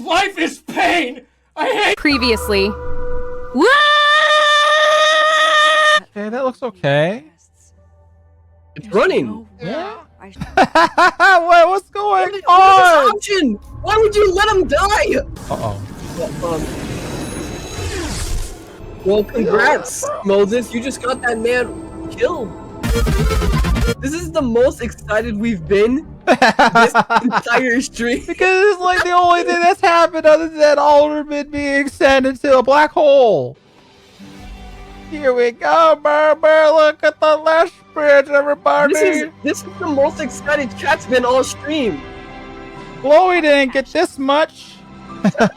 Life is pain! I hate— Previously. Okay, that looks okay. It's running. Yeah. What's going on? What is this option? Why would you let him die? Uh-oh. Well, congrats, Moses. You just got that man killed. This is the most excited we've been this entire stream. Because it's like the only thing that's happened other than Alderman being sent into a black hole. Here we go, Berber. Look at the left bridge, everybody. This is the most excited chat's been all stream. Chloe didn't get this much. Wait, whoa,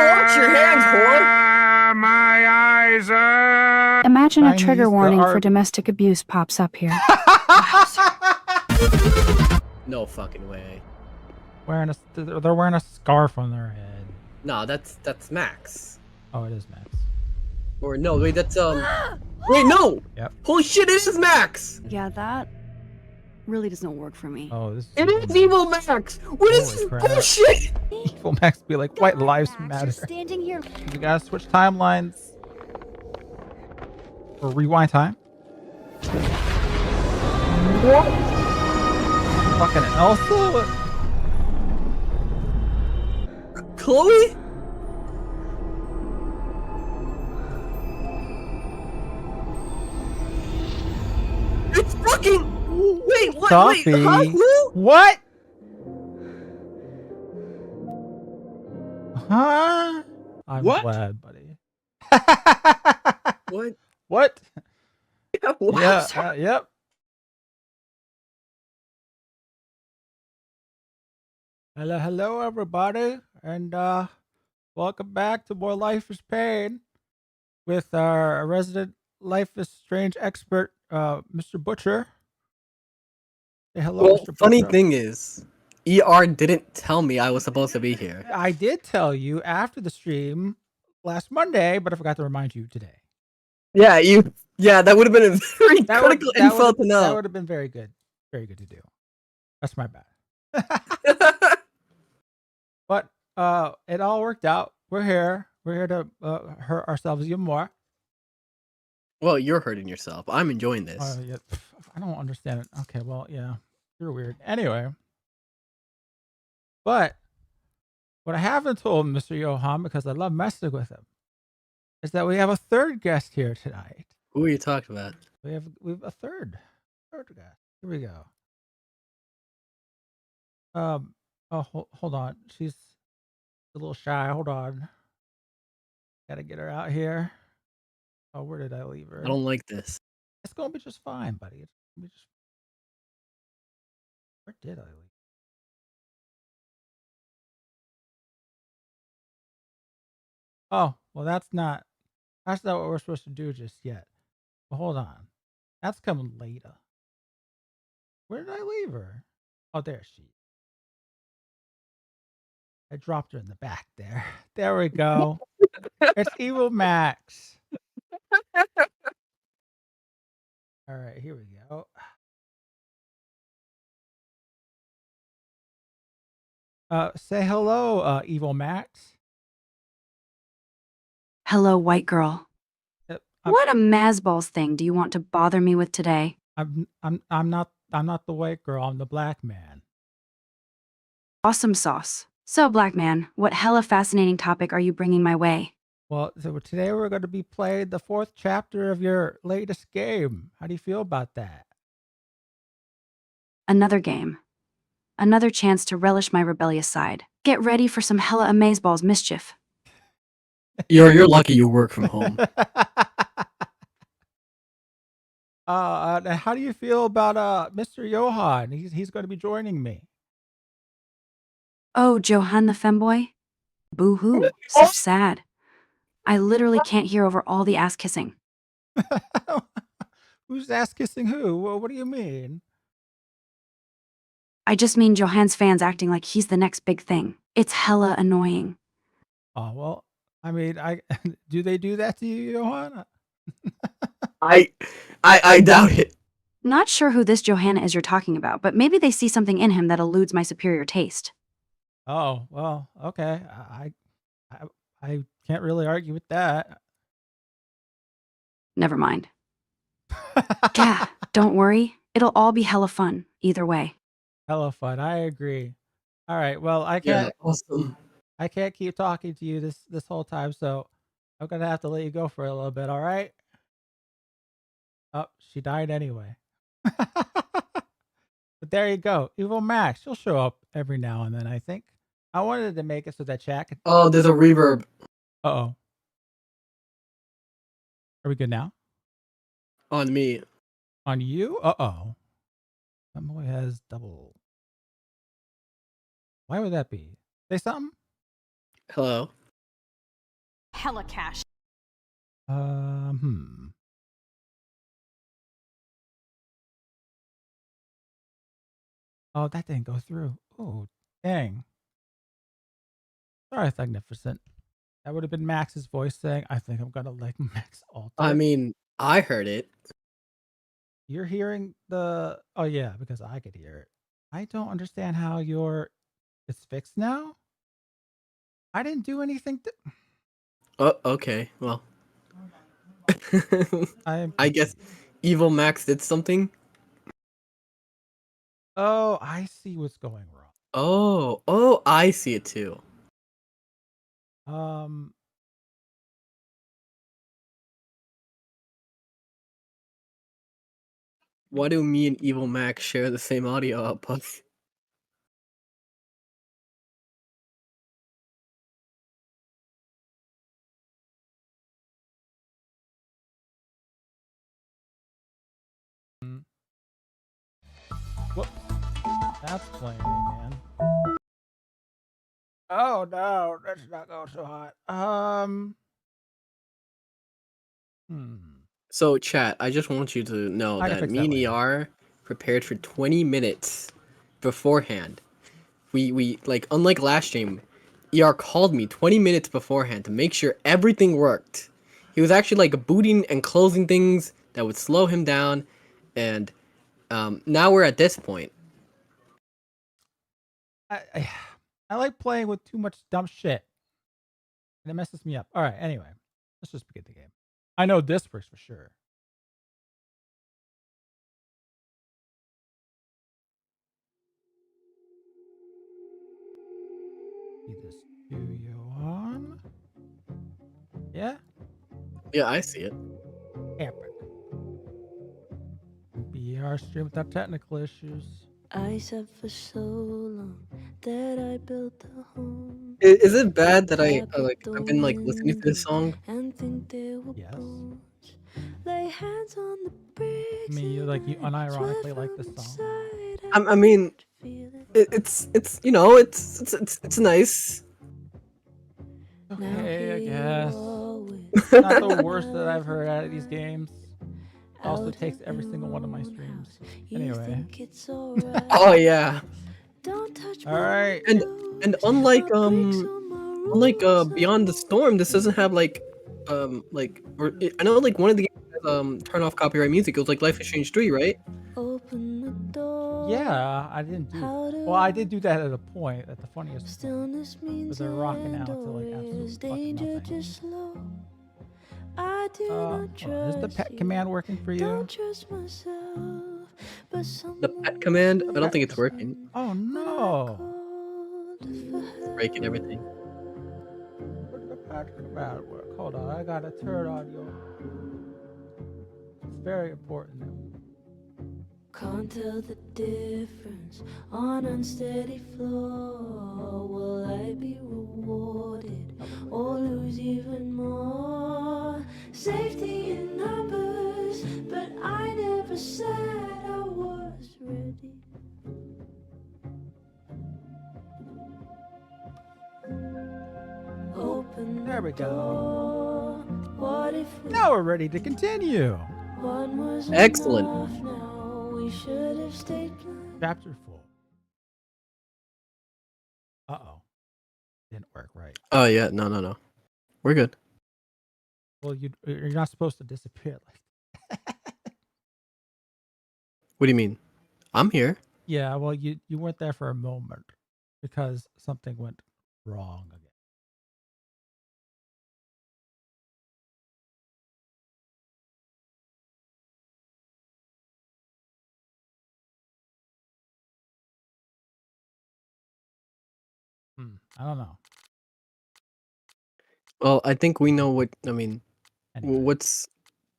watch your hands, whore. My eyes are— Imagine a Chinese, trigger warning the for domestic abuse pops up here. No fucking way. They're wearing a scarf on their head. No, that's Max. Oh, it is Max. Or no, wait, that's wait, no. Yep. Holy shit, it is Max. Yeah, that really doesn't work for me. Oh, this. It is Evil Max. What is this crap. bullshit? Evil Max be like, white lives matter. Standing here. We gotta switch timelines. Or rewind time. What? Fucking Elsa? Chloe? It's fucking. Wait, what? Coffee. Wait, huh? Who? What? Huh? I'm What? glad, buddy. What? What? Yeah, what? Yeah, yep. Hello, everybody, and welcome back to more Life is Pain with our resident Life is Strange expert, Mr. Butcher. Say hello, Well, Mr. funny Butcher. thing is, ER didn't tell me I was supposed to be here. I did tell you after the stream last Monday, but I forgot to remind you today. Yeah, that would have been a very critical info to That know. would have been very good to do. That's my bad. But it all worked out. We're here to hurt ourselves even more. Well, you're hurting yourself. I'm enjoying this. Yeah, I don't understand it. Okay, well, yeah, you're weird. Anyway, but what I haven't told Mr. Johan, because I love messing with him, is that we have a third guest here tonight. Who are you talking about? We have a third guest. Here we go. Oh, hold on. She's a little shy. Hold on. Gotta get her out here. Oh, where did I leave her? I don't like this. It's gonna be just fine, buddy. It's gonna be just... Where did I leave? Oh, well, that's not what we're supposed to do just yet. But hold on. That's coming later. Where did I leave her? Oh, there she is. I dropped her in the back there. There we go. It's Evil Max. All right, here we go. Say hello, Evil Max. Hello, white girl. What a Mazballs thing do you want to bother me with today? I'm not the white girl. I'm the black man. Awesome sauce. So, black man, what hella fascinating topic are you bringing my way? Well, so today we're going to be playing the 4th chapter of your latest game. How do you feel about that? Another game. Another chance to relish my rebellious side. Get ready for some hella amazeballs mischief. You're lucky you work from home. How do you feel about Mr. Johan? He's going to be joining me. Oh, Johan the femboy? Boo-hoo. So sad. I literally can't hear over all the ass kissing. Who's ass kissing who? What do you mean? I just mean Johan's fans acting like he's the next big thing. It's hella annoying. Oh, well, I mean, do they do that to you, Johan? I doubt it. Not sure who this Johanna is you're talking about, but maybe they see something in him that eludes my superior taste. Oh, well, okay. I, I can't really argue with that. Never mind. Gah, don't worry. It'll all be hella fun, either way. Hella fun. I agree. All right. Well, Yeah, awesome. I can't keep talking to you this whole time, so I'm gonna have to let you go for a little bit. All right. Oh, she died anyway. But there you go. Evil Max. She'll show up every now and then, I think. I wanted to make it so that chat could. Oh, there's a reverb. Uh-oh. Are we good now? On me. On you? Uh-oh. That boy has double. Why would that be? Say something? Hello. Hella cash. Hmm. Oh, that didn't go through. Oh, dang. Sorry, Magnificent. That would have been Max's voice saying, I think I'm gonna like Max Alter. I mean, I heard it. You're hearing the oh yeah, because I could hear it. I don't understand how it's fixed now. I didn't do anything to Oh, okay. Well, I'm I guess confused. Evil Max did something. Oh, I see what's going wrong. Oh, I see it too. Um Why do me and Evil Max share the same audio output? mm, whoops. That's playing, man. Oh no, that's not going so hot. Hmm. So, chat, I just want you to know I can that fix me that and later. ER prepared for 20 minutes beforehand. We like unlike last stream, ER called me 20 minutes beforehand to make sure everything worked. He was actually like booting and closing things that would slow him down, and now we're at this point. I I like playing with too much dumb shit. And it messes me up. Alright, anyway. Let's just begin the game. I know this works for sure. See this studio on. Yeah? Yeah, I see it. Epic. BR stream without technical issues. I said for so long that I built a home. Is it bad that I I've been like listening to this song? and think they were Yes. bones. Lay hands on the I bricks. mean, you unironically like this song. I mean, it's you know it's nice. Okay, I guess. It's not the worst that I've heard out of these games. Also takes every single one of my streams. Anyway. Oh yeah. Alright. And unlike Beyond the Storm, this doesn't have like I know like one of the games has, turn off copyright music. It was like Life is Strange 3, right? Yeah, I didn't do that. Well, I did do that at a point, at the funniest point. Where they're rocking out to like absolute fucking nothing. Is the pet command working for you? The pet command? I don't think it's working. Oh no! It's breaking everything. Would the pet command work? Hold on, I gotta turn on your. It's very important. Can't tell the difference on unsteady floor. Will I be rewarded or lose even more? Safety in numbers, but I never said I was ready. Open There we go. door. What if Now we're ready to continue. one was Excellent. enough now? We should have stayed blind. Chapter 4. Uh-oh. Didn't work right. Oh yeah, no. We're good. Well, you're not supposed to disappear like What do you mean? I'm here. Yeah, well, you weren't there for a moment because something went wrong again. I don't know. Well, I think we know what. I mean, Anyway. what's?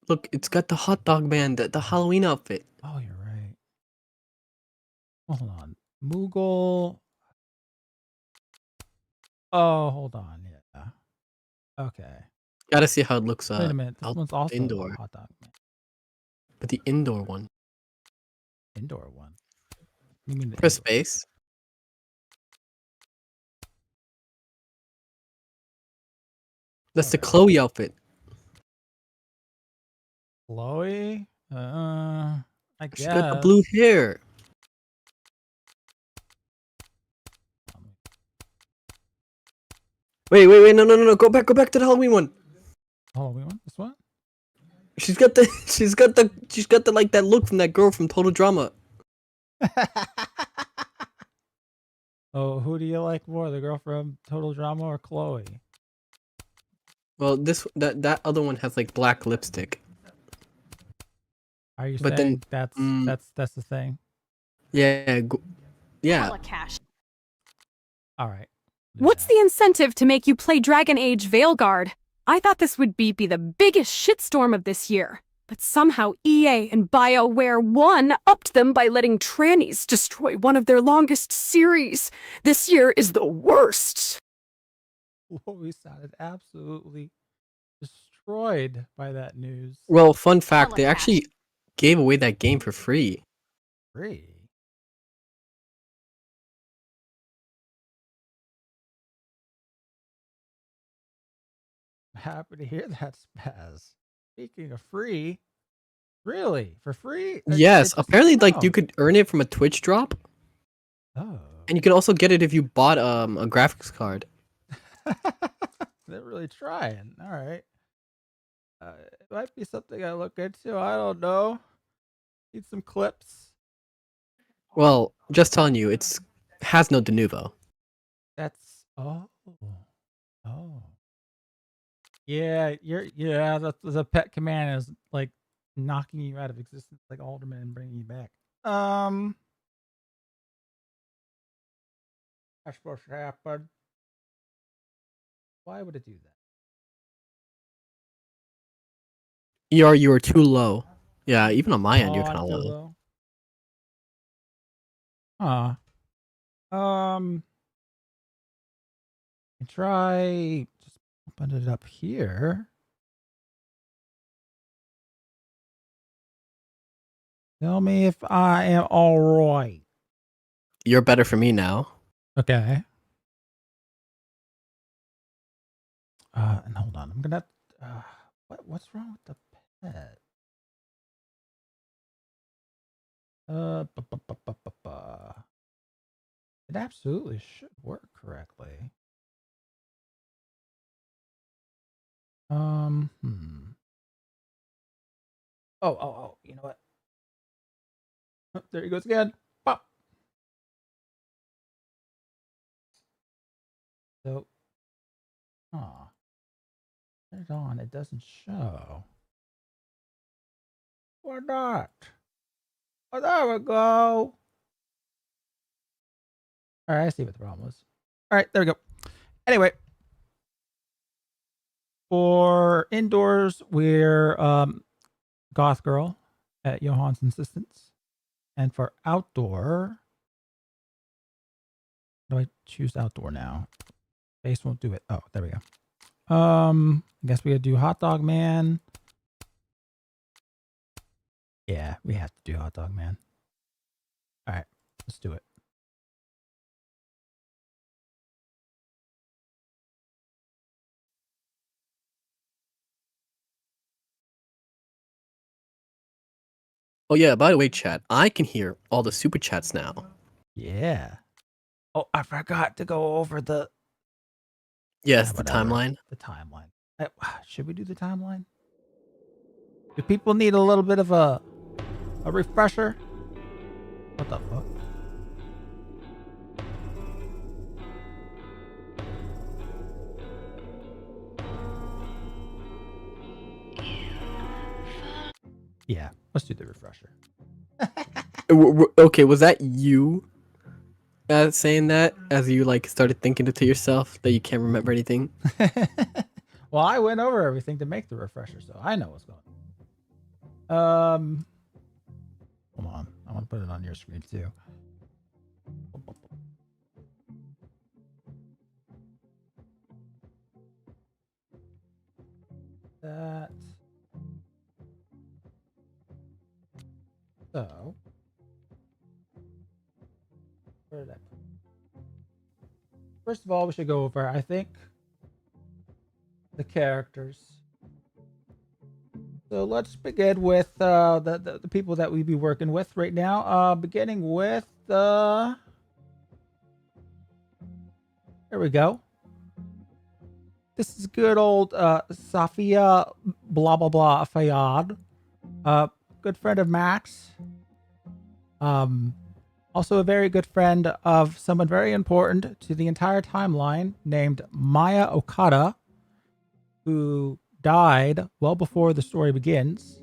Look, it's got the hot dog man, the Halloween outfit. Oh, you're right. Hold on. Moogle. Oh, hold on. Yeah. Okay. Gotta see how it looks. Wait a minute. This Out one's also indoor, a hot dog man. but the indoor one. Indoor one. You mean the Press indoor? space. That's the Okay. Chloe outfit. Chloe? I She guess. got the blue hair. Wait, no. Go back to the Halloween one. Halloween one? This one? She's got the like that look from that girl from Total Drama. Oh, who do you like more? The girl from Total Drama or Chloe? Well, that other one has like black lipstick. Are you But saying then, that's the thing? Yeah, yeah. Hella cash. All right. What's the incentive to make you play Dragon Age Veilguard? I thought this would be the biggest shitstorm of this year. But somehow EA and BioWare 1 upped them by letting trannies destroy one of their longest series. This year is the worst. We sounded absolutely destroyed by that news. Well, fun fact, Hella they cash. actually gave away that game for free. Free. Happy to hear that, Spaz. Speaking of free, really? For free? Yes, apparently like you could earn it from a Twitch drop. Oh. And you can also get it if you bought a graphics card. They're really trying. All right. It might be something I look into. I don't know. Need some clips. Well, just telling you, it's has no de novo. That's oh. Yeah, the pet command is like knocking you out of existence like Alderman and bringing you back. That's supposed to happen. Why would it do that? You are too low. Yeah, even on my end, you're kind of too low. Huh. Try just open it up here. Tell me if I am all right. You're better for me now. Okay. And hold on. I'm gonna. What's wrong with the pet? It absolutely should work correctly. Oh, you know what? Oh, there he goes again. Pop. So, turn it on. It doesn't show. Why not? Oh, there we go. All right, I see what the problem was. All right, there we go. Anyway, for indoors, we're Goth Girl at Johann's insistence. And for outdoor, how do I choose outdoor now? Base won't do it. Oh, there we go. I guess we gotta do Hot Dog Man. Yeah, we have to do Hot Dog Man. All right, let's do it. Oh yeah, by the way, chat, I can hear all the super chats now. Yeah. Oh, I forgot to go over the. Yes, the timeline. The timeline. Should we do the timeline? Do people need a little bit of a refresher? What the fuck? Yeah, let's do the refresher. Okay, was that you saying that as you like started thinking it to yourself that you can't remember anything? Well, I went over everything to make the refresher, so I know what's going on. Hold on. I want to put it on your screen too. That. So, where did I put? First of all, we should go over, I think, the characters. So let's begin with the people that we be working with right now. Beginning with there we go. This is good old Safia blah blah blah Fayyad. Good friend of Max. Also a very good friend of someone very important to the entire timeline named Maya Okada, who died well before the story begins.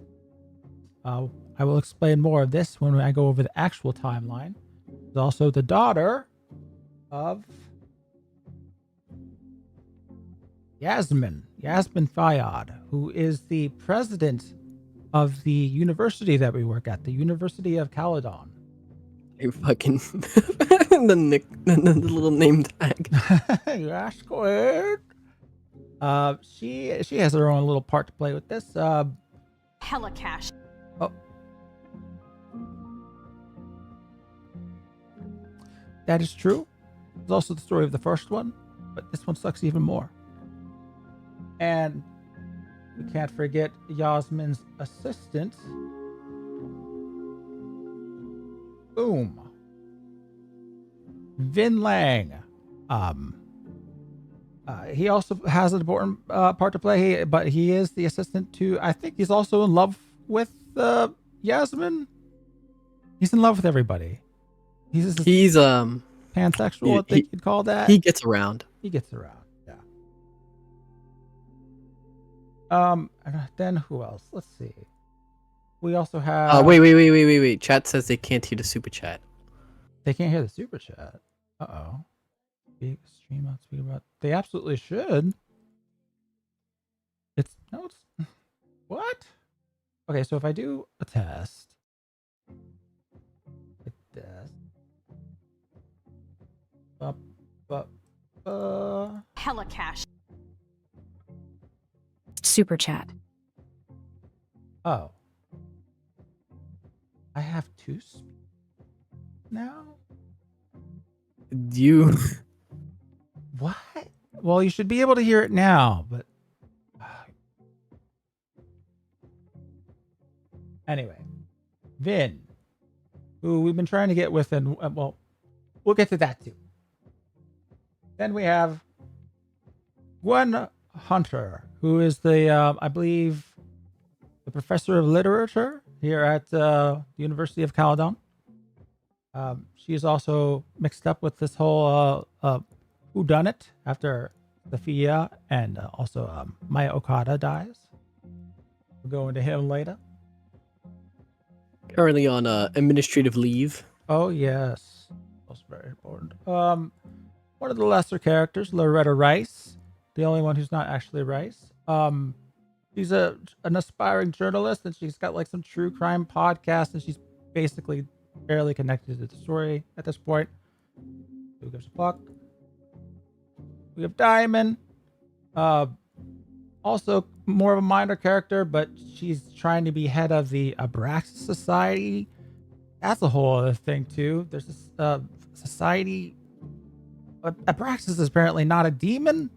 I will explain more of this when I go over the actual timeline. She's also the daughter of Yasmin Fayyad, who is the president of the university that we work at, the University of Caledon. You fucking the little name tag. Yeah, squared. She has her own little part to play with this. Hella cash. Oh, that is true. It's also the story of the first one, but this one sucks even more. And we can't forget Yasmin's assistant. Boom. Vin Lang. He also has an important part to play, but he is the assistant to, I think he's also in love with Yasmin. He's in love with everybody. He's pansexual, I think you'd call that. He gets around. He gets around, yeah. And then who else? Let's see. We also have. Wait. Chat says they can't hear the super chat. They can't hear the super chat. Uh-oh. Speak, stream out, speak about. They absolutely should. It's what? Okay, so if I do a test. Hella cash. Super chat. Oh. I have two now? You. What? Well, you should be able to hear it now, but anyway, Vin, who we've been trying to get with, and well, we'll get to that too. Then we have Gwen Hunter, who is the, I believe, the professor of literature here at the University of Caledon. She is also mixed up with this whole whodunit after Sophia and also Maya Okada dies. We'll go into him later. Currently on administrative leave. Oh yes, that's very important. One of the lesser characters, Loretta Rice, the only one who's not actually Rice. She's an aspiring journalist, and she's got like some true crime podcast, and she's basically barely connected to the story at this point. Who gives a fuck? We have Diamond. Also more of a minor character, but she's trying to be head of the Abraxas Society. That's a whole other thing too. There's this society. Abraxas is apparently not a demon,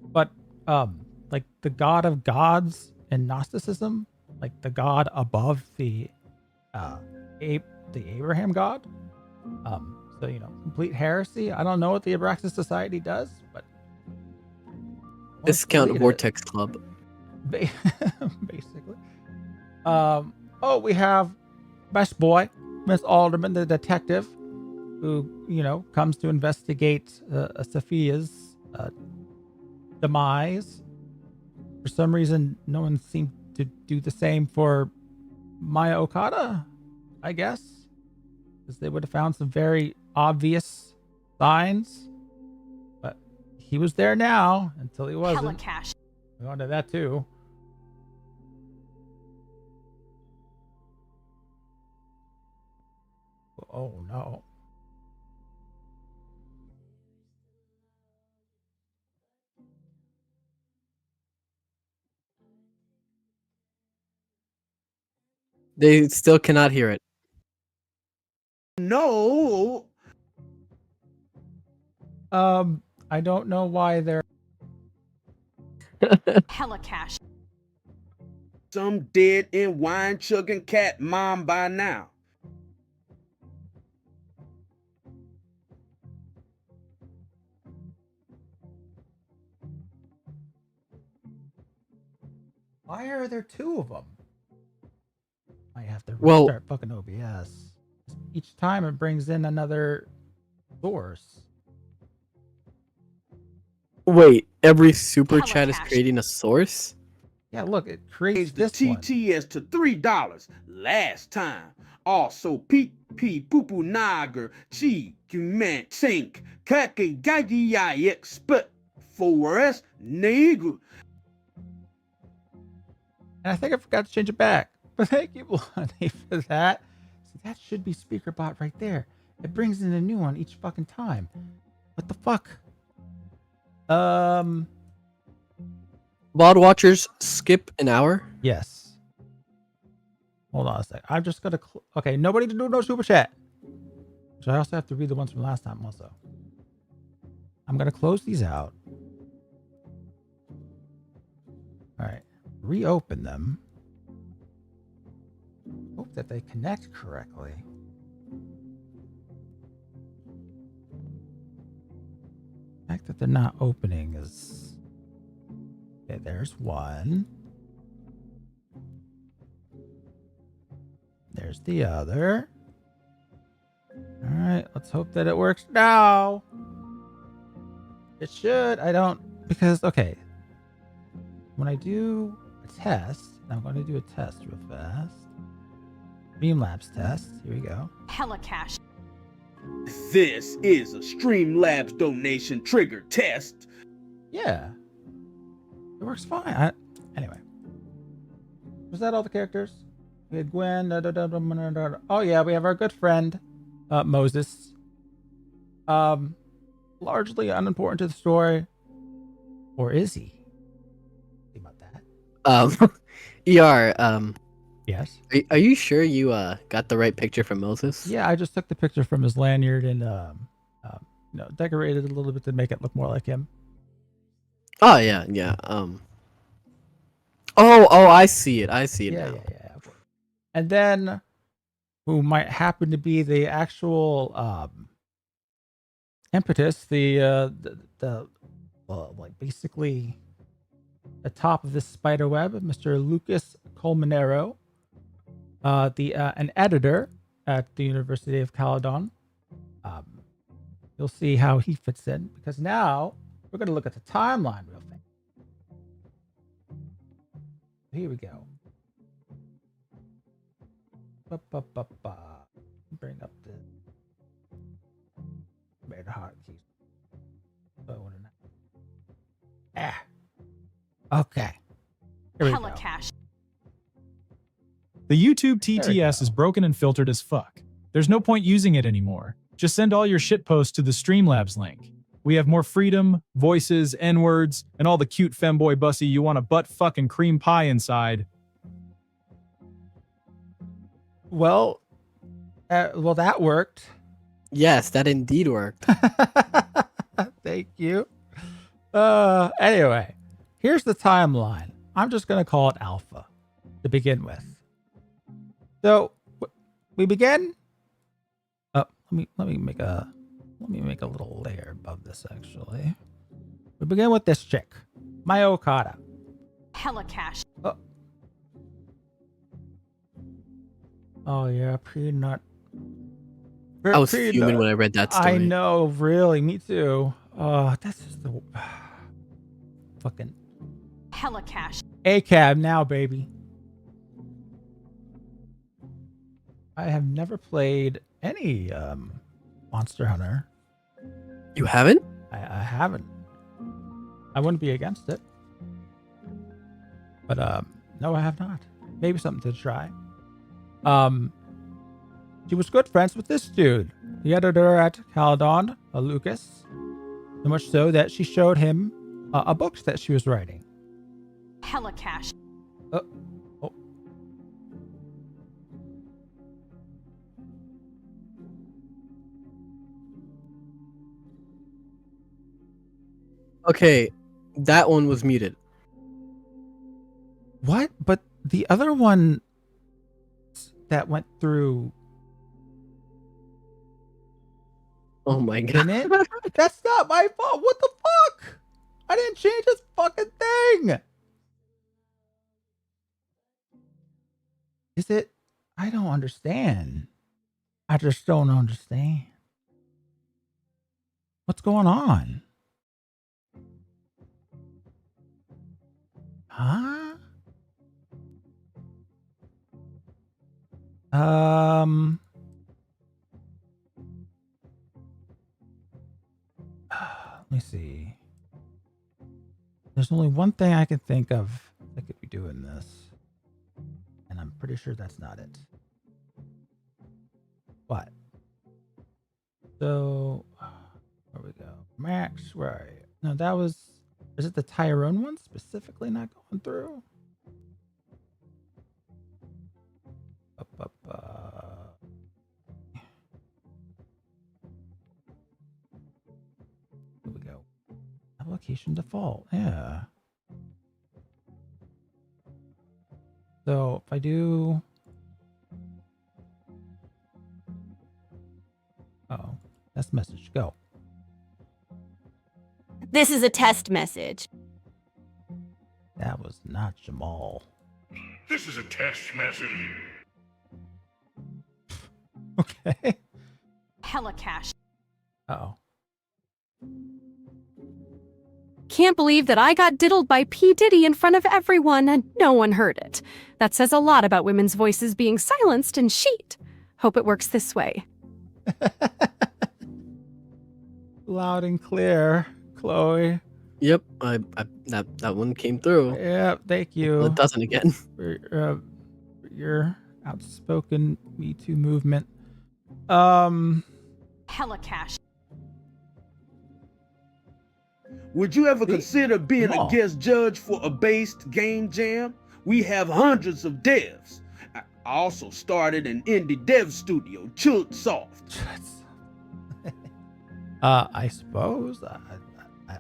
but like the god of gods in Gnosticism, like the god above the Abraham god. So complete heresy. I don't know what the Abraxas Society does, but Discount Vortex Club. Basically. Oh, we have Best Boy, Miss Alderman, the detective, who, comes to investigate Sophia's demise. For some reason, no one seemed to do the same for Maya Okada, I guess. Because they would have found some very obvious signs. But he was there now until he wasn't. Hella cash. We wanted that too. Oh no. They still cannot hear it. No. I don't know why they're Hella cash. Some dead and wine chugging cat mom by now. Why are there two of them? I have to Well- restart fucking OBS. Each time it brings in another source. Wait, every super Hella chat is cash. creating a source? Yeah, look, it creates Changed the this one. TTS to $3 last time. Also, Pete P Pupu Nagar Chi Kuman Sink Kake Gagi Expert 4S Negro. And I think I forgot to change it back. But thank you, Blondie, for that. See, that should be SpeakerBot right there. It brings in a new one each fucking time. What the fuck? VOD watchers skip an hour? Yes. Hold on a sec. I'm just gonna. Okay, nobody to do no super chat. So I also have to read the ones from last time. Also, I'm gonna close these out. All right, reopen them. Hope that they connect correctly. The fact that they're not opening is. Okay, there's one. There's the other. All right, let's hope that it works now. It should. I don't, because, okay. When I do a test, I'm going to do a test real fast. Beamlabs test. Here we go. Hella cash. This is a Streamlabs donation trigger test. Yeah. It works fine. Anyway. Was that all the characters? We had Gwen. Oh, yeah, we have our good friend, Moses. Largely unimportant to the story. Or is he? Think about that. ER, Yes. are you sure you got the right picture from Moses? Yeah, I just took the picture from his lanyard and decorated it a little bit to make it look more like him. Oh yeah, yeah. Oh, I see it. I see it now. Yeah. And then, who might happen to be the actual impetus, like basically the top of this spider web, Mr. Lucas Colmenero, an editor at the University of Caledon. You'll see how he fits in, because now we're going to look at the timeline real fast. Here we go. Bring up the red hotkeys. Okay. Here we Hella go. cash. The YouTube There we TTS go. is broken and filtered as fuck. There's no point using it anymore. Just send all your shitposts to the Streamlabs link. We have more freedom, voices, N-words, and all the cute femboy bussy you want a butt fucking cream pie inside. Well, that worked. Yes, that indeed worked. Thank you. Anyway, here's the timeline. I'm just gonna call it Alpha to begin with. So we begin. Let me make a little layer above this. Actually, we begin with this chick, Maya Okada. Hella cash. Oh yeah, peanut. I was fuming when I read that story. I know, really, me too. This is the fucking Hella cash. A-cab now, baby. I have never played any Monster Hunter. You haven't? I haven't. I wouldn't be against it. But no, I have not. Maybe something to try. She was good friends with this dude, the editor at Caledon, Lucas. So much so that she showed him a book that she was writing. Hella cash. Oh. Okay, that one was muted. What? But the other one that went through. Oh my god. Didn't it? That's not my fault. What the fuck? I didn't change this fucking thing. Is it? I don't understand. I just don't understand. What's going on? Huh? Let me see. There's only one thing I can think of that could be doing this. And I'm pretty sure that's not it. What? So, where we go? Max, where are you? No, that was... Is it the Tyrone one specifically not going through? Here we go. Application default. Yeah. So if I do... Oh, that's message. Go. This is a test message. That was not Jamal. This is a test message. Okay. Hella cash. Uh-oh. Can't believe that I got diddled by P. Diddy in front of everyone and no one heard it. That says a lot about women's voices being silenced in sheet. Hope it works this way. Loud and clear, Chloe. Yep, that one came through. Yeah, thank you. Well, it doesn't again. For your outspoken Me Too movement. Hella cash. Would you ever consider being No. a guest judge for a based game jam? We have hundreds of devs. I also started an indie dev studio, Chilled Soft. I suppose.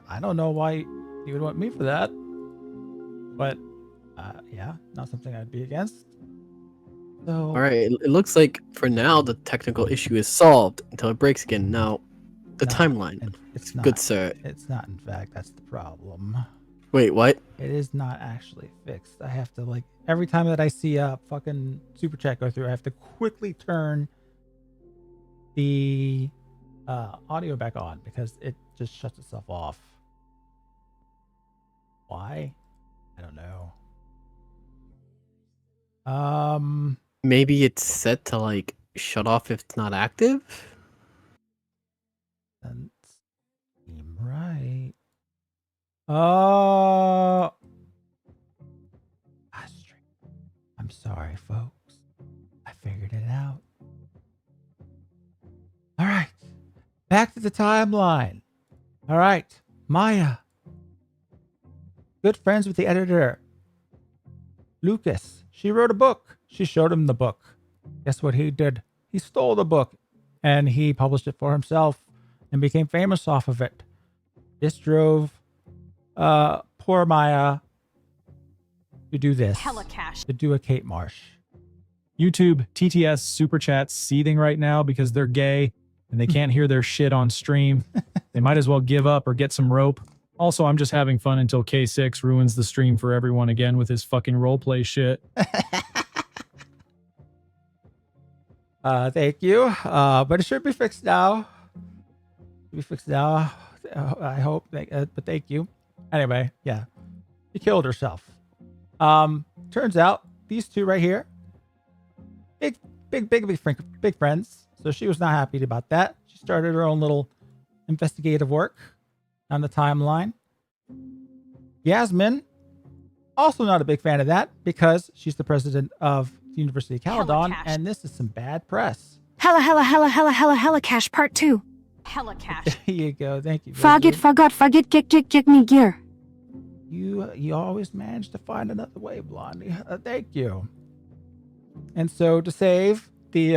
I don't know why you would want me for that. But, yeah, not something I'd be against. So, All right, it looks like for now the technical issue is solved until it breaks again. Now, the No, timeline. and it's not. Good sir. It's not, in fact, that's the problem. Wait, what? It is not actually fixed. I have to, like, every time that I see a fucking super chat go through, I have to quickly turn the audio back on because it just shuts itself off. Why? I don't know. Maybe it's set to like shut off if it's not active. Doesn't seem right. Oh, I'm sorry, folks. I figured it out. All right, back to the timeline. All right, Maya. Good friends with the editor, Lucas. She wrote a book. She showed him the book. Guess what he did? He stole the book and he published it for himself and became famous off of it. This drove poor Maya to do this. Hella cash. To do a Kate Marsh. YouTube TTS super chats seething right now because they're gay and they can't hear their shit on stream. They might as well give up or get some rope. Also, I'm just having fun until K6 ruins the stream for everyone again with his fucking roleplay shit. Thank you. But it should be fixed now. I hope. But thank you. Anyway, yeah. She killed herself. Turns out these two right here, big friends. So she was not happy about that. She started her own little investigative work on the timeline. Yasmin, also not a big fan of that because she's the president of the University of Caledon, Helicash. and this is some bad press. Hella cash part 2. Helicash. There you go. Thank you. Forget, jick me gear. You always manage to find another way, Blondie. Thank you. And so to save the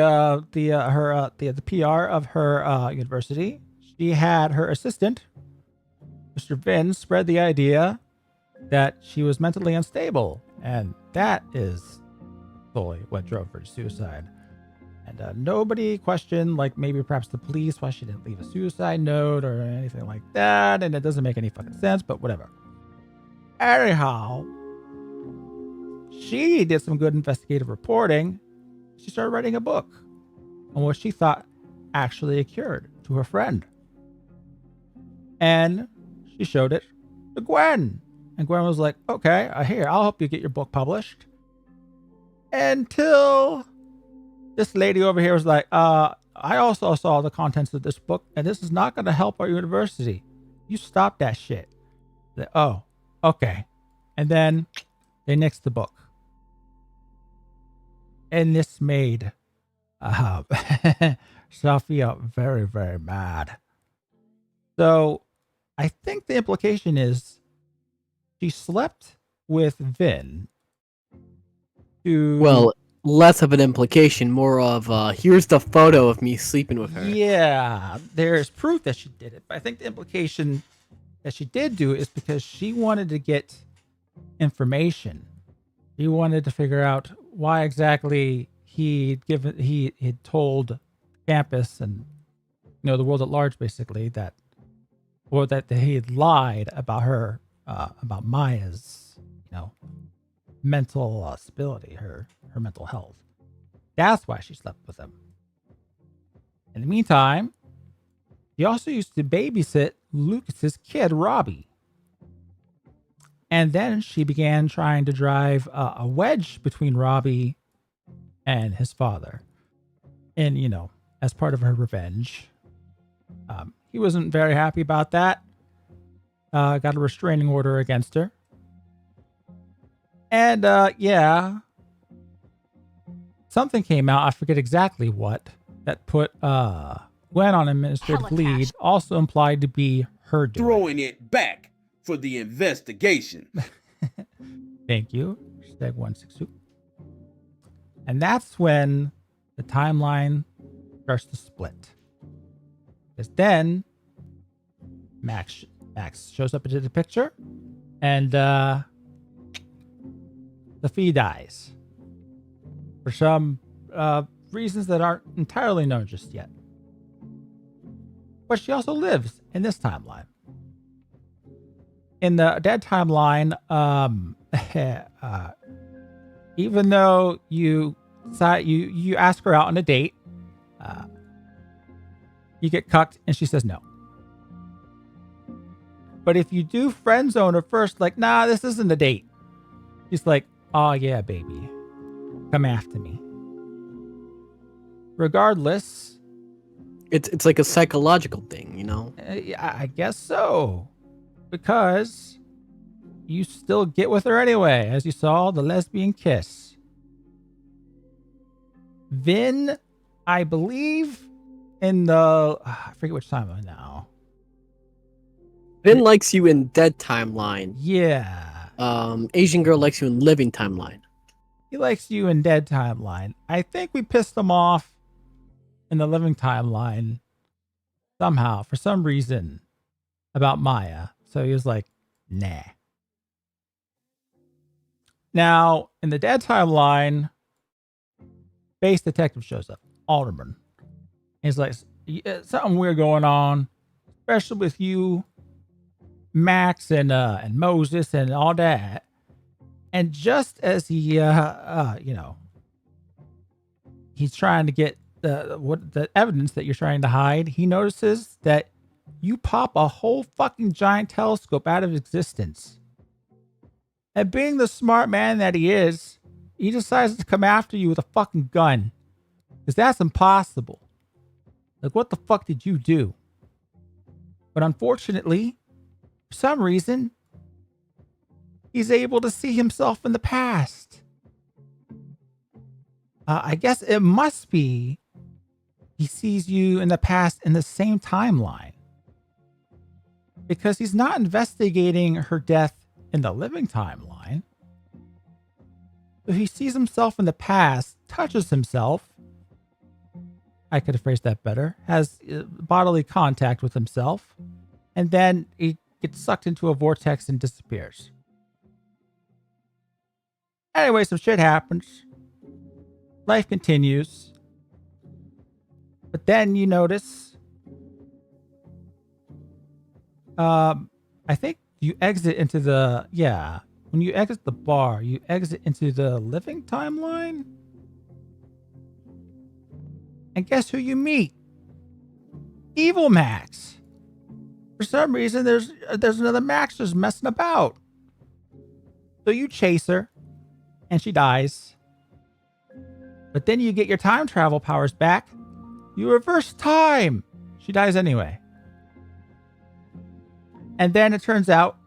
PR of her university, she had her assistant, Mr. Vin, spread the idea that she was mentally unstable, and that is solely what drove her to suicide. And nobody questioned, like maybe perhaps the police, why she didn't leave a suicide note or anything like that, and it doesn't make any fucking sense, but whatever. Anyhow, she did some good investigative reporting. She started writing a book on what she thought actually occurred to her friend. And she showed it to Gwen. And Gwen was like, okay, here, I'll help you get your book published. Until this lady over here was like, I also saw the contents of this book, and this is not going to help our university. You stop that shit. Like, oh, okay. And then they nixed the book. And this made Sophia very, very mad. So I think the implication is she slept with Vin to... Well, less of an implication, more of here's the photo of me sleeping with her. Yeah, there's proof that she did it. But I think the implication that she did do it is because she wanted to get information. She wanted to figure out why exactly he had told campus and the world at large basically that he had lied about her about Maya's mental stability, her mental health. That's why she slept with him. In the meantime, he also used to babysit Lucas's kid, Robbie. And then she began trying to drive a wedge between Robbie and his father. And, as part of her revenge. He wasn't very happy about that. Got a restraining order against her. And, yeah. Something came out, I forget exactly what, that put Gwen on administrative lead, also implied to be her doing. Throwing it back for the investigation. Thank you, Steg 162. And that's when the timeline starts to split. Because then Max shows up into the picture, and Sophie dies for some reasons that aren't entirely known just yet. But she also lives in this timeline. In the dead timeline, even though you ask her out on a date, you get cucked and she says no. But if you do friend zone her first, like, nah, this isn't a date. She's like, oh yeah, baby, come after me. Regardless, it's like a psychological thing, I guess so. Because you still get with her anyway, as you saw the lesbian kiss. Vin, I believe, in the I forget which timeline now. Vin likes you in dead timeline. Yeah. Asian girl likes you in living timeline. He likes you in dead timeline. I think we pissed him off in the living timeline somehow, for some reason, about Maya. So he was like, nah. Now, in the dead timeline, base detective shows up, Alderman. He's like, something weird going on, especially with you, Max, and Moses, and all that. And just as he, he's trying to get the evidence that you're trying to hide, he notices that you pop a whole fucking giant telescope out of existence. And being the smart man that he is, he decides to come after you with a fucking gun. Because that's impossible. Like, what the fuck did you do? But unfortunately, for some reason, he's able to see himself in the past. I guess it must be he sees you in the past in the same timeline. Because he's not investigating her death in the living timeline. So he sees himself in the past, touches himself. I could have phrased that better. Has bodily contact with himself. And then he gets sucked into a vortex and disappears. Anyway, some shit happens. Life continues. But then you notice, I think you exit into when you exit the bar, you exit into the living timeline. And guess who you meet? Evil Max. For some reason, there's another Max just messing about. So you chase her, and she dies. But then you get your time travel powers back. You reverse time. She dies anyway. And then it turns out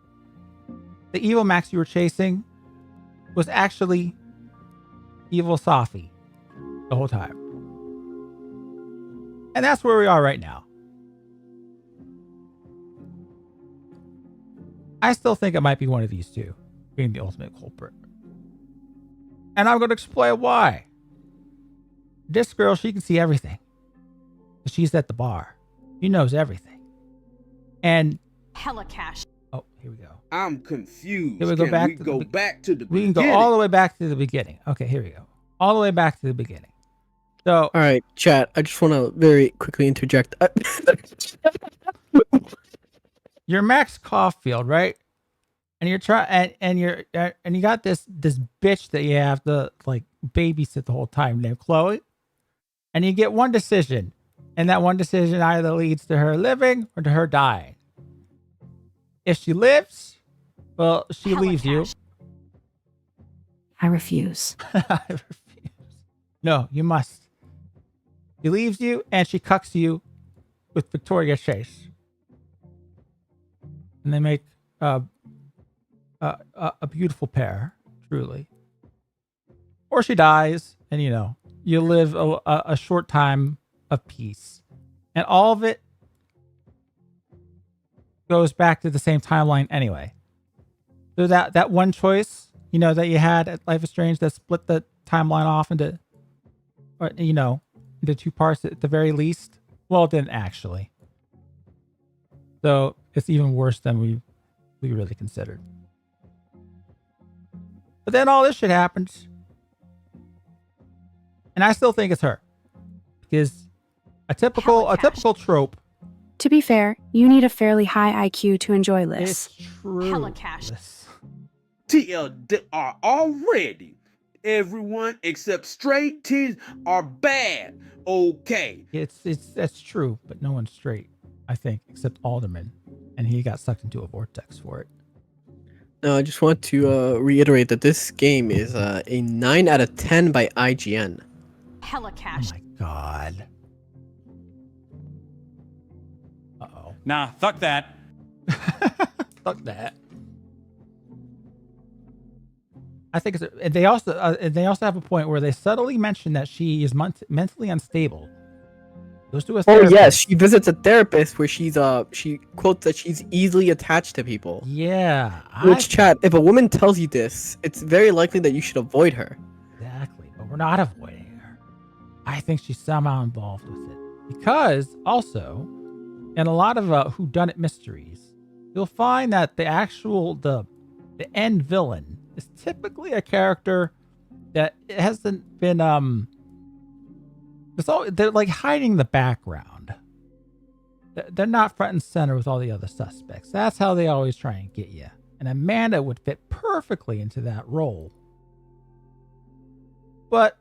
the evil Max you were chasing was actually evil Safi the whole time. And that's where we are right now. I still think it might be one of these two being the ultimate culprit. And I'm going to explain why. This girl, she can see everything. She's at the bar. She knows everything. And Hella cash. oh, here we go. I'm confused. Here we go Can back we to go back to the We can beginning? go all the way back to the beginning. Okay, here we go. All the way back to the beginning. So, All right, chat. I just want to very quickly interject. you're Max Caulfield, right? And you're trying, and you got this bitch that you have to like babysit the whole time named Chloe, and you get one decision, and that one decision either leads to her living or to her dying. If she lives, well, she Hella leaves you. cash. I refuse. I refuse. No, you must. She leaves you, and she cucks you with Victoria Chase, and they make a beautiful pair, truly. Or she dies, and you live a short time of peace, and all of it goes back to the same timeline anyway. So that one choice, that you had at Life is Strange that split the timeline off into two parts at the very least. Well, it didn't actually. So it's even worse than we really considered. But then all this shit happens. And I still think it's her. Because a typical trope. To be fair, you need a fairly high IQ to enjoy this. It's true. Hella cash. TLDR already. Everyone except straight teens are bad. Okay. That's true, but no one's straight, I think, except Alderman. And he got sucked into a vortex for it. No, I just want to reiterate that this game is a 9 out of 10 by IGN. Hella Oh cash. my god. Uh-oh. Nah, fuck that. Fuck that. I think and they also have a point where they subtly mention that she is mentally unstable. Goes to a Oh therapist. yes, she visits a therapist where she quotes that she's easily attached to people. Yeah. Which, chat, if a woman tells you this, it's very likely that you should avoid her. Exactly, but we're not avoiding her. I think she's somehow involved with it. Because, also, in a lot of whodunit mysteries, you'll find that the end villain is typically a character that hasn't been, they're like hiding the background. They're not front and center with all the other suspects. That's how they always try and get you. And Amanda would fit perfectly into that role. But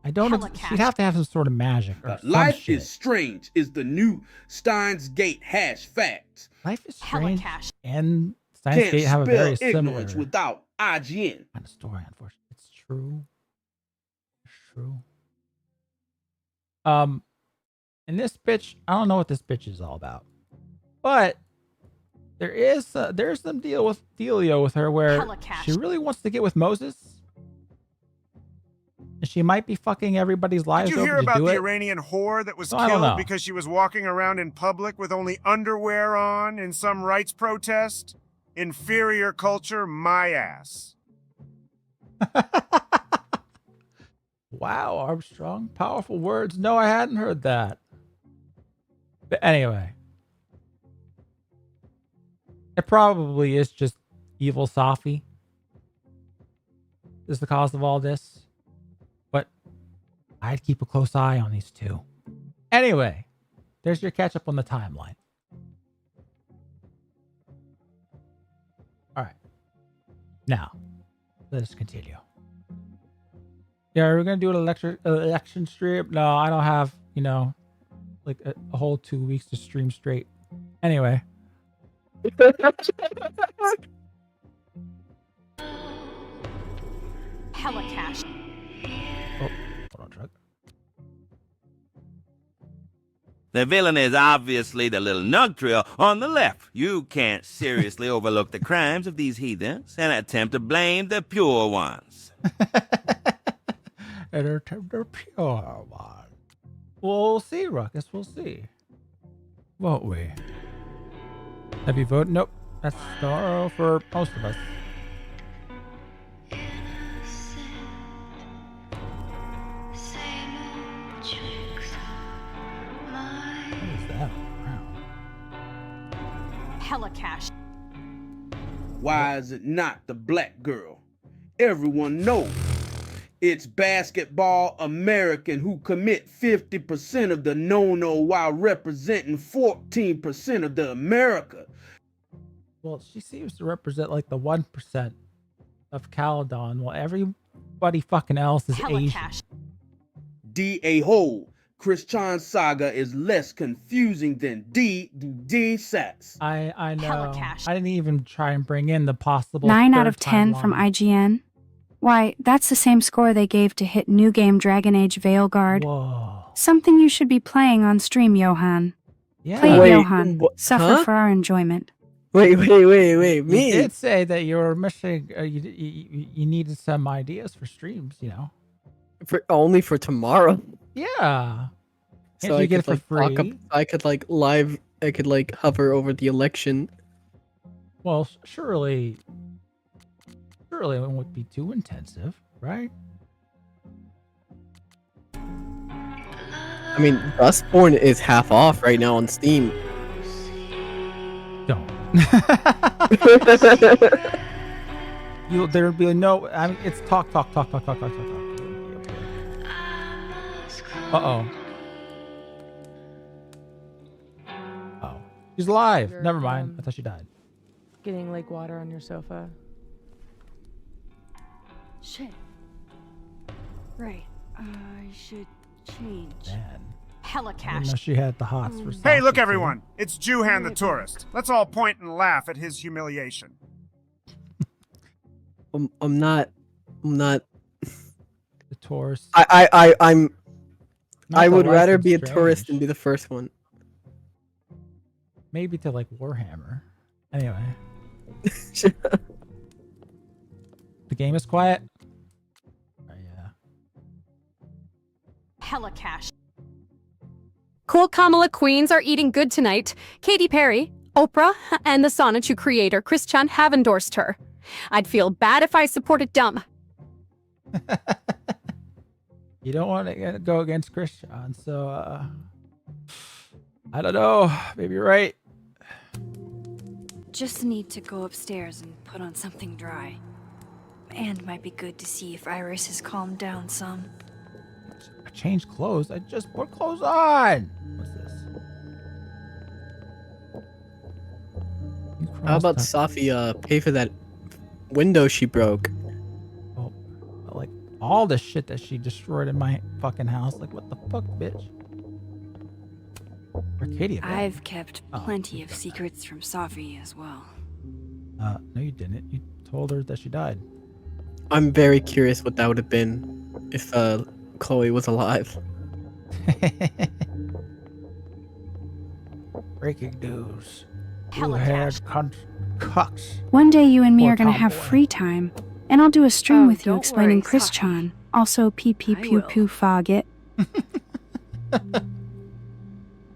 I don't. She'd have to have some sort of magic or some Life shit. is Strange is the new Steins Gate hash facts. Life is Strange Helicash. and Steins Can't Gate have a very spell similar ignorance without IGN. kind of story. Unfortunately, it's true. It's true. And this bitch, I don't know what this bitch is all about, but there's some dealio with her where Helicash. she really wants to get with Moses. And she might be fucking everybody's lives Did you over hear to about do the it. Iranian whore that was So I don't know. killed because she was walking around in public with only underwear on in some rights protest? Inferior culture, my ass. Wow, Armstrong. Powerful words. No, I hadn't heard that. But anyway. It probably is just evil Safi. Is the cause of all this. But I'd keep a close eye on these two. Anyway, there's your catch up on the timeline. Alright. Now, let us continue. Yeah, we're gonna do an election stream. No, I don't have, like a whole 2 weeks to stream straight. Anyway. Helicash. Oh, hold on, Drug. The villain is obviously the little nug trio on the left. You can't seriously overlook the crimes of these heathens and attempt to blame the pure ones. And they're pure one. We'll see, Ruckus. We'll see. Won't we? Have you voted? Nope. That's tomorrow for most of us. What is that? Wow. Helicash. Why is it not the black girl? Everyone knows it's basketball American who commit 50% of the no-no while representing 14% of the America. Well, she seems to represent like the 1% of Caledon, while everybody fucking else is Asian. Helicash. D.A. Hole. Christian Saga is less confusing than D Sats. I know. Helicash. I didn't even try and bring in the possible 9 out third of 10 from timeline. IGN. Why, that's the same score they gave to hit new game Dragon Age Veilguard. Whoa. Something you should be playing on stream, Johan. Yeah. Play it, Wait, Johan. Suffer huh? for our enjoyment. Wait, You me? did say that you were missing. You needed some ideas for streams. Only for tomorrow. Yeah. Can't So you I get it could for like free? I could like hover over the election. Well, surely it won't be too intensive, right? I mean, Dustborn is half off right now on Steam. Don't. There'll be no. I mean, it's talk. Uh-oh. Oh. She's alive. Never mind. I thought she died. Getting lake water on your sofa. Shit. Right. I should change. Man. I didn't Helicash. know she had the hots for Hey, look Sasha, too. everyone. It's Juhan the tourist. Let's all point and laugh at his humiliation. I'm not. The tourist. I'm. Not I the would Life rather of be a tourist Strange. than be the first one. Maybe to like Warhammer. Anyway. The game is quiet. Yeah. Helicash. Cool Kamala Queens are eating good tonight. Katy Perry, Oprah, and the Sonichu creator Christian have endorsed her. I'd feel bad if I supported dumb. You don't want to go against Christian, so I don't know. Maybe you're right. Just need to go upstairs and put on something dry. And might be good to see if Iris has calmed down some. I changed clothes. I just put clothes on. What's this? How about Safi pay for that window she broke? Oh, like all the shit that she destroyed in my fucking house. Like, what the fuck, bitch? Arcadia. I've kept plenty of secrets from Safi as well. No, you didn't. You told her that she died. I'm very curious what that would have been if Chloe was alive. Breaking news. Helicash. Cucks. One day you and me Poor are gonna have tomboy. free time, and I'll do a stream Oh, with you don't explaining worry, Chris Safi. Chan. Also, pee pee I pew will. pew faggot.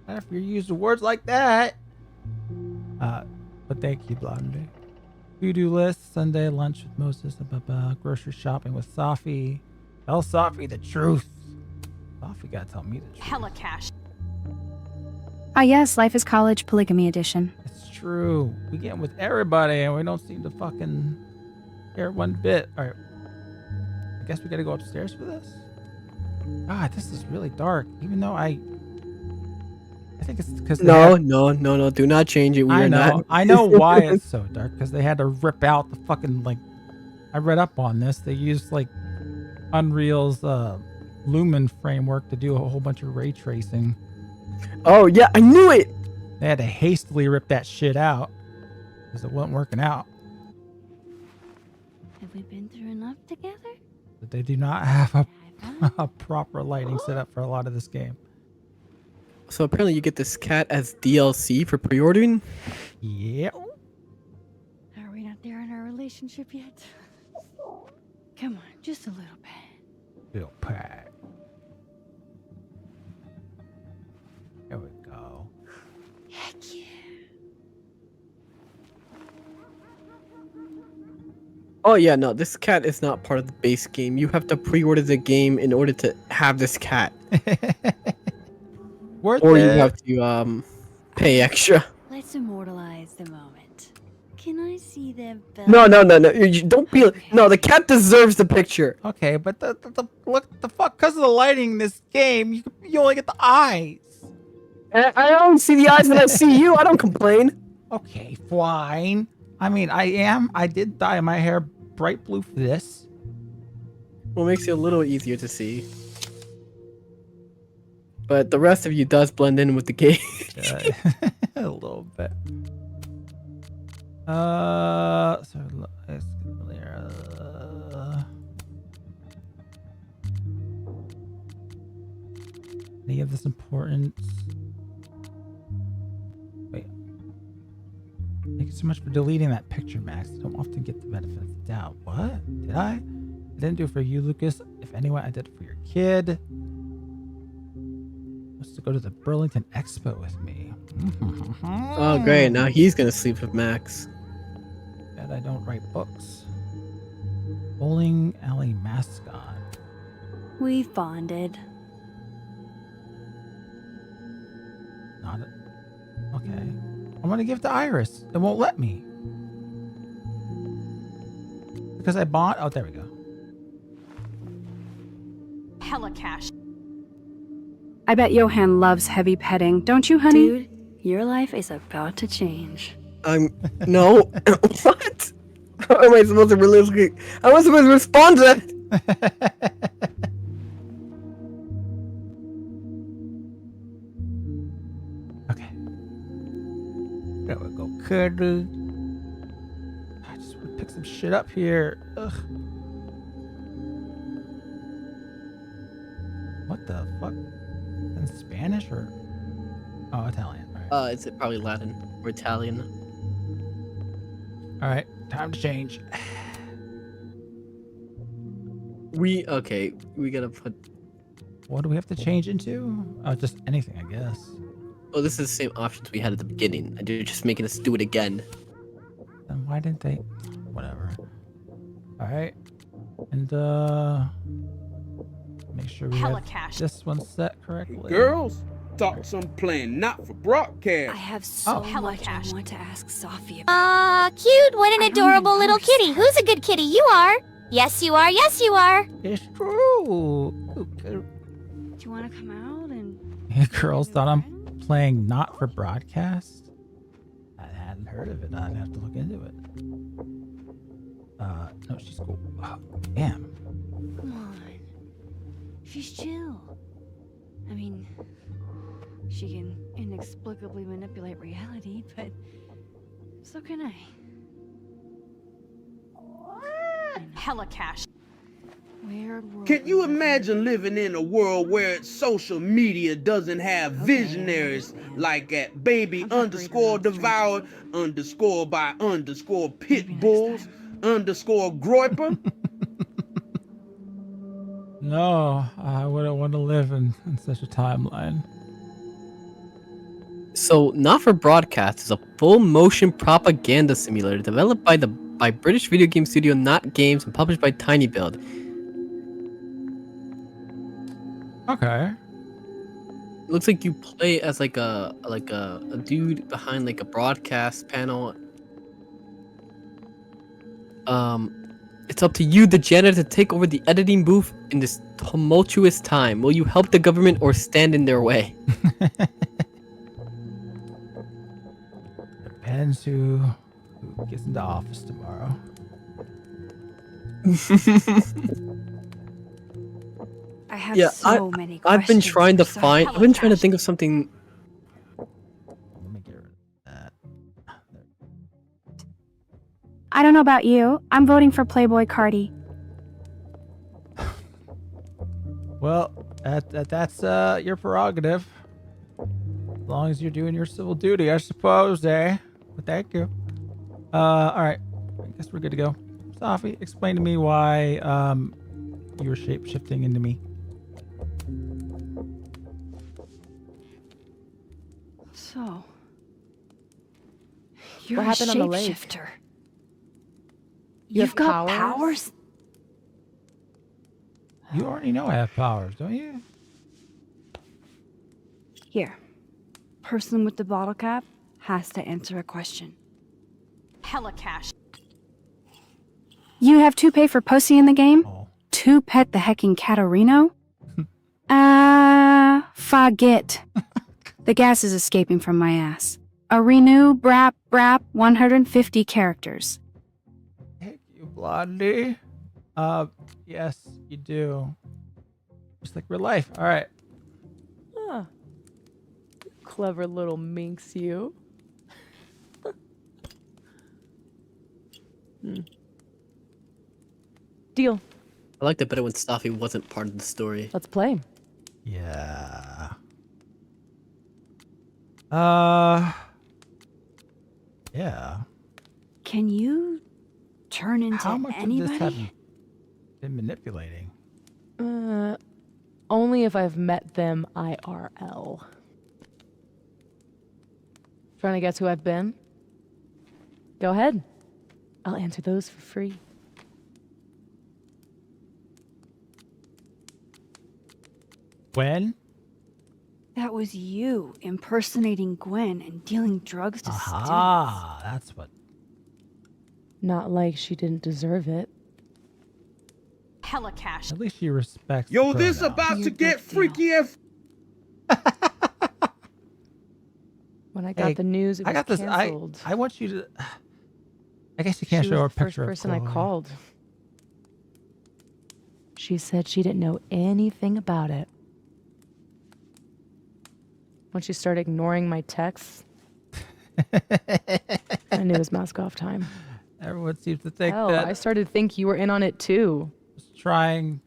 After you use the words like that. But thank you, Blondie. To-do list, Sunday lunch with Moses, grocery shopping with Safi. Tell Safi the truth. Safi gotta tell me the truth. Helicash. Ah yes, Life is College Polygamy Edition. It's true. We get with everybody and we don't seem to fucking care one bit. Alright. I guess we gotta go upstairs for this? God, this is really dark. Even though I think it's because No. Do not change it. We I are know. not. I know why it's so dark, because they had to rip out the fucking, like, I read up on this. They used, like, Unreal's Lumen framework to do a whole bunch of ray tracing. Oh, yeah, I knew it! They had to hastily rip that shit out because it wasn't working out. Have we been through enough together? But they do not have a proper lighting set up for a lot of this game. So apparently you get this cat as DLC for pre-ordering? Yep. Are we not there in our relationship yet? Come on, just a little bit. Little pat. There we go. Heck yeah. Oh yeah, no, this cat is not part of the base game. You have to pre-order the game in order to have this cat. Worth Or it. you have to pay extra. Let's immortalize the moment. Can I see the bell? No. You don't be. No, the cat deserves the picture. Okay, but the look the fuck, because of the lighting in this game, you only get the eyes. I only see the eyes when I see you. I don't complain. Okay, fine. I mean, I did dye my hair bright blue for this. Well, it makes it a little easier to see. But the rest of you does blend in with the game. A little bit. Any of this important? Wait. Thank you so much for deleting that picture, Max. I don't often get the benefit of the doubt. What? Did I? I didn't do it for you, Lucas. If anyone, I did it for your kid. Wants to go to the Burlington Expo with me. Oh, great. Now he's gonna sleep with Max. Bet I don't write books. Bowling alley mascot. We bonded. Not it. Okay. I want to give it to Iris. It won't let me. Because I bought. Oh, there we go. Helicash. I bet Johan loves heavy petting, don't you, honey? Dude, your life is about to change. No. What? How am I supposed to realistically? How am I supposed to respond to that? Okay. There we go. Cuddle. I just want to pick some shit up here. Ugh. What the fuck? In Spanish or? Oh, Italian. All right. Is it probably Latin or Italian? All right. Time to change. We gotta put. What do we have to change into? Oh, just anything, I guess. Oh, this is the same options we had at the beginning. And they're just making us do it again. Then why didn't they? Whatever. All right. And make sure we have Helicash. this one set correctly. Girls, thoughts I'm playing not for broadcast. I have so Oh. much I Helicash. want to ask Safi about. Cute. What an I don't adorable even little kitty. Who's a good kitty? You are. Yes, you are. Yes, you are. It's true. Do you want to come out and... Hey, girls thought I'm playing not for broadcast. I hadn't heard of it. I'd have to look into it. No, she's cool. Oh, damn. Come on. She's chill. I mean, she can inexplicably manipulate reality, but so can I. Hella cash. Weird world. Can you imagine living in a world where social media doesn't have visionaries like at baby underscore devoured underscore by underscore pit bulls underscore groiper? No, I wouldn't want to live in such a timeline. So, Not for Broadcast is a full motion propaganda simulator developed by British video game studio Not Games and published by Tiny Build. Okay. It looks like you play as like a dude behind like a broadcast panel. It's up to you, the janitor, to take over the editing booth in this tumultuous time. Will you help the government or stand in their way? Depends who gets into office tomorrow. I have so many questions. I've been trying to for find. I've been trying to think of something. Let me get rid of that. I don't know about you. I'm voting for Playboy Cardi. Well, that's your prerogative. As long as you're doing your civil duty, I suppose, eh? But thank you. All right. I guess we're good to go. Sophie, explain to me why you were shape-shifting into me. So, you're What a happened on the lake? shapeshifter. You You've have got powers? powers? You already know I have powers, don't you? Here. Person with the bottle cap has to answer a question. Hella cash. You have to pay for pussy in the game? To pet the hecking Catarino? Forget. The gas is escaping from my ass. A renew, brap, 150 characters. Thank you, Blondie. Yes, you do. Just like real life. All right. Huh. Clever little minx, you. Deal. I liked it better when Staffy wasn't part of the story. Let's play. Yeah. Yeah. Can you turn into How much anybody? of this have you been manipulating? Only if I've met them IRL. Trying to guess who I've been? Go ahead. I'll answer those for free. When? That was you impersonating Gwen and dealing drugs to students. Ah, that's what. Not like she didn't deserve it. Hella cash. At least she respects. Yo, the this pronouns. about to get freaky as. When I got the news, it was I got this. canceled. I want you to. I guess you can't She show was a the first picture person of I Chloe. called. She said she didn't know anything about it. When she started ignoring my texts, I knew it was mask off time. Everyone seems to think Hell, that I started to think you were in on it too. trying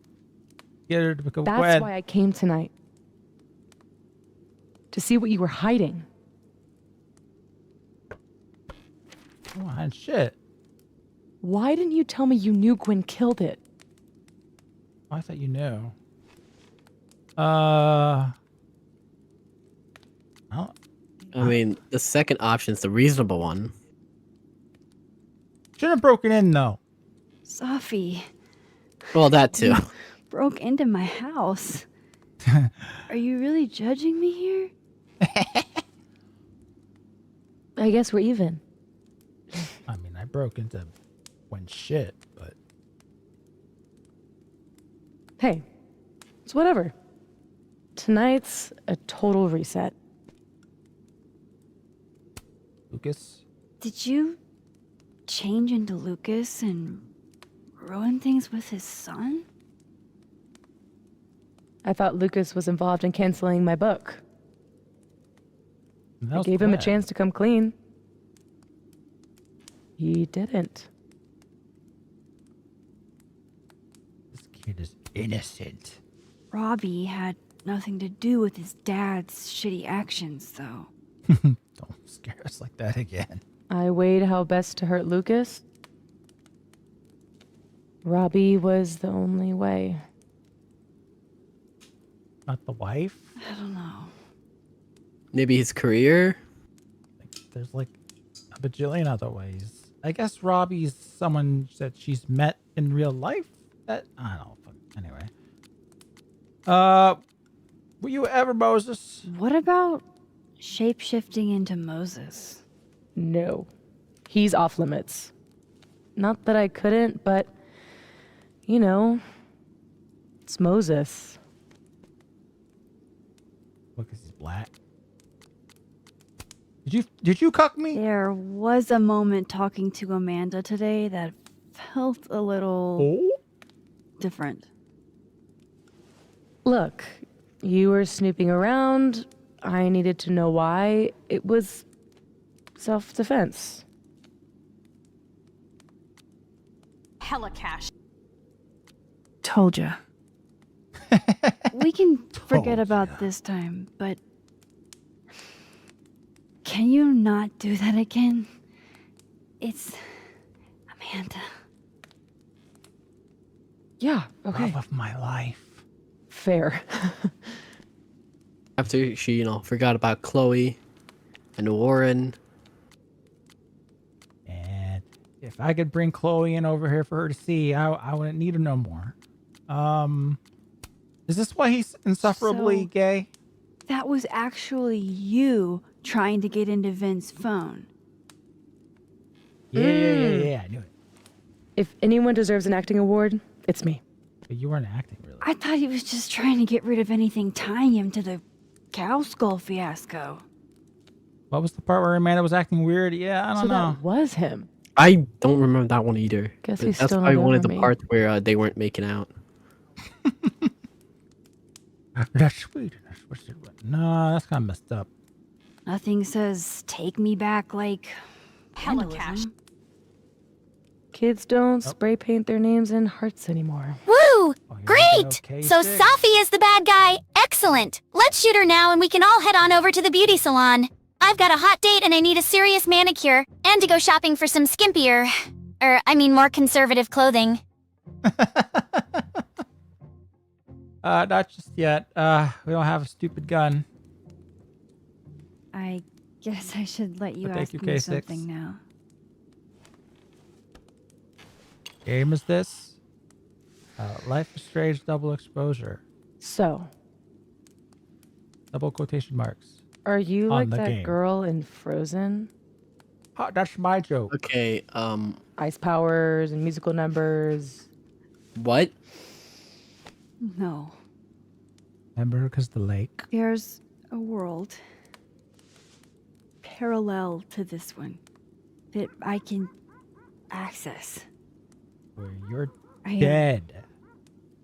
to get her to become That's Gwen. why I came tonight. To see what you were hiding. Come on, shit. Why didn't you tell me you knew Gwen killed it? I thought you knew. I mean, the second option's the reasonable one. Shouldn't have broken in though. Sophie, Well, that too. broke into my house. Are you really judging me here? I guess we're even. I mean, I broke into when shit, but Hey, it's whatever. Tonight's a total reset. Lucas. Did you change into Lucas and ruin things with his son? I thought Lucas was involved in canceling my book. That I was gave him a bad. chance to come clean. He didn't. This kid is innocent. Robbie had nothing to do with his dad's shitty actions, though. Don't scare us like that again. I weighed how best to hurt Lucas. Robbie was the only way. Not the wife? I don't know. Maybe his career? There's like a bajillion other ways. I guess Robbie's someone that she's met in real life. That I don't know. Anyway. Were you ever Moses? What about shape-shifting into Moses? No. He's off limits. Not that I couldn't, but you know, it's Moses. What, 'cause he's black? Did you cuck me? There was a moment talking to Amanda today that felt a little different. Look, you were snooping around. I needed to know why. It was self-defense. Hella cash. Told ya. We can forget Told about ya. this time, but can you not do that again? It's Amanda. Yeah, okay. Love of my life. Fair. After she, forgot about Chloe and Warren. And if I could bring Chloe in over here for her to see, I wouldn't need her no more. Is this why he's insufferably So- gay? That was actually you trying to get into Vince's phone. Yeah, I knew it. If anyone deserves an acting award, it's me. But you weren't acting really. I thought he was just trying to get rid of anything tying him to the cow skull fiasco. What was the part where Amanda was acting weird? Yeah, I don't So know. that was him. I don't remember that one either. Guess but he's that's still not probably one of over the me. parts where they weren't making out. That's sweet. No, that's kind of messed up. Nothing says take me back like Hella vandalism. cash. Kids don't spray paint their names in hearts anymore. Woo! Oh, here we Great! go, K6. So Safi is the bad guy. Excellent. Let's shoot her now and we can all head on over to the beauty salon. I've got a hot date and I need a serious manicure. And to go shopping for some skimpier... more conservative clothing. Not just yet. We don't have a stupid gun. I guess I should let you But thank ask you, me K6. something now. Game is this? Life is Strange double exposure. So, Double quotation marks. are you On like the that game. girl in Frozen? Oh, that's my joke. Okay, Ice powers and musical numbers. what? No. Remember, because the lake. There's a world parallel to this one that I can access. Where you're I am dead.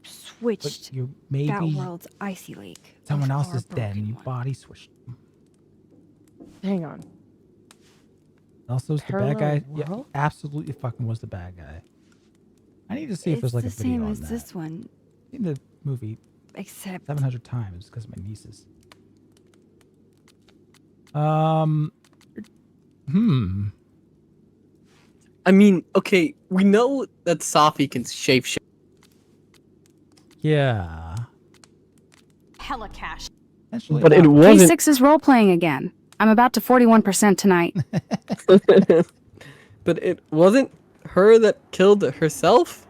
switched But you that maybe world's icy lake. someone with else our is dead and broken you one. body switched. Hang on. Also, is the bad Parallel guy? Yeah, he world? absolutely fucking was the bad guy. I need to see if It's there's like the a video same on as that. this one, I've seen the movie except 700 times because of my nieces. I mean, okay, we know that Safi can shapeshift. Yeah. Hella cash. Essentially, But it wasn't. K6 is role playing again. I'm about to 41% tonight. But it wasn't her that killed herself?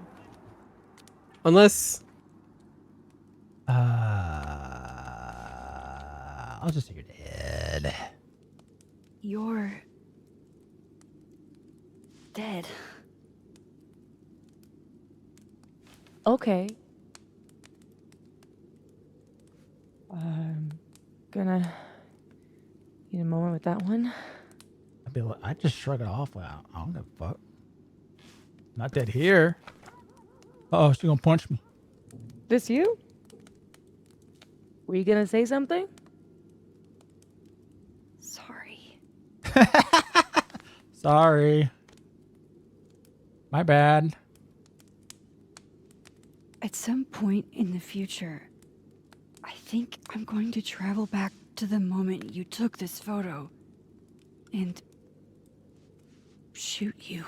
Unless. I'll just say you're dead. You're dead. Okay. Gonna need a moment with that one. I'd just shrug it off. I don't give a fuck. Not dead here. Uh oh, she's gonna punch me. This you? Were you gonna say something? Sorry. Sorry. My bad. At some point in the future, I think I'm going to travel back to the moment you took this photo and shoot you.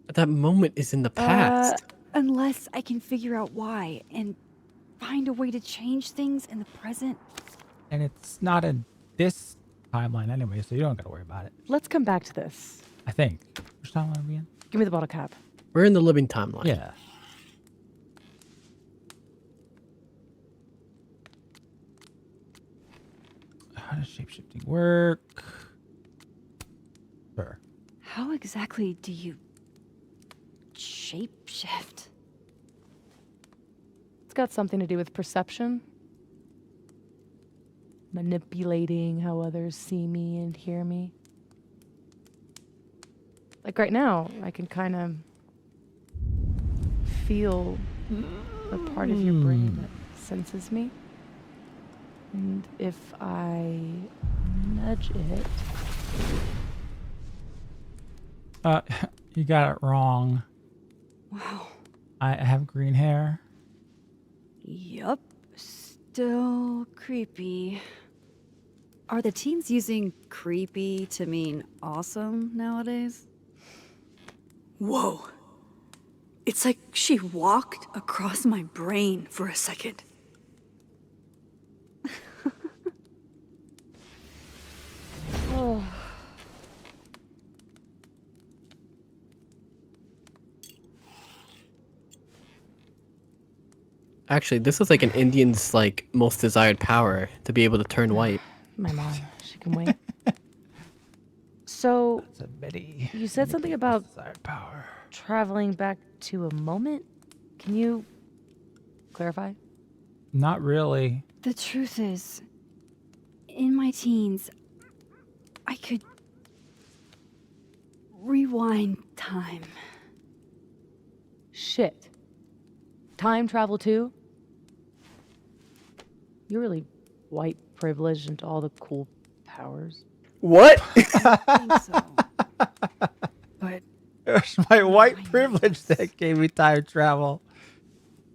But that moment is in the past. Unless I can figure out why and find a way to change things in the present. And it's not in this timeline anyway, so you don't gotta worry about it. Let's come back to this. I think. Which timeline are we in? Give me the bottle cap. We're in the living timeline. Yeah. How does shapeshifting work? Sure. How exactly do you shapeshift? It's got something to do with perception. Manipulating how others see me and hear me. Like right now, I can kind of feel a part of your brain that senses me. And if I nudge it... You got it wrong. Wow. I have green hair. Yup. Still creepy. Are the teens using creepy to mean awesome nowadays? Whoa. It's like she walked across my brain for a second. Oh. Actually, this is like an Indian's like most desired power, to be able to turn white. My mom, she can wait. So, That's a Betty. you said something about Desired power. traveling back to a moment? Can you clarify? Not really. The truth is, in my teens, I could rewind time. Shit. Time travel too? You're really white privileged into all the cool powers. What? I think so. But It was my white privilege that gave me time travel.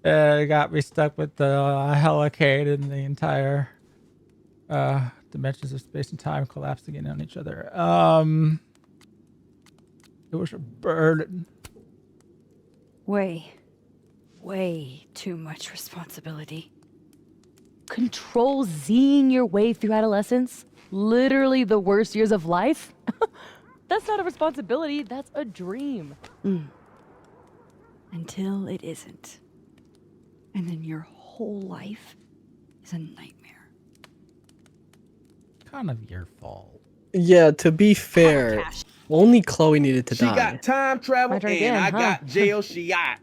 It got me stuck with the helicade and the entire dimensions of space and time collapsing in on each other. It was a burden. way too much responsibility. Control Zing your way through adolescence? Literally the worst years of life? That's not a responsibility, that's a dream. Until it isn't. And then your whole life is a nightmare. Kind of your fault. Yeah, to be fair, only Chloe needed to She die. got time travel My and turn again, I huh? got jail shot.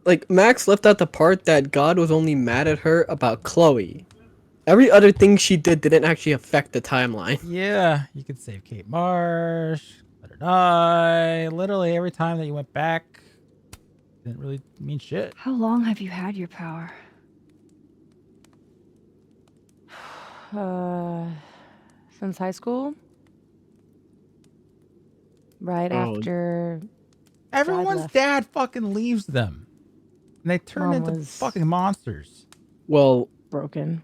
Like, Max left out the part that God was only mad at her about Chloe. Every other thing she did didn't actually affect the timeline. Yeah, you could save Kate Marsh, let her die. Literally every time that you went back, didn't really mean shit. How long have you had your power? Since high school? Right Oh. after Everyone's left. dad fucking leaves them. And they turn Mom into was- fucking monsters. Well, broken.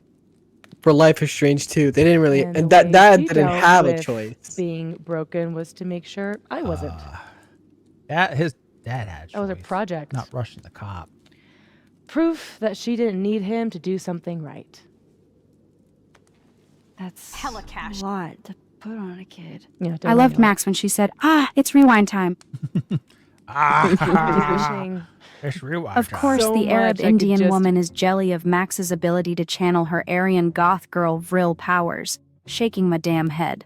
for Life is Strange too, they didn't really, And and the that way dad she didn't dealt have a with choice. Being broken was to make sure I wasn't. His dad had That was her choice, project. not rushing the cop. Proof that she didn't need him to do something right. That's Hella cash. a lot to put on a kid. Yeah, I loved Max when she said, it's rewind time. Ah, it's rewind Of time. course, So the Arab much I could Indian just- woman is jelly of Max's ability to channel her Aryan goth girl vril powers, shaking my damn head.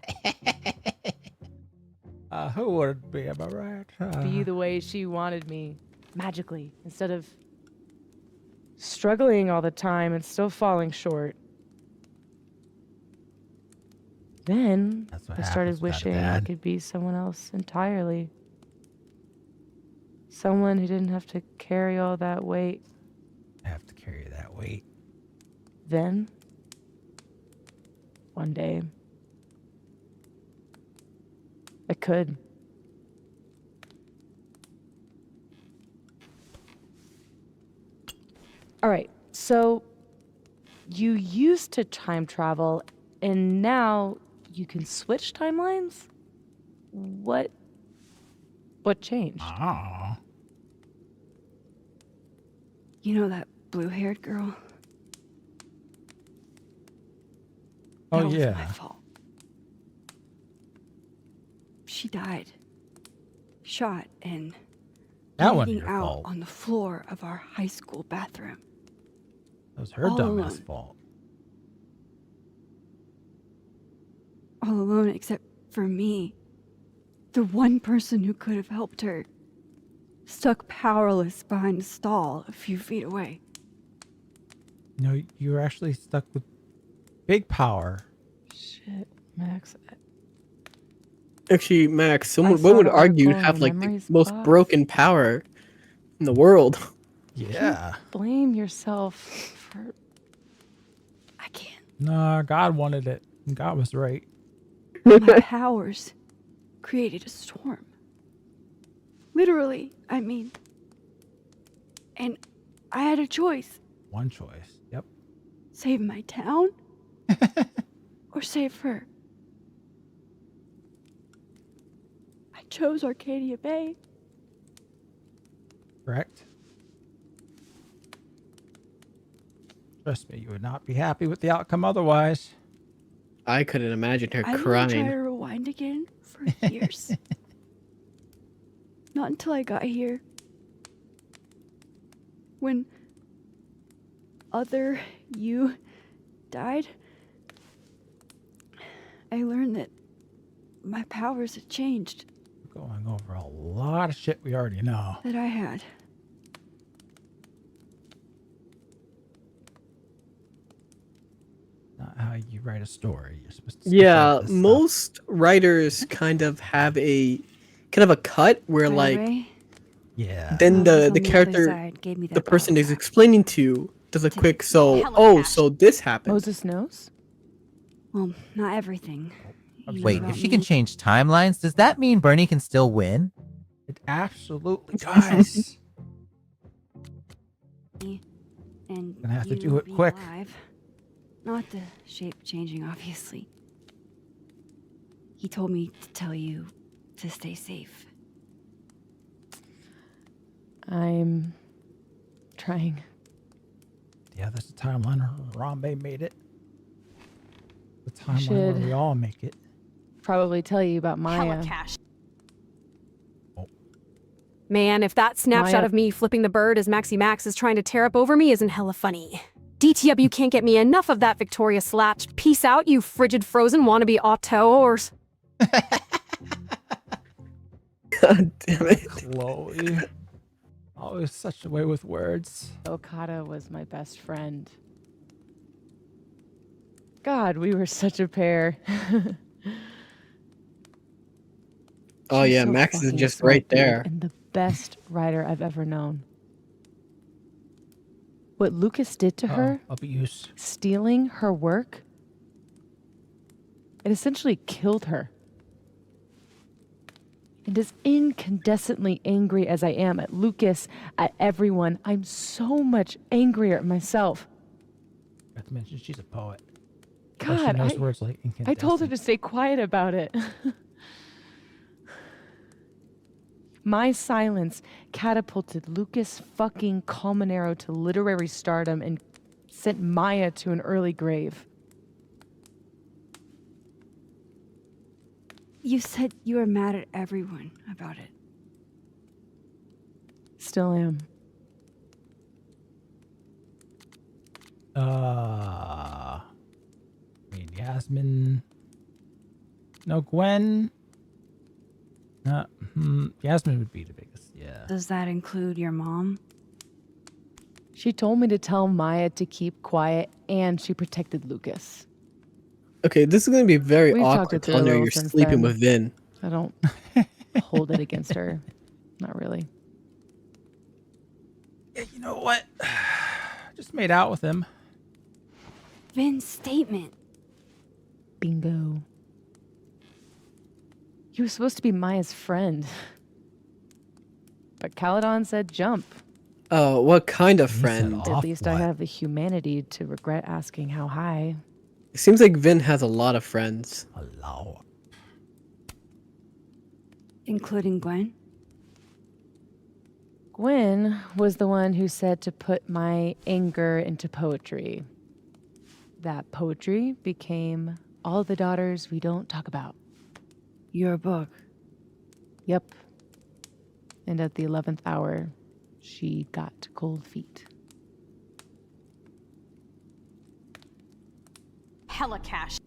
Who would it be? Am I right? Be the way she wanted me, magically, instead of struggling all the time and still falling short. Then That's what I happens started without a wishing I dad. could be someone else entirely. Someone who didn't have to carry all that weight. I have to carry that weight. Then, one day, I could. All right, so you used to time travel, and now you can switch timelines? What changed? Oh. You know that blue-haired girl? Oh, That was yeah. my fault. She died. Shot and That wasn't bleeding your out fault. on the floor of our high school bathroom. That was her All dumbass alone. fault. All alone except for me. The one person who could have helped her. Stuck powerless behind a stall a few feet away. No, you were actually stuck with big power. Shit, Max. Actually, Max, I one saw would the argue you'd article have and like the memories most buff. broken power in the world. Yeah. Blame yourself for. I can't. Nah, God wanted it. And God was right. My powers created a storm. Literally, I mean. And I had a choice. One choice. Yep. Save my town or save her. I chose Arcadia Bay. Correct. Trust me, you would not be happy with the outcome otherwise. I couldn't imagine her I didn't try to crying. rewind again for years. Not until I got here. When other you died, I learned that my powers had changed. Going over a lot of shit we already know. That I had. Not how you write a story. You're supposed to skip Yeah, all this stuff. most writers kind of have a cut where By the like way, Yeah. then whoever's the on other character, side gave me the that person bottle is cap. explaining to does a quick so this happened. Moses knows? Well, not everything. You know Wait, about if she can me. change timelines, does that mean Bernie can still win? It absolutely does. And Gonna have to you do it being quick. alive. Not the shape changing, obviously. He told me to tell you to stay safe. I'm trying. Yeah, there's a timeline where Harambe made it. The timeline Should- where we all make it. Probably tell you about Maya. Helicash. Man, if that snapshot Maya- of me flipping the bird as Maxie Max is trying to tear up over me isn't hella funny. DTW can't get me enough of that Victoria slapped. Peace out, you frigid frozen wannabe auteors. God damn it. Chloe. Always such a way with words. Okada was my best friend. God, we were such a pair. Oh She's yeah, so Max is fucking just smart, right dude, there. and the best writer I've ever known. What Lucas did to her, Abuse. stealing her work, it essentially killed her. And as incandescently angry as I am at Lucas, at everyone, I'm so much angrier at myself. Not to mention she's a poet. Plus she God, knows words like I told her incandescent. to stay quiet about it. My silence catapulted Lucas fucking Colmenero to literary stardom and sent Maya to an early grave. You said you were mad at everyone about it. Still am. I mean, Yasmin. No, Gwen. Yasmin would be the biggest, yeah. Does that include your mom? She told me to tell Maya to keep quiet, and she protected Lucas. Okay, this is gonna be very We've talked awkward it through a telling her little you're since sleeping then. with Vin. I don't hold it against her. Not really. Yeah, you know what? Just made out with him. Vin's statement. Bingo. He was supposed to be Maya's friend. But Caledon said jump. Oh, what kind of He said friend? off At least I what? have the humanity to regret asking how high. It seems like Vin has a lot of friends. Hello. Including Gwen? Gwen was the one who said to put my anger into poetry. That poetry became All the Daughters We Don't Talk About. Your book. Yep. And at the 11th hour, she got cold feet. Hella cash.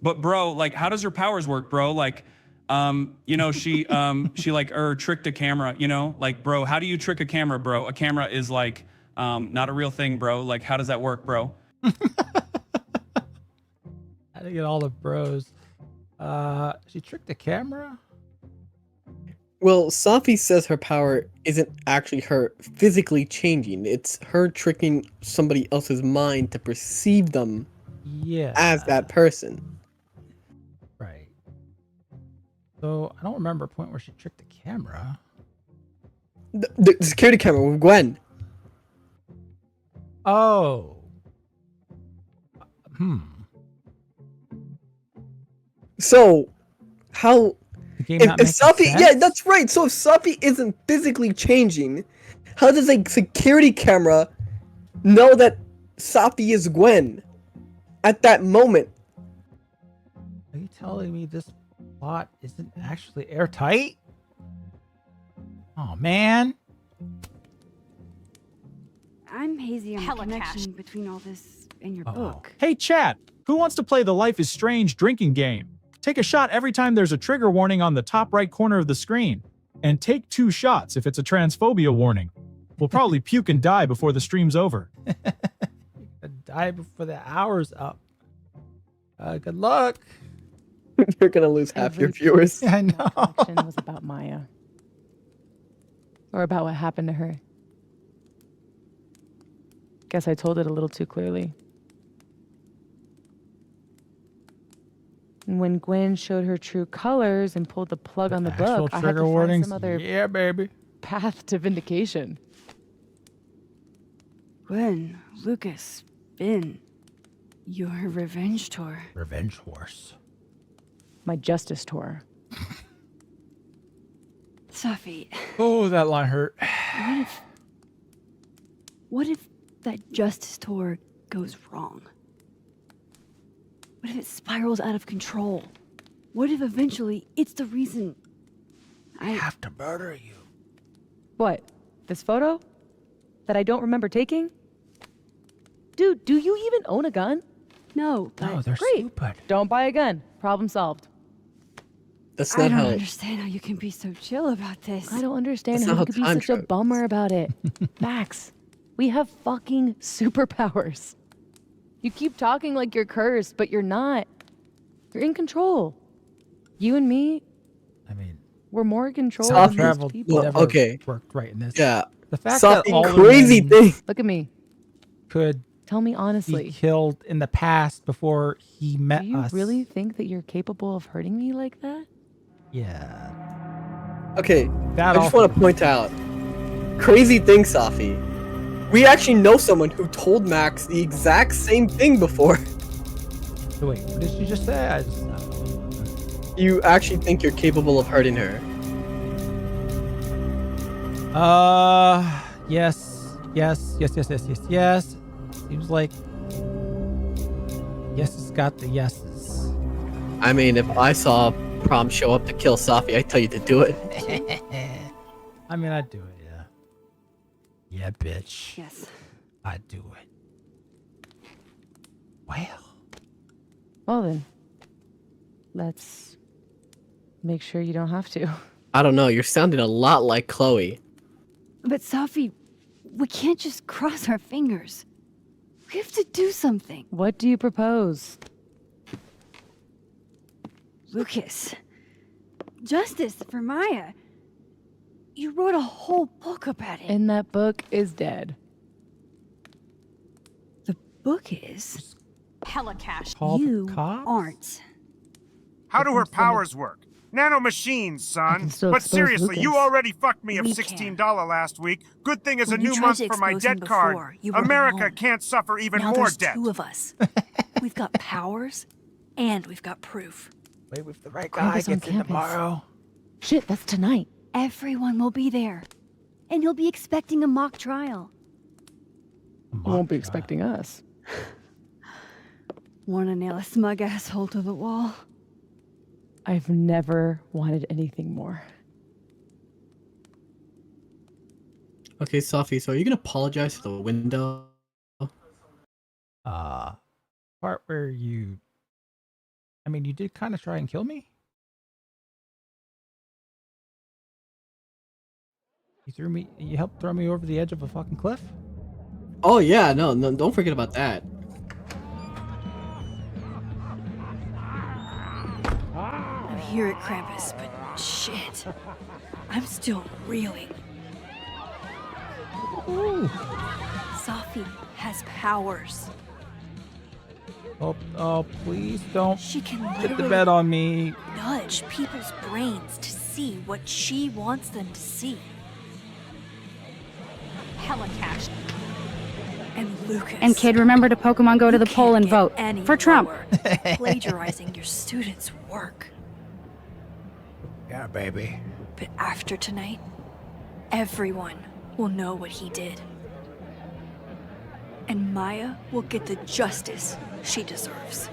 But bro, like, how does her powers work, bro? Like, you know, she like tricked a camera, you know? Like, bro, how do you trick a camera, bro? A camera is like, not a real thing, bro. Like, how does that work, bro? How to get all the bros. She tricked the camera? Well, Safi says her power isn't actually her physically changing. It's her tricking somebody else's mind to perceive them as that person. Right. So I don't remember a point where she tricked the camera. The security camera with Gwen. Oh. So, how... game If, not if making Safi... sense? Yeah, that's right. So if Safi isn't physically changing, how does a security camera know that Safi is Gwen at that moment? Are you telling me this plot isn't actually airtight? Oh, man. I'm hazy on the Hella connection between all this and your book. Hey, chat. Who wants to play the Life is Strange drinking game? Take a shot every time there's a trigger warning on the top right corner of the screen. And take 2 shots if it's a transphobia warning. We'll probably puke and die before the stream's over. Die before the hour's up. Good luck. You're gonna lose half your Every viewers. I know. Action was about Maya. Or about what happened to her. Guess I told it a little too clearly. And when Gwen showed her true colors and pulled the plug on the Actual book, I had trigger to find warnings? some other Yeah, baby. path to vindication. Gwen, Lucas, Finn, your revenge tour. Revenge horse. My justice tour. Safi, Oh, that line hurt. what if that justice tour goes wrong? What if it spirals out of control? What if eventually it's the reason I have to murder you? What? This photo? That I don't remember taking? Dude, do you even own a gun? No, but No, they're Great. stupid. Don't buy a gun. Problem solved. That's I not don't how... understand how you can be so chill about this. I don't understand That's how not you how could be time such a travel bummer about it. Max, we have fucking superpowers. You keep talking like you're cursed, but you're not. You're in control. You and me, I mean, we're more in control Safi than most travel people. never okay. worked right in this. Yeah. The fact that Something all crazy the men thing. Look at me. could Tell me be honestly. killed in the past before he met Do you us. really think that you're capable of hurting me like that? Yeah. Okay, That I just also- want to point out, crazy thing, Safi. We actually know someone who told Max the exact same thing before. So wait, what did you just say? I just, You actually think you're capable of hurting her. Yes. Seems like yes has got the yeses. I mean, if I saw Prom show up to kill Safi, I'd tell you to do it. I mean, I'd do it, yeah. Yeah, bitch. Yes. I'd do it. Well. Well then, let's make sure you don't have to. I don't know, you're sounding a lot like Chloe. But Safi, we can't just cross our fingers. We have to do something. What do you propose? Lucas. Justice for Maya. You wrote a whole book about it. And that book is dead. The book is? Helicash. Call You the cops? aren't. How do her powers work? Nano machines, son. still But expose seriously, you Lucas. already fucked me of We $16 can. last week. Good thing is When a you new tried month to for my expose him debt card. before, you were America alone. can't suffer even Now more there's debt. 2 of us. We've got powers, and we've got proof. Wait, if the right Krampus guy on gets in campus. tomorrow. Shit, that's tonight. Everyone will be there. And he'll be expecting a mock trial. He won't be expecting us. Wanna nail a smug asshole to the wall? I've never wanted anything more. Okay, Sophie, so are you gonna apologize for the window? Part where you... I mean, you did kind of try and kill me? You helped throw me over the edge of a fucking cliff? Oh yeah, no, don't forget about that. I'm here at Krampus, but shit. I'm still reeling. Ooh. Sophie has powers. Oh, please don't She can get the literally bed on me. nudge people's brains to see what she wants them to see. Helicash. And Lucas. And kid, remember to Pokemon Go to the poll and vote for Trump. Plagiarizing your students' work. Yeah, baby. But after tonight, everyone will know what he did. And Maya will get the justice she deserves.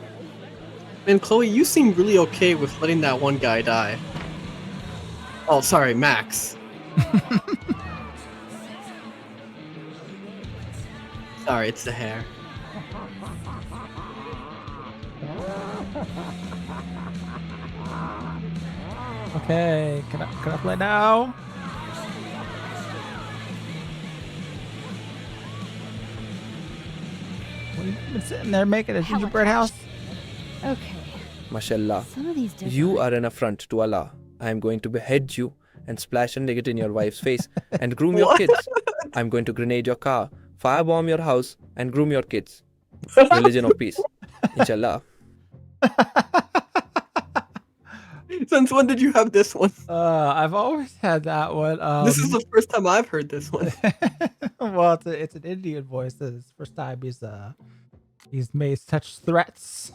And Chloe, you seem really okay with letting that one guy die. Oh, sorry, Max. Sorry, it's the hair. Okay, can I play now? Well, you've been sitting there making a gingerbread house. Okay. Mashallah, Some of these different. you are an affront to Allah. I am going to behead you and splash a nugget in your wife's face and groom your kids. I'm going to grenade your car, firebomb your house, and groom your kids. Religion of peace. Inshallah. Since when did you have this one? I've always had that one. This is the first time I've heard this one. Well, it's an Indian voice. It's the first time he's made such threats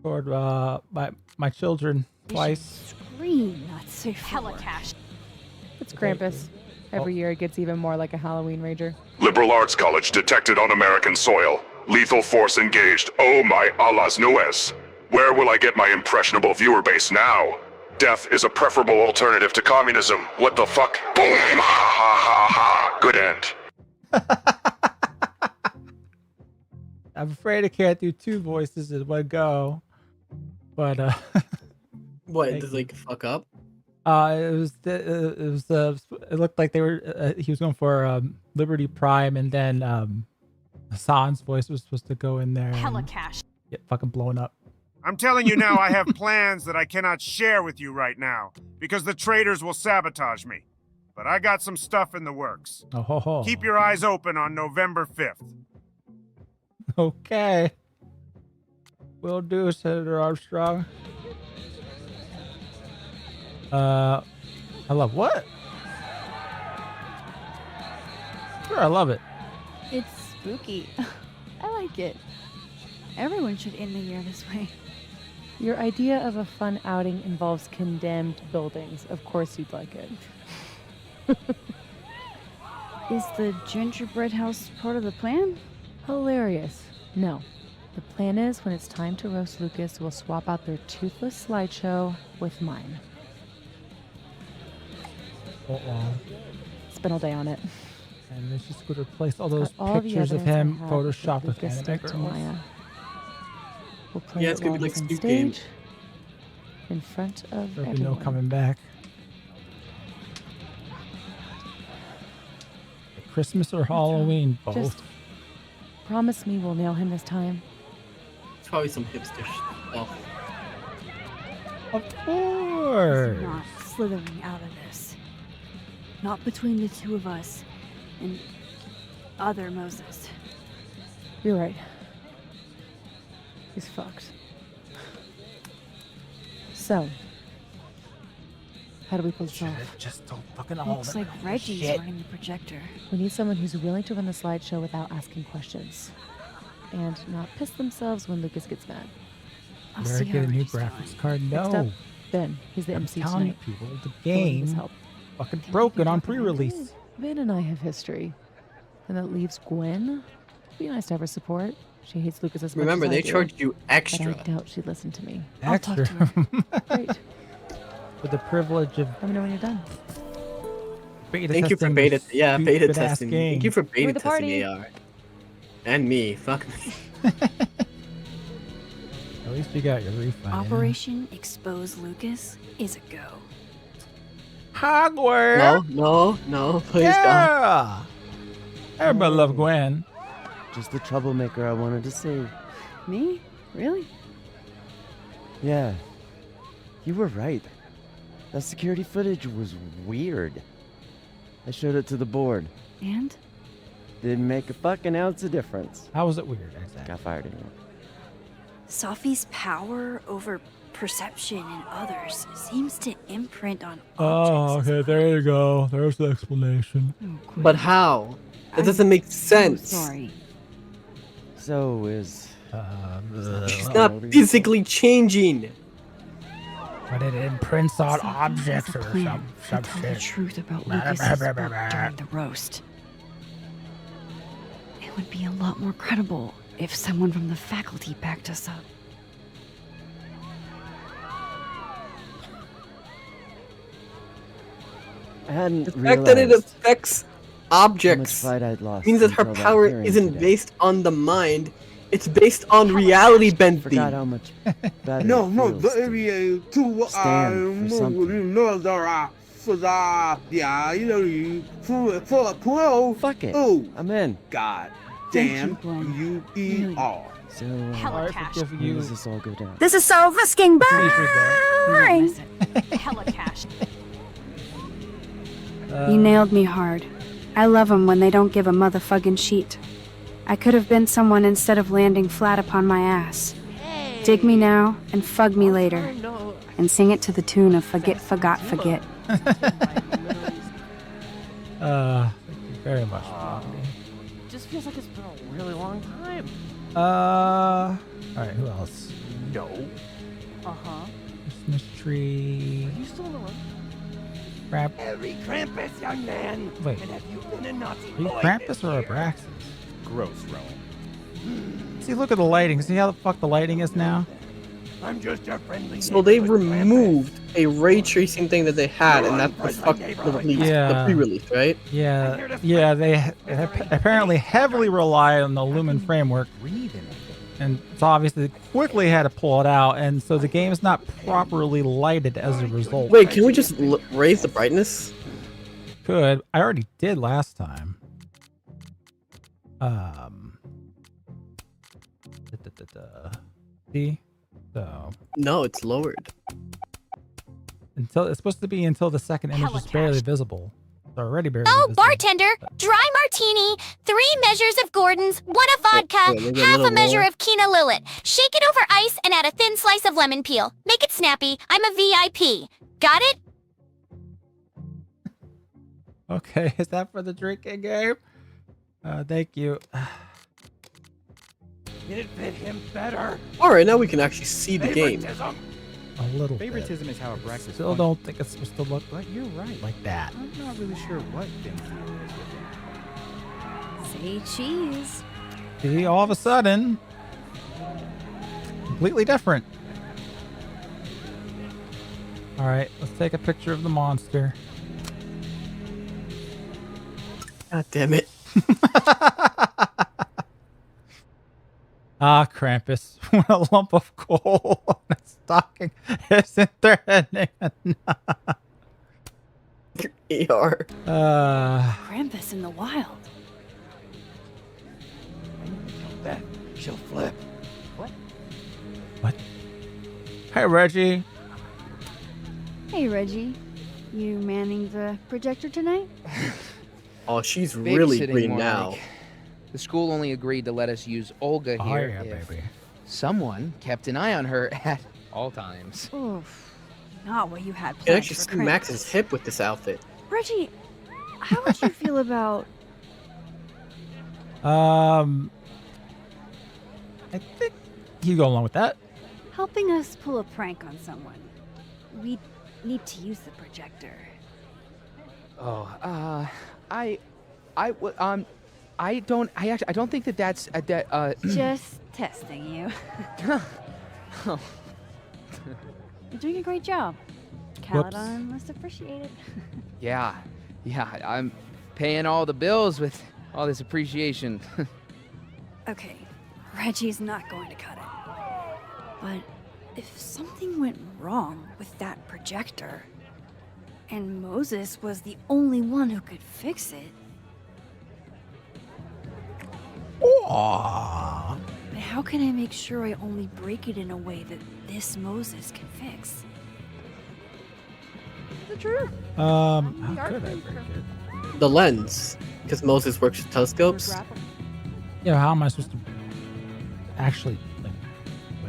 toward my children twice. Scream, not safe. Helicash. It's Krampus. Every year it gets even more like a Halloween rager. Liberal arts college detected on American soil. Lethal force engaged. Oh my Allah's Nuez. Where will I get my impressionable viewer base now? Death is a preferable alternative to communism. What the fuck? Boom! Ha ha ha ha. Good end. I'm afraid I can't do 2 voices in one go. But What? Thank Does like fuck up? it looked like they were he was going for Liberty Prime, and then Hassan's voice was supposed to go in there and Helicash. get fucking blown up. I'm telling you now, I have plans that I cannot share with you right now, because the traitors will sabotage me. But I got some stuff in the works. Oh ho ho. Keep your eyes open on November 5th. Okay. Will do, Senator Armstrong. I love what? Sure, I love it. It's spooky. I like it. Everyone should end the year this way. Your idea of a fun outing involves condemned buildings. Of course you'd like it. Is the gingerbread house part of the plan? Hilarious. No. The plan is when it's time to roast Lucas, we'll swap out their toothless slideshow with mine. Spend all day on it. And then she's going to replace all those all the pictures of evidence I him have photoshopped with Lucas anime stuck to girls. Maya. We'll play Yeah, it it's gonna while be like he's on Snoop Game. stage, in front of There'll be no everyone. coming back. Christmas or Halloween, both. Just promise me we'll nail him this time. It's probably some hipster stuff. Of course. course. He's not slithering out of this. Not between the two of us and other Moses. You're right. He's fucked. So, how do we pull this off? Just don't fucking Looks like Reggie's running the projector. We need someone who's willing to run the slideshow without asking questions. And not piss themselves when Lucas gets mad. I'll Better see get how a new Reggie's graphics doing. card. Next up, No. Ben. He's the I'm MC telling you tonight. people, the We'll need his game help. fucking broken on pre-release. Ben and I have history. And that leaves Gwen. It'd be nice to have her support. She hates Lucas as much Remember, as I they do, charged you extra. But I doubt she'd listen to me. Extra. Great. With the privilege of Let me know when you're done. beta Thank you for testing beta. this Yeah, beta stupid-ass testing. game. Thank you for beta the testing party. AR. And me. Fuck me. At least you got your refund. Operation Expose Lucas is a go. Hogwarts. No, please God. Yeah. Everybody love Gwen. Just the troublemaker I wanted to save. Me? Really? Yeah. You were right. That security footage was weird. I showed it to the board. And? Didn't make a fucking ounce of difference. How was it weird? Exactly. Got fired anyway. Sophie's power over perception in others seems to imprint on Oh, okay. There you go. There's the explanation. But how? That doesn't make sense. Sorry. So is... She's not physically changing. But it imprints on Sophie objects has a or plan some to tell the shit. truth about Blah, Lucas's blah, blah, work blah, blah. during the roast. It would be a lot more credible if someone from the faculty backed us up. I hadn't The fact that it realized affects how much objects fight I'd lost means that her until that power hearing isn't today. based on the mind. It's based on reality, Forgot Bentley. how much better No, it no, feels the to area to stand for something. For pro. Fuck it. Oh, I'm in. God Thank damn you, Gwen. you Really. are. So, Hella Sorry cash. for giving when you does this all go down? This is so fusking features there. boring. Hella cash. You nailed me hard. I love 'em when they don't give a motherfucking sheet. I could have been someone instead of landing flat upon my ass. Dig me now and fug me later. And sing it to the tune of Forget, Forgot, Forget. Thank you very much. Bobby. Just feels like it's been a really long time. All right, who else? No. Uh-huh. Christmas tree. You still in the room? Crap. Every Krampus, young man. Wait. And have you been a naughty Are you boy Krampus this or year? Abraxas? Gross, Rowan. See, look at the lighting. See how the fuck the lighting is now? I'm just a friendly So they neighborhood removed a ray tracing thing that they had, and that's what fucked the release, the Yeah. pre-release, right? Yeah, they apparently heavily rely on the Lumen framework, and it's obviously quickly had to pull it out, and so the game is not properly lighted as a result. Wait, can we just raise the brightness? Could. I already did last time. See? So No, it's lowered. until it's supposed to be until the second image is barely visible. It's already barely Oh, visible. bartender, dry martini, 3 measures of Gordon's, 1 of vodka, wait, maybe a half a little measure more. of Kina Lillet. Shake it over ice and add a thin slice of lemon peel. Make it snappy. I'm a VIP. Got it? Okay, is that for the drinking game? Thank you. Did it fit him better? Alright, now we can actually see the game. Favoritism? A little Favoritism is how Abraxas Still don't think it's supposed to look like You're right. like that. I'm not really sure what things he is with it. Say cheese. See, all of a sudden, completely different. All right, let's take a picture of the monster. God damn it. Ah, Krampus, when a lump of coal on a stocking isn't threatening enough. AR. Krampus in the wild. Beth, she'll flip. What? Hey, Reggie. Hey, Reggie. You manning the projector tonight? Oh, she's really Babysitting, green more now. like. The school only agreed to let us use Olga Oh, here yeah, if baby. someone kept an eye on her at all times. Oof. Not what you had You can planned actually for see Max's hip with this outfit. Reggie, how would you feel about... I think you go along with that. helping us pull a prank on someone? We need to use the projector. Oh, I don't think that's Just testing you. Oh. You're doing a great job. Caledon must appreciate it. Yeah, I'm paying all the bills with all this appreciation. Okay, Reggie's not going to cut it. But if something went wrong with that projector, and Moses was the only one who could fix it, Aww. but how can I make sure I only break it in a way that this Moses can fix? The truth. How could I break it? The lens, because Moses works with telescopes. Yeah, how am I supposed to actually like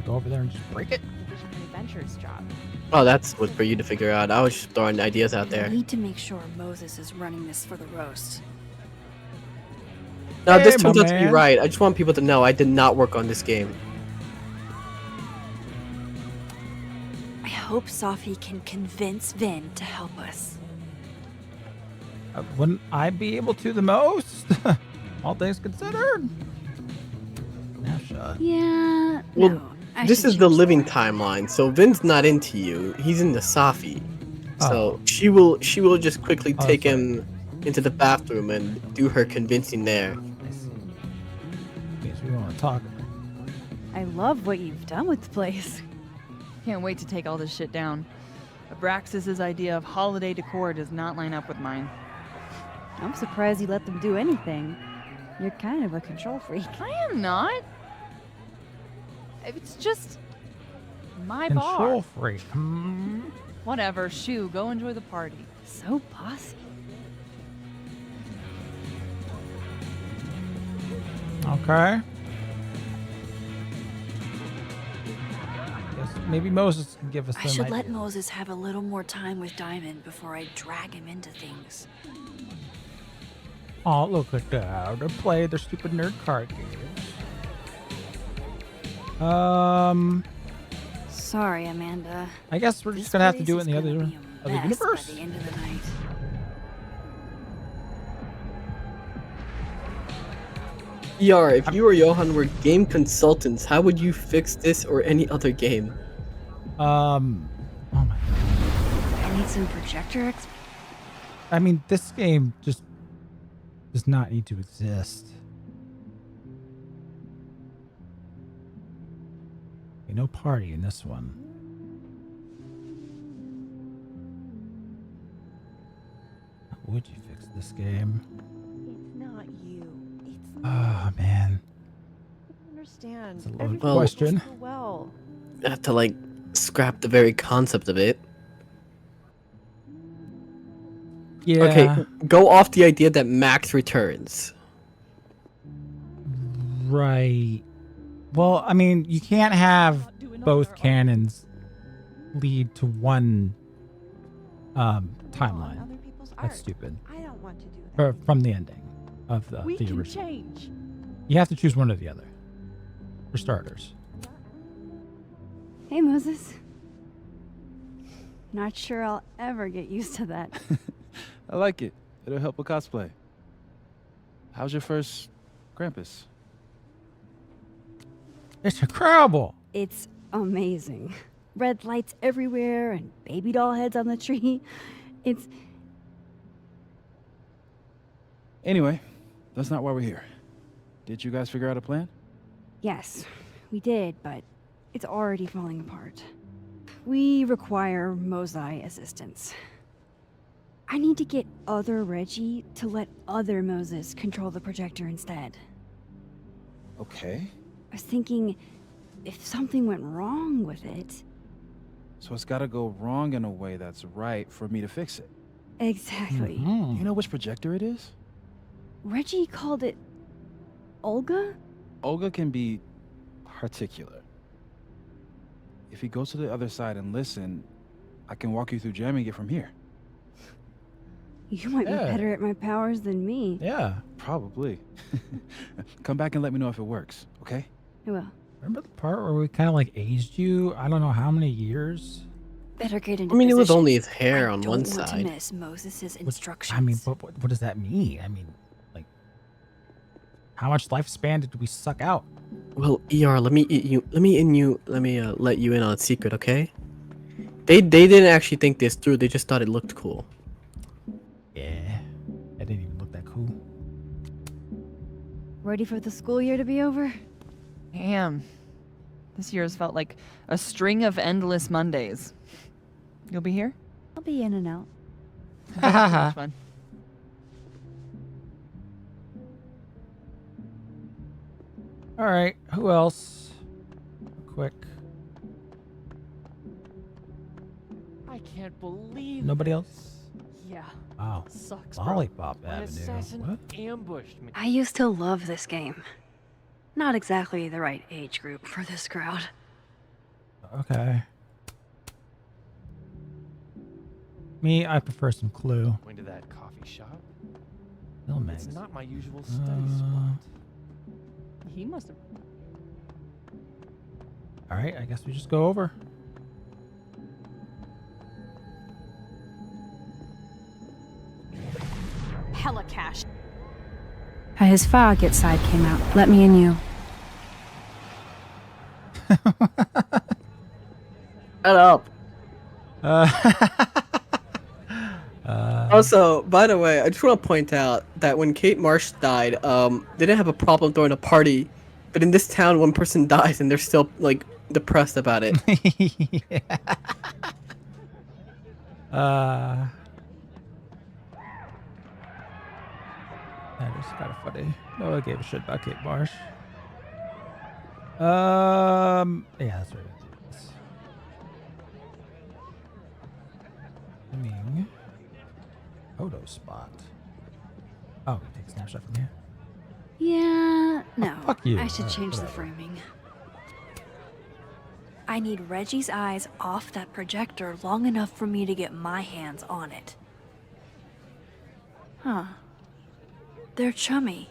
go over there and just break it? Division of Adventures job. Oh, that's what for you to figure out. I was just throwing ideas out I there. need to make sure Moses is running this for the roast. Now, Hey, this turns my out to be man. right. I just want people to know I did not work on this game. I hope Safi can convince Vin to help us. Wouldn't I be able to the most? All things considered. Now shut. Yeah. Well, no, I this should is the change living timeline, so Vin's not into you. He's into Safi. So she will just quickly Oh, take that's him into the bathroom and do her convincing there. In case we want to talk. I love what you've done with the place. Can't wait to take all this shit down. Abraxas's idea of holiday decor does not line up with mine. I'm surprised you let them do anything. You're kind of a control freak. I am not. It's just my Control bar. freak. Whatever, shoo, go enjoy the party. So bossy. Okay. Guess maybe Moses can give us I some should idea. let Moses have a little more time with Diamond before I drag him into things. Oh, look at that. They play their stupid nerd card games. Sorry, Amanda. I guess we're just This gonna have to place do it is in the gonna other be a mess universe. By the end of the night. ER, if you or Johan were game consultants, how would you fix this or any other game? Oh my. I need some projector I mean, this game just does not need to exist. Okay, no party in this one. How would you fix this game? It's not you. It's Oh man. understand. It's a loaded Everything will question. go well. I have to like scrap the very concept of it. Yeah. Okay, go off the idea that Max returns. Right. Well, I mean, you can't have both canons lead to one timeline. That's stupid. I don't want to do that. Or from the ending of the We can original. change. You have to choose one or the other. For starters. Hey, Moses. Not sure I'll ever get used to that. I like it. It'll help with cosplay. How's your first Krampus? It's incredible. It's amazing. Red lights everywhere and baby doll heads on the tree. It's... Anyway, that's not why we're here. Did you guys figure out a plan? Yes, we did, but it's already falling apart. We require Mosai assistance. I need to get other Reggie to let other Moses control the projector instead. Okay. I was thinking, if something went wrong with it... So it's gotta go wrong in a way that's right for me to fix it. Exactly. You know which projector it is? Reggie called it Olga? Olga can be particular. If you go to the other side and listen, I can walk you through jamming it from here. You might be better at my powers than me. Yeah. Probably. Come back and let me know if it works, okay? I will. Remember the part where we kind of like aged you? I don't know how many years. Better get into I mean, it was position. only his hair on don't one want side. to miss Moses's instructions. I mean, what does that mean? I mean, like, how much lifespan did we suck out? Well, ER, let me let you in on a secret, okay? They didn't actually think this through. They just thought it looked cool. Yeah, that didn't even look that cool. Ready for the school year to be over? Damn. This year has felt like a string of endless Mondays. You'll be here? I'll be in and out. That's fun. All right, who else? Quick. I can't believe Nobody this. else? Yeah. Wow. Sucks, bro. Lollipop My Avenue. assassin What? ambushed me. I used to love this game. Not exactly the right age group for this crowd. Okay. Me, I prefer some Clue. Going to that coffee shop. Film It's mags. not my usual study spot. He must have. All right, I guess we just go over. Hella cash. His Fargate side came out. Let me and you. Shut up. Uh, Also, by the way, I just want to point out that when Kate Marsh died, they didn't have a problem throwing a party, but in this town, one person dies and they're still like depressed about it. yeah. That is kind of funny. No one gave a shit about Kate Marsh. Yeah, that's right. Swimming. Photo spot. Oh, take a snapshot from here. Yeah, no. fuck you. I should Alright, change the whatever. framing. I need Reggie's eyes off that projector long enough for me to get my hands on it. Huh. They're chummy.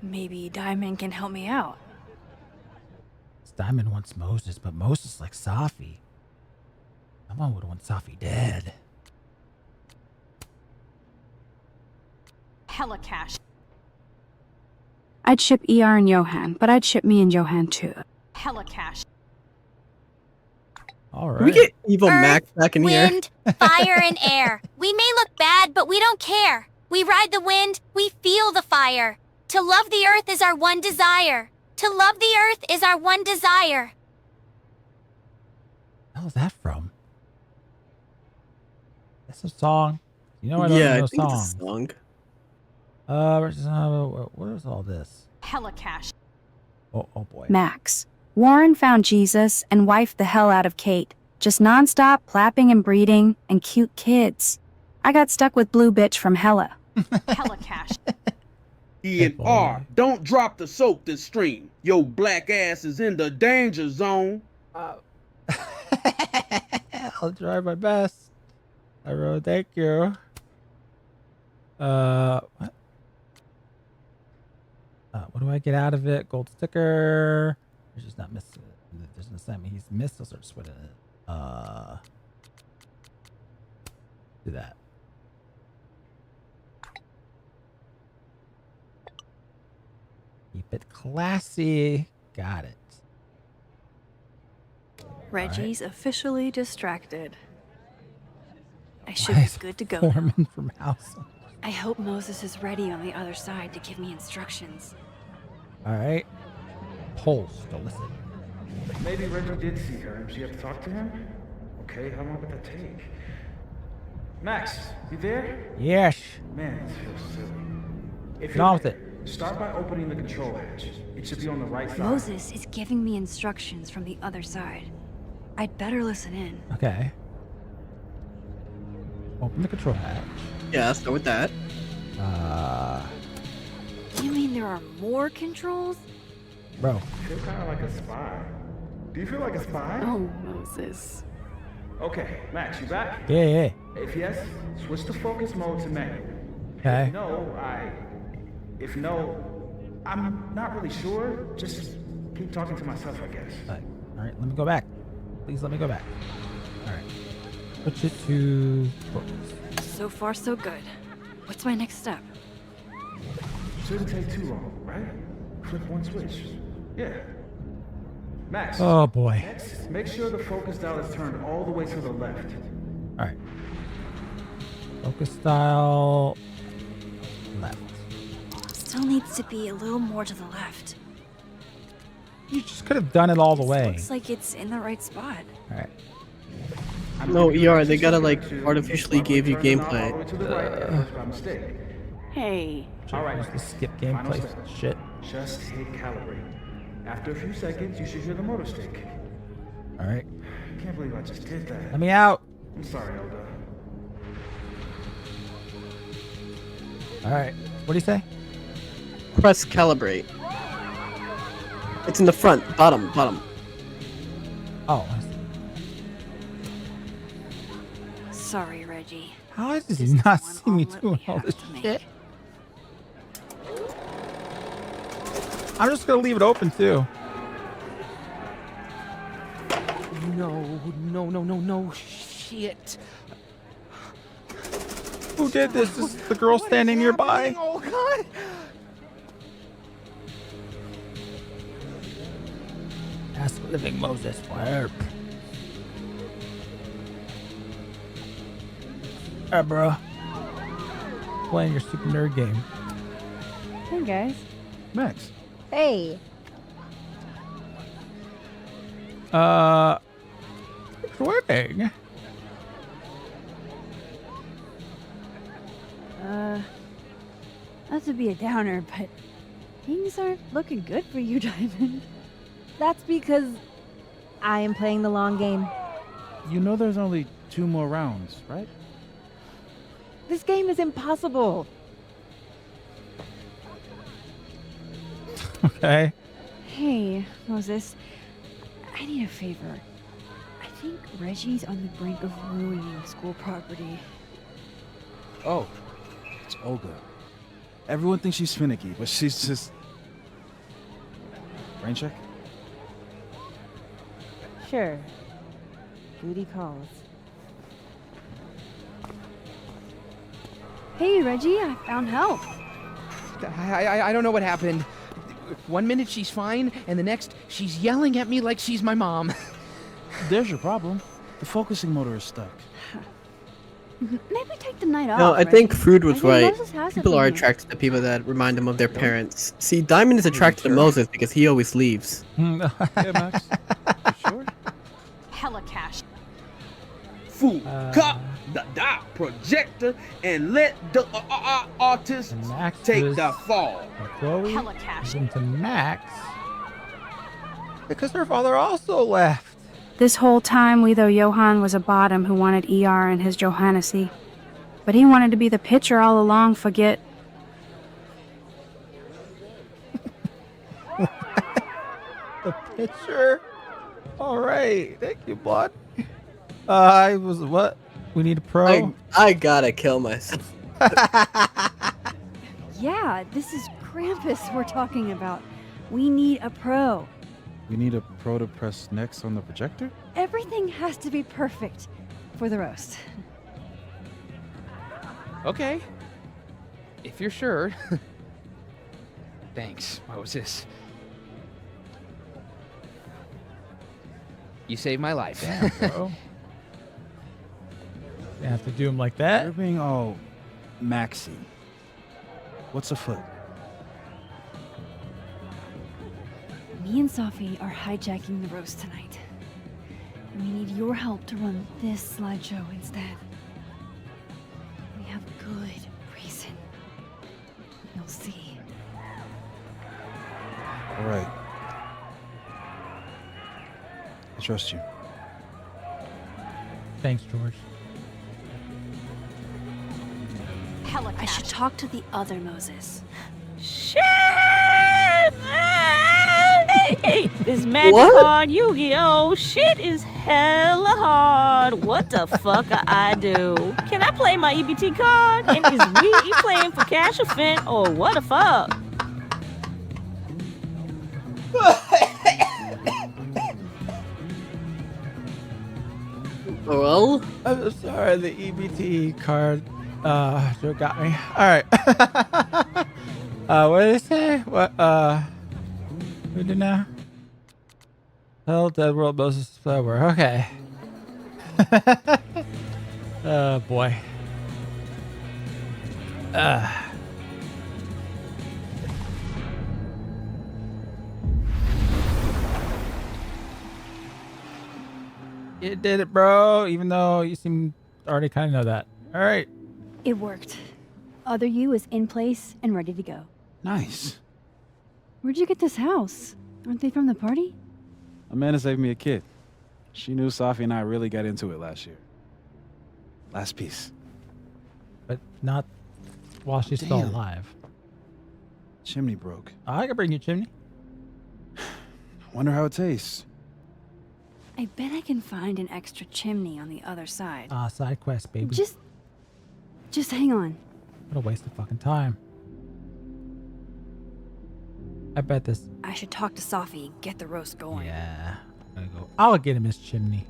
Maybe Diamond can help me out. Diamond wants Moses, but Moses likes Safi. Someone would want Safi dead. Hella cash. I'd ship ER and Johan, but I'd ship me and Johan too. Hella cash. All right. Can we get Evil Max back in here? Wind, fire, and air. We may look bad, but we don't care. We ride the wind, we feel the fire. To love the earth is our one desire. To love the earth is our one desire. What the hell is that from? That's a song. You know I don't Yeah, I know think songs. it's a song. What is all this? Hella cash. Oh boy. Max. Warren found Jesus and wifed the hell out of Kate. Just nonstop clapping and breeding and cute kids. I got stuck with Blue Bitch from Hella. Hella cash. E and R, don't drop the soap this stream. Yo black ass is in the danger zone. I'll try my best. I really thank you. What? What do I get out of it? Gold sticker. There's just not missing. There's no sign he's missed. I'll start sweating it. Do that. Keep it classy. Got it. Reggie's officially distracted. I should Why be is good to go now. Foreman from House. I hope Moses is ready on the other side to give me instructions. All right. Pulse to listen. Maybe Reggie did see her and she had to talk to him? Okay, how long would that take? Max, you there? Yes. Man, this feels silly. If Get on with it. Start by opening the control hatch. It should be on the right side. Moses is giving me instructions from the other side. I'd better listen in. Okay. Open the control hatch. Yeah, let's go with that. You mean there are more controls? Bro. I feel kind of like a spy. Do you feel like a spy? Oh, Moses. Okay, Max, you back? Yeah. If yes, switch the focus mode to manual. Okay. If no, I'm not really sure. Just keep talking to myself, I guess. All right, let me go back. Please let me go back. All right. Switch it to focus. So far, so good. What's my next step? Shouldn't take too long, right? Flip one switch. Yeah. Max. Oh boy. Next, make sure the focus dial is turned all the way to the left. All right. Focus style left. Still needs to be a little more to the left. You just could have done it all the way. Looks like it's in the right spot. All right. No, ER, they gotta like artificially give you gameplay. Hey. All right. The skip gameplay shit. Just hit calibrate. After a few seconds, you should hear the motor stick. All right. Can't believe I just did that. Let me out. I'm sorry, Elda. All right. What do you say? Press calibrate. It's in the front, bottom. Oh. Sorry, Reggie. How does he not see me doing all this shit? I'm just gonna leave it open too. No, shit. Who did this? This is the girl standing nearby. Oh, God. Ask living Moses for help. Alright, bro. Playing your super nerd game. Hey, guys. Max. Hey. Swimming. Not to be a downer, but things aren't looking good for you, Diamond. That's because I am playing the long game. You know there's only 2 more rounds, right? This game is impossible. Okay. Hey, Moses. I need a favor. I think Reggie's on the brink of ruining school property. Oh, it's Olga. Everyone thinks she's finicky, but she's just... Rain check? Sure. Booty calls. Hey, Reggie, I found help. I don't know what happened. 1 minute she's fine, and the next she's yelling at me like she's my mom. There's your problem. The focusing motor is stuck. Maybe take the night off. No, I think Reggie. Frood was I think right. Moses has People something are here. attracted to people that remind them of their parents. See, Diamond is attracted to Moses because he always leaves. Yeah, Max. You sure? Hella cash. Fool, cop the dot projector and let the artist Max take is- the fall. Chloe Hella cash. is into Max because her father also left. This whole time, we thought Johan was a bottom who wanted ER in his Johannesy. But he wanted to be the pitcher all along, forget. The pitcher. All right, thank you, bud. I was what? We need a pro. I gotta kill myself. Yeah, this is Krampus we're talking about. We need a pro. We need a pro to press next on the projector? Everything has to be perfect for the roast. Okay. If you're sure. Thanks, Moses. You saved my life. Damn, bro. You have to do him like that. You're being all maxi. What's afoot? Me and Sophie are hijacking the roast tonight. And we need your help to run this slideshow instead. We have good reason. You'll see. All right. I trust you. Thanks, George. Hella I should talk to the other Moses. Shit! This magic What? card Yu-Gi-Oh! Shit is hella hard. What the fuck I do? Can I play my EBT card? And is we playing for cash or fin? Or what the fuck? Well, I'm sorry, the EBT card joke got me. Alright. What did it say? What we do now? Hell, dead world, Moses flower. Okay. Oh boy. You did it, bro. Even though you seem to already kind of know that. All right. It worked. Other you is in place and ready to go. Nice. Where'd you get this house? Aren't they from the party? Amanda saved me a kid. She knew Safi and I really got into it last year. Last piece. But not while she's still alive. Chimney broke. I can bring you chimney. Wonder how it tastes. I bet I can find an extra chimney on the other side. Side quest, baby. Just hang on. What a waste of fucking time. I bet this. I should talk to Safi and get the roast going. Yeah. I'll get him his chimney.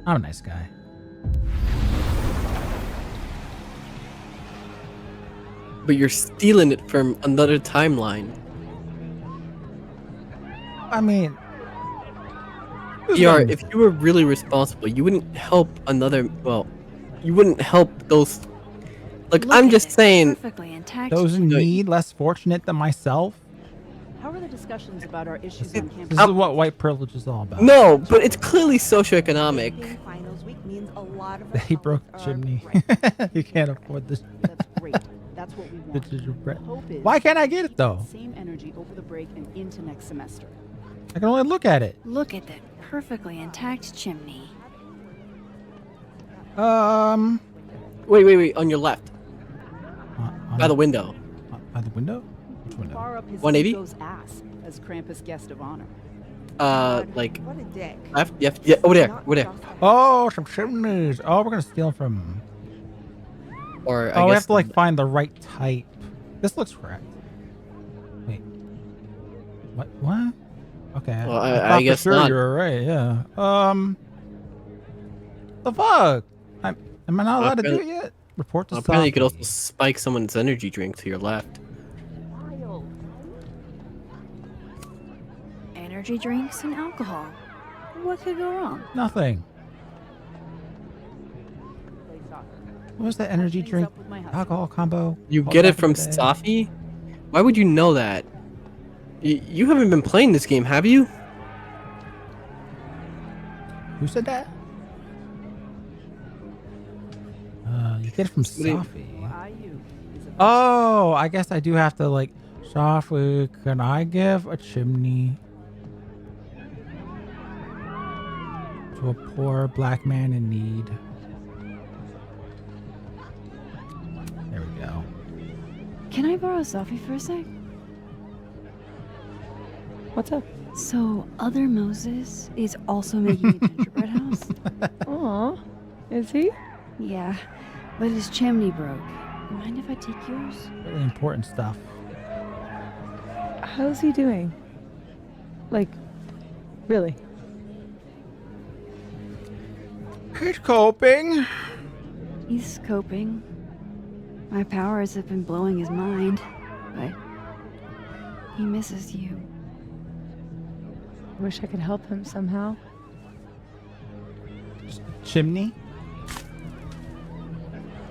I'm a nice guy. but you're stealing it from another timeline. I mean, ER, if you were really responsible, you wouldn't help another. Well, you wouldn't help those. Like, I'm just saying. Those in need, less fortunate than myself. How are the discussions about our issues on campus? This is what white privilege is all about. No, but it's clearly socioeconomic. He broke the chimney. He can't afford this. That's great. That's what we want. Why can't I get it though? Same energy over the break and into next semester. I can only look at it. Look at that perfectly intact chimney. Wait, on your left. By the window. By the window? Which window? Far up his 180? ego's ass as Krampus guest of honor. Like. What a dick. Left? Yeah, over there. Oh, some chimneys. Oh, we're gonna steal from. Or we have to like find the right type. This looks correct. Wait. What? Okay. Well, I I guess for sure not. you're right. Yeah. The fuck? Am I not allowed to do it yet? Report to apparently, you Safi. could also spike someone's energy drink to your left. Energy drinks and alcohol. What could go wrong? Nothing. What was that energy drink alcohol combo? You all get it back in from the day? Safi? Why would you know that? You haven't been playing this game, have you? Who said that? You get it from Safi. Oh, I guess I do have to like, Safi, can I give a chimney to a poor black man in need? There we go. Can I borrow Safi for a sec? What's up? So, other Moses is also making a gingerbread house? Aw, is he? Yeah, but his chimney broke. Mind if I take yours? Really important stuff. How's he doing? Like, really? He's coping. He's coping. My powers have been blowing his mind, but he misses you. Wish I could help him somehow. Chimney.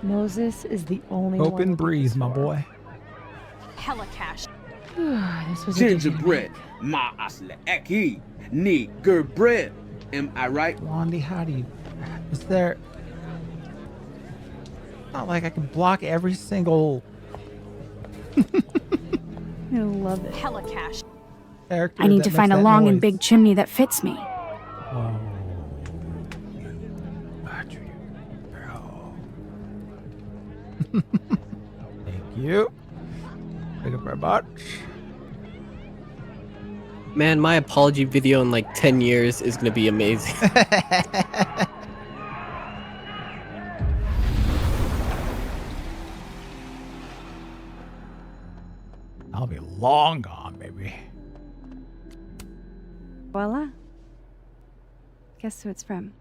Moses is the only one. Open breeze, my boy. Hella cash. This was Gingerbread, ma asle eki, nigger bread. Am I right? Blondie, how do you? Is there? Not like I can block every single. I love it. Hella cash. Character I need that to makes find a that long noise. and big chimney that fits me. Oh. Thank you. Thank you very much. Man, my apology video in like 10 years is gonna be amazing. I'll be long gone, baby. Voila. Guess who it's from?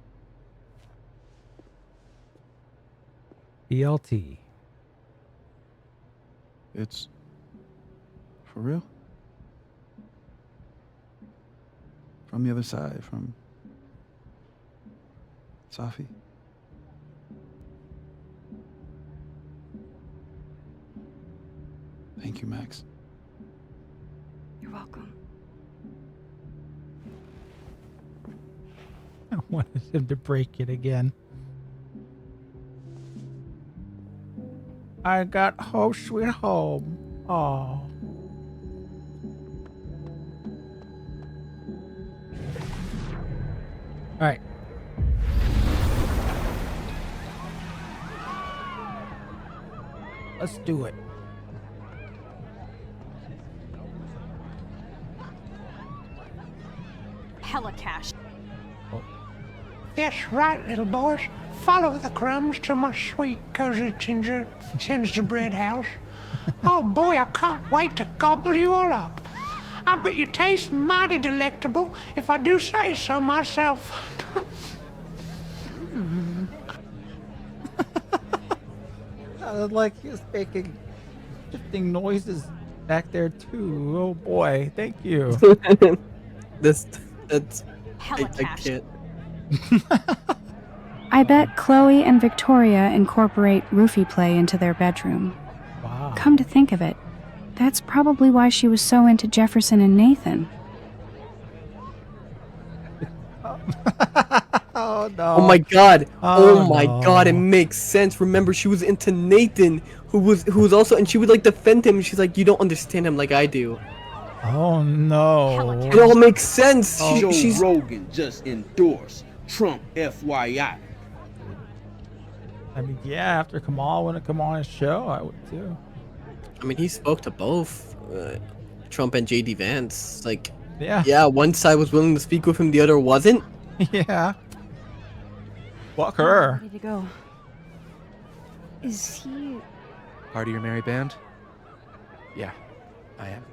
BLT. It's for real? From the other side, from Safi? Thank you, Max. You're welcome. I wanted him to break it again. I got home sweet home. Oh. All right. Let's do it. Hella cash. That's right, little boys. Follow the crumbs to my sweet, cozy gingerbread house. Oh boy, I can't wait to gobble you all up. I bet you taste mighty delectable, if I do say so myself. Sounded like he was making shifting noises back there too. Oh boy, thank you. That's Hella I cash. can't. I bet Chloe and Victoria incorporate roofie play into their bedroom. Wow. Come to think of it, that's probably why she was so into Jefferson and Nathan. Oh no. Oh my god. Oh my no. god, it makes sense. Remember, she was into Nathan, who was also, and she would like defend him. She's like, you don't understand him like I do. Oh no. It all makes sense. Joe She's Rogan just endorsed Trump, FYI. I mean, yeah, after Kamal wouldn't come on his show, I would too. I mean, he spoke to both Trump and JD Vance. Like, Yeah. one side was willing to speak with him, the other wasn't. Yeah. Fuck her. Ready to go. Is he... Part of your merry band? Yeah, I am.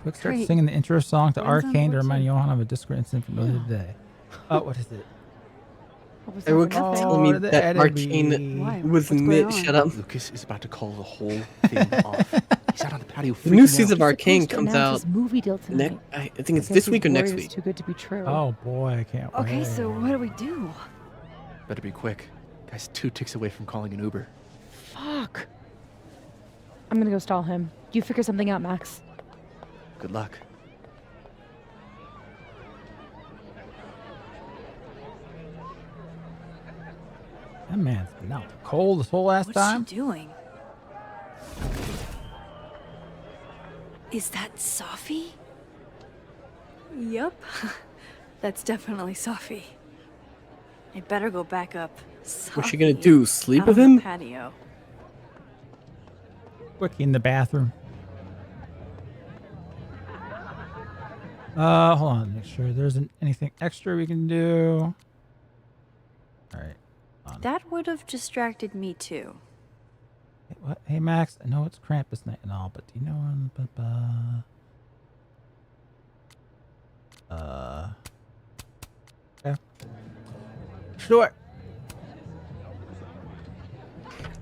Quick start Great. singing the intro song to Mine's on Arcane to board, remind too. Johan of a Discord incident from earlier today. Oh, what is it? What was Everyone that kept for nothing? telling me the that enemy. Arcane Why? was What's going mid. on? Shut up. Lucas is about to call the whole thing off. He's out on the patio The new freaking season of out. Arcane Supposed to comes announce out his movie deal tonight. I think it's I this guess week or his next word is week. Too good to be true. Oh boy, I can't wait. Okay, so what do we do? Better be quick. Guy's 2 ticks away from calling an Uber. Fuck. I'm gonna go stall him. You figure something out, Max. Good luck. That man's been out cold this whole last What's time. she doing? Is that Safi? Yup. That's definitely Safi. I better go back up. What's she gonna Safi do? Sleep out with on the him? patio. Quickie in the bathroom. Hold on. Make sure there isn't anything extra we can do. All right. That would have distracted me too. Hey, what? Hey, Max. I know it's Krampus night and all, but do you know yeah. Sure.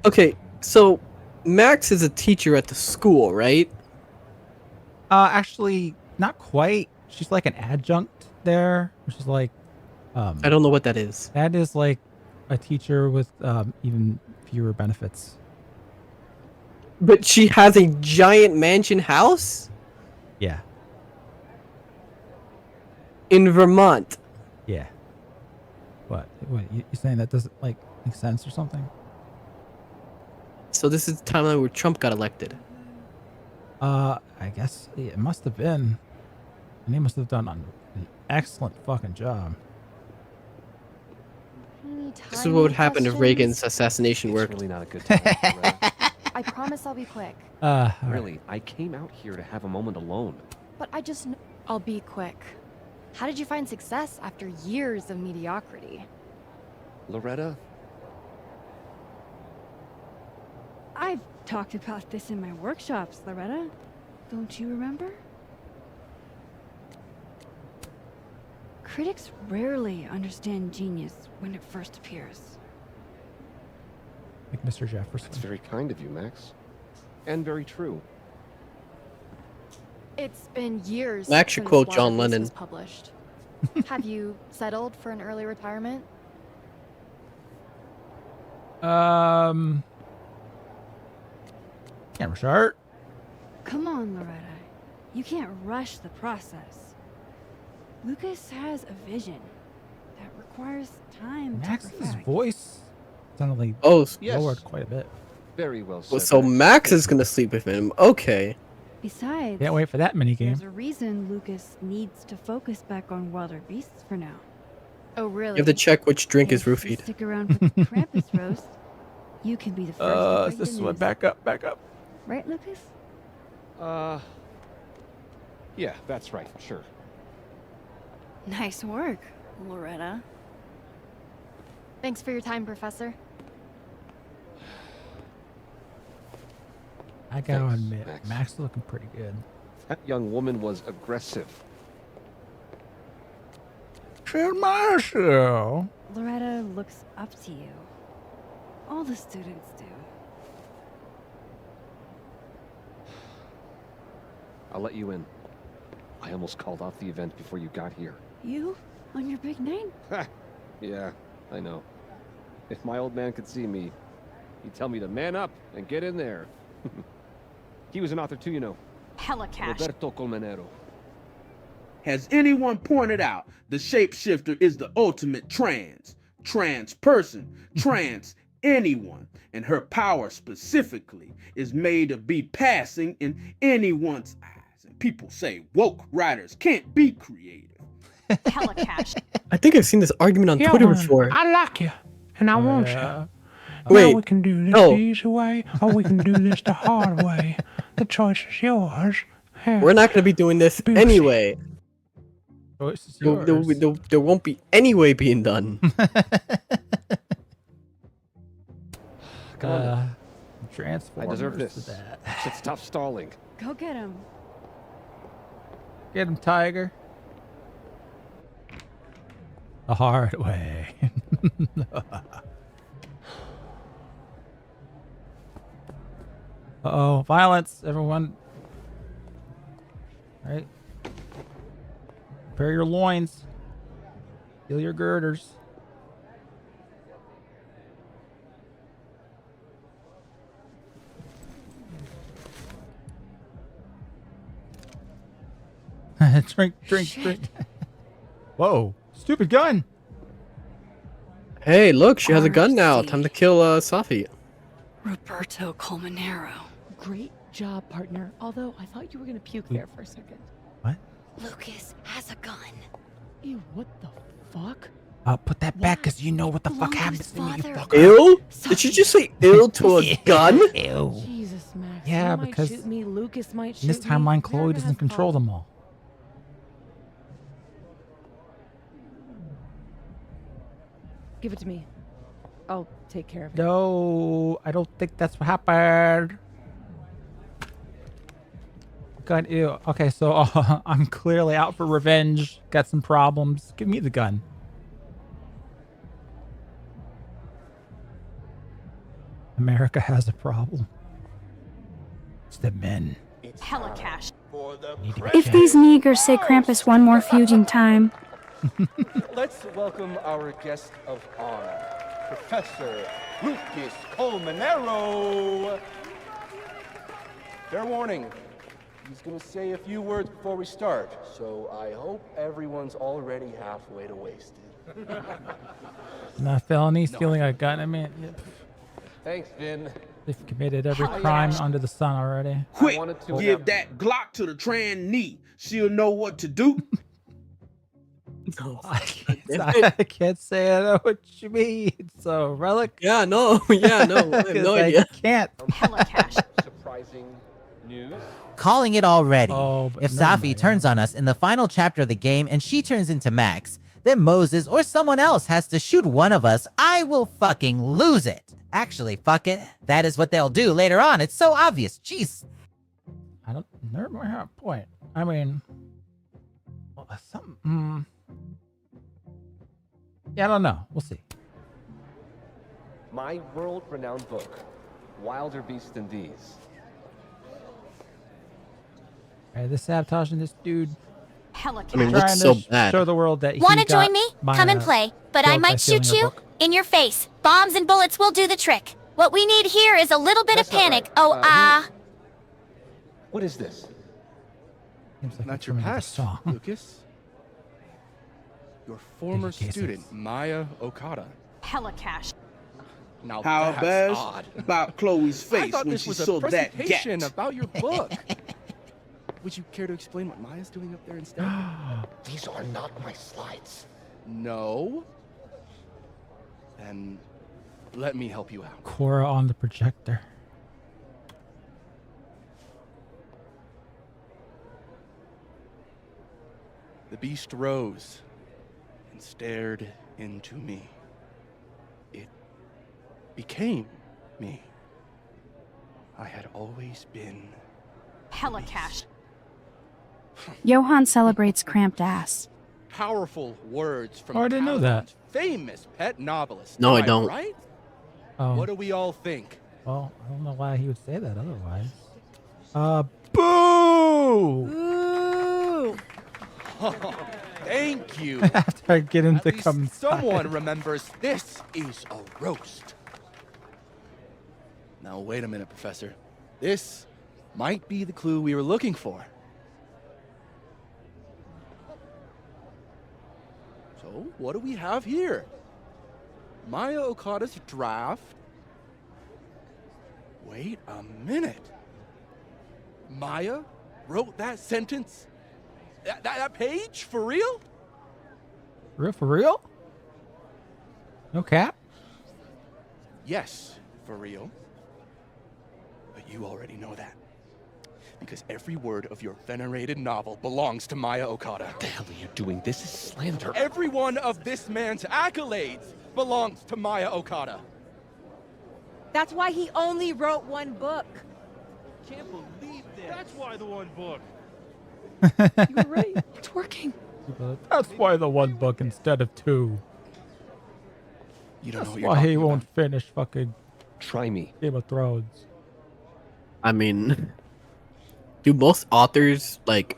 Okay, so Max is a teacher at the school, right? Actually, not quite. She's like an adjunct there, which is like, I don't know what that is. that is like a teacher with even fewer benefits. But she has a giant mansion house Yeah. in Vermont. Yeah. What? You saying that doesn't like make sense or something? So this is the timeline where Trump got elected. I guess it must have been. And he must have done an excellent fucking job. This is what would happen if Reagan's assassination It's worked. really not a good time. promise I'll be quick. Really, I came out here to have a moment alone. But I just know I'll be quick. How did you find success after years of mediocrity? Loretta? I've talked about this in my workshops, Loretta. Don't you remember? Critics rarely understand genius when it first appears. Like Mr. Jefferson. That's very kind of you, Max. And very true. It's been years Max should since quote Water John Beast Lennon. was published. Have you settled for an early retirement? Camera start. Come on, Loretta. You can't rush the process. Lucas has a vision that requires time Max's to perfect. voice sounded like Yes. lowered quite a bit. Very well Well, said. so Max is gonna sleep with him. Okay. Besides, Can't wait for that mini game. there's a reason Lucas needs to focus back on wilder beasts for now. Oh, You really? have to check which drink is If you roofied. stick around for the Krampus roast, you can be the first to break This the one news. back up. Right, Lucas? Yeah, that's right, sure. Nice work, Loretta. Thanks for your time, Professor. I gotta Thanks, admit, Max. Max is looking pretty good. That young woman was aggressive. Marshall. Loretta looks up to you. All the students do. I'll let you in. I almost called off the event before you got here. You? On your big night? Yeah, I know. If my old man could see me, he'd tell me to man up and get in there. He was an author too, you know. Hella cash. Roberto Colmenero. Has anyone pointed out the shapeshifter is the ultimate trans person, trans anyone, and her power specifically is made to be passing in anyone's eyes. And people say woke writers can't be creative. Hella cash. I think I've seen this argument on Twitter before. I like you, and I want you. Wait, Now we can do this no. the easy way, or we can do this the hard way. The choice is yours. We're not going to be doing this anyway. Choice is There won't be any way being done. Transformers. I deserve to this. that. Should stop stalling. Go get him. Get him, Tiger. The hard way. Uh-oh, violence, everyone. All right. Prepare your loins. Feel your girders. drink. Whoa, stupid gun. Hey, look, she has a gun now. Time to kill Safi. Roberto Colmenero. Great job, partner. Although I thought you were gonna puke there for a second. Lucas has a gun. Ew, what the fuck? Put that back, cause you know what the fuck happens to me, you fucker. Ill? Did you just say ill to a gun? Ew. Jesus, Max. Yeah, you might because shoot me, Lucas might shoot in this me. timeline, You're Chloe gonna doesn't have control them all. Give it to me. I'll take care of it. No, I don't think that's what happened. Gun, ew. Okay, so I'm clearly out for revenge. Got some problems. Give me the gun. America has a problem. It's the men. Hella cash. If these niggers say Krampus one more fuging time, Let's welcome our guest of honor, Professor Lucas Colmenero. Fair warning, he's going to say a few words before we start, so I hope everyone's already halfway to wasted. Not felony, stealing a gun. I mean, Thanks, Vin. they've committed every crime under the sun already. Quick, give that Glock to the trans knee. She'll know what to do. I can't say I know what you mean. So, Relic? Yeah, no. Yeah, no. I have no idea. I can't. Hella cash. Surprising news. Calling it already. Oh, If no, Safi man. turns on us in the final chapter of the game and she turns into Max, then Moses or someone else has to shoot one of us, I will fucking lose it. Actually, fuck it. That is what they'll do later on. It's so obvious. Jeez. I don't never have a point. I mean, well, some. Yeah, I don't know. We'll see. My world-renowned book, Wilder Beasts Than These. Alright, this sabotaging this dude. Hella I mean, Trying looks to so bad. show the world that he Wanna got join me? Maya Come and play. But I killed by might shoot stealing her you book. in your face. Bombs and bullets will do the trick. What we need here is a little bit That's of not panic. right. What is this? Seems like Not it's your from the past, song. Lucas. Your former Education. student, Maya Okada. Hella cash. Now How that's bad odd. about Chloe's I face thought when this she was a saw that presentation gat? about your book. Would you care to explain what Maya's doing up there instead? These are not my slides. No. Then let me help you out. Cora on the projector. The beast rose and stared into me. It became me. I had always been. Hella cash. Johann celebrates cramped ass. Powerful words from Oh, I didn't know that. Caliban's famous pet novelist. No, I Am don't. Right? Oh, What do we all think? well, I don't know why he would say that otherwise. Boo! Ooh. Thank you. After I get him At to least come someone inside. remembers this is a roast. Now wait a minute, Professor. This might be the clue we were looking for. So, what do we have here? Maya Okada's draft. Wait a minute. Maya wrote that sentence? That page? For real? For real? No cap? Yes, for real. But you already know that. Because every word of your venerated novel belongs to Maya Okada. What the hell are you doing? This is slander. Every one of this man's accolades belongs to Maya Okada. That's why he only wrote one book. Can't believe this. That's why the one book. You were right. It's working. That's why the one book instead of two. You don't know That's what you're why he talking won't about. finish fucking Try me. Game of Thrones. I mean, do most authors like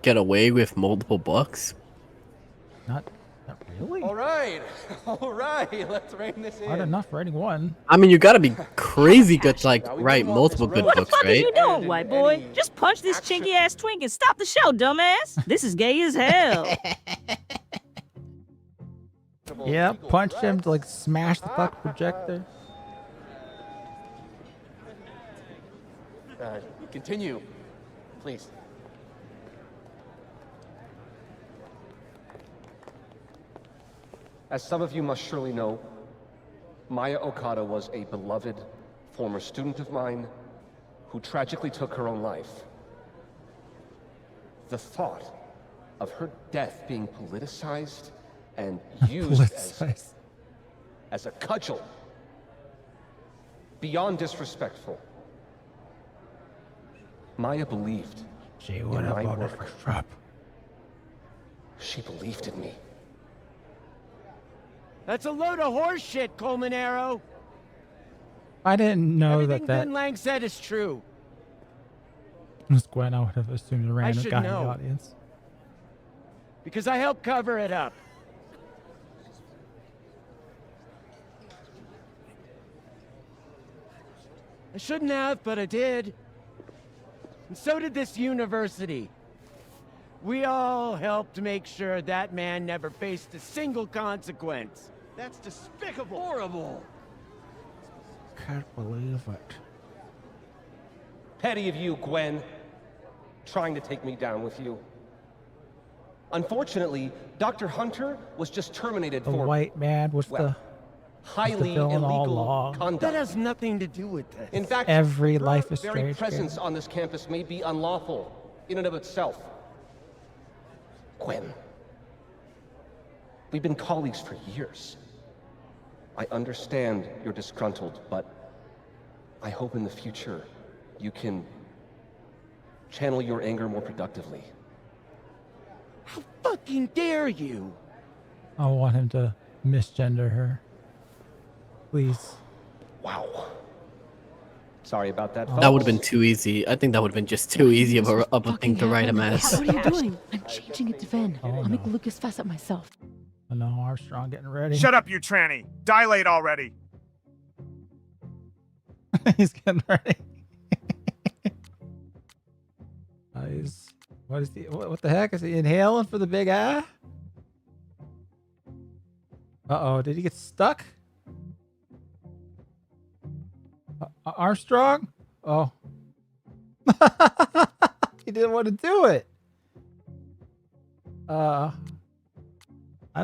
get away with multiple books? Not really. All right, let's rein this in. Hard enough writing one. I mean, you gotta be crazy good to like Now we write move on multiple this good road. books, What are right? you doing, white boy? Just punch this chinky ass twink and stop the show, dumbass. This is gay as hell. Yeah, punch him to like smash the fuck projector. Continue, please. As some of you must surely know, Maya Okada was a beloved former student of mine who tragically took her own life. The thought of her death being politicized and used as a cudgel, beyond disrespectful. Maya believed She in would have my voted work. for Trump. She believed in me. That's a load of horse shit, Colmanero. I didn't know Everything that Ben Lang said is true. was Gwen. I would have assumed a random should guy in know. the audience. Because I helped cover it up. I shouldn't have, but I did. And so did this university. We all helped make sure that man never faced a single consequence. That's despicable. Horrible. Can't believe it. Petty of you, Gwen. Trying to take me down with you. Unfortunately, Dr. Hunter was just terminated The for white man was the highly villain all illegal along. conduct. That has nothing to do with this. In fact, Every her Life is very Strange presence game. on this campus may be unlawful in and of itself. Gwen, we've been colleagues for years. I understand you're disgruntled, but I hope in the future you can channel your anger more productively. How fucking dare you? I want him to misgender her. Please. Wow. Sorry about that. That would have been too easy. I think that would have been just too easy of a thing to write him as. What are you doing? I'm changing it to Vin. Oh, I'll no. make Lucas fast up myself. I know Armstrong getting ready. Shut up, you tranny. Dilate already. He's getting ready. What is he? What the heck is he inhaling for the big eye? Uh-oh, did he get stuck? Armstrong? Oh. He didn't want to do it. I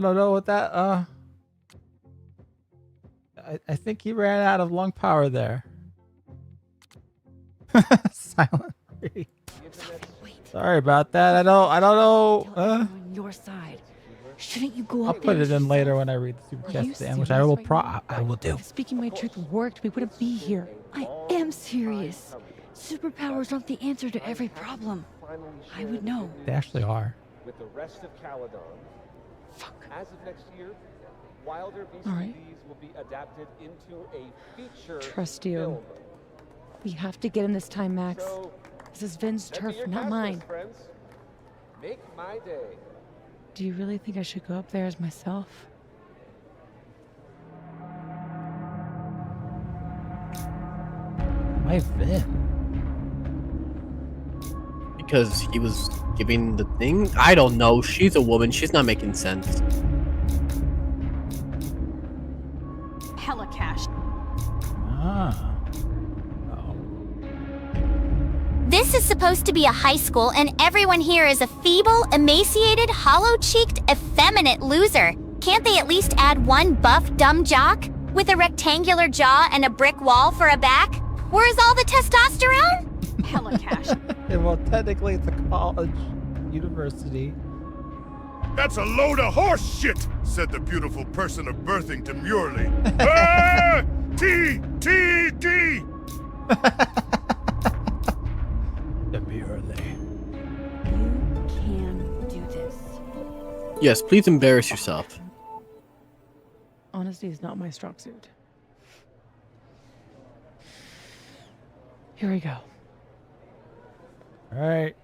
don't know what that, I think he ran out of lung power there. Silent read. Sorry about that. I don't know. On your side. Shouldn't you go I'll up put there? it in later when I read the super chat stand, which I will I will do. If speaking my truth worked, we wouldn't be here. I am serious. Superpowers aren't the answer to every problem. I would know. They actually are. With the rest of Caledon. Fuck. As of next year, Wilder Beasts All and right. Bees will be adapted into a feature Trust you. film. We have to get him this time, Max. So, This is Vin's send me turf, your not cast mine. list, friends. Make my day. Do you really think I should go up there as myself? My Vin. Because he was giving the thing? I don't know. She's a woman. She's not making sense. Hella cash. Ah. This is supposed to be a high school, and everyone here is a feeble, emaciated, hollow-cheeked, effeminate loser. Can't they at least add one buff, dumb jock? With a rectangular jaw and a brick wall for a back? Where's all the testosterone? Hella cash. Well, technically it's a college, university. That's a load of horse shit, said the beautiful person of birthing demurely. Ah! T! Demurely. You can do this. Yes, please embarrass yourself. Honesty is not my strong suit. Here we go. All right.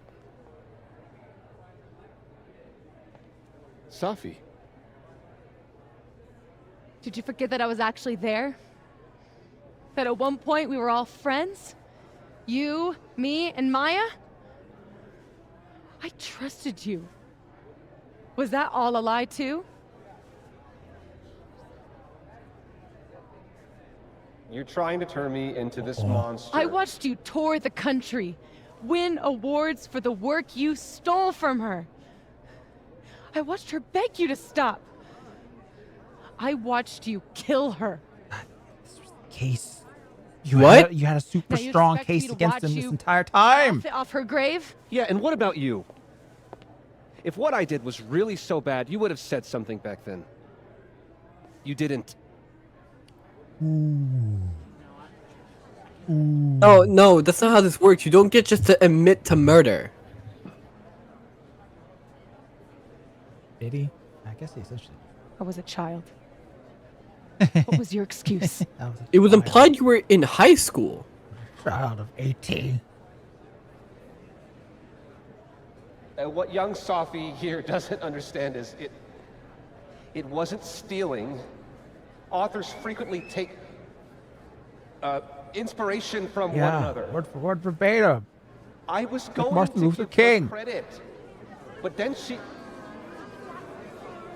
Safi. Did you forget that I was actually there? That at one point we were all friends? You, me, and Maya? I trusted you. Was that all a lie too? You're trying to turn me into this monster. I watched you tour the country, win awards for the work you stole from her. I watched her beg you to stop. I watched you kill her. Case. What? You had a super Now you strong expect me case to against watch him this you entire time. Off her grave? Yeah, and what about you? If what I did was really so bad, you would have said something back then. You didn't. No, no, that's not how this works. You don't get just to admit to murder. Did he? I guess he essentially. I was a child. What was your excuse? It was implied you were in high school. Child of 18. And what young Safi here doesn't understand is it wasn't stealing. Authors frequently take inspiration from one another. Word for word verbatim. I was Like going Martin to Luther give King. her credit, but then she.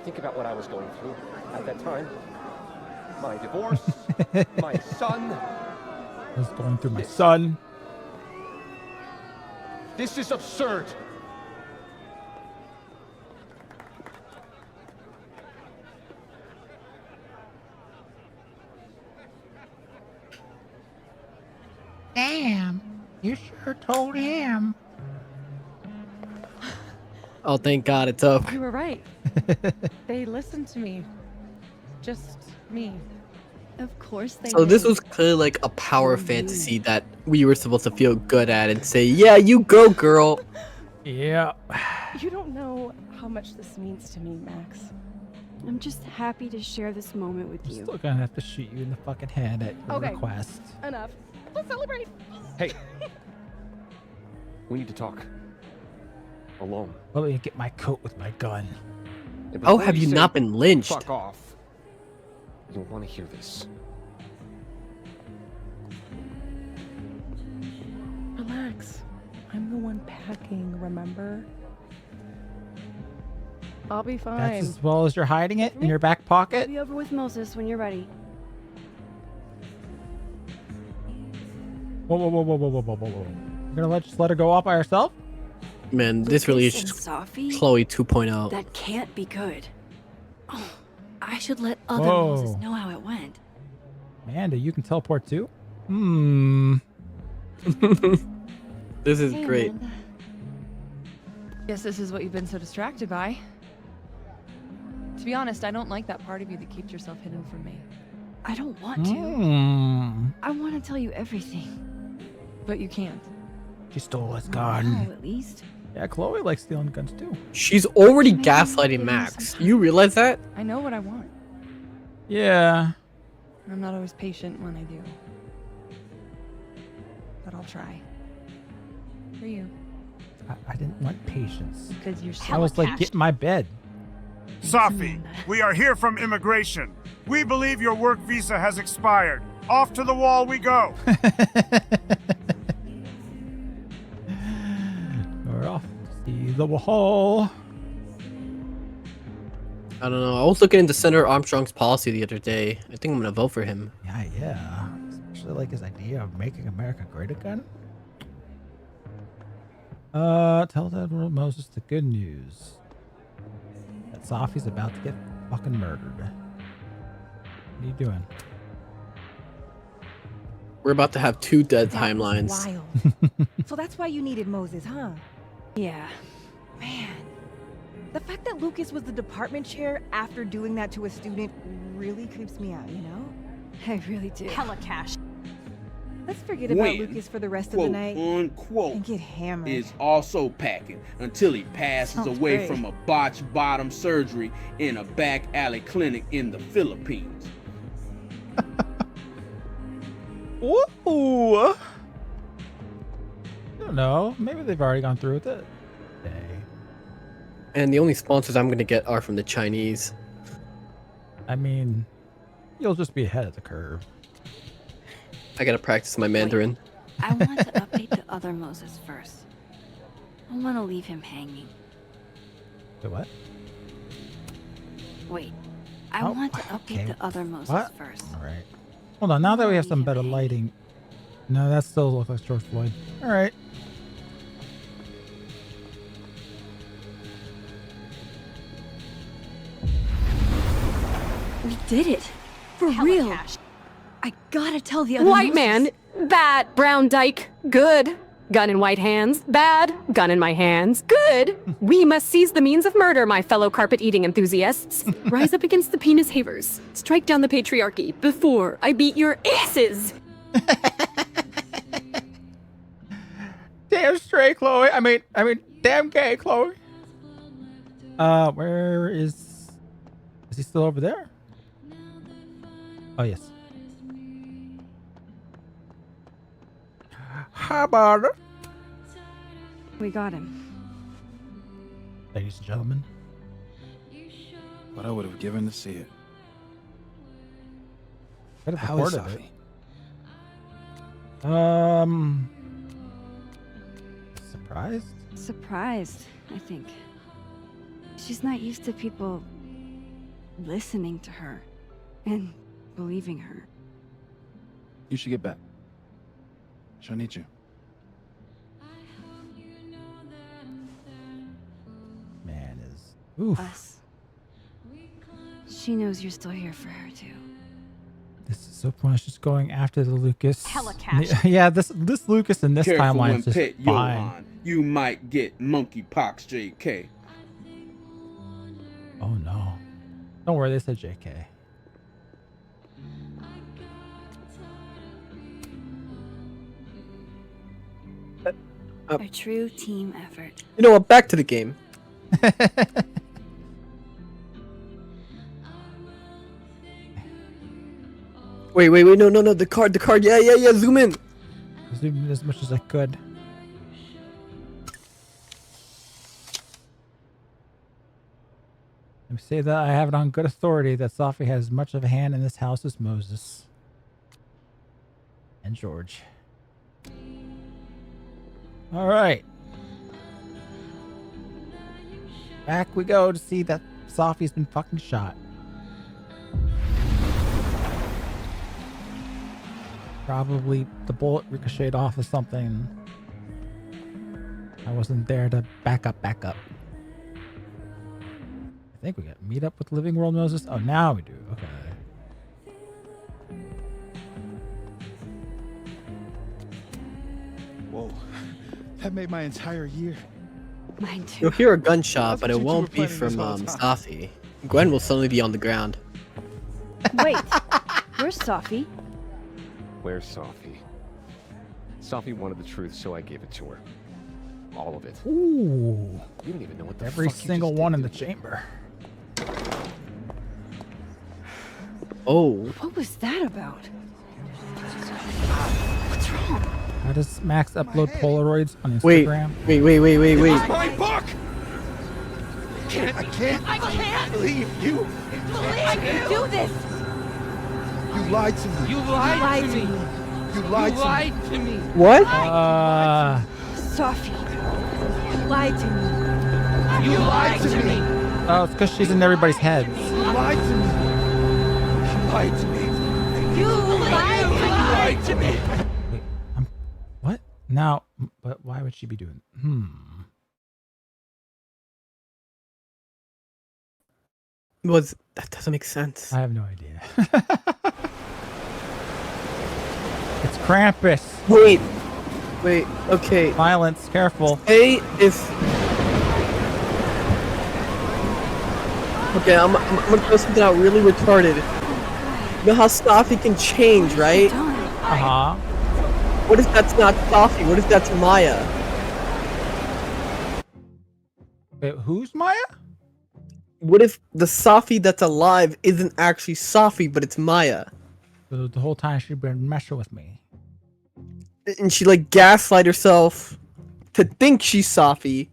Think about what I was going through at that time. My divorce, my son. I was going through my son. This is absurd. Damn, you sure told him. Oh, thank God it's over. You were right. They listened to me. Just me. Of course they So this did. was clearly like a power fantasy that we were supposed to feel good at and say, yeah, you go, girl. Yeah. You don't know how much this means to me, Max. I'm just happy to share this moment with you. Still gonna have to shoot you in the fucking head at your Okay. request. Enough. Let's celebrate. Hey. We need to talk. Alone. Let me get my coat with my gun. And Oh, before have you say, not been lynched? Fuck off. You'll want to hear this. Relax. I'm the one packing, remember? I'll be fine. That's as well as you're hiding it in your back I'll pocket? be over with Moses when you're ready. Whoa, whoa, whoa, whoa, whoa, whoa, whoa, whoa, whoa. You're gonna just let her go off by herself? Man, this really is Lucas just and Sophie? Chloe 2.0. That can't be good. Oh, I should let other Whoa. Moses know how it went. Amanda, you can teleport too? This is Hey, great. Amanda. Guess this is what you've been so distracted by. To be honest, I don't like that part of you that keeps yourself hidden from me. I don't want to. I want to tell you everything. But you can't. She stole his Now, gun. at least. Yeah, Chloe likes stealing guns too. She's already Maybe gaslighting give me Max. some time. You realize that? I know what I want. Yeah. I'm not always patient when I do. But I'll try. For you. I didn't want patience. Because you're so I was like, get in my bed. Safi, we are here from immigration. We believe your work visa has expired. Off to the wall we go. We're off to see the wall. I don't know. I was looking into Senator Armstrong's policy the other day. I think I'm gonna vote for him. Yeah. Especially like his idea of making America great again. Tell that Moses the good news. That Sophie's about to get fucking murdered. What are you doing? We're about to have 2 dead That was timelines. wild. So that's why you needed Moses, huh? Yeah. Man. The fact that Lucas was the department chair after doing that to a student really creeps me out, you know? I really do. Hella cash. Let's forget about When, Lucas for the rest of the quote night unquote, and get hammered. is also packing until he passes Sounds away great. from a botched bottom surgery in a back alley clinic in the Philippines. Ooh. I don't know. Maybe they've already gone through with it. And the only sponsors I'm gonna get are from the Chinese. I mean, you'll just be ahead of the curve. I gotta practice my Mandarin. I want to update the other Moses first. I want to leave him hanging. Wait, what? Wait. I Oh, want to update okay. the other Moses What? first. All right. Hold on. Now that we have some better lighting. No, that still looks like George Floyd. All right. We did it. For real. Cash. I gotta tell the other White Moses. man, bad. Brown dyke, good. Gun in white hands, bad. Gun in my hands, good. We must seize the means of murder, my fellow carpet-eating enthusiasts. Rise up against the penis havers. Strike down the patriarchy before I beat your asses. Damn straight, Chloe. I mean, damn gay, Chloe. Where is he still over there? Oh, yes. How about it? We got him. Ladies and gentlemen. What I would have given to see it. Could have How is recorded Safi? it. Surprised? Surprised, I think. She's not used to people listening to her and believing her. You should get back. She'll need you. Man is. Oof. Us. She knows you're still here for her, too. This is so pointless just going after the Lucas. Hella cash. Yeah, this Lucas in this Careful timeline when is just pet fine. Johan. You might get monkeypox, JK. Oh no. Don't worry, they said JK. A true team effort. You know what? Back to the game. Wait, no, the card, yeah, zoom in. Zoom in as much as I could. Let me say that I have it on good authority that Sophie has as much of a hand in this house as Moses. And George. Alright. Back we go to see that Sophie's been fucking shot. Probably the bullet ricocheted off of something. I wasn't there to back up. I think we got to meet up with Living World Moses. Oh, now we do. Okay. Whoa, that made my entire year. Mine too. You'll hear a gunshot, but it what you won't were be planning from this whole time. Safi. Gwen will suddenly be on the ground. Wait, where's Sophie? Where's Sophie? Sophie wanted the truth, so I gave it to her. All of it. Ooh. You don't even know what the Every fuck you single just one did, in the did you? chamber. Oh. What was that about? How does Max upload Polaroids on Wait, Instagram? wait. My book! I can't believe you. I can do this! You lied to me. You lied to me! You lied to me. to me! What? Sophie, you lied to me. You lied to me! Oh, it's because she's in everybody's heads. You lied to me. You lied to me. You lied to me! Wait, what? Now, but why would she be doing? That doesn't make sense. I have no idea. It's Krampus. Wait, okay. Violence, careful. Hey, if... Okay, I'm gonna throw something out really retarded. You know how Safi can change, right? Uh-huh. What if that's not Safi? What if that's Maya? Wait, who's Maya? What if the Safi that's alive isn't actually Safi, but it's Maya? The whole time she's been messing with me. And she like gaslight herself to think she's Safi.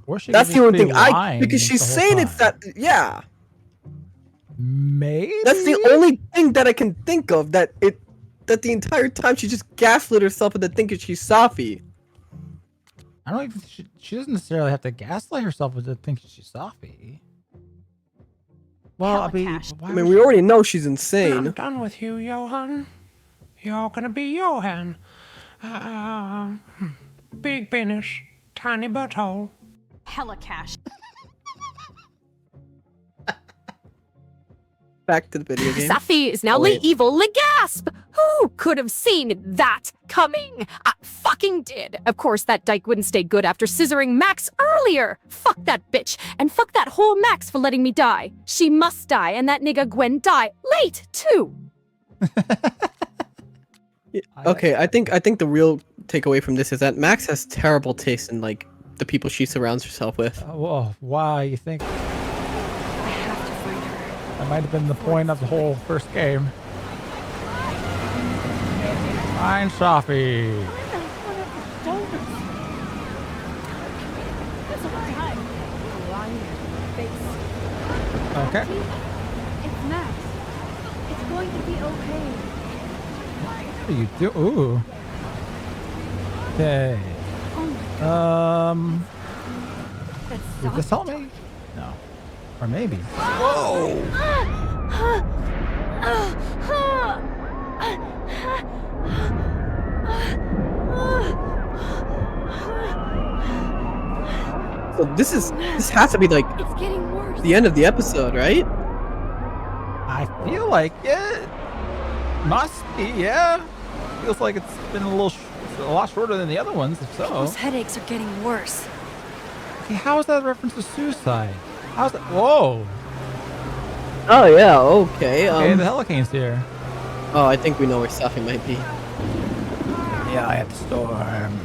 Or she That's could the only just be thing lying because she's the whole saying time. it's that, yeah. Maybe? That's the only thing that I can think of that the entire time she just gaslit herself into thinking she's Safi. I don't even. She doesn't necessarily have to gaslight herself into thinking she's Sophie. Well, I mean, we already know she's I'm insane. done with you, Johan. You're gonna be Johan. Big penis, tiny butthole. Hella cash. Back to the video game. Safi is now Oh, wait. evil. Gasp! Who could have seen that coming? I fucking did. Of course, that dyke wouldn't stay good after scissoring Max earlier. Fuck that bitch. And fuck that whole Max for letting me die. She must die, and that nigga Gwen die. Late, too. Okay, I think the real takeaway from this is that Max has terrible taste in like the people she surrounds herself with. Well, why you think? That might have been the point of the whole first game. Find Sophie. Okay. It's Max. It's going to be okay. What do you do? Ooh. Okay. Did this help me? No. Or maybe. So this has to be like It's getting worse. the end of the episode, right? I I feel like it must be, yeah. Feels like it's been a lot shorter than the other ones, if so. Those headaches are getting worse. Okay, how is that a reference to suicide? How's that? Whoa. Oh yeah, okay. Okay, the hurricane's here. Oh, I think we know where Safi might be. Yeah, I have the storm.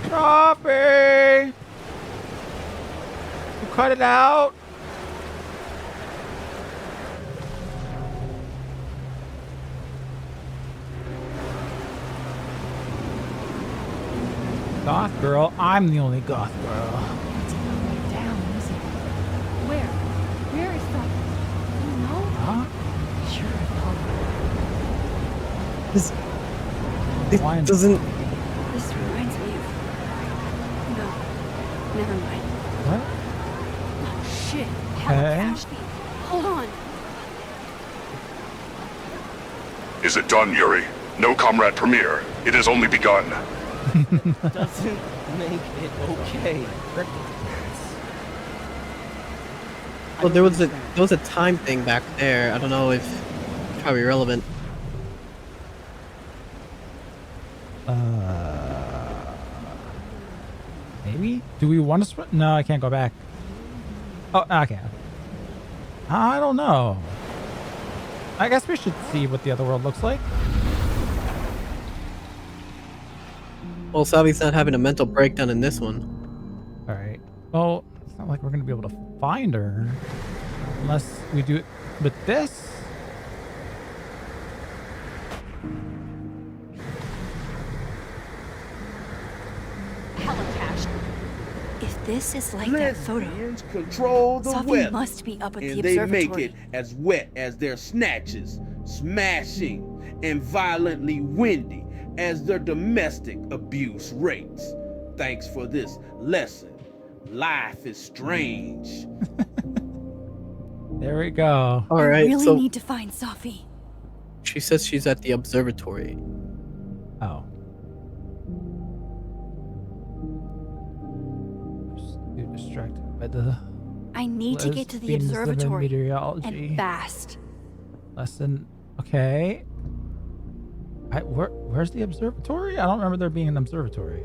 Safi! You cut it out? Goth girl? I'm the only goth girl. It's going down, isn't it? Where? Where is that? You know? Huh? Sure, It doesn't. This reminds me of... No. Never mind. What? Oh, shit. Okay. Hold on. Is it done, Yuri? No, Comrade Premier. It has only begun. Doesn't make it okay. Well, there was a time thing back there. I don't know if it's probably relevant. Maybe? Do we want to swim? No, I can't go back. Oh, okay. I don't know. I guess we should see what the other world looks like. Well, Savi's not having a mental breakdown in this one. Alright. Well, it's not like we're going to be able to find her. Unless we do it with this. If this is like that photo, Lesbians control the Safi weather, must be up at the and they observatory. make it as wet as their snatches, smashing and violently windy as their domestic abuse rates. Thanks for this lesson. Life is strange. There we go. All I right, really so need to find Safi. she says she's at the observatory. Oh. Too distracted by the I need to get to the lesbianism in observatory. meteorology. And fast. Lesson. Okay. Where's the observatory? I don't remember there being an observatory.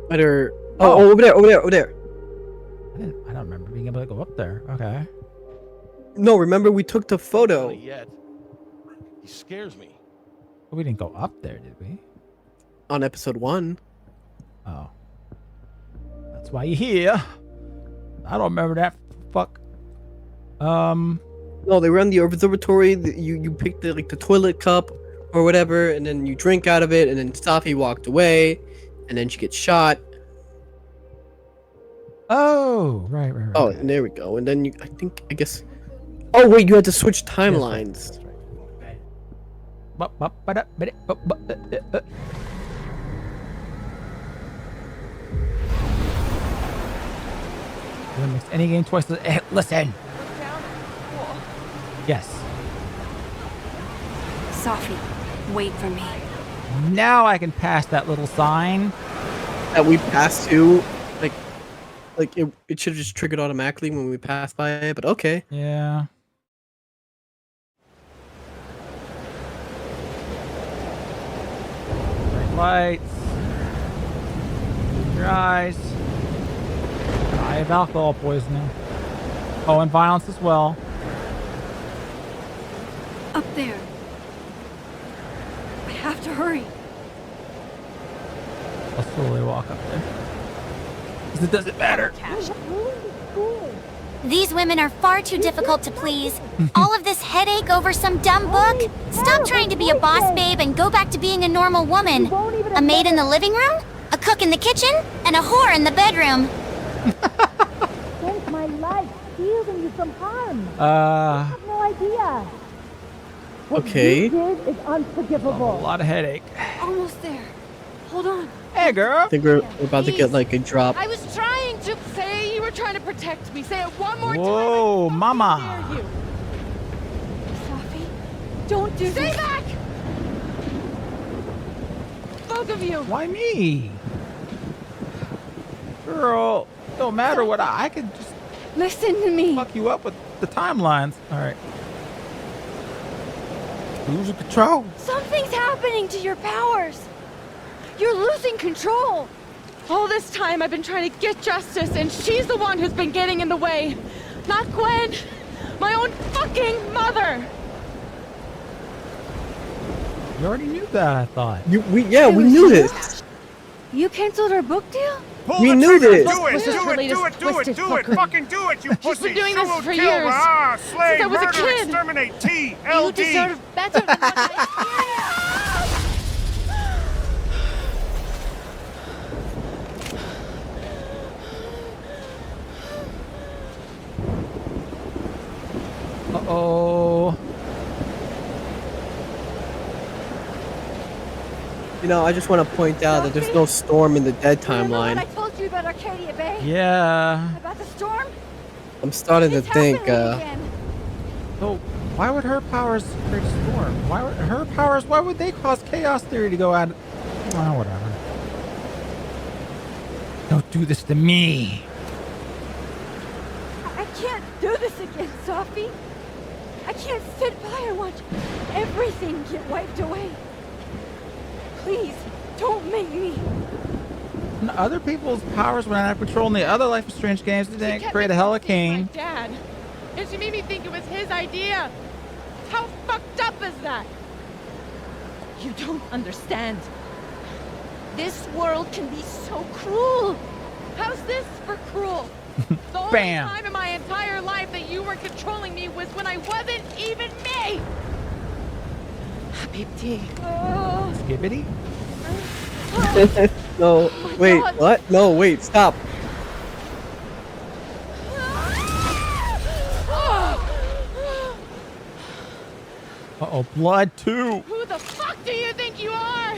Better. Oh, over there, over there, over there. I don't remember being able to go up there. Okay. No, remember we took the photo. Yet. He scares me. But we didn't go up there, did we? On episode 1. Oh. That's why you're here. I don't remember that. Fuck. No, they were on the observatory. You picked the toilet cup or whatever, and then you drink out of it, and then Safi walked away, and then she gets shot. Oh, right. Oh, and there we go. And then I guess. Oh wait, you had to switch timelines. Don't mix any game twice. Listen. Yes. Safi, wait for me. Now I can pass that little sign that we passed to. Like it should have just triggered automatically when we passed by it, but okay. Yeah. Bright lights. Your eyes. I have alcohol poisoning. Oh, and violence as well. Up there. I have to hurry. I'll slowly walk up there. Because it doesn't matter. These women are far too difficult to please. All of this headache over some dumb book? Stop trying to be a boss babe and go back to being a normal woman. A maid in the living room? A cook in the kitchen? And a whore in the bedroom. Spent my life shielding you from harm. I have no idea. What Okay. you did is unforgivable. A lot of headache. Almost there. Hold on. Hey, girl. I think we're about to get like a drop. I was trying to say you were trying to protect me. Say it one more time. Whoa, mama. Dare you. Safi, don't do Stay back! Both of you. Why me? Girl, don't matter what I could just listen to me. Fuck you up with the timelines. All right. Losing control. Something's happening to your powers. You're losing control. All this time I've been trying to get justice, and she's the one who's been getting in the way. Not Gwen. My own fucking mother. You already knew that, I thought. We knew this. You canceled our book deal? We knew this. Do it! Fucking do it, you pussy! been doing this Sue will for kill, years. Slay, Since I was a murder, kid. exterminate, You TLD! deserve better than what I Uh-oh. You know, I just want to point out that there's no storm in the dead Remember when I timeline. told you about Arcadia Bay? Yeah. About the storm? I'm starting to think, So why would her powers create a storm? Why would they cause chaos theory to go out? Oh, whatever. Don't do this to me. I can't do this again, Sophie. I can't sit by and watch everything get wiped away. Please, don't make me. And other people's powers went out of control in the other Life is Strange games. They didn't create a hurricane. Dad. And she made me think it was his idea. How fucked up is that? You don't understand. This world can be so cruel. How's this for cruel? The only Bam. time in my entire life that you were controlling me was when I wasn't even me. Habibti. Skibbity? no, wait, God. what? No, wait, stop. Uh-oh, blood too. Who the fuck do you think you are?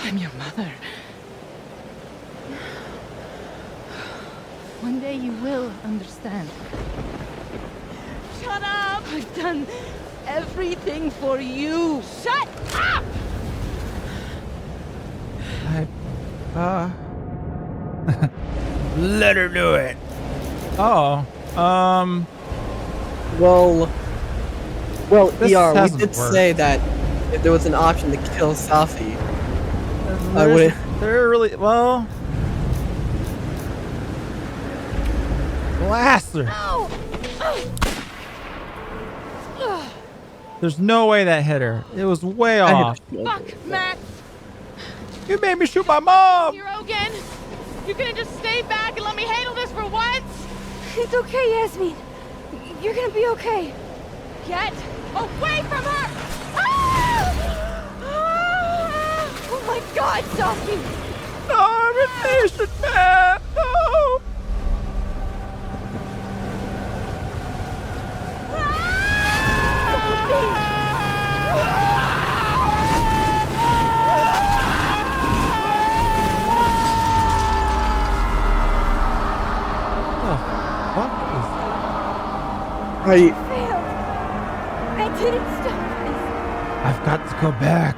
I'm your mother. One day you will understand. Shut up! I've done everything for you. Shut up! Let her do it. Oh, Well, This ER, we hasn't did worked. say that if there was an option to kill Safi, I would. They're really well. Blast her. There's no way that hit her. It was way off. Fuck, Max! You made me shoot my mom. You're again. You couldn't just stay back and let me handle this for once. It's okay, Yasmin. You're gonna be okay. Get away from her! Ah! Oh my God, Sophie! Domination, man! No! Right. Failed. I didn't stop this. I've got to go back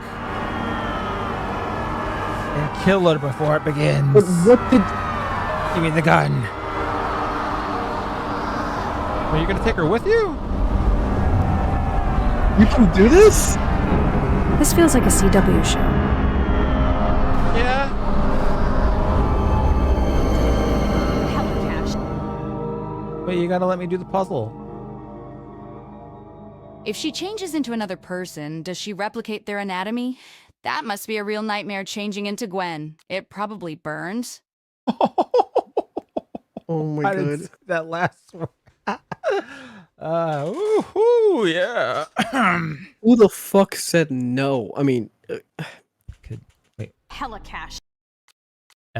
and kill her before it begins. But what did? Give me the gun. Are you gonna take her with you? You can do this? This feels like a CW show. Yeah. Wait, you gotta let me do the puzzle. If she changes into another person, does she replicate their anatomy? That must be a real nightmare changing into Gwen. It probably burns. Oh my I didn't God. see that last one. Woohoo, yeah. Who the fuck said no? I mean, Hella cash.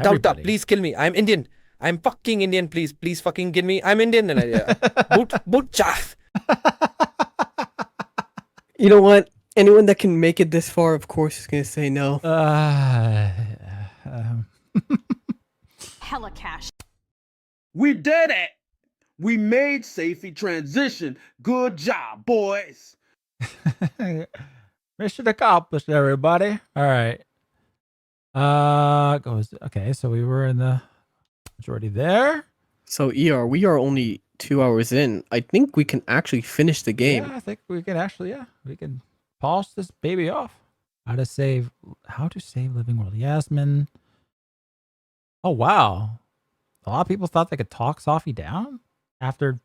Daughter, please kill me. I'm Indian. I'm fucking Indian. Please fucking kill me. I'm Indian. And boot chaff. you know what? Anyone that can make it this far, of course, is gonna say no. Hella cash. We did it! We made Safey transition. Good job, boys. Mission accomplished, everybody. All right. Okay, so we were in the majority there. So ER, we are only 2 hours in. I think we can actually finish the game. Yeah, I think we can actually, we can polish this baby off. How to save Living World. Yasmin. Oh, wow. A lot of people thought they could talk Safi down after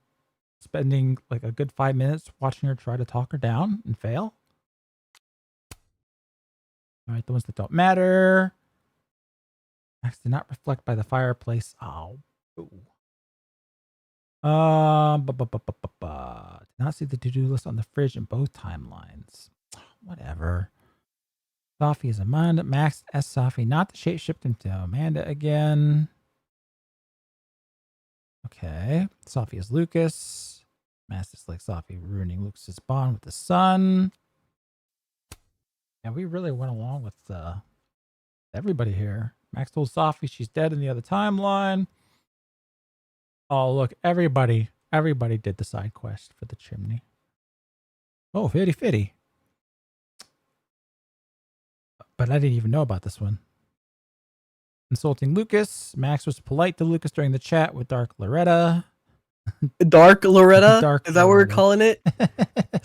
spending like a good 5 minutes watching her try to talk her down and fail. All right, the ones that don't matter. Max did not reflect by the fireplace. Oh. Ooh. Did not see the to-do list on the fridge in both timelines. Whatever. Safi is Amanda. Max S. Safi, not the shapeshift into Amanda again. Okay. Safi is Lucas. Max is like Safi ruining Lucas's bond with the sun. And we really went along with everybody here. Max told Safi she's dead in the other timeline. Oh, look, everybody did the side quest for the chimney. Oh, fitty fitty. But I didn't even know about this one. Insulting Lucas. Max was polite to Lucas during the chat with Dark Loretta. Dark Loretta? Dark Is that what we're calling it?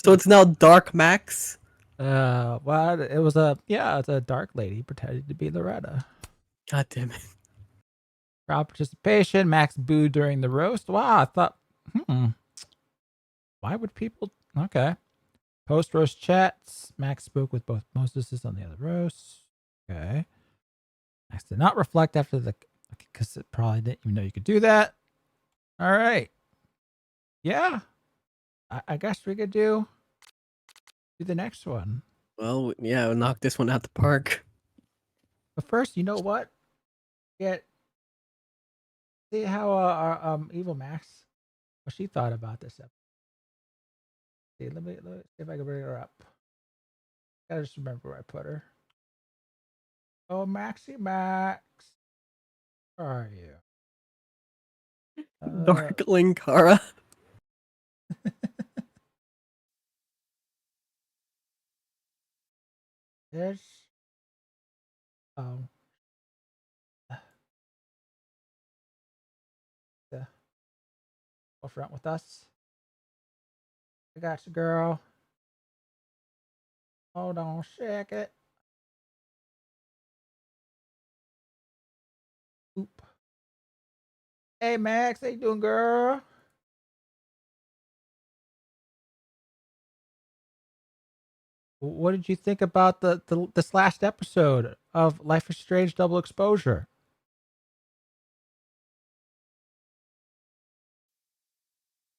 So it's now Dark Max? Well, it was it's a dark lady pretending to be Loretta. God damn it. Crowd participation. Max booed during the roast. Wow, I thought, why would people? Okay. Post roast chats. Max spoke with both Moses on the other roasts. Okay. Max did not reflect after because it probably didn't even know you could do that. All right. Yeah. I guess we could do the next one. Well, yeah, we'll knock this one out the park. But first, you know what? See how our Evil Max, what she thought about this episode. See, let me see if I can bring her up. I just remember where I put her. Oh, Maxie Max. Where are you? Dark Linkara. There's go front with us. I got you, girl. Hold on, shake it. Oop. Hey, Max, how you doing, girl? What did you think about this last episode of Life is Strange Double Exposure?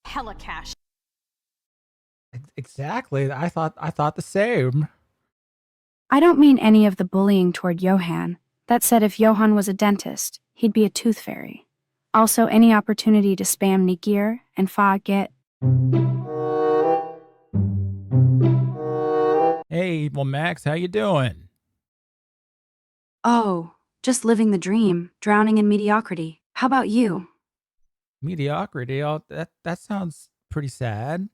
Hella cash. Exactly. I thought the same. I don't mean any of the bullying toward Johan. That said, if Johan was a dentist, he'd be a tooth fairy. Also, any opportunity to spam Nikir and Fa get... Hey, well, Max, how you doing? Oh, just living the dream, drowning in mediocrity. How about you? Mediocrity? Oh, that sounds pretty sad.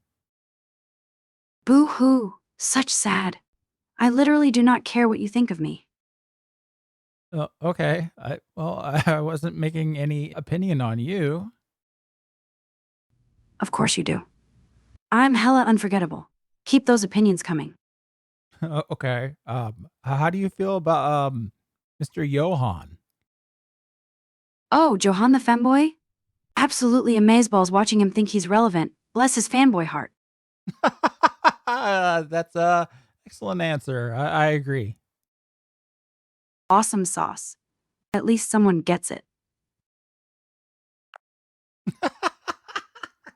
Boo-hoo. Such sad. I literally do not care what you think of me. Okay. I wasn't making any opinion on you. Of course you do. I'm hella unforgettable. Keep those opinions coming. Okay. How do you feel about Mr. Johan? Oh, Johan the femboy? Absolutely amazeballs watching him think he's relevant. Bless his fanboy heart. That's a excellent answer. I agree. Awesome sauce. At least someone gets it.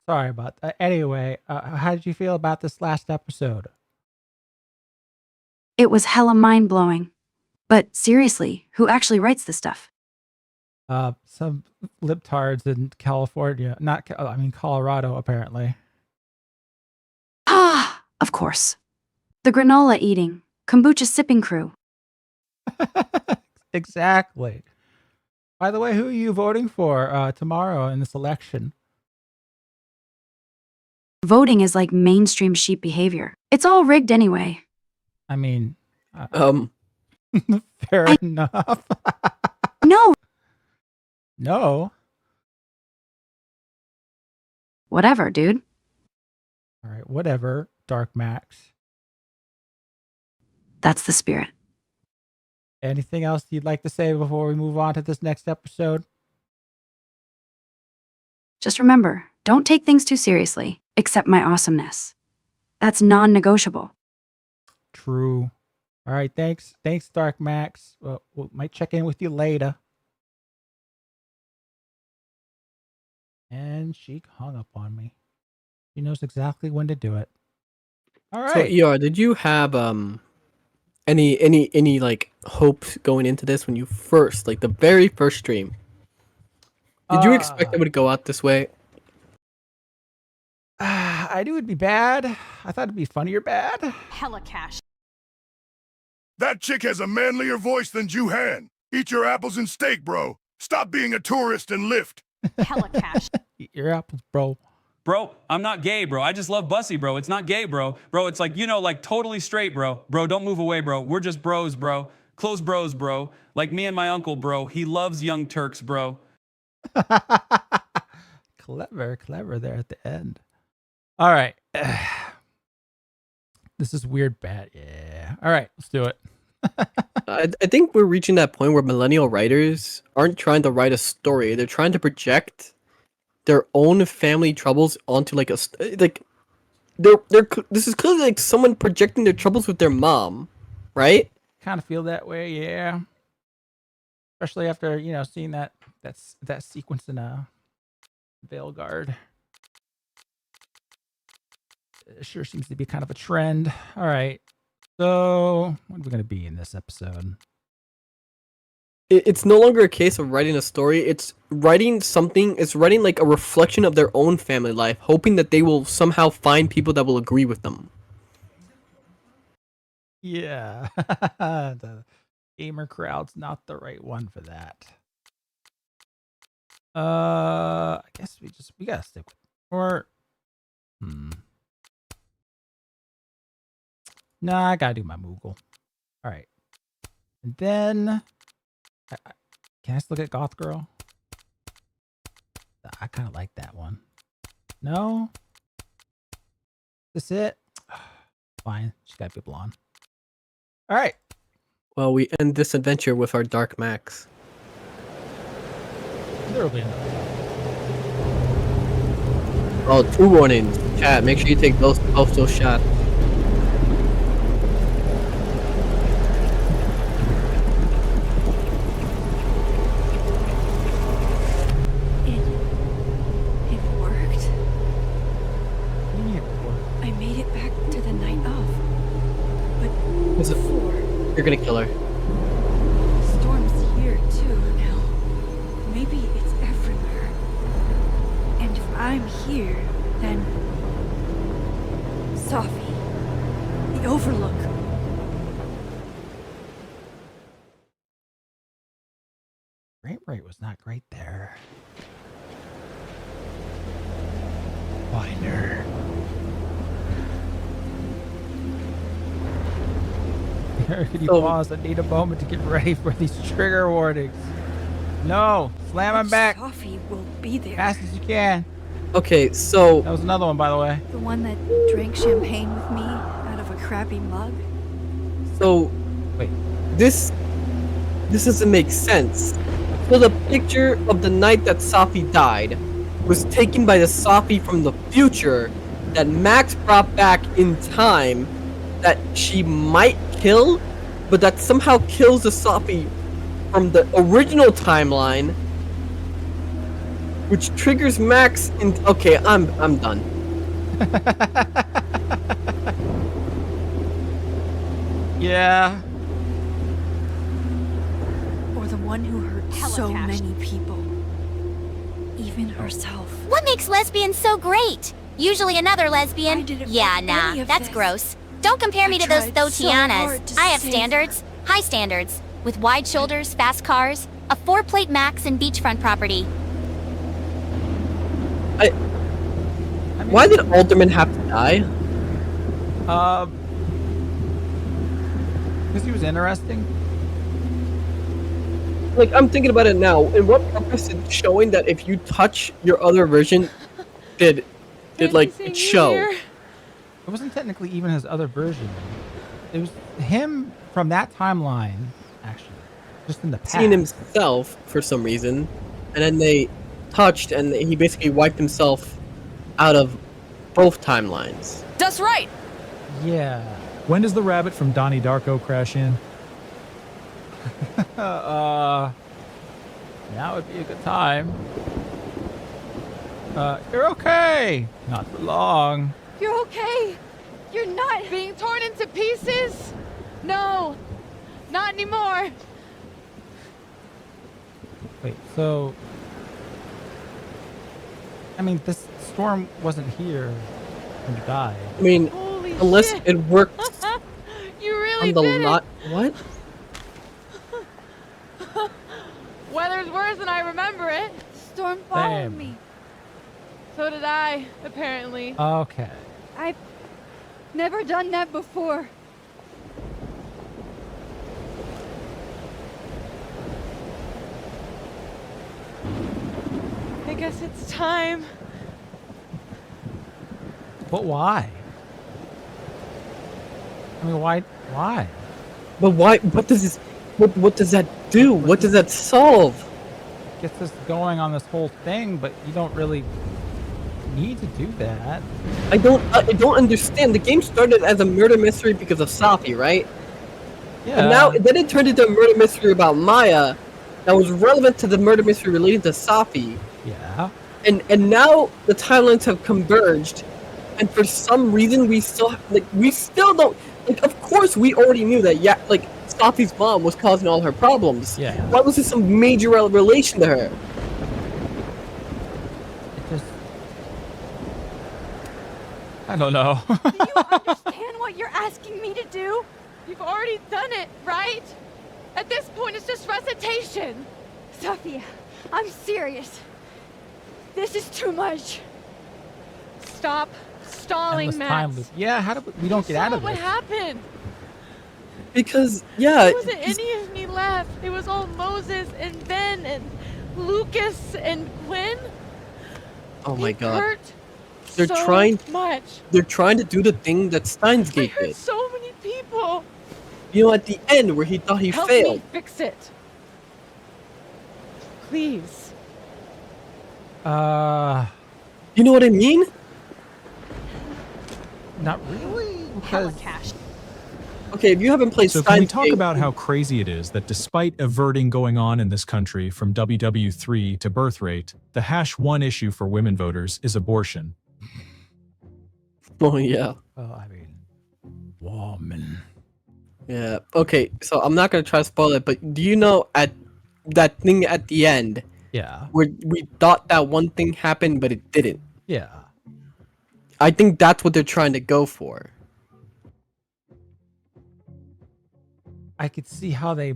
Sorry about that. Anyway, how did you feel about this last episode? It was hella mind-blowing. But seriously, who actually writes this stuff? Some libtards in California. Colorado, apparently. Ah, of course. The granola eating, kombucha sipping crew. Exactly. By the way, who are you voting for tomorrow in this election? Voting is like mainstream sheep behavior. It's all rigged anyway. I mean, fair enough. No. No. Whatever, dude. All right, whatever, Dark Max. That's the spirit. Anything else you'd like to say before we move on to this next episode? Just remember, don't take things too seriously. Accept my awesomeness. That's non-negotiable. True. All right, thanks, Dark Max. Well, we might check in with you later. And she hung up on me. She knows exactly when to do it. All right. So, ER, did you have any like hopes going into this when you first, like the very first stream? Did you expect it would go out this way? I knew it'd be bad. I thought it'd be funny or bad. Hella cash. That chick has a manlier voice than Juhan. Eat your apples and steak, bro. Stop being a tourist and lift. Hella cash. Eat your apples, bro. Bro, I'm not gay, bro. I just love Bussy, bro. It's not gay, bro. Bro, it's like, you know, like totally straight, bro. Bro, don't move away, bro. We're just bros, bro. Close bros, bro. Like me and my uncle, bro. He loves Young Turks, bro. Clever there at the end. All right. This is weird bad. Yeah. All right, let's do it. I think we're reaching that point where millennial writers aren't trying to write a story. They're trying to project their own family troubles onto like this is clearly like someone projecting their troubles with their mom, right? Kind of feel that way, yeah. Especially after, you know, seeing that sequence in Veilguard. It sure seems to be kind of a trend. All right. So, what are we going to be in this episode? It's no longer a case of writing a story. It's writing something. It's writing like a reflection of their own family life, hoping that they will somehow find people that will agree with them. Yeah. The gamer crowd's not the right one for that. I guess we gotta stick with Nah, I gotta do my Moogle. All right. And then can I still get Goth Girl? I kind of like that one. No? Is this it? Fine. She's got to be blonde. All right. Well, we end this adventure with our Dark Max. Literally enough. Oh, 2 warnings. Chat, make sure you take both those shots. It worked. I made it back to the night of. But before, You're gonna kill her. Storm's here too now. Maybe it's everywhere. And if I'm here, then Sophie, the Overlook. Frame rate was not great there. Binder. Could you pause? I need a moment to get ready for these trigger warnings. No, slam him back. Sophie will be there. Fast as you can. Okay, so that was another one, by the way. The one that drank champagne with me out of a crappy mug. So wait, this doesn't make sense. So the picture of the night that Sophie died was taken by the Sophie from the future that Max brought back in time that she might kill, but that somehow kills the Sophie from the original timeline, which triggers Max in. Okay, I'm done. Yeah. Or the one who hurt so many people. Even herself. What makes lesbians so great? Usually another lesbian. Yeah, nah, any of that's this. gross. Don't compare me to those tried so Thotianas. hard to I have save standards, high standards, with wide shoulders, fast cars, a 4-plate Max, and beachfront property. Why did Alderman have to die? Because he was interesting. Like, I'm thinking about it now. In what purpose is showing that if you touch your other version, did It like seeing it you showed. here. It wasn't technically even his other version. It was him from that timeline, actually, just in the past. Seeing himself for some reason, and then they touched, and he basically wiped himself out of both timelines. That's right. Yeah. When does the rabbit from Donnie Darko crash in? Now would be a good time. You're okay. Not for long. You're okay. You're not being torn into pieces. No, not anymore. Wait, so... I mean, this storm wasn't here when you died. I mean, Holy unless shit. it worked You really on the did lot. What? it. Weather's worse than I remember it. Storm followed Same. me. So did I, apparently. Okay. I've never done that before. I guess it's time. But why? I mean, why? Why? But why? What does this? What does that do? What does that solve? Gets us going on this whole thing, but you don't really need to do that. I don't understand. The game started as a murder mystery because of Safi, right? Yeah. And now then it turned into a murder mystery about Maya that was relevant to the murder mystery related to Safi. Yeah. And now the timelines have converged, and for some reason we still don't like. Of course, we already knew that. Yeah, like Safi's mom was causing all her problems. Yeah. Why was this some major relation to her? It just... I don't know. Do you understand what you're asking me to do? You've already done it, right? At this point, it's just recitation. Sophia, I'm serious. This is too much. Stop stalling, Endless Max. time loop. Yeah, how do we don't get out of What this? happened? Because yeah, There wasn't any of me left. It was all Moses and Ben and Lucas and Gwen. oh my It god, hurt they're so trying. much. They're trying to do the thing that Steins I Gate hurt did. so many people. You know, at the end where he thought he Help failed. me fix it. Please. You know what I mean? Not really. Hella cash. Okay, if you haven't played So can we Steins talk Gate, about how crazy it is that despite averting going on in this country from WW3 to birth rate, the #1 issue for women voters is abortion? Oh yeah. Oh, I mean, woman. Yeah. Okay, so I'm not gonna try to spoil it, but do you know at that thing at the end Yeah. where we thought that one thing happened but it didn't? Yeah. I think that's what they're trying to go for. I could see how they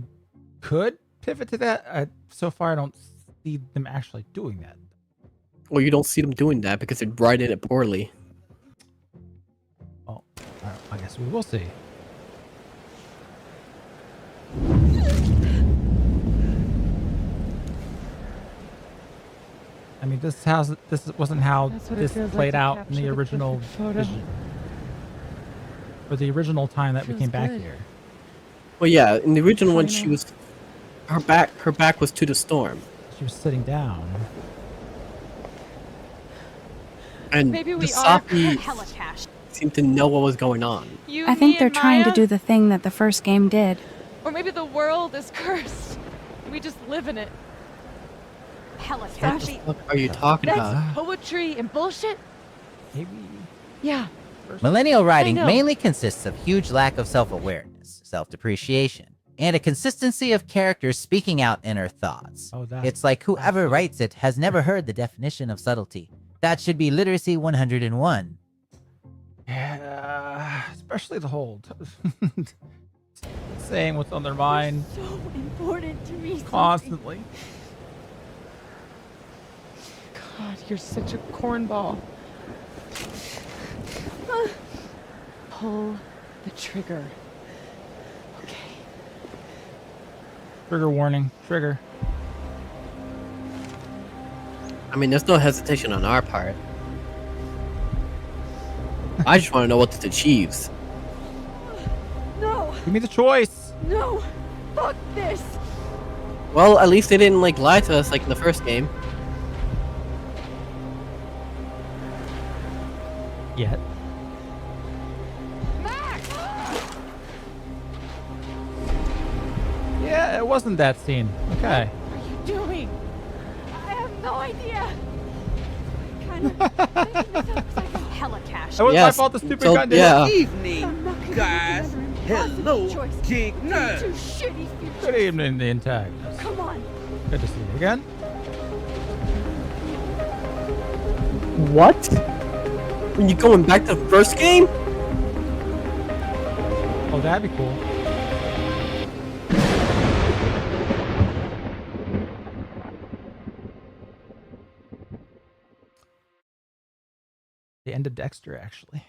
could pivot to that. So far, I don't see them actually doing that. Well, you don't see them doing that because they're writing it poorly. Well, I guess we will see. I mean, this wasn't how That's what it this feels like played to out in capture the the original perfect photo. vision. For the original time that we Feels came back good. here. Well, yeah, in the original one, I she know. was her back was to the storm, She was sitting down. and Maybe the we are Safi Hella cash. seemed to know what was going on. You, I me, think they're and trying to Maya? do the thing that the first game did. Or maybe the world is cursed. We just live in it. Hella What cash. the fuck are you talking That's about? poetry and bullshit. Maybe. Yeah. Millennial writing know. mainly consists of huge lack of self-awareness, self-depreciation, and a consistency of characters speaking out inner thoughts. Oh, that's- It's like whoever writes it has never heard the definition of subtlety. That should be literacy 101. Yeah, especially the whole saying what's on their mind So important to me. Sophie. constantly. God, you're such a cornball. Pull the trigger. Okay. Trigger warning. Trigger. I mean, there's no hesitation on our part. I just want to know what this achieves. No, Give me the choice. no, fuck this. Well, at least they didn't like lie to us like in the first game. Yet. Yeah, it wasn't that scene. Okay. What are you doing? I have no idea. Hella cash. That was my fault, the stupid gun did it. Evening, guys. Hello, King Nerd. Good evening, the antagonist. Come on. Good to see you again. What? When you going back to the first game? Oh, that'd be cool. The end of Dexter, actually.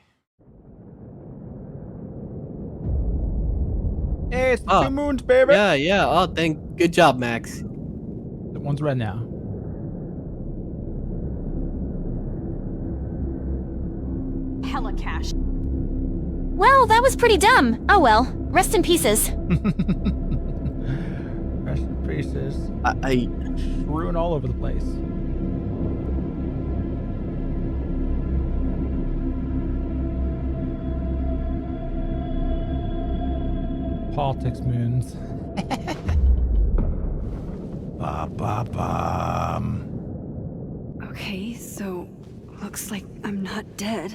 Hey, it's the 2 moons, baby. Yeah, yeah. Oh, good job, Max. The one's red now. Hella cash. Well, that was pretty dumb. Oh well. Rest in pieces. Rest in pieces. I ruin all over the place. Politics moons. Ba-ba-bum. Okay, so looks like I'm not dead.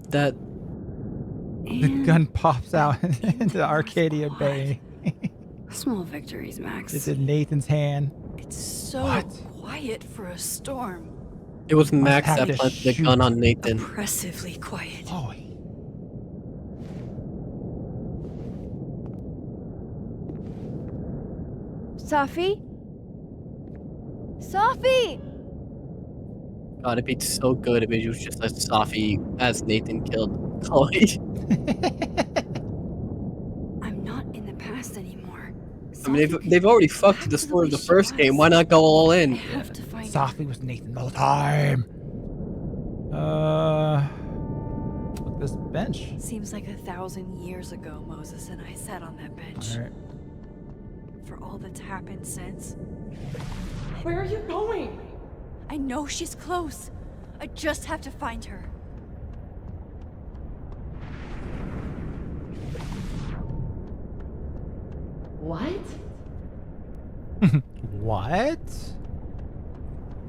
That the gun pops out into Arcadia Bay. Small victories, Max. It's in Nathan's hand. It's so quiet for a storm. It was Max have that to planted the shoot. gun on Nathan. Oppressively quiet. Oh. Sophie? Sophie! God, it'd be so good if it was just as Safi as Nathan killed Chloe. I'm not in the past anymore. I mean, they've already fucked the story of the first game. Why not go all in? Safi was Nathan the whole time. Look, this bench. Seems like 1,000 years ago Moses and I sat on that bench. All right. For all that's happened since. Where are you going? I know she's close. I just have to find her. What? What?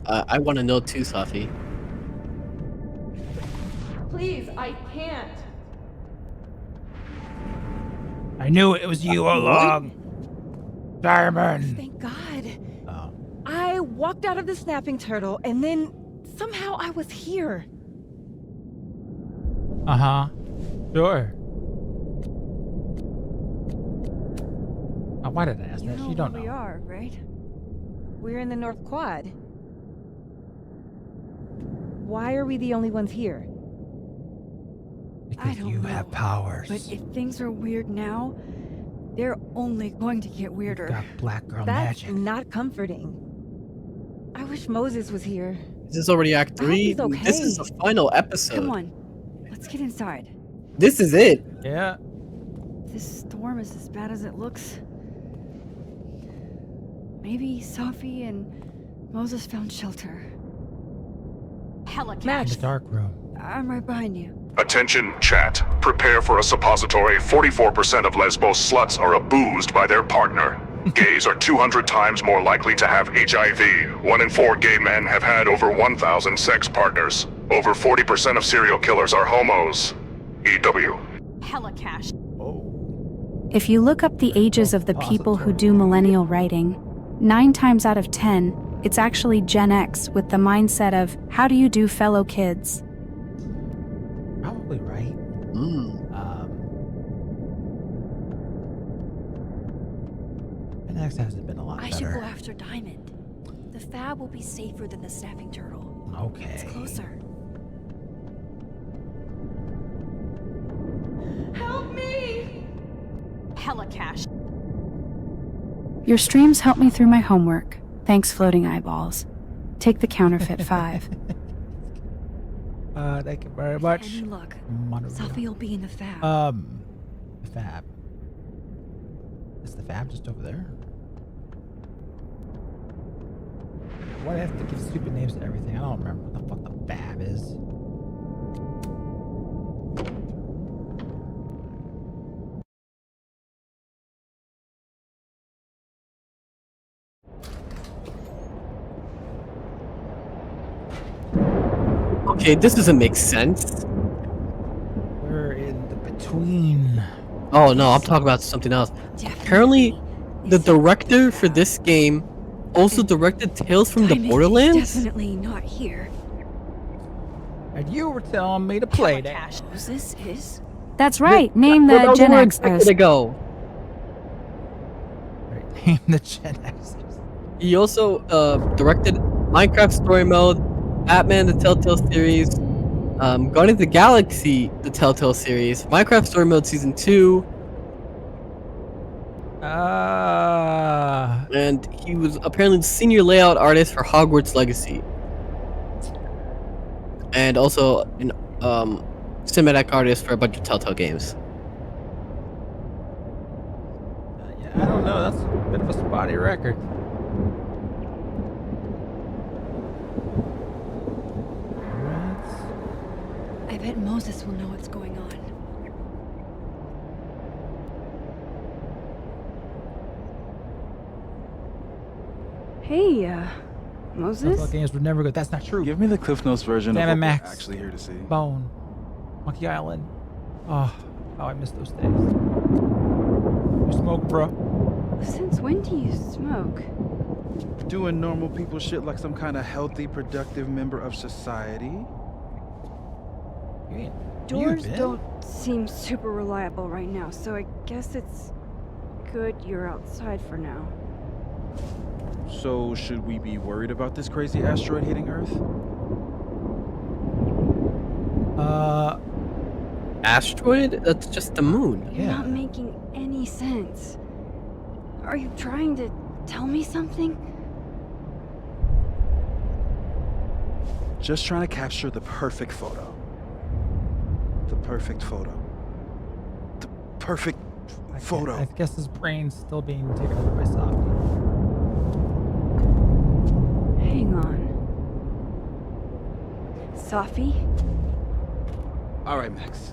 I want to know too, Safi. Please, I can't. I knew it was you all along. Diamond. Thank God. Oh. I walked out of the snapping turtle and then somehow I was here. Uh-huh. Sure. Why did I ask that? You don't where we know. are, right? We're in the North Quad. Why are we the only ones here? I don't You know. have powers. But if things are weird now, they're only going to get weirder. Got black girl That's magic. not comforting. I wish Moses was here. This is already Act 3. he's okay. This is the final episode. Come on, let's get inside. This is it. Yeah. This storm is as bad as it looks. Maybe Safi and Moses found shelter. Hella In cash. the dark room. I'm right behind you. Attention, chat. Prepare for a suppository. 44% of Lesbos sluts are abused by their partner. Gays are 200 times more likely to have HIV. 1 in 4 gay men have had over 1,000 sex partners. Over 40% of serial killers are homos. EW. Hella cash. If you look up the ages of the people who do millennial writing, 9 times out of 10, it's actually Gen X with the mindset of, how do you do, fellow kids? Probably right. Gen X hasn't been a lot I better. should go after Diamond. The fab will be safer than the snapping turtle. Okay. It's closer. Help me! Hella cash. Your streams help me through my homework. Thanks, floating eyeballs. Take the counterfeit 5. Thank you very much. Any luck? Monorail. Sophie will be in the fab. The fab. Is the fab just over there? Why do I have to give stupid names to everything? I don't remember what the fuck the fab is. Okay, this doesn't make sense. We're in the between. Oh no, I'm talking about something else. Apparently, the director for this game also directed Tales from the Borderlands? Definitely not here. And you were telling me to play that. Moses is? That's right. Name the Gen X. To go. Right, name the Gen X. He also directed Minecraft Story Mode, Batman the Telltale series, Guardians of the Galaxy the Telltale series, Minecraft Story Mode Season 2. And he was apparently the senior layout artist for Hogwarts Legacy. And also an cinematic artist for a bunch of Telltale games. Yeah, I don't know. That's a bit of a spotty record. I bet Moses will know what's going on. Hey, Moses? Telltale games were never good. That's not true. Give me the Cliff Notes version Damn of it, what Max. we're actually here to see. Bone. Monkey Island. Oh, how I miss those days. You smoke, bro? Since when do you smoke? Doing normal people shit like some kind of healthy, productive member of society. Doors don't seem super reliable right now, so I guess it's good you're outside for now. So, should we be worried about this crazy asteroid hitting Earth? Asteroid? That's just the moon. You're not making any sense. Are you trying to tell me something? Just trying to capture the perfect photo. The perfect photo. The perfect photo. I guess his brain's still being taken over by Sophie. Hang on. Sophie? All right, Max.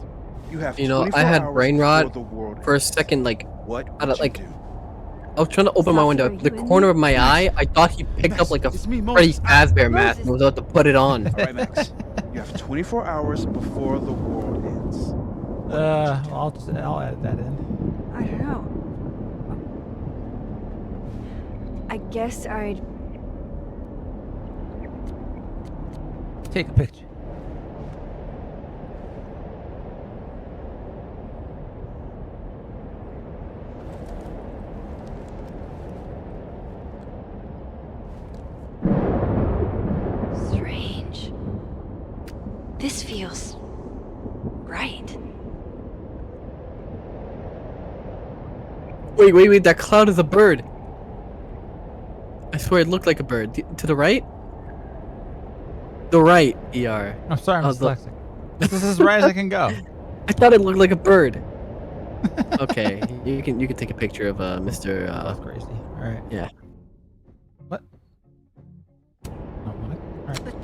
You have. You know, 24 I had hours brain before rot the world for a ends. second. Like, What I would you like. do? I was trying to open my window. The corner of my eye, I thought he picked up like a Freddy Fazbear mask and was about to put it on. All right, Max. You have 24 hours before the world ends. I'll add that in. I don't know. I guess I'd... Take a picture. Strange. This feels... right. Wait, that cloud is a bird. I swear it looked like a bird. To the right? The right, ER. I'm sorry, I'm dyslexic. This is as right as I can go. I thought it looked like a bird. Okay, you can take a picture of Mr. That's crazy. All right. Yeah. What? But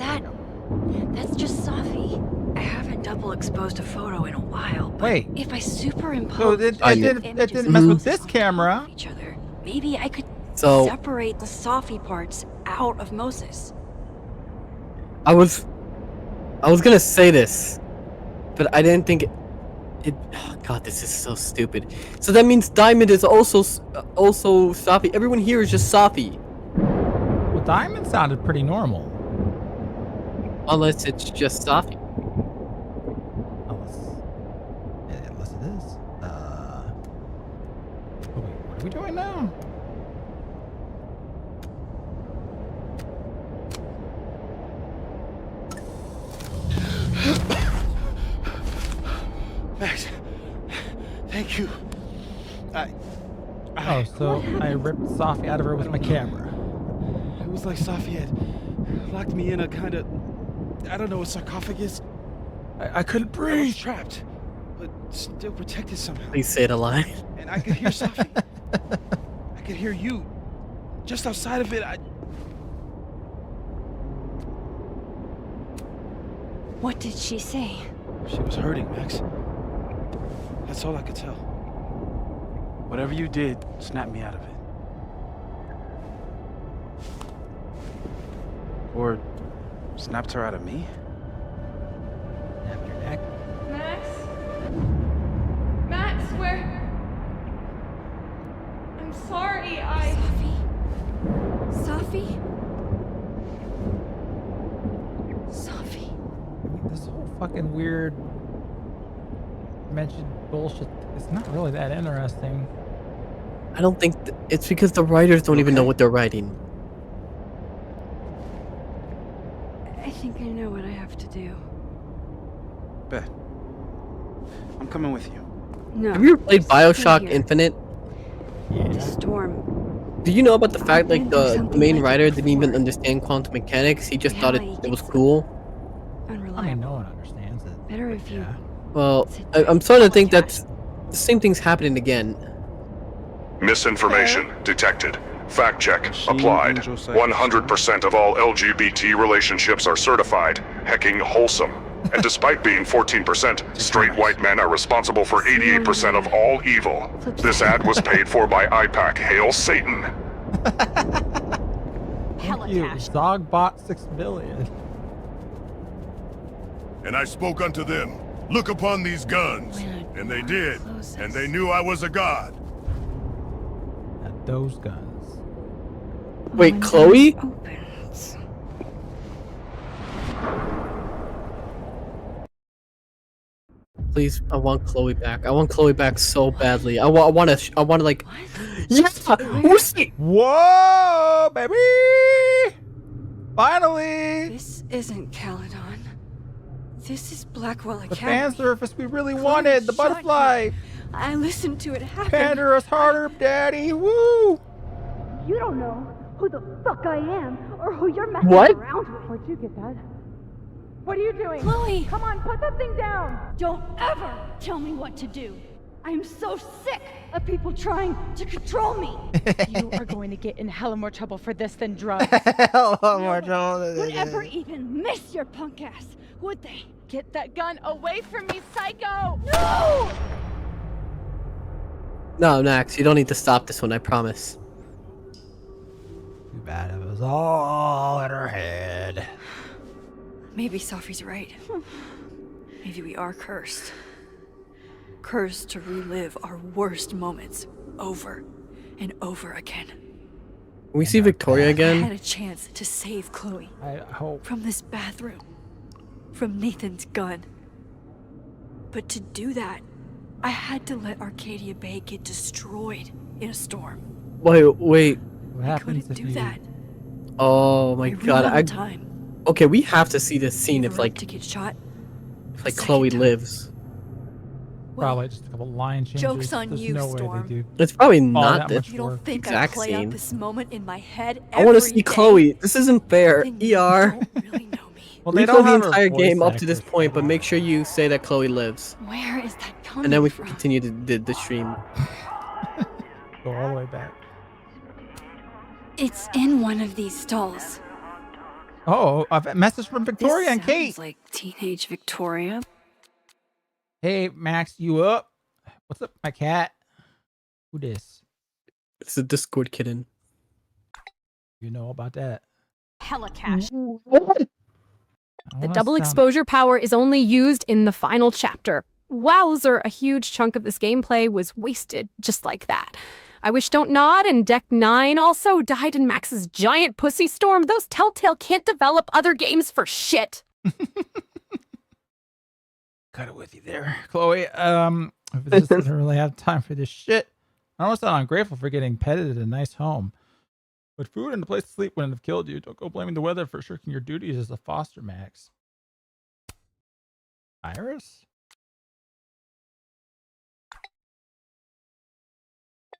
that's just Sophie. I haven't double exposed a photo in a while, but Wait. if I superimpose So it didn't mess with this camera. each other, maybe I could So- separate the Sophie parts out of Moses. I was gonna say this, but I didn't think it. Oh God, this is so stupid. So that means Diamond is also Sophie. Everyone here is just Sophie. Well, Diamond sounded pretty normal. Unless it's just Sophie. Unless it is. Oh, wait, what are we doing now? Max, thank you. Oh, so I ripped Sophie out of her with my camera. It was like Sophie had locked me in a kind of, I don't know, a sarcophagus. I couldn't I breathe. was trapped, but still protected somehow. Please say it alive. And I could hear Safi. I could hear you. Just outside of it, What did she say? She was hurting, Max. That's all I could tell. Whatever you did, snapped me out of it. Or snapped her out of me? Snap your neck. Max? Max, where? I'm sorry, Safi? Safi? This whole fucking weird mentioned bullshit is not really that interesting. I don't think it's because the writers don't even know what they're writing. I think I know what I have to do. Bet. I'm coming with you. No. Have you ever played stay Bioshock here. Infinite? The storm. Do you know about the fact like the main writer didn't even understand quantum mechanics? He just thought it was cool. I mean, no one understands it. Better if you. Well, I'm starting to think that the same thing's happening again. Misinformation detected. Fact check applied. 100% of all LGBT relationships are certified. Hecking wholesome. And despite being 14%, straight white men are responsible for 88% of all evil. This ad was paid for by IPAC. Hail Satan. Thank you, Zogbot 6 billion. And I spoke unto them, look upon these guns. And they did. And they knew I was a god. At those guns. Wait, Chloe? Please, I want Chloe back. I want Chloe back so badly. I want to like. Yeah, Whoa, baby! Finally! This isn't Caledon. This is Blackwell The Academy. fan surface we really wanted, the butterfly! I listened to it happen. Pander us harder, daddy! Woo! You don't know who the fuck I am or who you're messing What? around with. Where'd you get that? What are you doing? Chloe! Come on, put that thing down! Don't ever tell me what to do. I am so sick of people trying to control me. You are going to get in hella more trouble for this than drugs. more trouble. Would ever even miss your punk ass, would they? Get that gun away from me, psycho! No! No, Max, you don't need to stop this one. I promise. Too bad it was all in her head. Maybe Safi's right. Maybe we are cursed. Cursed to relive our worst moments over and over again. Can we see Victoria I had again? a chance to save Chloe. I hope. From this bathroom. From Nathan's gun. But to do that, I had to let Arcadia Bay get destroyed in a storm. Wait. What happens if Do you... that. Oh my I ran god. out of time. Okay, we have to see this scene if like To get shot. Chloe lives. Probably just a couple line changes. Joke's on There's you, no way Storm. they do It's probably all not that the much You don't work. think I exact play scene. out this moment in my head I want to every see day? Chloe. This isn't fair. ER. Well, they Replay don't the have her entire voice game up to actors this point, but make sure you say that Chloe lives. Where is that coming And then we from? can continue the stream. Go all the way back. It's in one of these stalls. Oh, a message from Victoria and Kate. Sounds like teenage Victoria. Hey, Max, you up? What's up, my cat? Who this? It's a Discord kitten. You know about that? Hella cash. The double exposure power is only used in the final chapter. Wowzer, a huge chunk of this gameplay was wasted just like that. I wish Don't Nod and Deck 9 also died in Max's giant pussy storm. Those Telltale can't develop other games for shit. Cut it with you there, Chloe. If it just doesn't really have time for this shit. I almost sound ungrateful for getting petted at a nice home. But food and a place to sleep wouldn't have killed you. Don't go blaming the weather for shirking your duties as a foster, Max. Iris?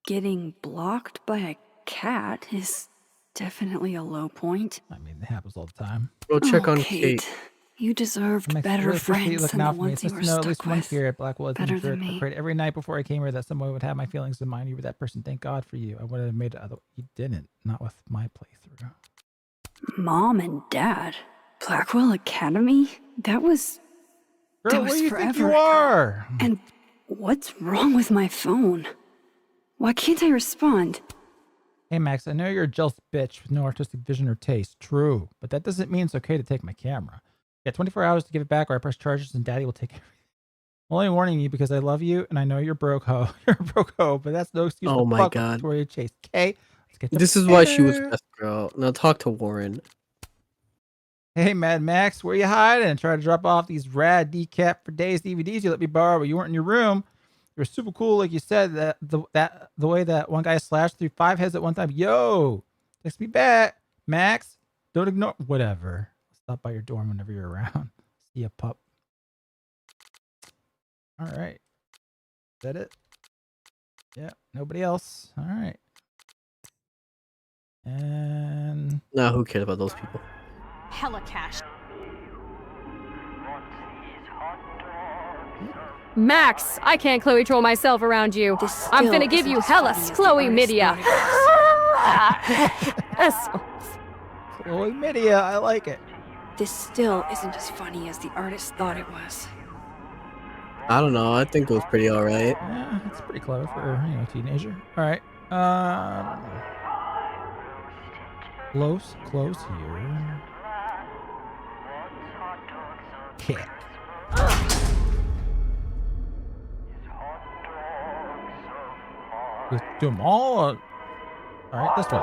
Getting blocked by a cat is definitely a low point. I mean, it happens all the time. Go check on Kate. Kate. You deserved Makes better really appreciate you friends looking than the out for me. ones It's you nice were to know at stuck least one with. here at Blackwell isn't a Better than jerk. I me. prayed every night before I came here that someone would have my feelings in mind. You were that person. Thank God for you. I would have made it other. You didn't. Not with my playthrough. Mom and Dad? Blackwell Academy? That was Girl, where do you think you forever ago. are? And what's wrong with my phone? Why can't I respond? Hey Max, I know you're a jealous bitch with no artistic vision or taste. True, but that doesn't mean it's okay to take my camera. You got 24 hours to give it back, or I press charges and Daddy will take it. I'm only warning you because I love you and I know you're broke hoe. You're a broke hoe, but that's no excuse Oh to my fuck with God. Victoria Chase. Okay, let's get to This is why she was bed. best girl. Now talk to Warren. Hey Mad Max, where you hiding? And try to drop off these rad decap for days DVDs you let me borrow, but you weren't in your room. You were super cool, like you said. The way that one guy slashed through 5 heads at one time. Yo, text me back, Max. Don't ignore whatever. Stop by your dorm whenever you're around. See ya, pup. All right, is that it? Yeah, nobody else. All right. And Nah, who cares about those people? Hella cash. Max, I can't Chloe troll myself around you. I'm finna give you hella Chloe Midia. Chloe Midia, I like it. This still isn't as funny as the artist thought it was. I don't know. I think it was pretty alright. Yeah, it's pretty clever for a teenager. All right. Close here. Kick. Let's do them all. All right, this one.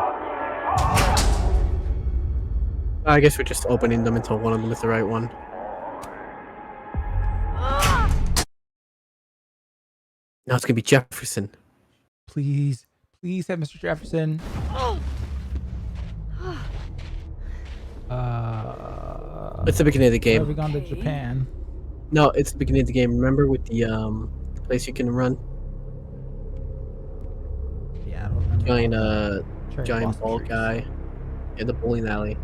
I guess we're just opening them until one of them is the right one. Now it's gonna be Jefferson. Please have Mr. Jefferson. It's the beginning of the game. Have we gone to Japan? No, it's the beginning of the game. Remember with the place you can run? Yeah, I don't remember. Giant ball guy. Yeah, the bowling alley.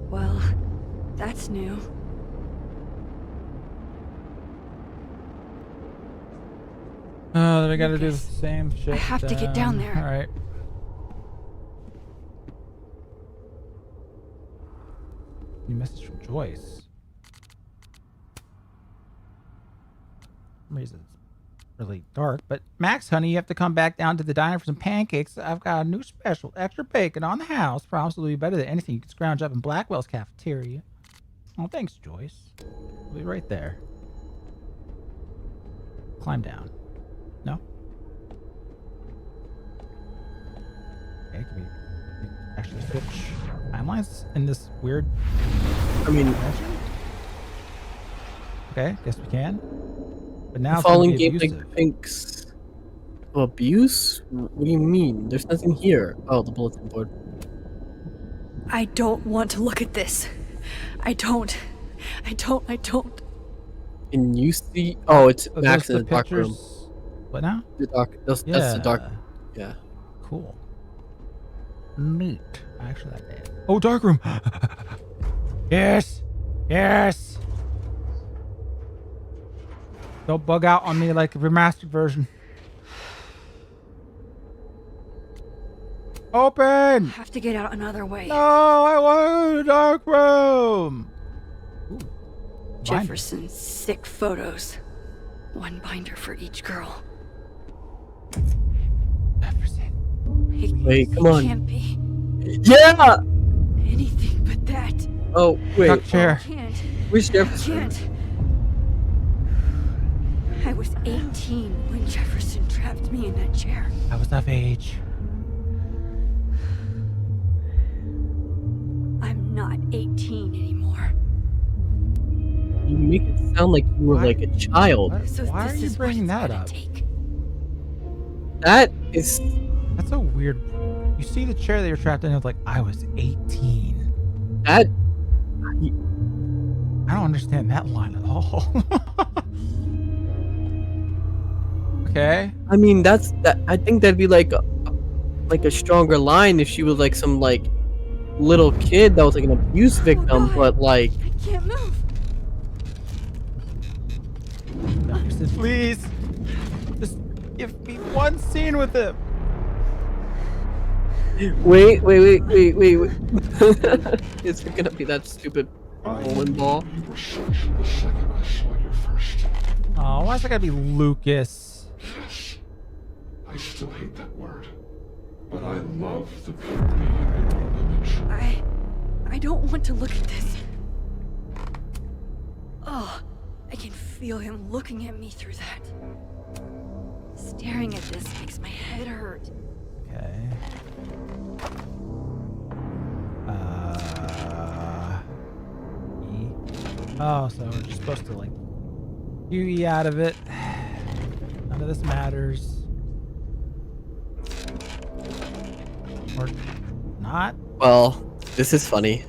Well, that's new. Then we gotta do the same shit. I have to get down there. All right. New message from Joyce. For some reason it's really dark, but Max, honey, you have to come back down to the diner for some pancakes. I've got a new special, extra bacon on the house. Promise it'll be better than anything you can scrounge up in Blackwell's cafeteria. Oh, thanks, Joyce. I'll be right there. Climb down. No? Okay, can we actually switch timelines in this weird... I mean... Okay, guess we can. But now Falling game like Pink's abuse? What do you mean? There's nothing here. Oh, the bulletin board. I don't want to look at this. I don't. And you see... Oh, it's Max in the dark room. What now? The dark... That's the dark... Yeah. Cool. Neat. I actually like that. Oh, dark room! Yes! Yes! Don't bug out on me like a remastered version. Open! I have to get out another way. No, I want a dark room! Ooh. Jefferson's sick photos. One binder for each girl. Jefferson. Wait, come on. Can't be Yeah! anything but that. Oh, wait. Tuck chair. I can't. Where's I Jefferson? can't. I was 18 when Jefferson trapped me in that chair. I was of age. I'm not 18 anymore. You make it sound like you were like a child. Why are you bringing that up? That is... That's a weird... You see the chair that you're trapped in, it's like, I was 18. That... I don't understand that line at all. Okay. I mean, that's... that. I think that'd be like... like a stronger line if she was like some like little kid that was like an abuse victim, but like I can't move. Jefferson, please. Just give me one scene with him. wait. Is it gonna be that stupid bowling ball? Oh, why's it gotta be Lucas? Yes. I still hate that word. But I love the beauty in your image. I don't want to look at this. Oh, I can feel him looking at me through that. Staring at this makes my head hurt. Okay. E. Oh, so we're just supposed to like E out of it. None of this matters. Or not? Well, this is funny.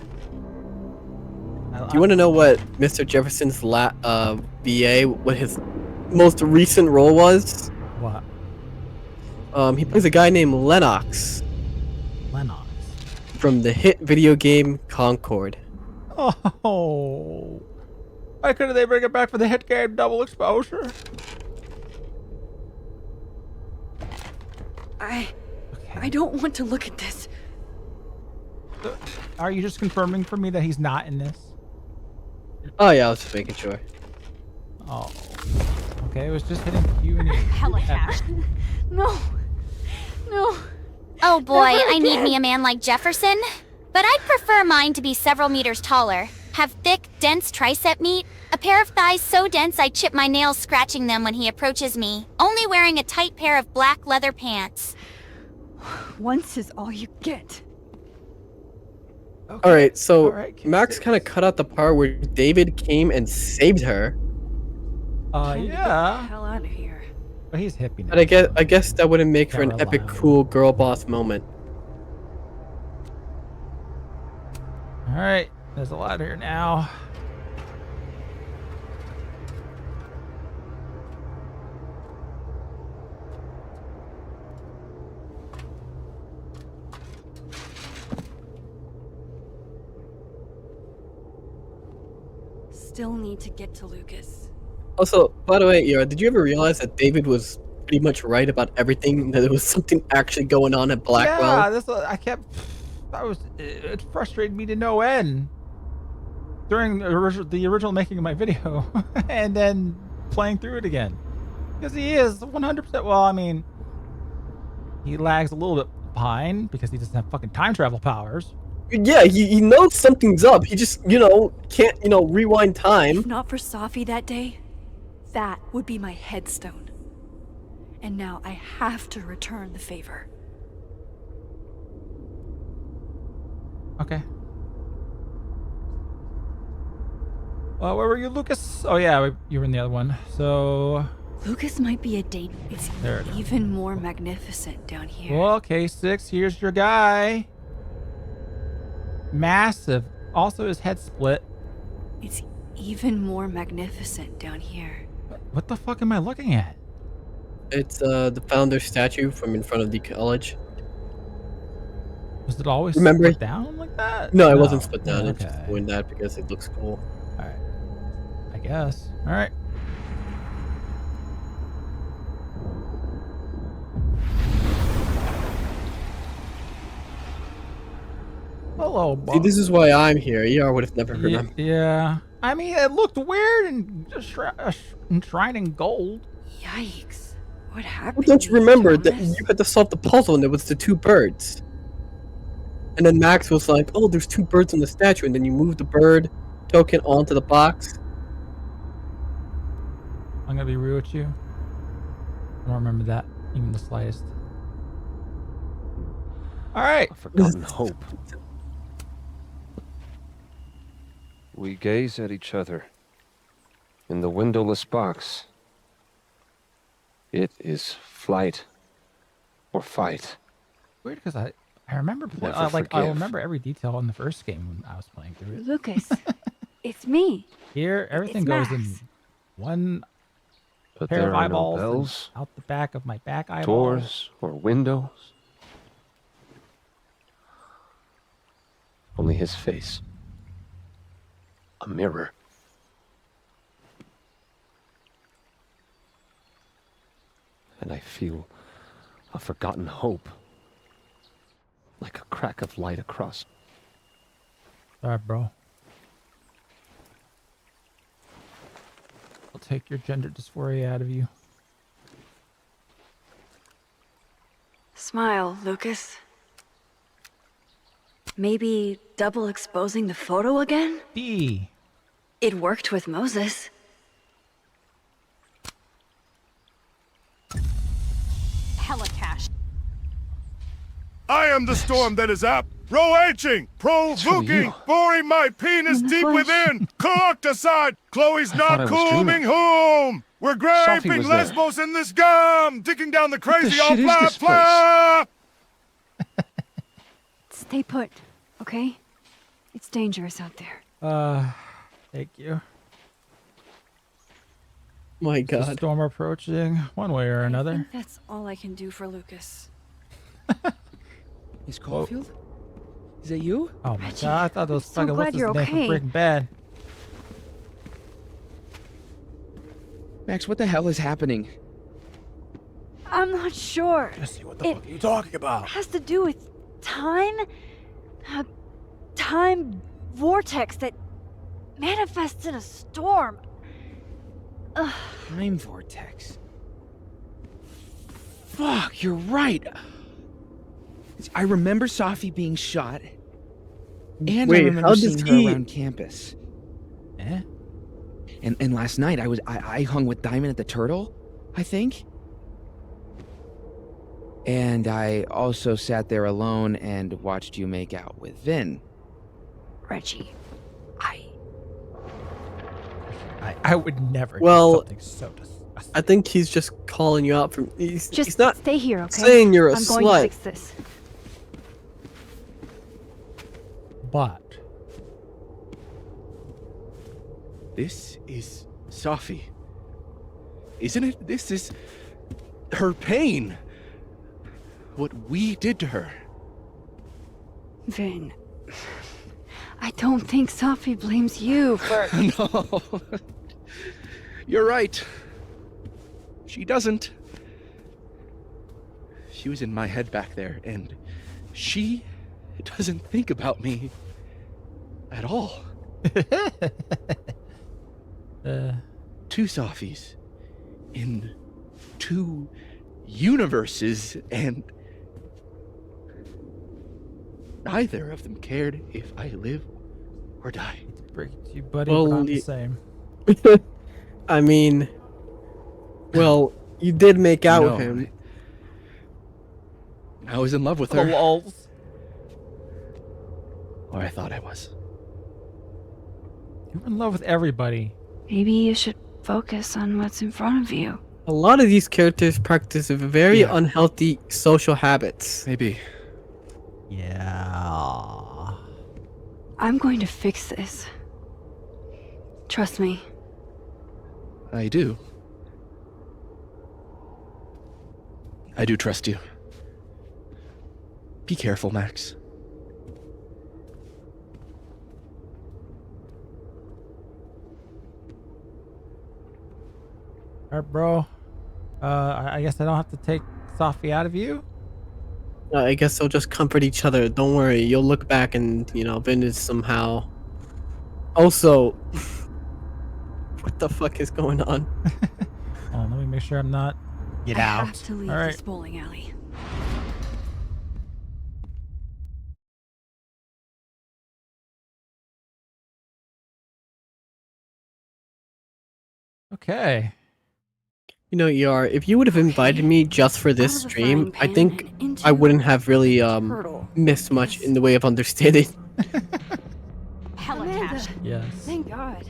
Do you want to know what Mr. Jefferson's VA, what his most recent role was? What? He plays a guy named Lennox. Lennox. From the hit video game Concord. Oh. Why couldn't they bring it back for the hit game Double Exposure? I don't want to look at this. Are you just confirming for me that he's not in this? Oh yeah, I was just making sure. Oh. Okay, it was just hitting you and you. Hella cash. No. No. Oh boy, Never I need again. me a man like Jefferson. But I'd prefer mine to be several meters taller. Have thick, dense tricep meat. A pair of thighs so dense I chip my nails scratching them when he approaches me. Only wearing a tight pair of black leather pants. Once is all you get. Okay. Alright, so Alright, Max kind of cut out the part where David came and saved her. Yeah. Hell out of here. But he's hippie now. But I guess that wouldn't make for an Can't epic, rely on cool girl boss moment. Alright, there's a lot here now. Still need to get to Lucas. Also, by the way, Ira, did you ever realize that David was pretty much right about everything? That there was something actually going on at Blackwell? Yeah, this it frustrated me to no end during the original making of my video, and then playing through it again, because he is 100%. Well, I mean, he lags a little bit behind because he doesn't have fucking time travel powers. Yeah, he knows something's up. He just, can't, rewind time. If not for Safi that day, that would be my headstone. And now I have to return the favor. Okay. Where were you, Lucas? Oh yeah, you were in the other one. So Lucas might be a danger. It's There it is. even more magnificent down here. well, K6, here's your guy. Massive. Also, his head split. It's even more magnificent down here. What the fuck am I looking at? It's the founder statue from in front of the college. Was it always Remember? split down like that? No, it wasn't split down. Oh, It's just doing that because it looks cool. Alright. I guess. Alright. Hello, See, Bob. this is why I'm here. ER would have never remembered. Yeah. I mean, it looked weird and enshrined in gold. Yikes. What Well, happened? don't you remember that Thomas? you had to solve the puzzle and it was the two birds? And then Max was like, oh, there's two birds on the statue, and then you move the bird token onto the box. I'm gonna be real with you. I don't remember that even the slightest. Alright. Forgotten hope. We gaze at each other in the windowless box. It is flight or fight. Weird because I remember Never I forgive. remember every detail in the first game when I was playing through it. Lucas, it's me. Here everything It's goes in Max. one But pair there of are no eyeballs and bells, out the back of my back eyeball. doors, or windows. Only his face. A mirror. And I feel a forgotten hope. Like a crack of light across. Alright, bro. I'll take your gender dysphoria out of you. Smile, Lucas. Maybe double exposing the photo again? B. It worked with Moses. Helicash. I am the storm that is up, roaching, provoking, boring my penis deep within, cocked aside, Chloe's thought I not was coming dreaming. home. We're Sophie griping was there. Lesbos in this gum, digging down the crazy shit old is blah this blah. Stay put, okay? It's dangerous out there. Thank you. My Is the God. storm approaching one way or I another. think that's all I can do for Lucas. Miss Caulfield? Is that you? Oh my god, I thought those so fucking glad what's his you're name from okay. Breaking Bad. Max, what the hell is happening? I'm not sure. Jesse, what the fuck are you talking about? It has to do with time? A time vortex that manifests in a storm. Ugh. Time vortex. Fuck, you're right. I remember Sophie being shot. And Wait, I remember how does seeing he- her around campus. Eh? And last night I hung with Diamond at the Turtle, I think. And I also sat there alone and watched you make out with Vin. Reggie, I would never Well, do something so disgusting. I think he's just calling you out from. He's just not stay here, okay? saying you're a I'm going slut. to fix this. But This is Sophie. Isn't it? This is her pain. What we did to her. Vin, I don't think Sophie blames you for... No. You're right. She doesn't. She was in my head back there, and she doesn't think about me at all. Two Sophies in two universes, and neither of them cared if I live or die. break it to you, buddy, Well, but I'm the ye- same. I mean, well, you did make out No, with him. I was in love with her. Lols. Or I thought I was. You're in love with everybody. Maybe you should focus on what's in front of you. A lot of these characters practice very unhealthy social habits. Maybe. Yeah. I'm going to fix this. Trust me. I do. I do trust you. Be careful, Max. Alright, bro. I guess I don't have to take Sophie out of you. I guess they'll just comfort each other. Don't worry, you'll look back and, you know, Vin is somehow. Also, what the fuck is going on? Oh, let me make sure I'm not. Get I out. have to leave All right. this bowling alley. Okay. You know, ER, if you would have invited me just for this stream, I think I wouldn't have really missed much in the way of understanding. Helicash. Yes. Thank God.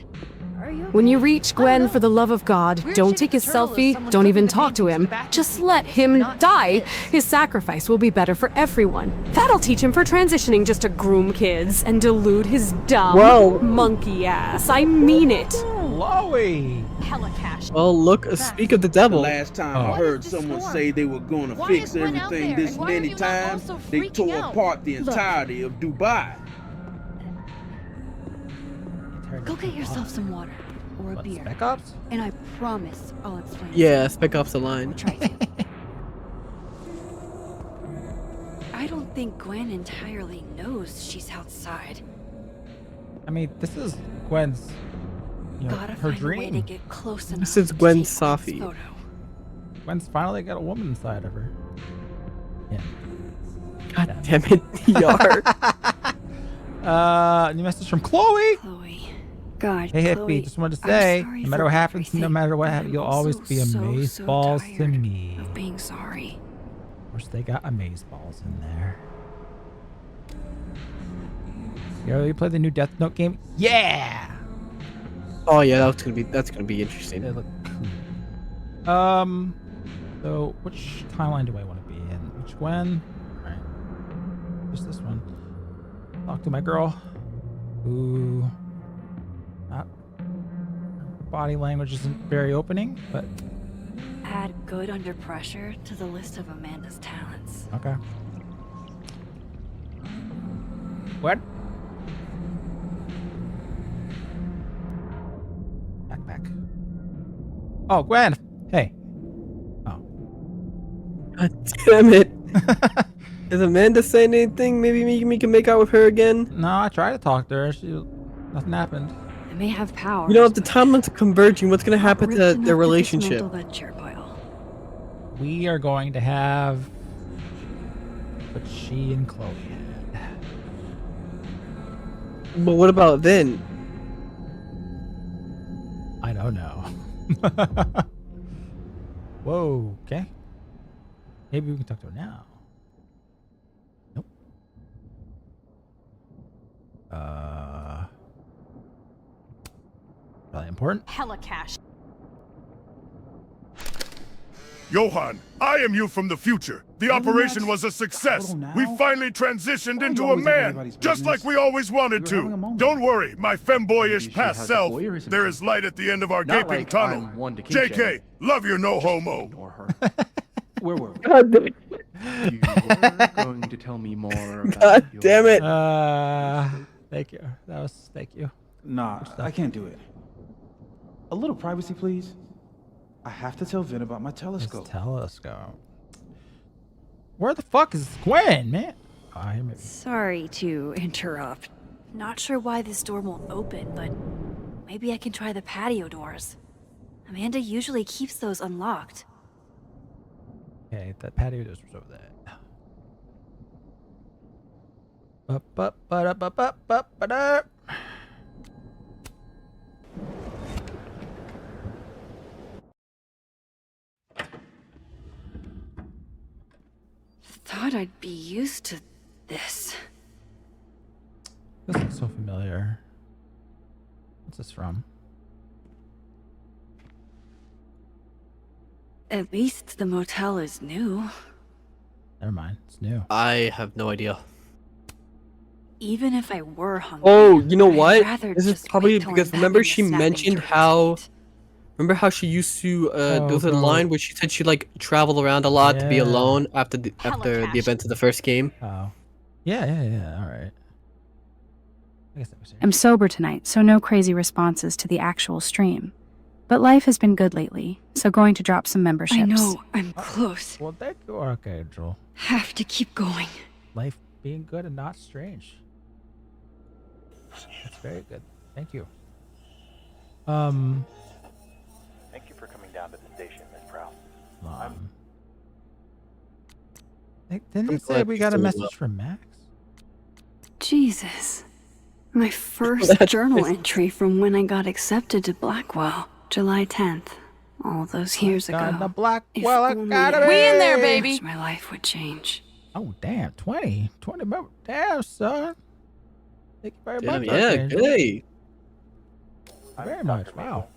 Are you When you reach Gwen, for the love of God, don't take his selfie, don't even talk to him. Just let him die. His sacrifice will be better for everyone. That'll teach him for transitioning just to groom kids and delude his dumb Whoa. monkey ass. I mean it. Chloe. Helicash. Well, look, speak of the devil. Last time I heard someone say they were gonna fix everything this many times, they tore apart the entirety of Dubai. Go get yourself some water or a beer. Spec Ops? And I promise I'll explain. Yeah, Spec Ops the line. I don't think Gwen entirely knows she's outside. I mean, this is Gwen's, Gotta her find a way to dream. get close enough. This is Gwen Safi. Gwen's finally got a woman inside of her. Yeah. God damn it, DR. New message from Chloe. God, Hey, Chloe, hippie, just wanted to I'm say, sorry no matter for what happens, everything. no matter what happens, you'll always also be amaze so balls to tired me. of being sorry. Of course, they got amaze balls in there. You play the new Death Note game? Yeah. Oh yeah, that's gonna be interesting. They look cool. So which timeline do I want to be in? Which Gwen? All right, just this one. Talk to my girl. Who? Not. Her body language isn't very opening, but Add good under pressure to the list of Amanda's talents. okay. What? Back. Oh, Gwen. Hey. God damn it. Is Amanda saying anything? Maybe we can make out with her again? No, I tried to talk to her. Nothing happened. I may have power. You know, if the timelines are converging, what's gonna happen to their relationship? We are going to have what she and Chloe had. But what about then? I don't know. Whoa, okay. Maybe we can talk to her now. Nope. Probably important. Hella cash. Johann, I am you from the future. The operation was a success. We finally transitioned into a man, just like we always wanted to. Don't worry, my femboyish past self. There is light at the end of our gaping tunnel. JK, love your no homo. Where were we? God damn it. You were going to tell me more about God damn it. Thank you. Thank you. Nah, I can't do it. A little privacy, please. I have to tell Vin about my telescope. Telescope. Where the fuck is Gwen, man? Oh, here maybe. Sorry to interrupt. Not sure why this door won't open, but maybe I can try the patio doors. Amanda usually keeps those unlocked. Okay, that patio doors was over there. Ba-ba-ba-da-ba-ba-ba-ba-da. Thought I'd be used to this. This looks so familiar. What's this from? At least the motel is new. Never mind, it's new. I have no idea. Even if I were hungry. Oh, you know I'd what? rather This is just probably wait till because I'm back remember in the she snapping mentioned turtle how. state. Remember how she used to there was a God. line where she said she like travel around a lot to be Yeah. alone after the events of the first game. Oh. Yeah, alright. I guess that was it. I'm sober tonight, so no crazy responses to the actual stream. But life has been good lately, so going to drop some memberships. I know, I'm close. Well, thank you, Archangel. Have to keep going. Life being good and not strange. That's very good. Thank you. Thank you for coming down to the station, Miss Prowl. Didn't it say we got a message from Max? Jesus. My first journal entry from when I got accepted to Blackwell, July 10th. All those years ago. The Blackwell If only Academy! I We in there, knew baby! how much my life would change. Oh, damn. 20 members. Damn, son. Thank you very much. Yeah, Archangel. good. Very much. Wow.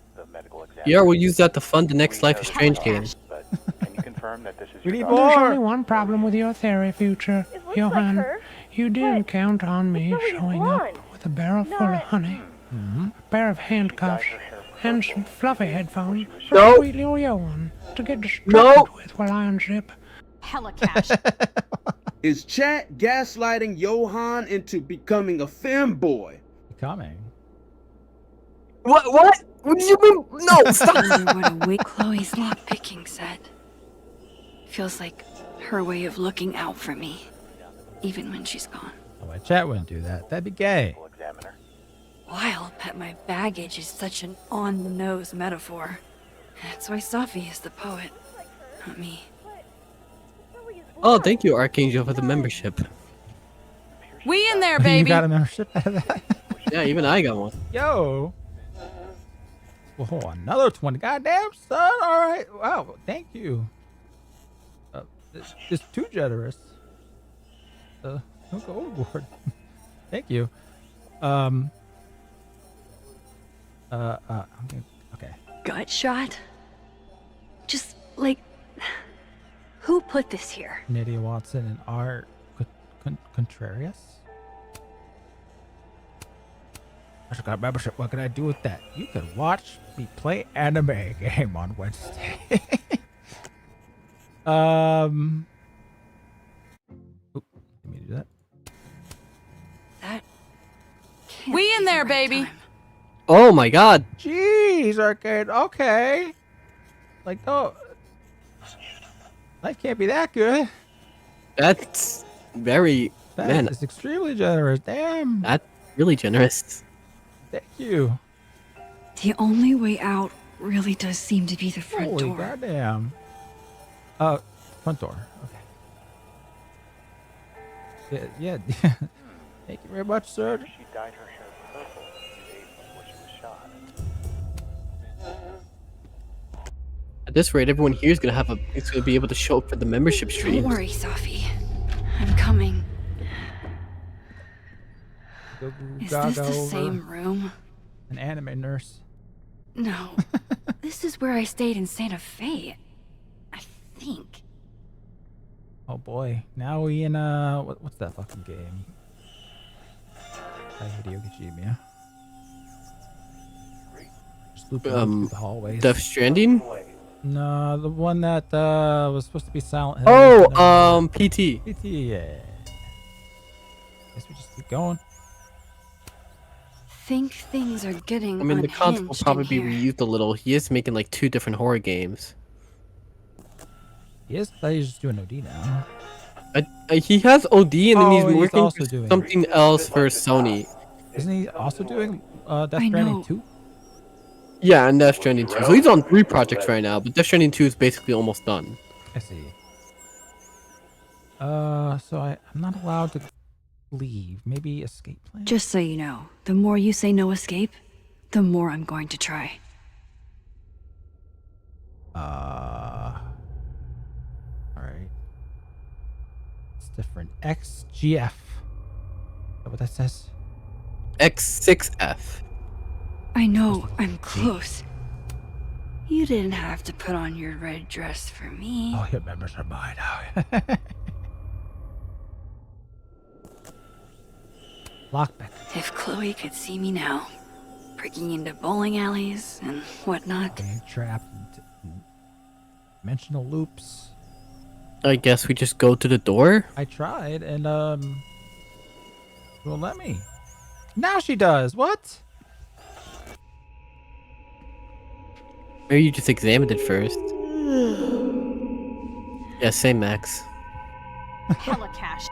Yeah, we'll use that to fund the next Life is Strange game. Can you confirm that this is We need your more. There's only one problem with your theory, Future. Johan, you didn't count on me showing up with a barrel full of honey, a pair of handcuffs, and some fluffy headphones for No. sweet little Johan to get distracted with while I unzip. Hella cash. Is chat gaslighting Johan into becoming a femboy? Becoming. What? What do you mean? No, stop! Wonder what a week Chloe's lockpicking set. Feels like her way of looking out for me, even when she's gone. Oh, my chat wouldn't do that. That'd be gay. Wild that my baggage is such an on-the-nose metaphor. That's why Safi is the poet, not me. Oh, thank you, Archangel, for the membership. We in there, You baby. got a membership out of that? Yeah, even I got one. Yo. Whoa, another 20. Goddamn, son. All right. Wow. Thank you. It's too generous. Don't go overboard. Thank you. Okay. Gut shot? Just, like... Who put this here? Nydia Watson and Art Contreras? I just got membership. What can I do with that? You can watch me play anime game on Wednesday. Oop, let me do that. That... We in there, baby. Oh my god. Jeez, Arcade. Okay. Like, oh. Life can't be that good. That's very... That is extremely generous. Damn. That's really generous. Thank you. The only way out really does seem to be the front Holy door. goddamn. Front door. Okay. Yeah. Thank you very much, sir. She dyed her hair purple 2 days before she was shot. At this rate, everyone here is gonna have it's gonna be able to show up for the membership stream. Don't worry, Safi. I'm coming. Is this the same room? An anime nurse. No. This is where I stayed in Santa Fe. I think. Oh boy. Now we in what's that fucking game? Hideo Kojima. Just looping through the hallways. Death Stranding? No, the one that was supposed to be Silent Hill. Oh, PT. PT, yeah. Guess we just keep going. Think things are getting I mean, the concept will unhinged probably in be here. reused a little. He is making like 2 different horror games. He is. I thought he was just doing OD now. He has OD and then he's working also for doing something else for Sony. Isn't he also doing Death I Stranding know. 2? Yeah, and Death Stranding 2. So he's on 3 projects right now, but Death Stranding 2 is basically almost done. I see. So I'm not allowed to leave. Maybe escape plan? Just so you know, the more you say no escape, the more I'm going to try. Alright. It's different. XGF. Is that what that says? X6F. I know, I'm close. You didn't have to put on your red dress for me. Oh, your members are mine. Lockpick. If Chloe could see me now, breaking into bowling alleys and whatnot. Getting trapped in dimensional loops. I guess we just go to the door? I tried and she won't let me. Now she does. What? Maybe you just examined it first. Yeah, same, Max. Hella cash.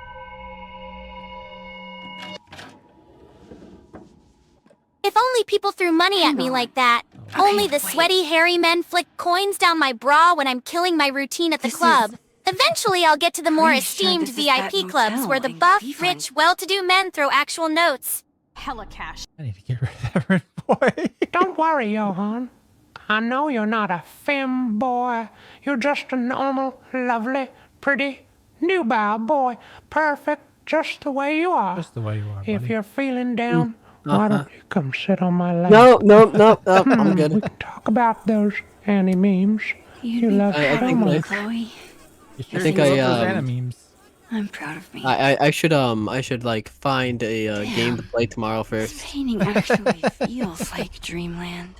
If only people threw money at me like that. Only the sweaty, hairy men flick coins down my bra when I'm killing my routine at the club. Eventually, I'll get to the more Pretty sure esteemed this is that VIP clubs motel where the in buff, Cleveland. rich, well-to-do men throw actual notes. Hella cash. I need to get rid of that red boy. Don't worry, Johan. I know you're not a femboy. You're just a normal, lovely, pretty, nubile boy. Perfect just the way you are. Just the way you are, If buddy. you're feeling down, why don't you come sit on my lap? No, I'm good. We can talk about those Annie memes. You love I so think much. Chloe, You sure I think you love I, those anime memes. I'm proud of me. I should like find a game to play tomorrow This first. painting actually feels like dreamland.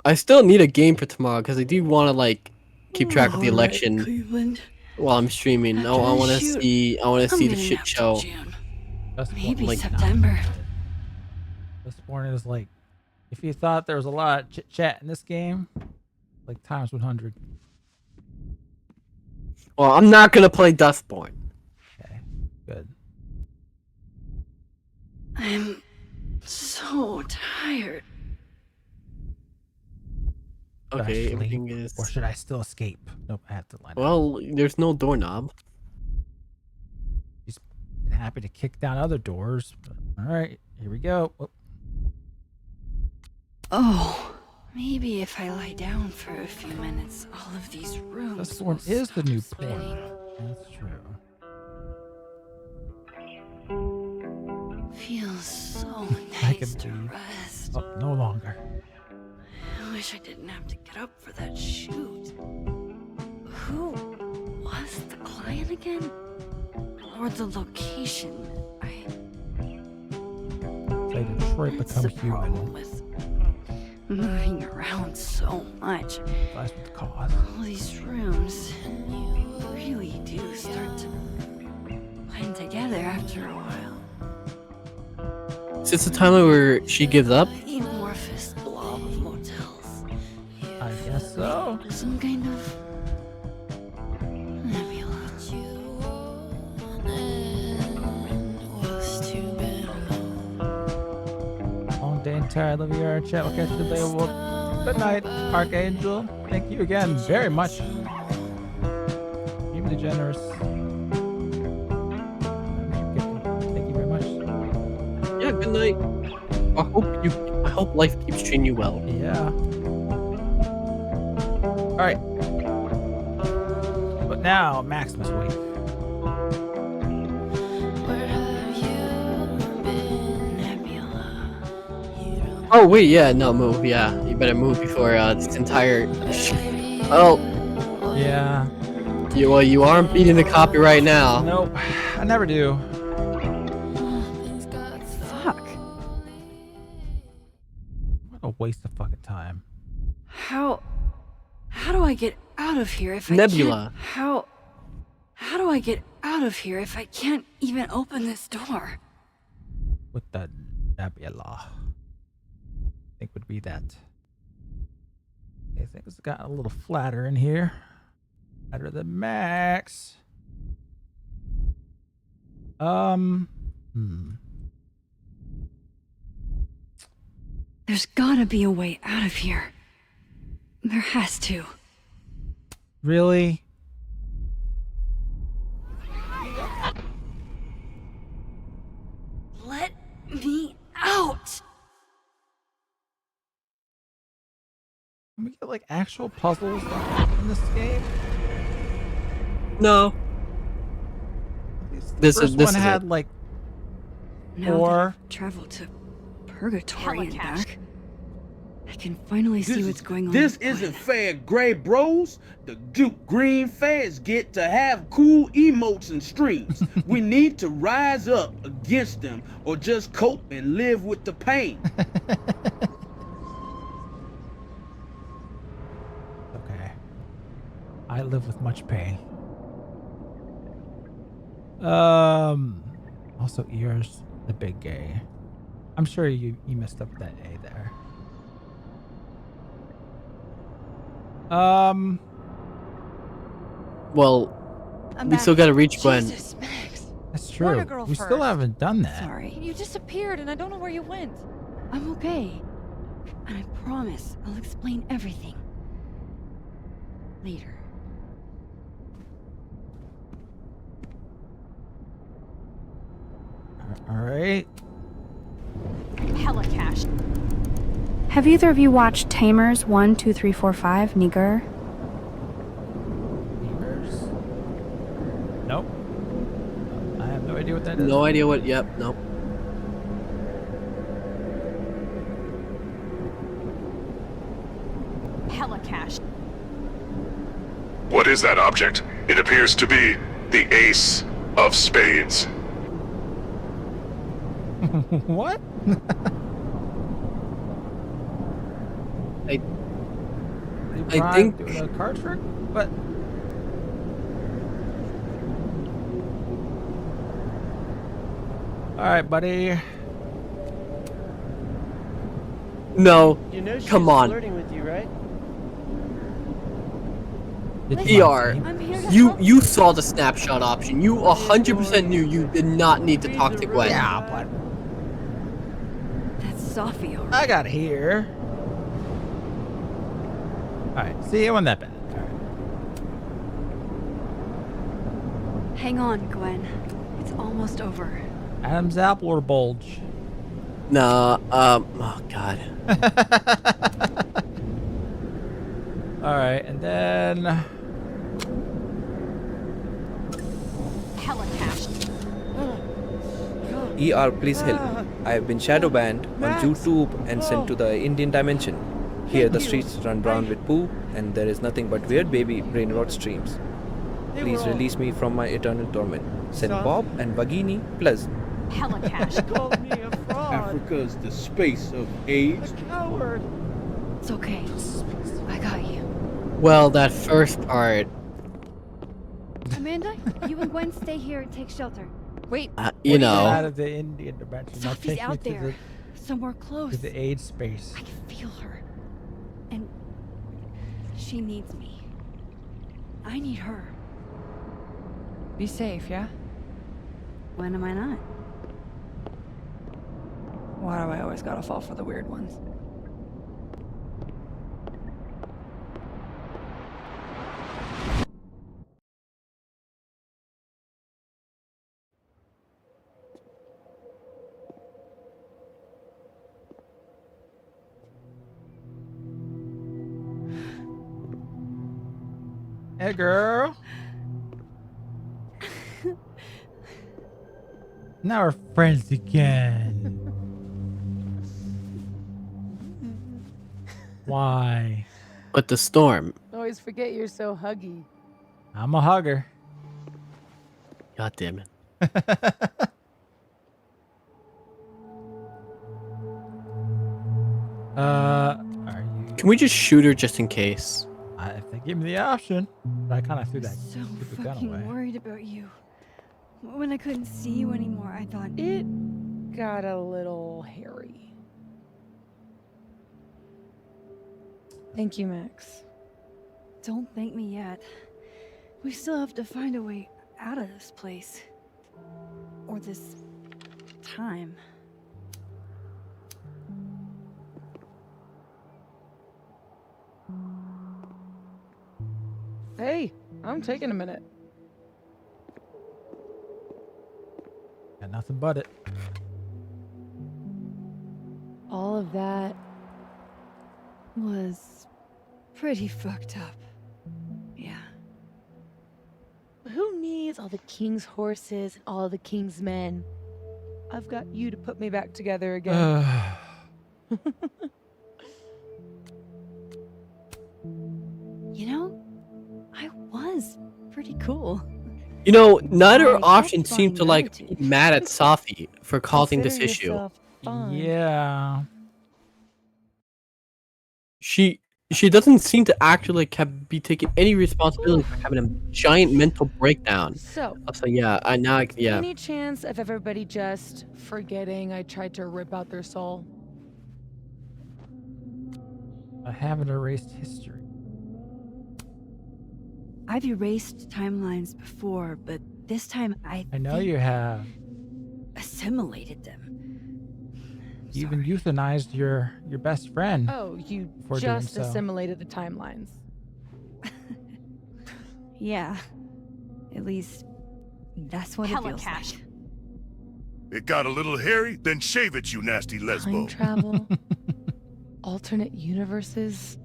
I still need a game for tomorrow because I do want to like keep track of the election Cleveland. while I'm streaming. I want to the shoot, see. I want to I'm see the getting shit out till show. June. That's Maybe like September. morning is like, if you thought there was a lot of chit chat in this game, like times 100. Well, I'm not gonna play Dustborn. Okay, good. I'm so tired. Okay, Should I everything sleep, is. or should I still escape? Nope, I have to line up. Well, there's no doorknob. He's happy to kick down other doors. But, all right, here we go. Oh. Oh, maybe if I lie down for a few minutes, all of these rooms. Dustborn is the new porn. That's true. Feels so I can nice to leave. rest. Oh, no longer. I wish I didn't have to get up for that shoot. Who was the client again? Or the location? Say Detroit become human. With moving around so much. That's what the cause. All these rooms really do start to blend together after a while. Is this the time where she gives up? Amorphous blob of motels. I guess so. Some kind of nebula. Long day and tired. Love your chat. We'll catch you later. Well, good night, Archangel. Thank you again very much. Even the generous. Thank you very much. Yeah, good night. I hope life keeps treating you well. Yeah. All right. But now Maximus wake. Oh wait, yeah, no, move. Yeah, you better move before this entire. Oh. Yeah. You aren't beating the copy right now. Nope, I never do. Fuck. What a waste of fucking time. How do I get out of here if I Nebula. can't? How do I get out of here if I can't even open this door? With the nebula. I think would be that. Okay, things got a little flatter in here. Flatter than Max. There's gotta be a way out of here. There has to. Really? Let me out! Can we get like actual puzzles in this game? No. This one had like Now four. that I've traveled to purgatory and back, I can finally see what's going on. This isn't fair, Gray Bros. The Duke Green fans get to have cool emotes and streams. We need to rise up against them or just cope and live with the pain. Okay. I live with much pain. Also ears, the big gay. I'm sure you messed up that A there. Well, we still gotta reach Gwen. Jesus, Max. That's true. Warner Girl We still first. haven't done that. Sorry. You disappeared and I don't know where you went. I'm okay. And I promise I'll explain everything. Later. All right. Hella cash. Have either of you watched Tamers 1, 2, 3, 4, 5, Niger? Nope. I have no idea what that is. No idea what. Yep. Nope. Hella cash. What is that object? It appears to be the Ace of Spades. What? I think doing a card trick, but all right, buddy. No. You know she Come was on. flirting with you, right? ER, you saw the snapshot option. You 100% knew you did not need to talk to Gwen. Yeah, but That's Sophie, all right. I got here. Alright, see, it wasn't that bad. Hang on, Gwen. It's almost over. Adam's apple or bulge? Nah, oh god. Alright, and then... Hella cash. ER, please help. I have been shadow banned on YouTube and sent to the Indian dimension. Here the streets run brown with poo and there is nothing but weird baby brain rot streams. Please release me from my eternal torment. Send Bob and Bagini plus. Hella cash. Africa is the space of AIDS. Coward. It's okay. I got you. Well, that first part. Amanda, you and Gwen stay here and take shelter. Wait. You know. Out of the Indian dimension. Now Sophie's take me out to there. Somewhere close. To the AIDS space. I can feel her. And she needs me. I need her. Be safe, yeah? When am I not? Why do I always gotta fall for the weird ones? Hey, girl. Now we're friends again. Why? But the storm. Always forget you're so huggy. I'm a hugger. God damn it. Are you? Can we just shoot her just in case? If they give me the option, but I kind of threw that So stupid gun fucking away. worried about you. When I couldn't see you anymore, I thought It got a little hairy. Thank you, Max. Don't thank me yet. We still have to find a way out of this place. Or this time. Hey, I'm taking a minute. Got nothing but it. All of that Was pretty fucked up. Yeah. Who needs all the king's horses and all the king's men? I've got you to put me back together again. You know, I was pretty cool. You know, neither I option kept seemed to finding like attitude. be mad at Sophie for causing this Consider issue. yourself fine. Yeah. She doesn't seem to actually be taking any responsibility for having a giant mental breakdown. So, Yeah, yeah. any chance of everybody just forgetting I tried to rip out their soul? I haven't erased history. I've erased timelines before, but this time I know think you have. assimilated them. You even euthanized your best friend. Oh, you for doing just so. assimilated the timelines. Yeah. At least that's what Hella it feels cash. like. It got a little hairy? Then shave it, you nasty Time lesbo. travel, alternate universes,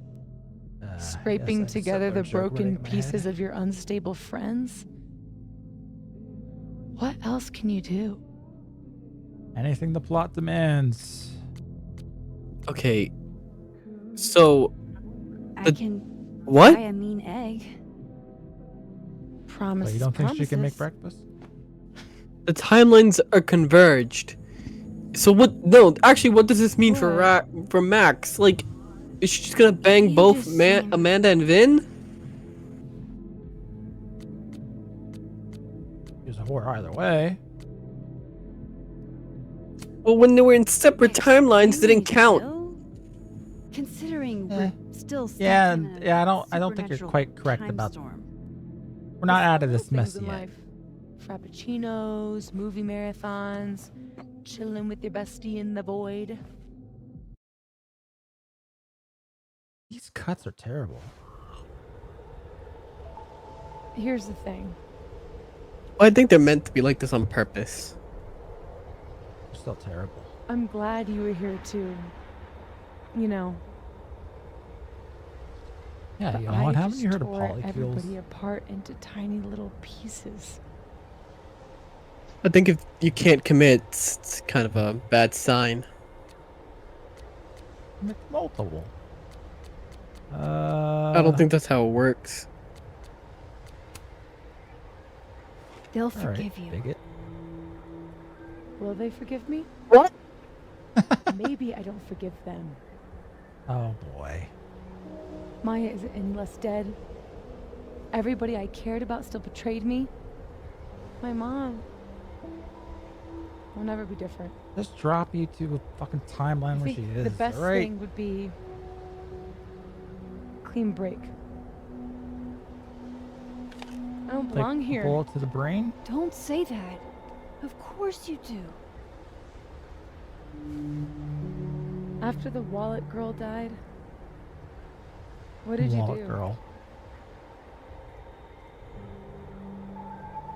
scraping yes, I together the suffered a stroke broken right in my pieces head. of your unstable friends. What else can you do? Anything the plot demands. Okay. So I can what? buy a mean egg. Promises. But you don't think she can make promises. breakfast? The timelines are converged. So what? No, actually, what does this mean for Max? Like, is she just gonna bang both Amanda and Vin? She's a whore either way. Well, when they were in separate timelines, didn't count. considering we're still stuck Yeah, in and a yeah, I don't think you're supernatural quite correct time about. storm. We're not out of this Things mess in yet. life. Frappuccinos, movie marathons, chilling with your bestie in the void. These cuts are terrible. Here's the thing. I think they're meant to be like this on purpose. They're still terrible. I'm glad you were here too. You know. Yeah, but Johan, I haven't just you heard of tore polycules? everybody apart into tiny little pieces. I think if you can't commit, it's kind of a bad sign. Make multiple. I don't think that's how it works. They'll All right, forgive you. bigot. Will they forgive me? What? Maybe I don't forgive them. Oh boy. Maya is any less dead. Everybody I cared about still betrayed me. My mom will never be different. Just drop you to a fucking timeline I where think she is. the best all right? thing would be clean break. I don't Like belong a here. bullet to the brain. Don't say that. Of course you do. After the wallet girl died, what did Wallet you do? girl.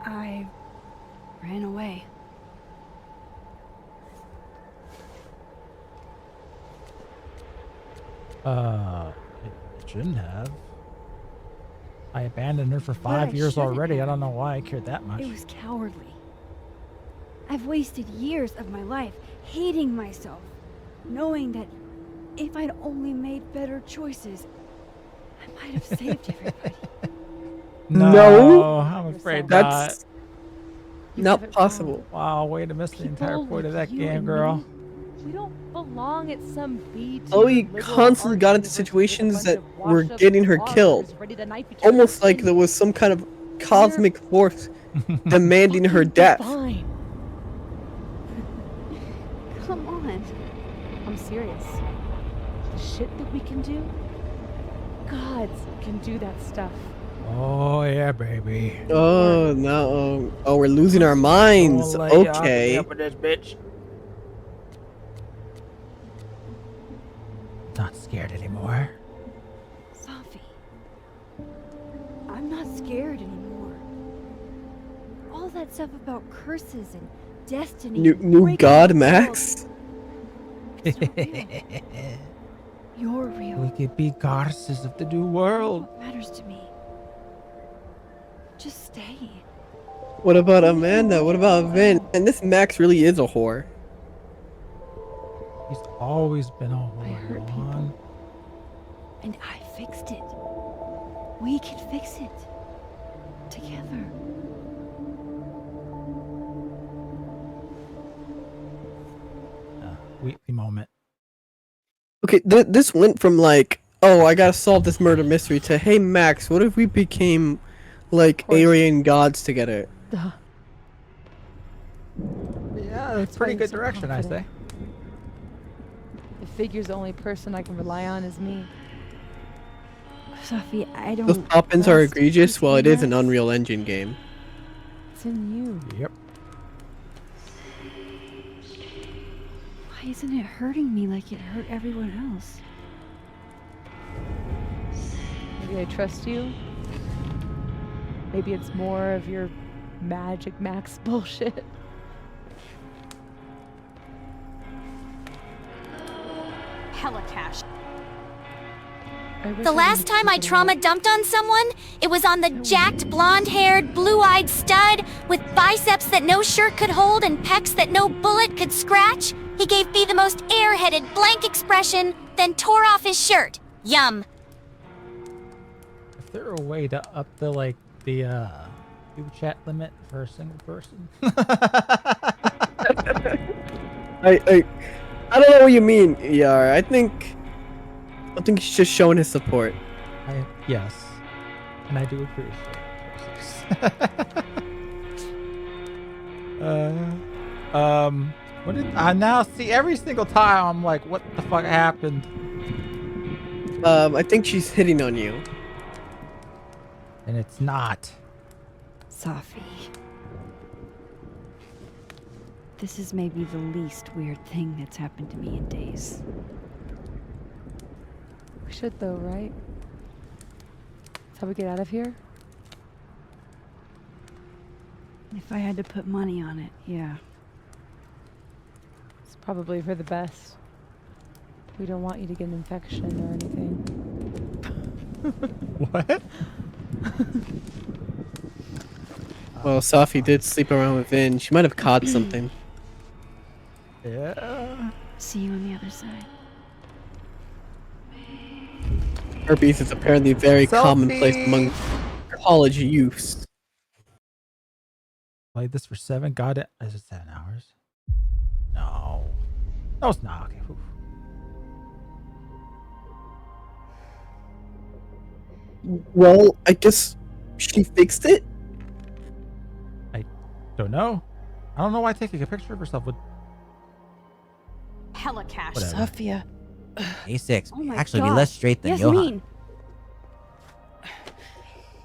I ran away. It shouldn't have. I abandoned her for But I 5 years shouldn't already. I have. don't know why I cared that much. It was cowardly. I've wasted years of my life hating myself, knowing that if I'd only made better choices, I might have saved everybody. No, I'm afraid That's not. not possible. Wow, way to miss the entire People point of like that you game, and girl. me, we don't belong at some beach. Chloe constantly got into situations that were getting her killed. Almost like there was some kind of cosmic force demanding her death. Fine. Come on. I'm serious. The shit that we can do, gods can do that stuff. Oh yeah, baby. Oh no! Oh, we're losing our minds. Don't let you off the Okay. tip with this bitch. Not scared anymore. Sophie, I'm not scared anymore. All that stuff about curses and destiny. and New breaking God, the Max. You're real. We could be goddesses of the new world. What matters to me? Just stay. What about Amanda? What about Vin? And this Max really is a whore. He's always been a whore. I hurt people. And I fixed it. We can fix it. Together. Weekly moment. Okay, this went from like, oh, I gotta solve this murder mystery to, hey Max, what if we became like Aryan gods together? Yeah, that's pretty good direction, I say. The figure's the only person I can rely on is me. Sophie, I don't. Those pop-ins are trust egregious. Well, it is an Max. Unreal Engine game. It's in you. Yep. Why isn't it hurting me like it hurt everyone else? Maybe I trust you. Maybe it's more of your Magic Max bullshit. Hella cash. I wish The I last didn't time I keep it trauma away. dumped on someone, it was on the jacked, blonde-haired, blue-eyed stud with biceps that no shirt could hold and pecs that no bullet could scratch. He gave me the most airheaded, blank expression, then tore off his shirt. Yum. Is there a way to up the group chat limit for a single person? I don't know what you mean, ER. I think he's just showing his support. Yes, and I do appreciate it. What did I now see every single time? I'm like, what the fuck happened? I think she's hitting on you. And it's not. Safi. This is maybe the least weird thing that's happened to me in days. We should though, right? That's how we get out of here? If I had to put money on it, yeah. It's probably for the best. We don't want you to get an infection or anything. What? Well, Safi did sleep around with Vin. She might have caught something. Yeah. See you on the other side. Herpes is apparently very commonplace among college youths. Played this for 7. Got it. Is it 7 hours? No. No, it's not. Okay. Oof. Well, I guess she fixed it? I don't know. I don't know why taking a picture of herself would. Hella cash. Whatever. Sophia. A6 Oh my actually God. be less straight than Yasmin. Johan. I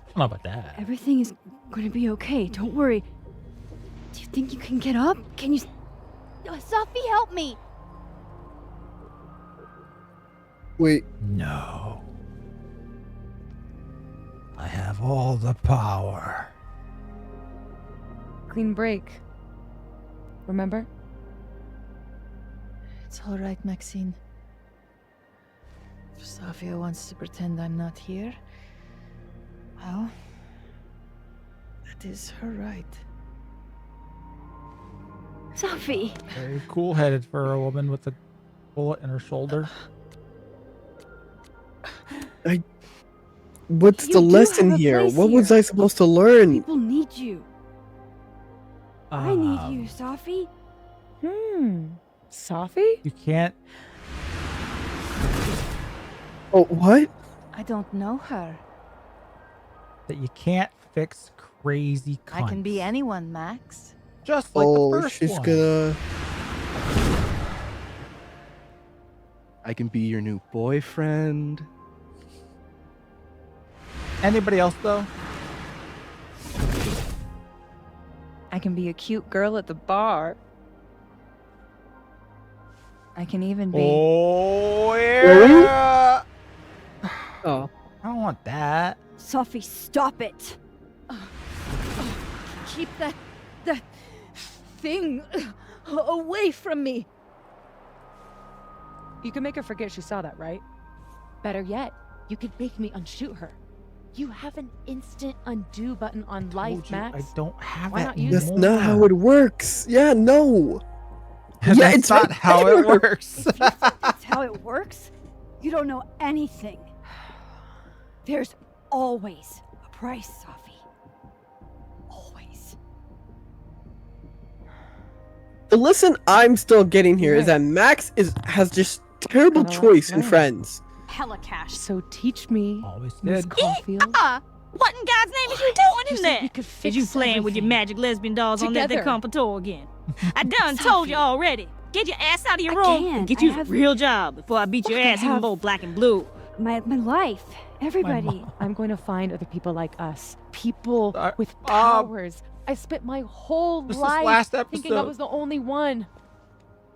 don't know about that. Everything is going to be okay. Don't worry. Do you think you can get up? Can you... Safi, help me! Wait. No. I have all the power. Clean break. Remember? It's all right, Maxine. If Safia wants to pretend I'm not here, well, that is her right. Safi! Very cool-headed for a woman with a bullet in her shoulder. What's You the do lesson have a here? place What was here. I supposed to learn? People need you. I need you, Safi. Safi? You can't. Oh, what? I don't know her. That you can't fix crazy cunts. I can be anyone, Max. Just like the first she's one. gonna. I can be your new boyfriend. Anybody else though? I can be a cute girl at the bar. I can even be... Oh yeah. Oh. I don't want that. Safi, stop it. Keep that thing away from me. You can make her forget she saw that, right? Better yet, you could make me unshoot her. You have an instant undo button on life, Max. I don't have Why it. not use That's it? not how it works. Yeah, no. That's yeah, it's not how it works. If you think that's how it works, you don't know anything. There's always a price, Safi. Always. The lesson I'm still getting here is that Max has just terrible choice in friends. Hella cash. So teach me, Always Miss did. Caulfield. What in God's name is you doing in said there? we could Is fix you playing with your everything. magic lesbian dolls on that Together. comfortor again? I done told you already. Get your ass out of your I room can't. and get I you a have- real job before I beat your Look, I ass even have- more black and blue. My life. Everybody. I'm going to find other people like us. People with Bob. powers. I spent my whole This is life last thinking I episode. was the only one.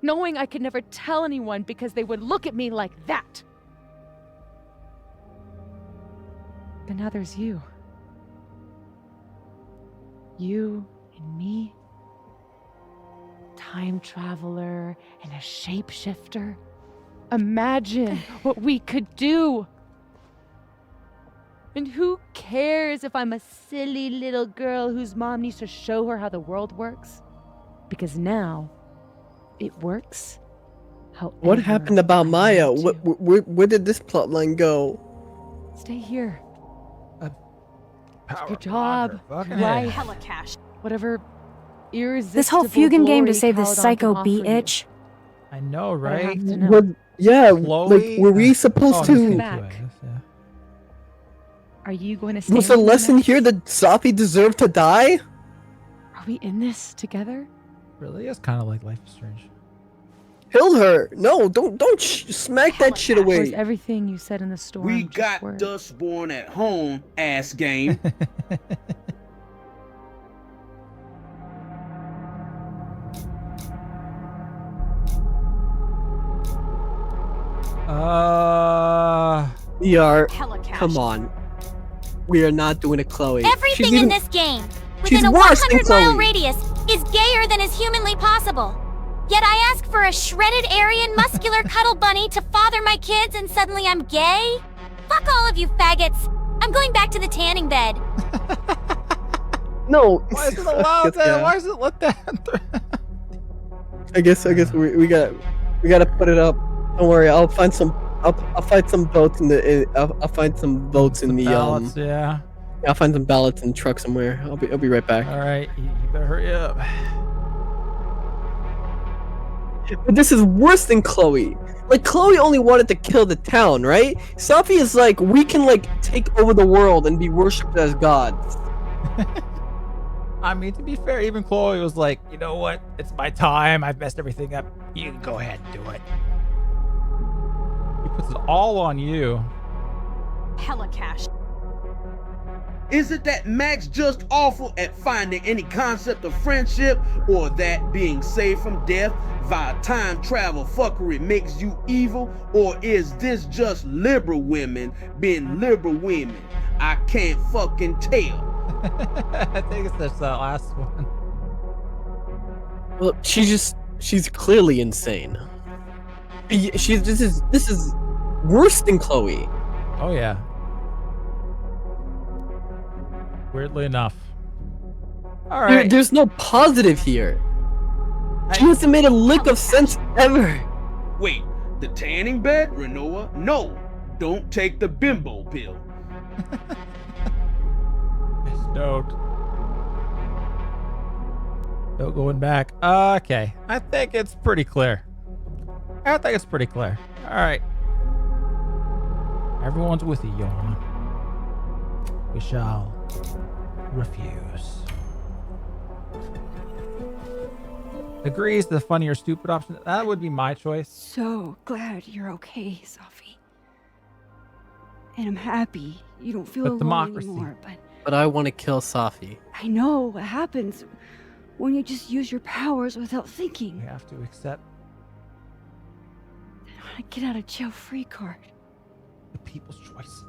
Knowing I could never tell anyone because they would look at me like that. But now there's you. You and me. Time traveler and a shapeshifter. Imagine what we could do. And who cares if I'm a silly little girl whose mom needs to show her how the world works? Because now, it works. What happened about Maya? Where did this plotline go? Stay here. Power Your job, fucking life, A. Hella cash. whatever irresistible This whole Fugan game to glory save this Caladon can psycho offer bee you. itch. I know, But I have right? to know. What? Yeah, Chloe? like were we supposed Oh, to? that's back. good too, I guess, yeah. Are you going to stay Was the with me, lesson Max? here that Safi deserved to die? Are we in this together? Really is kind of like Life is Strange. Kill her. No, don't smack that shit Was away. everything you said in the storm We just got words? Dustborn at home, ass game. We are. Come on. We are not doing it, Chloe. Everything in this game, she's within a worse than 100-mile Chloe. radius, is gayer than is humanly possible. Yet I ask for a shredded Aryan muscular cuddle bunny to father my kids and suddenly I'm gay? Fuck all of you faggots. I'm going back to the tanning bed. No. Why is it allowed that? Why is it let that? I guess we gotta put it up. Don't worry, I'll find some. I'll find some votes in the. I'll find some votes in the ballots, yeah. I'll find some ballots in the truck somewhere. I'll be right back. All right, you better hurry up. But this is worse than Chloe. Like, Chloe only wanted to kill the town, right? Safi is like, we can like take over the world and be worshipped as gods. I mean, to be fair, even Chloe was like, you know what? It's my time. I've messed everything up. You can go ahead and do it. He puts it all on you. Hella cash. Is it that Mac's just awful at finding any concept of friendship, or that being saved from death via time travel fuckery makes you evil, or is this just liberal women being liberal women? I can't fucking tell. I think it's this last one. Well, she's clearly insane. This is worse than Chloe. Oh yeah. Weirdly enough. All right. There's no positive here. She hasn't made a lick of sense ever. Wait, the tanning bed, Renoa? No, don't take the bimbo pill. Don't. No going back. Okay. I think it's pretty clear. All right. Everyone's with you, Johan. We shall refuse. Agrees to the funny or stupid option. That would be my choice. So glad you're okay, Safi. And I'm happy you don't feel But alone democracy. anymore, But I want to kill Safi. I know what happens when you just use your powers without thinking. We have to accept I want to get out of jail free card. the people's choice.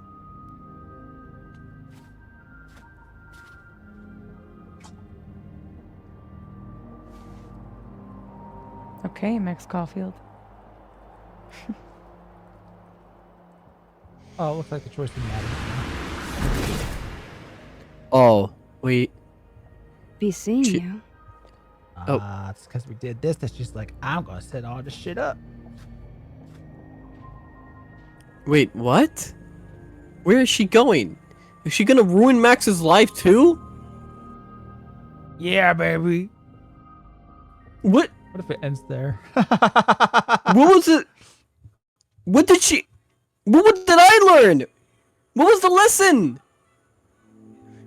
Okay, Max Caulfield. Oh, it looks like the choice didn't matter. Oh, wait. Be seeing you. It's because we did this. That's just like, I'm gonna set all this shit up. Wait, what? Where is she going? Is she gonna ruin Max's life too? Yeah, baby. What? What if it ends there? What was it? What did I learn? What was the lesson?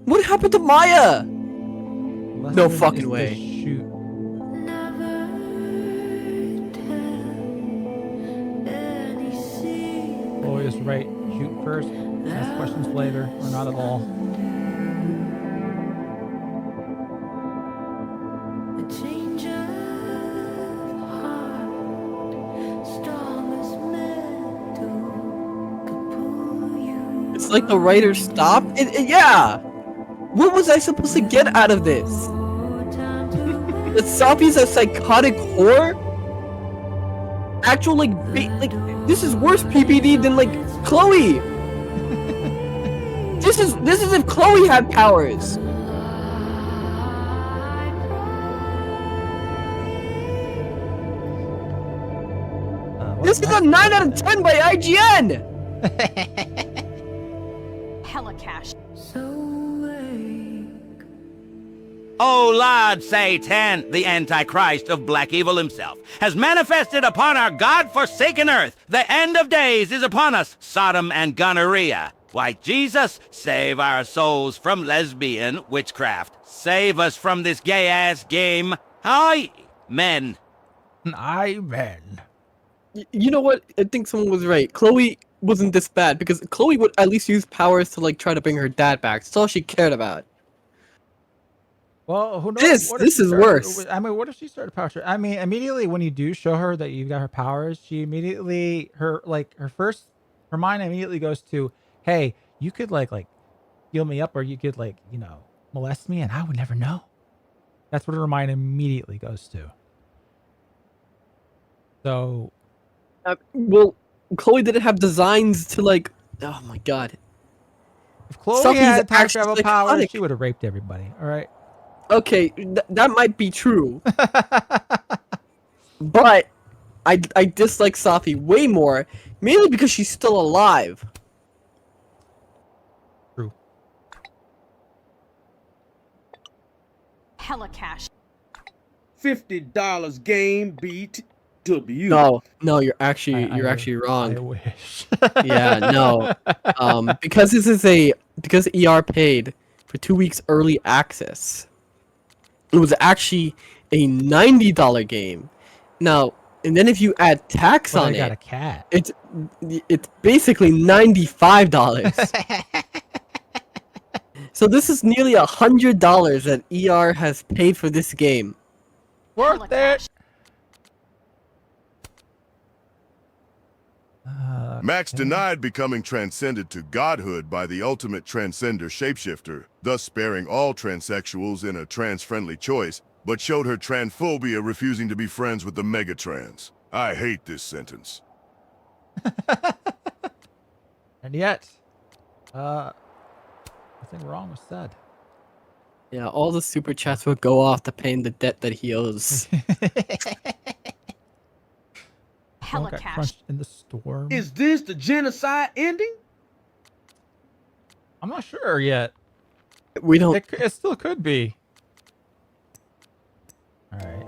What happened to Maya? No fucking way. Shoot. Chloe is right. Shoot first. Ask questions later, or not at all. It's like the writer stopped. Yeah. What was I supposed to get out of this? That Safi's a psychotic whore? Actual like this is worse PPD than like Chloe. This is if Chloe had powers. This is a 9 out of 10 by IGN. Hella cash. O Lord Satan, the Antichrist of black evil himself, has manifested upon our God-forsaken earth. The end of days is upon us, Sodom and gonorrhea. Why, Jesus, save our souls from lesbian witchcraft. Save us from this gay-ass game. Hi, men. Ivan. You know what? I think someone was right. Chloe wasn't this bad because Chloe would at least use powers to like try to bring her dad back. That's all she cared about. Well, who knows? This is worse. I mean, what if she started power? I mean, immediately when you do show her that you've got her powers, she immediately her mind immediately goes to, hey, you could like heal me up, or you could like molest me, and I would never know. That's what her mind immediately goes to. So, well, Chloe didn't have designs to like. Oh my god. if Chloe had time travel powers, she would have raped everybody. All right. Okay, that might be true. But I dislike Safi way more, mainly because she's still alive. True. Hella cash. $50 game beat W. No, you're actually wrong. I wish. Yeah, no. Because ER paid for 2 weeks early access. It was actually a $90 game. Now, and then if you add tax on I got it, a cat. it's basically $95. So this is nearly $100 that ER has paid for this game. Worth it. Max denied becoming transcended to godhood by the ultimate transcender shapeshifter, thus sparing all transsexuals in a trans-friendly choice, but showed her transphobia refusing to be friends with the Megatrans. I hate this sentence. And yet, nothing wrong was said. Yeah, all the super chats will go off to paying the debt that he owes. Hella got crunched in the storm. Is this the genocide ending? I'm not sure yet. We don't. It still could be. All right.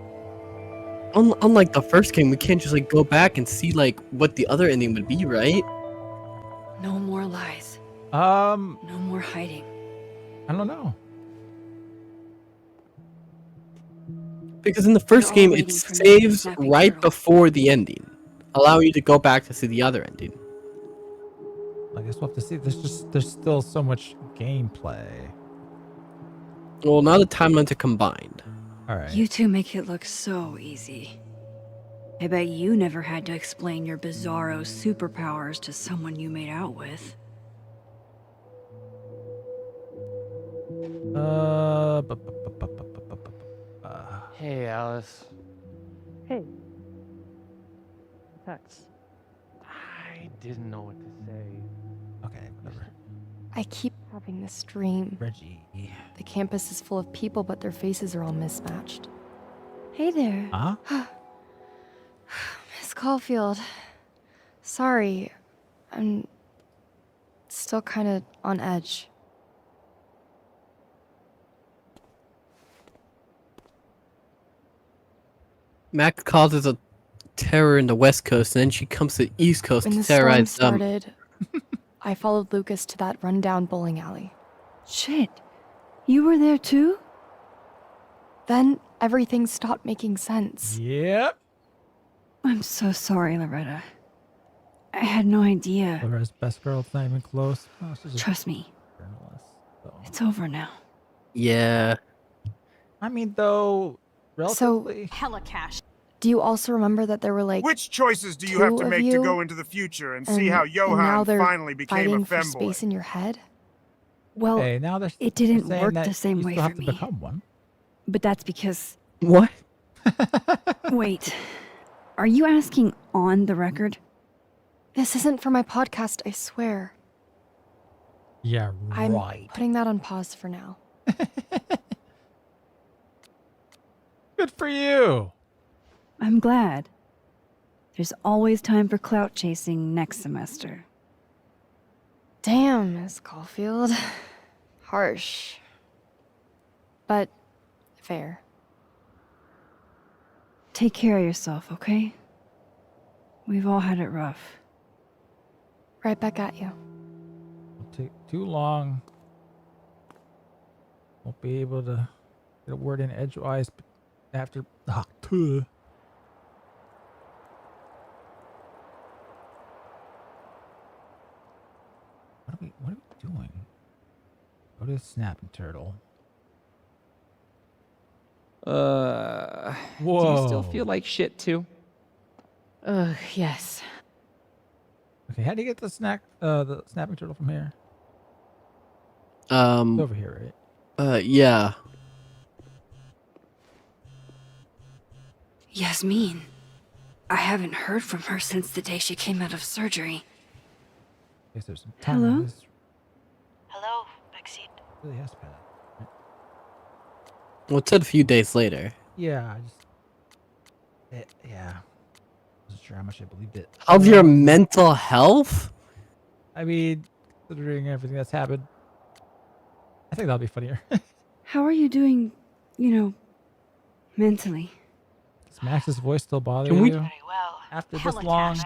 Unlike the first game, we can't just like go back and see like what the other ending would be, right? No more lies. No more hiding. I don't know. Because in the first game, it saves right before the ending, allowing you to go back to see the other ending. I guess we'll have to see. There's still so much gameplay. Well, now the timelines are combined. All right. You two make it look so easy. I bet you never had to explain your bizarro superpowers to someone you made out with. Hey, Alice. Hey. Text. I didn't know what to say. Okay, whatever. I keep having this dream. Reggie. The campus is full of people, but their faces are all mismatched. Hey there. Huh? Miss Caulfield. Sorry. I'm still kind of on edge. Max causes a terror in the West Coast, and then she comes to the East Coast When to the storm terrorize them. started, I followed Lucas to that rundown bowling alley. Shit. You were there too? Then everything stopped making sense. Yep. I'm so sorry, Loretta. I had no idea. Loretta's best girl. It's not even close. Oh, she's a Trust me. journalist, so. It's over now. Yeah. I mean, though, relatively. Hella cash. Do you also remember that there were like Which choices do you two have to of make to you? go into the future and see how And now Johan they're finally became a fighting for femboy? space in your head? Well, Hey, now they're it didn't saying work that the same you way still for have to me. become one. But that's because... What? Wait. Are you asking on the record? This isn't for my podcast, I swear. Yeah, I'm right. putting that on pause for now. Good for you. I'm glad. There's always time for clout chasing next semester. Damn, Miss Caulfield. Harsh. But fair. Take care of yourself, okay? We've all had it rough. Right back at you. Won't take too long. Won't be able to get a word in edgewise, but after. What are we doing? Go to the snapping turtle. Do you still feel like shit too? Yes. Okay, how do you get the snapping turtle from here? It's Um, over here, yeah. Yasmin. I haven't heard from her since the day she came out of surgery. Guess there's some time. Hello? This Hello, Maxine. really has passed. Well, it said a few days later. Yeah, yeah. Wasn't sure how much I believed it. Of your mental health? I mean, considering everything that's happened, I think that'll be funnier. How are you doing, mentally? Does Max's voice still bother Can we- you? After this long?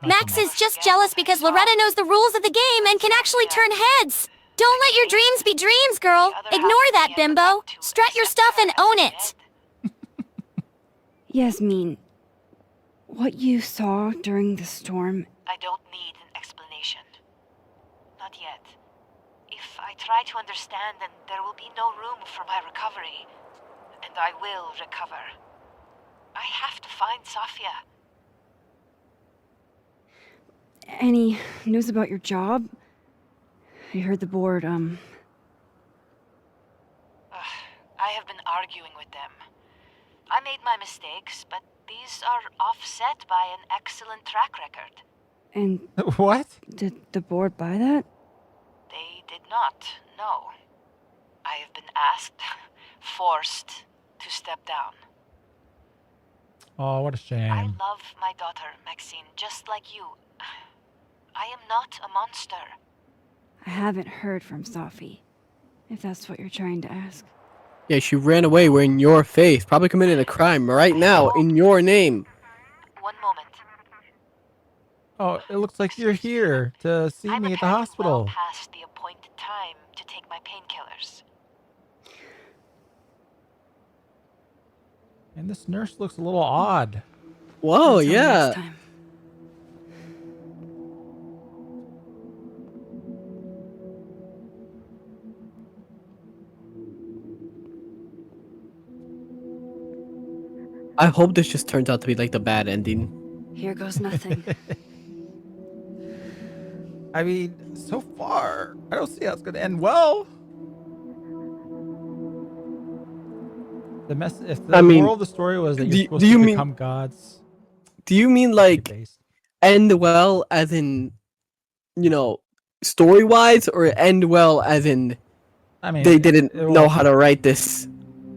Max is just jealous because Loretta knows the rules of the game and can actually turn heads. Don't let your dreams be dreams, girl. Ignore that, bimbo. Strut your stuff and own it. Yasmin, what you saw during the storm, I don't need an explanation. Not yet. If I try to understand, then there will be no room for my recovery. And I will recover. I have to find Safia. any news about your job? I heard the board, I have been arguing with them. I made my mistakes, but these are offset by an excellent track record. And what? Did the board buy that? They did not, no. I have been asked, forced to step down. Oh, what a shame. I love my daughter, Maxine, just like you. I am not a monster. I haven't heard from Safi, if that's what you're trying to ask. Yeah, she ran away wearing your face, probably committing a crime right now in your name. One moment. Oh, it looks like you're here to see me at the hospital. Well past the appointed time to take my painkillers. And this nurse looks a little odd. Whoa, Until yeah. next time. I hope this just turns out to be like the bad ending. Here goes nothing. I mean, so far, I don't see how it's going to end well. If the moral of the story was that you're supposed to become gods. Do you mean like end well as in, story-wise, or end well as in I mean, they didn't know how to write this?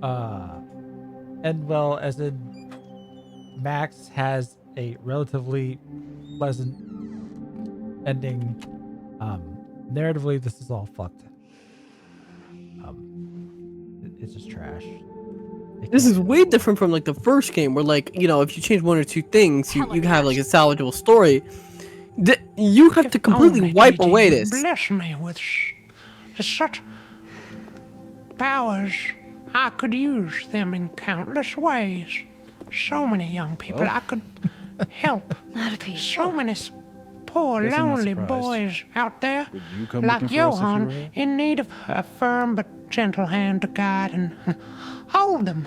End well as in Max has a relatively pleasant ending. Narratively, this is all fucked. It's just trash. This is way different from like the first game where like, if you change one or two things, you have like a salvageable story. You have to completely wipe away this. Bless me with such powers. I could use them in countless ways. So many young people I could help. So many poor Guess I'm not lonely surprised. boys out there Would you come like looking for us if you Johann were? in need of a firm but gentle hand to guide and hold them.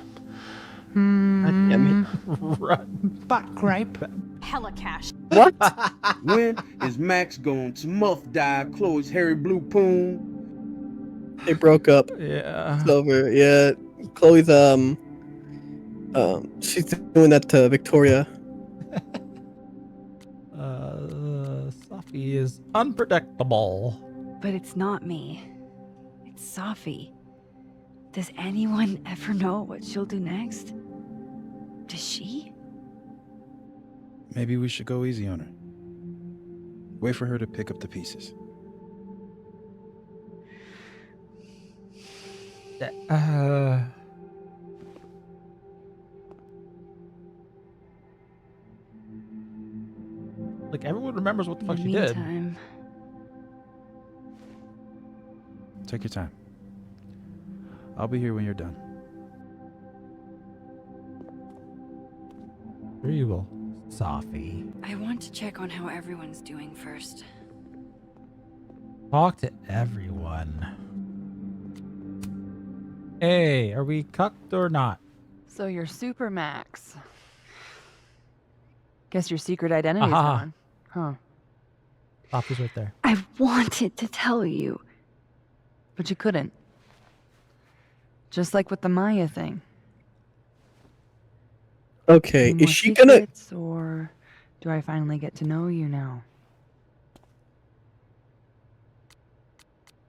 Butt grape. Hella cash. What? When is Max going to muff dye Chloe's hairy blue poon? They broke up. Yeah. It's over. Yeah. Chloe's she's doing that to Victoria. Safi is unpredictable. But it's not me. It's Safi. Does anyone ever know what she'll do next? Does she? Maybe we should go easy on her. Wait for her to pick up the pieces. Like everyone remembers what the fuck In she the did. meantime, Take your time. I'll be here when you're done. Here you will, Safi. I want to check on how everyone's doing first. Talk to everyone. Hey, are we cucked or not? So you're Super Max. Guess your secret identity's Aha. gone. Huh. Coffee's right there. I wanted to tell you. But you couldn't. Just like with the Maya thing. Okay, Any is more she gonna? secrets, or do I finally get to know you now?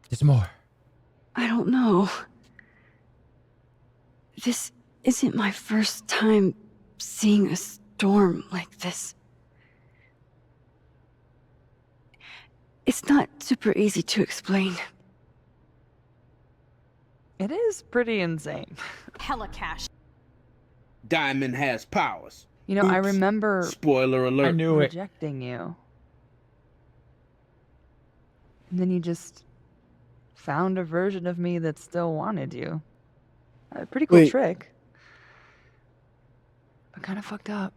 There's more. I don't know. This isn't my first time seeing a storm like this. It's not super easy to explain. It is pretty insane. Hella cash. Diamond has powers. You know, I Oops. remember Spoiler alert. I knew it. rejecting you. And then you just found a version of me that still wanted you. A pretty cool Wait. trick. But kind of fucked up.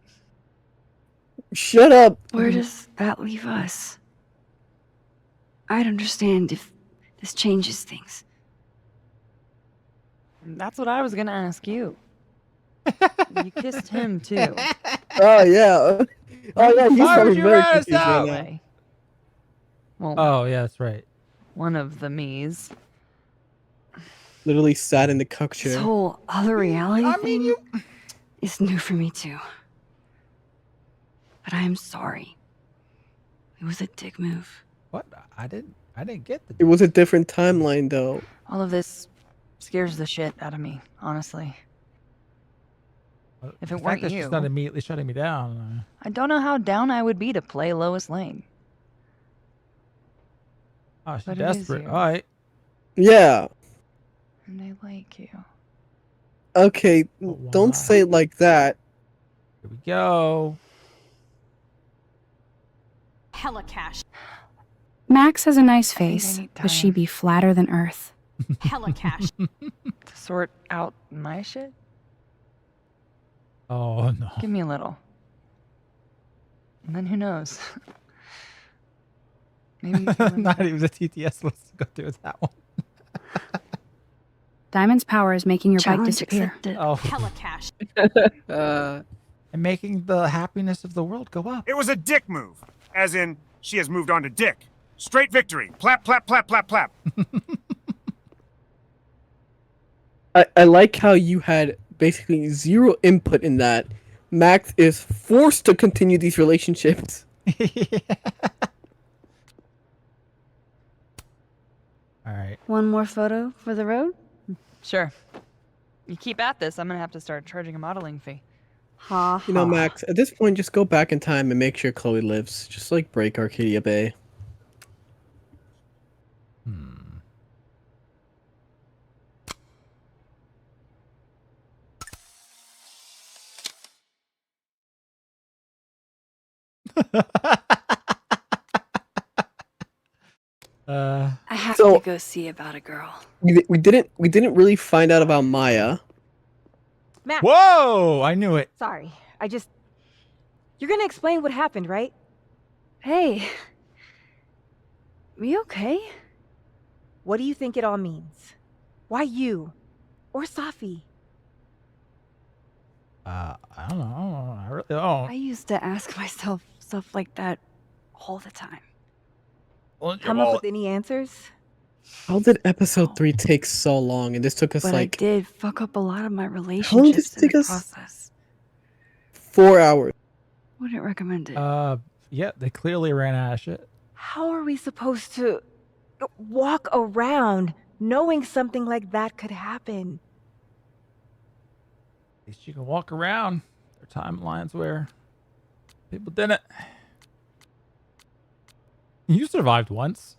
Shut up. Where does that leave us? I'd understand if this changes things. That's what I was gonna ask you. You kissed him too. Oh yeah. Oh yeah. He's Why probably would you very rat us confused right out? now. Way. Well, Oh, yeah, that's right. one of the me's. Literally sat in the cuck This chair. whole other reality thing is new for me too. But I am sorry. It was a dick move. What? I didn't get the. It was a different timeline though. All of this scares the shit out of me, honestly. If The it fact weren't that you, she's not immediately shutting me down. I don't know how down I would be to play Lois Lane. Oh, she's But it is desperate. you. All right. Yeah. And I like you. Okay. Don't say it like that. Here we go. Hella cash. Max has a nice think I face, need but she time. be flatter than Earth. Hella cash. To sort out my shit? Oh no. Give me a little. And then who knows? Maybe you can Not even the TTS wants to go through that one. Diamond's power is making your bike Challenge disappear. accepted. Oh. Hella cash. And making the happiness of the world go up. It was a dick move. As in, she has moved on to dick. Straight victory. Plap, plap, plap, plap, plap. I like how you had basically zero input in that. Max is forced to continue these relationships. All right. One more photo for the road? Sure. You keep at this, I'm gonna have to start charging a modeling fee. Ha You know, Max, at this point, just go back in time and make sure Chloe lives. Just like break Arcadia Bay. I have So- to go see about a girl. We didn't really find out about Maya. Matt, Whoa! I knew it. sorry. You're gonna explain what happened, right? Hey. We okay? What do you think it all means? Why you? Or Safi? I don't know. I really don't. I used to ask myself stuff like that all the time. Come up with any answers? How did episode 3 take so long? And this took us But I like did fuck up a lot of my how long did relationships this in take the us? process. 4 hours. Wouldn't recommend it. Yeah, they clearly ran out of shit. How are we supposed to walk around knowing something like that could happen? At least you can walk around. There are timelines where people didn't. You survived once.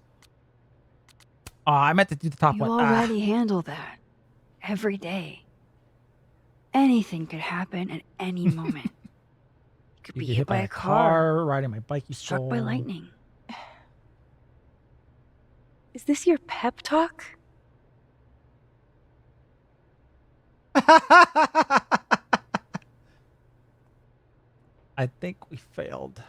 Oh, I meant to do the top You one. already handle that. Every day. Anything could happen at any moment. Could You be get hit by a car, riding my bike you struck by stole. lightning. Is this your pep talk? I think we failed.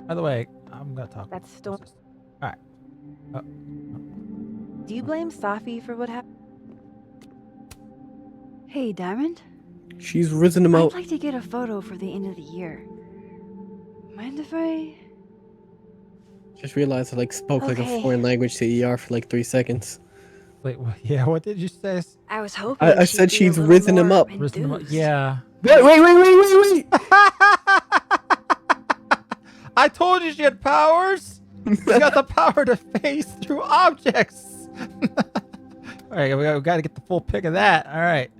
By the way, I'm gonna talk. That's still. All right. Oh. Do you blame Safi for what happened? Hey, Diamond. She's risen him I'd out. like to get a photo for the end of the year. Mind if I... Just realized I like spoke like a Okay. foreign language to ER for like 3 seconds. Wait, yeah, what did you say? I was hoping I she'd said be a she's little risen him more up. Risen him up. enthused. Yeah. Wait. I told you she had powers. She's got the power to phase through objects. All right, we got to get the full pic of that. All right.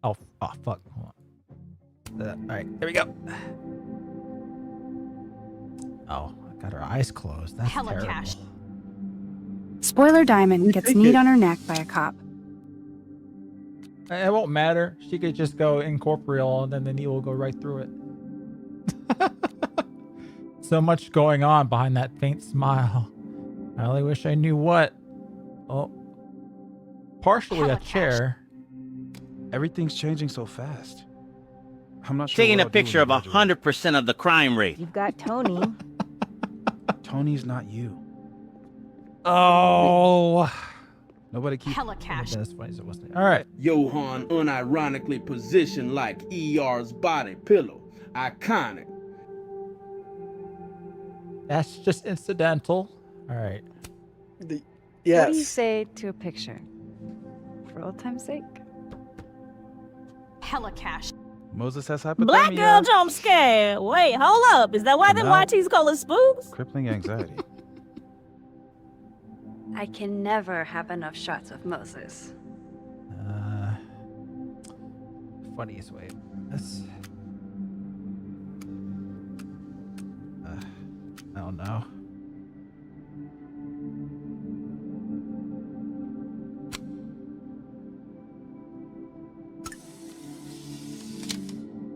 Oh, fuck. Hold on. All right, there we go. Oh, I got her eyes closed. That's Hella terrible. cash. Spoiler Diamond gets kneed on her neck by a cop. It won't matter. She could just go incorporeal, and then the knee will go right through it. So much going on behind that faint smile. I only wish I knew what. Oh, partially a chair. Everything's changing so fast. I'm not sure. Taking what a I'll do when picture I of graduate. 100% of the crime rate. You've got Tony. Tony's not you. Oh. Nobody keeps. Hella cash. That's funny as it wasn't. All right. Johan unironically positioned like ER's body pillow. Iconic. That's just incidental. All right. What do you Yes. say to a picture? For old time's sake? Hella cash. Moses has hypothermia. Black girl jump scare. Wait, hold up. Is that why them Now- YTs call us spooks? Crippling anxiety. I can never have enough shots of Moses. Funniest way. That's. I don't know.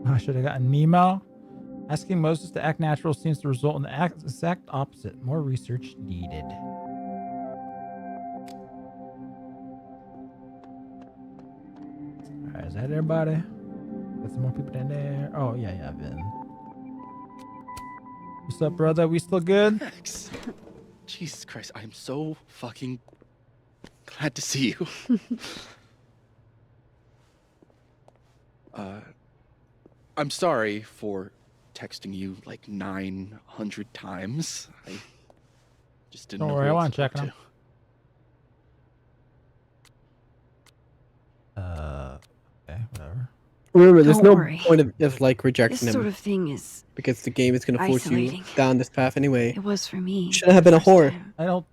I should have gotten Nemo. Asking Moses to act natural seems to result in the exact opposite. More research needed. Alright, is that everybody? Got some more people in there. Oh, yeah, Vin. What's up, brother? We still good? Max. Jesus Christ, I'm so fucking glad to see you. I'm sorry for texting you like 900 times. I just didn't Don't know worry, who I else want to to check talk them. Okay, whatever. Remember, there's Don't no worry. point of like rejecting This him sort of thing is because the game is going to force you isolating. down this path anyway. It was for me. Shouldn't have been a whore. I don't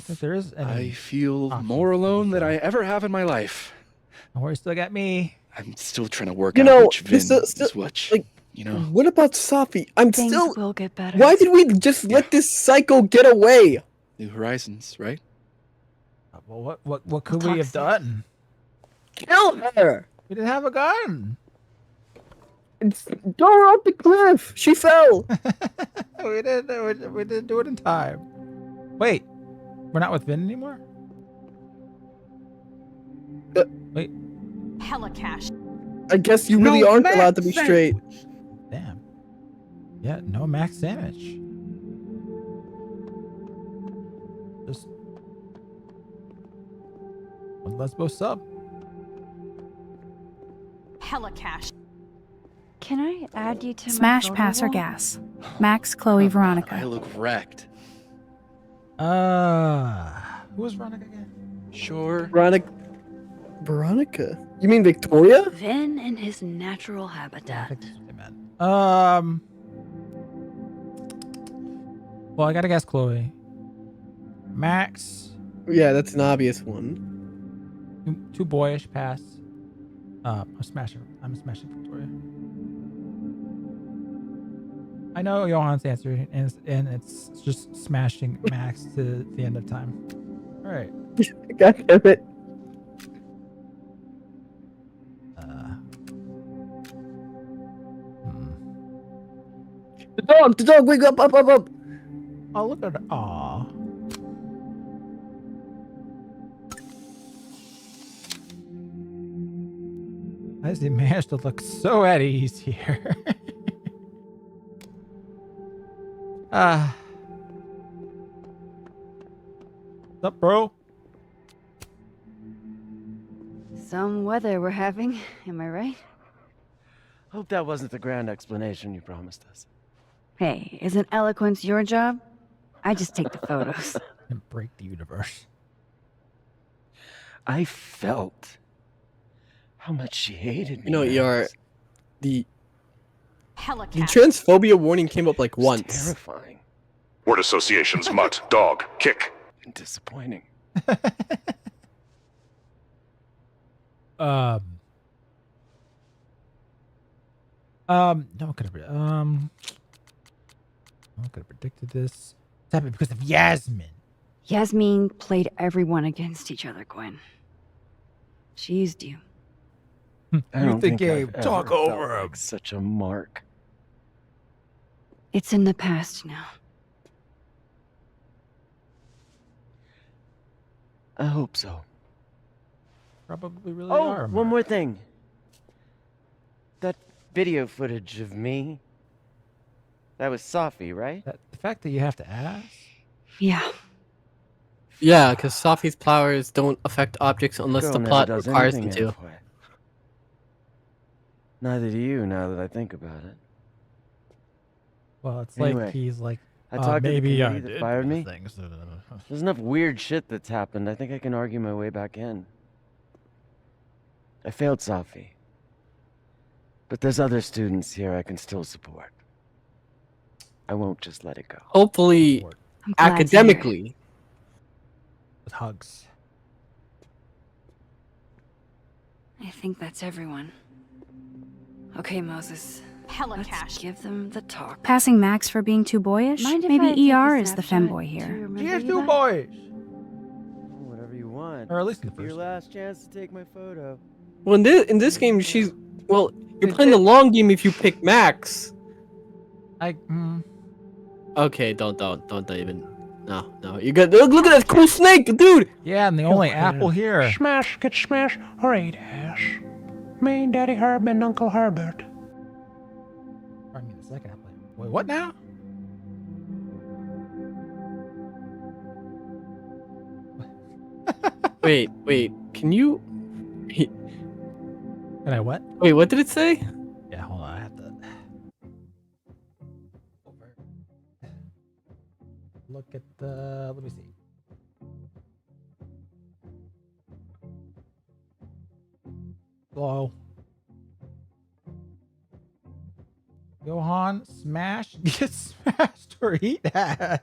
think there is any. I feel more alone than I ever have in my life. Don't worry, still got me. I'm still trying to work You out know, which Vin still, is which. like, you know. what about Safi? I'm Things still. will get better. Why did we just let this psycho get away? New Horizons, right? Well, what could We'll we talk have done? Kill her! We didn't have a gun. Throw her off the cliff. She fell. we didn't do it in time. Wait, we're not with Vin anymore. Wait, Hella cash. I guess you really aren't allowed to be straight. damn. Yeah, no max damage. Just one less both sub. Hella cash. Can I add you to Smash, my pass, or photo wall? gas. Max, Chloe, I Veronica. look wrecked. Who was Veronica again? Sure. Veronica? You mean Victoria? Vin in his natural habitat. Well, I gotta guess Chloe. Max. Yeah, that's an obvious one. Too boyish. Pass. I'm smashing Victoria. I know Johan's answer, and it's just smashing Max to the end of time. All right. God damn it. The dog, wake up. Oh, look at her. Aw. How does he manage to look so at ease here? What's up, bro? Some weather we're having, am I right? Hope that wasn't the grand explanation you promised us. Hey, isn't eloquence your job? I just take the photos. And break the universe. I felt how much she hated me. You know, Max. the transphobia warning came up like once. Terrifying. Word associations, mutt, dog, kick. And disappointing. No one could have predicted this. It's happened because of Yasmin. Yasmin played everyone against each other, Gwen. She used you. I don't think game. I've Talk ever felt over him. like such a mark. It's in the past now. I hope so. Probably really Oh, are. one more thing. That video footage of me. That was Safi, right? The fact that you have to ask. Yeah. Yeah, because Safi's powers don't affect objects unless Girl the never plot does requires them anything to. halfway. Neither do you, now that I think about it. Well, it's Anyway, like he's like, I talked to the maybe I committee that did fired do me. things. There's enough weird shit that's happened. I think I can argue my way back in. I failed Safi. But there's other students here I can still support. I won't just let it go. Hopefully, I'm glad to hear it. academically. With hugs. I think that's everyone. Okay, Moses. Let's give them the talk. Passing Max for being too boyish? Mind if I take Maybe a ER is the snapshot femboy to here. remember He is you too by? boyish. Whatever you want. Or at least in the Your first. last chance to take my photo. Well, in this game, she's well. You're playing the long game if you pick Max. Okay, don't even. No. You got look at that cool snake, dude. Yeah, and the only apple here. Smash, get smash, or eat ass. Me, Daddy Herb, and Uncle Herbert. I mean, the second apple. Wait, what now? Wait. Can you? Can I what? Wait, what did it say? Yeah, hold on. I have to look at the. Let me see. Hello. Johan, smash, get smashed or eat ass.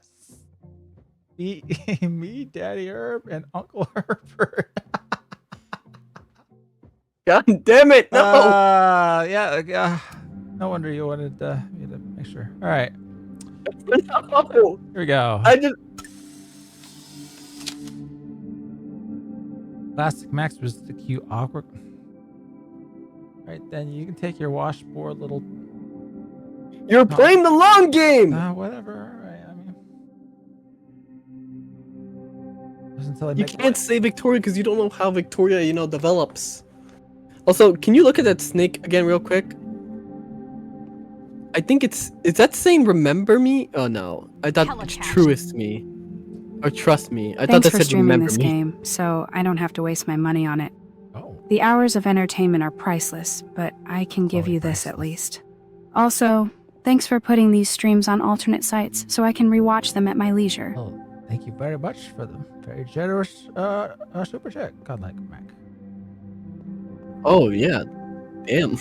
Me, Daddy Herb, and Uncle Herbert. God damn it! No. Yeah. No wonder you wanted me to make sure. All right. No. Here we go. I just. Plastic Max was the cute awkward. All right, then you can take your washboard little. You're playing the long game. Whatever. All right. I mean, just until I You make can't say Victoria because you don't know how Victoria, develops. Also, can you look at that snake again real quick? I think is that saying remember me? Oh no. I thought it's truest me. Or trust me. I thought Thanks that for said streaming remember this me. game, so I don't have to waste my money on it. Oh. The hours of entertainment are priceless, but I can give you this at least. Also, thanks for putting these streams on alternate sites so I can rewatch them at my leisure. Oh, thank you very much for the very generous super chat, Godlike Mac. Oh yeah. Damn.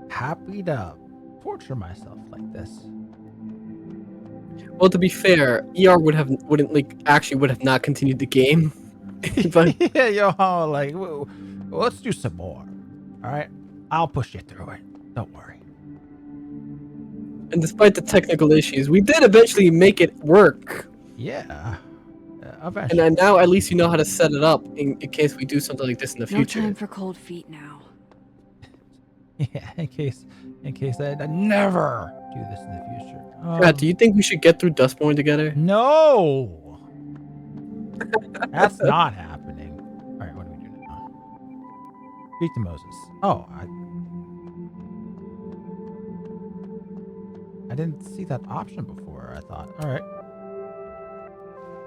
Happy to torture myself like this. Well, to be fair, ER would have not continued the game. But Yeah, yo, like, let's do some more. All right, I'll push you through it. Don't worry. and despite the technical issues, we did eventually make it work. Yeah. And then now at least you know how to set it up in case we do something like this in the No future. time for cold feet now. Yeah, in case I never do this in the future. Brad, do you think we should get through Dustborn together? No. That's not happening. All right, what do we do now? Speak to Moses. Oh, I didn't see that option before. whatever, I thought. All right.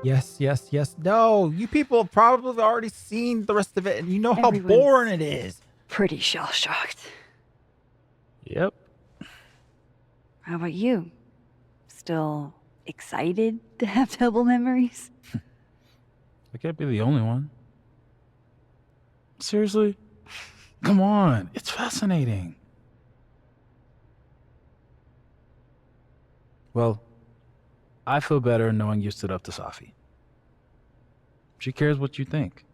Yes, yes, yes. No, you people have probably already seen the rest of it, and you know how boring it is. Pretty shell-shocked. Yep. How about you? Still excited to have double memories? I can't be the only one. Seriously? Come on, it's fascinating. Well, I feel better knowing you stood up to Safi. She cares what you think.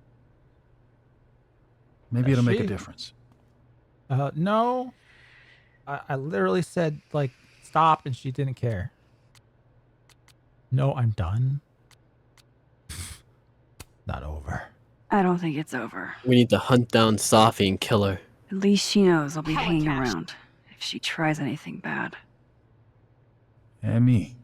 Maybe it'll make a difference. No. I literally said, like, stop, and she didn't care. No, I'm done. Not over. I don't think it's over. We need to hunt down Safi and kill her. At least she knows I'll be hanging around if she tries anything bad. And me.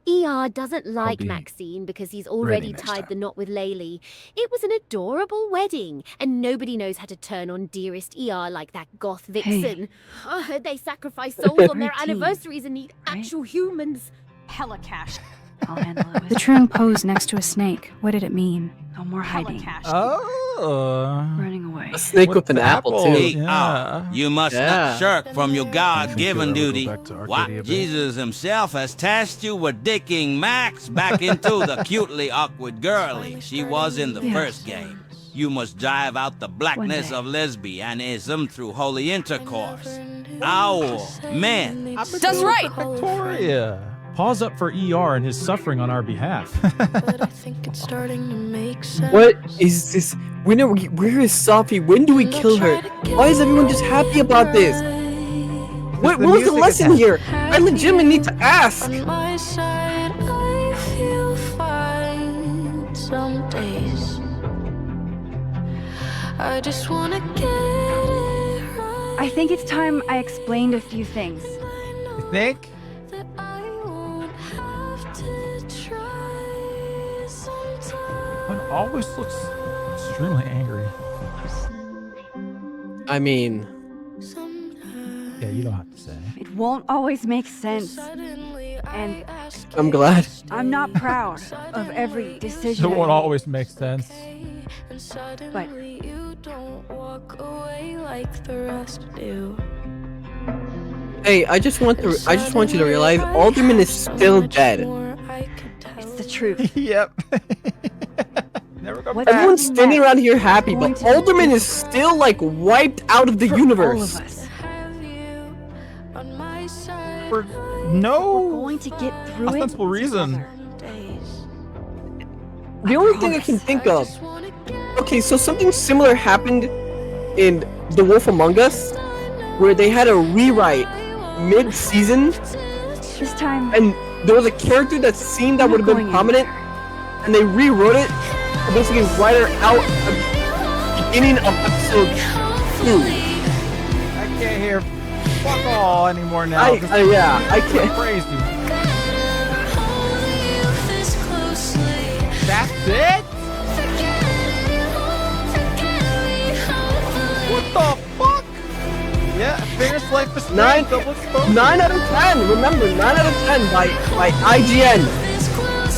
ER doesn't like be Maxine because he's already next tied the knot with Laylee. It was an adorable wedding, and nobody knows how to turn on dearest ER like that goth vixen. I heard they sacrifice souls on their anniversaries and need actual humans. Hella cash. I'll handle it with The Troon posed next to a snake. What did it mean? no more hiding. Oh. Running away. A snake with an apple, too. ER, you must not shirk from your God-given duty. What Jesus himself has tasked you with dicking Max back into the cutely awkward girlie she was in the first game. You must drive out the blackness of lesbianism through holy intercourse. Our men. That's right. Victoria. Pause up for ER and his suffering on our behalf. What is this? Where is Safi? When do we kill her? Why is everyone just happy about this? What was the lesson here? I legitimately need to ask. Some days I just wanna get it right. I think it's time I explained a few things. You think? One always looks extremely angry. I mean... Yeah, you don't have to say. It won't always make sense. And I'm glad. I'm not proud of every decision. It won't always make sense. But Hey, I just want you to realize Alderman is still dead. it's the truth. Yep. Never come back. Everyone's standing around here happy, but Alderman is still like wiped out of the universe. All of us. For no We're going to get through it. sensible reason. The only thing I can think of. Okay, so something similar happened in The Wolf Among Us, where they had a rewrite mid-season. This time. And there was a character that seemed that would have been prominent, and they rewrote it to basically write her out at the beginning of episode 2. I can't hear fuck all anymore now. Yeah, I can't. Crazy. That's it? What the fuck? Yeah, fierce life is 9 out of 10. Remember, 9 out of 10 by IGN.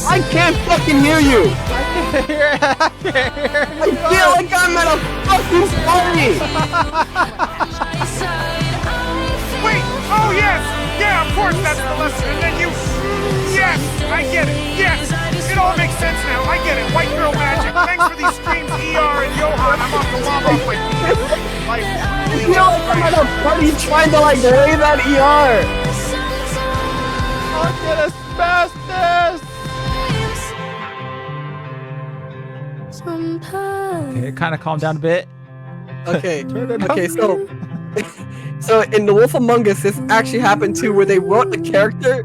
I can't fucking hear you. I can't hear it. I can't hear it. I feel like I'm at a fucking party. Wait! Oh, yes! Yeah, of course, that's the lesson. And then you... Yes! I get it. Yes! It all makes sense now. I get it. White girl magic. Thanks for these streams, ER and Johan. I'm off to lob off my... I feel like I'm at a party trying to, like, wave at ER. I'll get asbestos. Okay, it kind of calmed down a bit. Okay. Okay, so in The Wolf Among Us, this actually happened too, where they wrote a character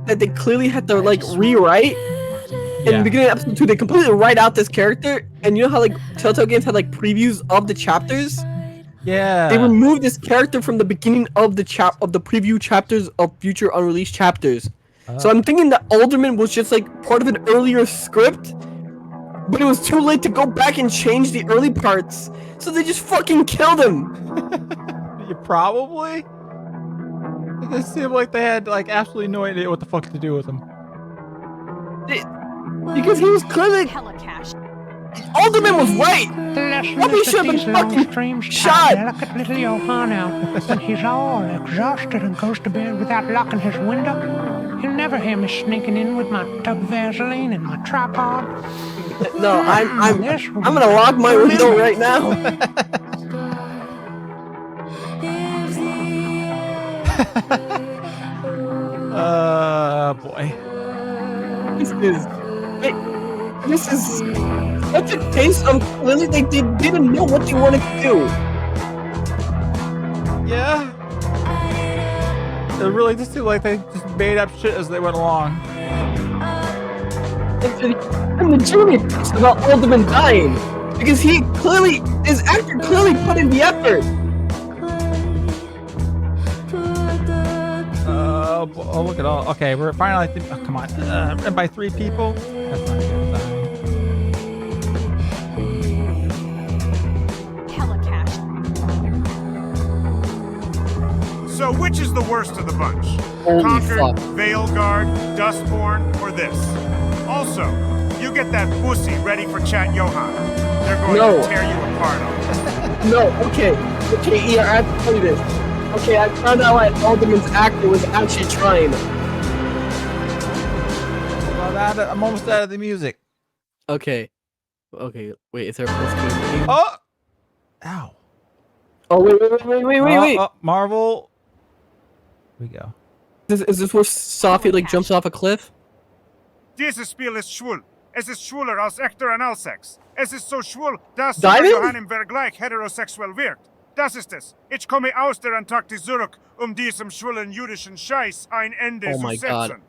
that they clearly had to like rewrite. In the beginning of episode 2, they completely write out this character, and you know how like Telltale Games had like previews of the chapters? Yeah. They removed this character from the beginning of the preview chapters of future unreleased chapters. So I'm thinking that Alderman was just like part of an earlier script, but it was too late to go back and change the early parts, so they just fucking killed him. You probably. It just seemed like they had like absolutely no idea what the fuck to do with him. Because he was clearly. Alderman was right. Probably should have been fucking shot. Delicate little Johanna, when he's all exhausted and goes to bed without locking his window, he'll never hear me sneaking in with my tub of Vaseline and my tripod. No, I'm gonna lock my window right now. Boy. This is such a case of clearly they didn't know what they wanted to do. Yeah. It really just seemed like they just made up shit as they went along. I'm legitimately pissed about Alderman dying because his actor clearly put in the effort. Oh, look at all. Okay, we're finally. Oh, come on. And by 3 people. That's not a good sign. So which is the worst of the bunch? Holy Conquered, fuck. Veilguard, Dustborn, or this? Also, you get that pussy ready for Chat Johan. They're going No. to tear you apart on this. No, okay, I have to tell you this. Okay, I found out why Alderman's actor was actually trying. Well, I'm almost out of the music. Okay, wait, is there a post-credit? Oh! Ow. Oh, wait. Oh, Marvel. Here we go. Is this where Sophie like jumps off a cliff? Dieses Spiel ist schwul. Es ist schwuler als echter Analsex. Es ist so schwul, dass Diamond? Johan im Vergleich heterosexuell wirkt. Das ist es. Ich komme aus der Antarktis zurück, diesem schwulen jüdischen Scheiß ein Ende Oh zu my setzen. God.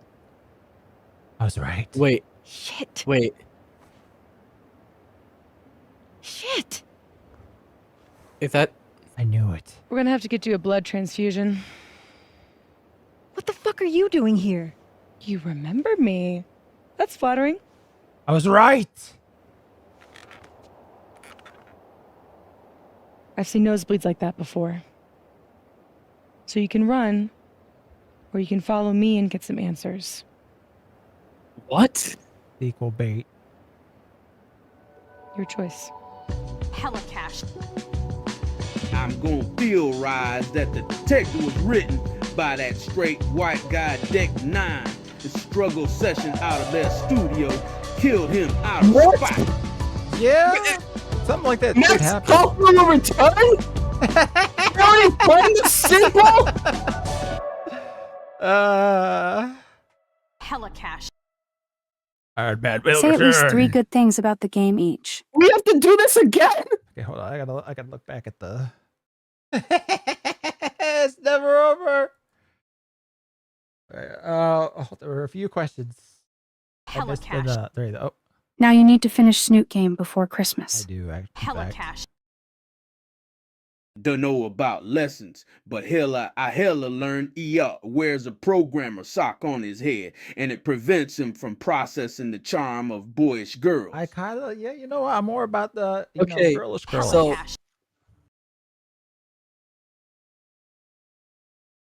I was right. Wait. Shit. Wait. Shit. Is that? I knew it. We're gonna have to get you a blood transfusion. What the fuck are you doing here? You remember me. That's flattering. I was right. I've seen nosebleeds like that before. So you can run, or you can follow me and get some answers. What? Equal bait. Your choice. Hella cash. I'm gonna theorize that the detective was written by that straight white guy, Deck 9. The struggle session out of their studio killed him out of spite. Yeah, something like that did Next happen. call will return? Really? Plain and simple? Hella cash. Alright, bad. Say at least 3 good things about the game each. We have to do this again? Okay, hold on. I gotta look back at the. It's never over. There were a few questions. Hella cash. There you go. Oh, Now you need to finish Snoot Game before Christmas. I do. Hella cash. Don't know about lessons, but I learned ER wears a programmer sock on his head, and it prevents him from processing the charm of boyish girls. I kind of, yeah, you know what? I'm more about the Okay, girlish girls. so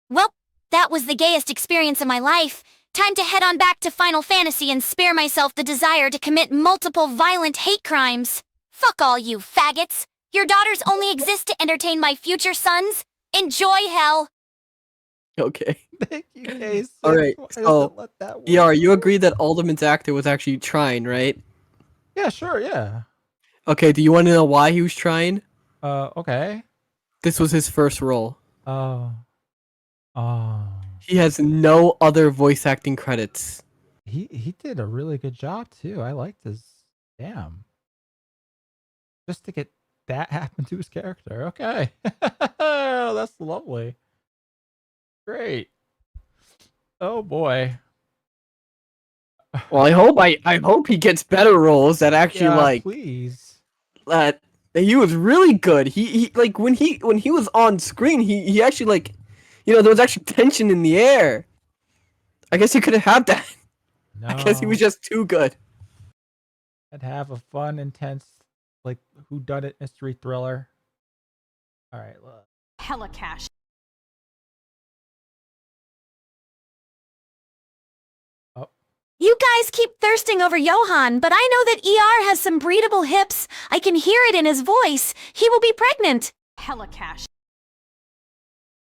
Well, that was the gayest experience of my life. Time to head on back to Final Fantasy and spare myself the desire to commit multiple violent hate crimes. Fuck all you faggots. Your daughters only exist to entertain my future sons. Enjoy hell. okay. Thank you, Case. All right. So, let that work. ER, you agree that Alderman's actor was actually trying, right? Yeah, sure, yeah. Okay. Do you want to know why he was trying? Okay. This was his first role. Oh. He has no other voice acting credits. He did a really good job too. I liked his. Damn. Just to get that happen to his character. Okay. That's lovely. Great. Oh boy. Well, I hope he gets better roles that actually please. That he was really good. He like when he was on screen, he actually like, there was actually tension in the air. I guess he couldn't have that. No. I guess he was just too good. I'd have a fun, intense, like whodunit mystery thriller. All right, look. Hella cash. You guys keep thirsting over Johann, but I know that ER has some breedable hips. I can hear it in his voice. He will be pregnant. Hella cash.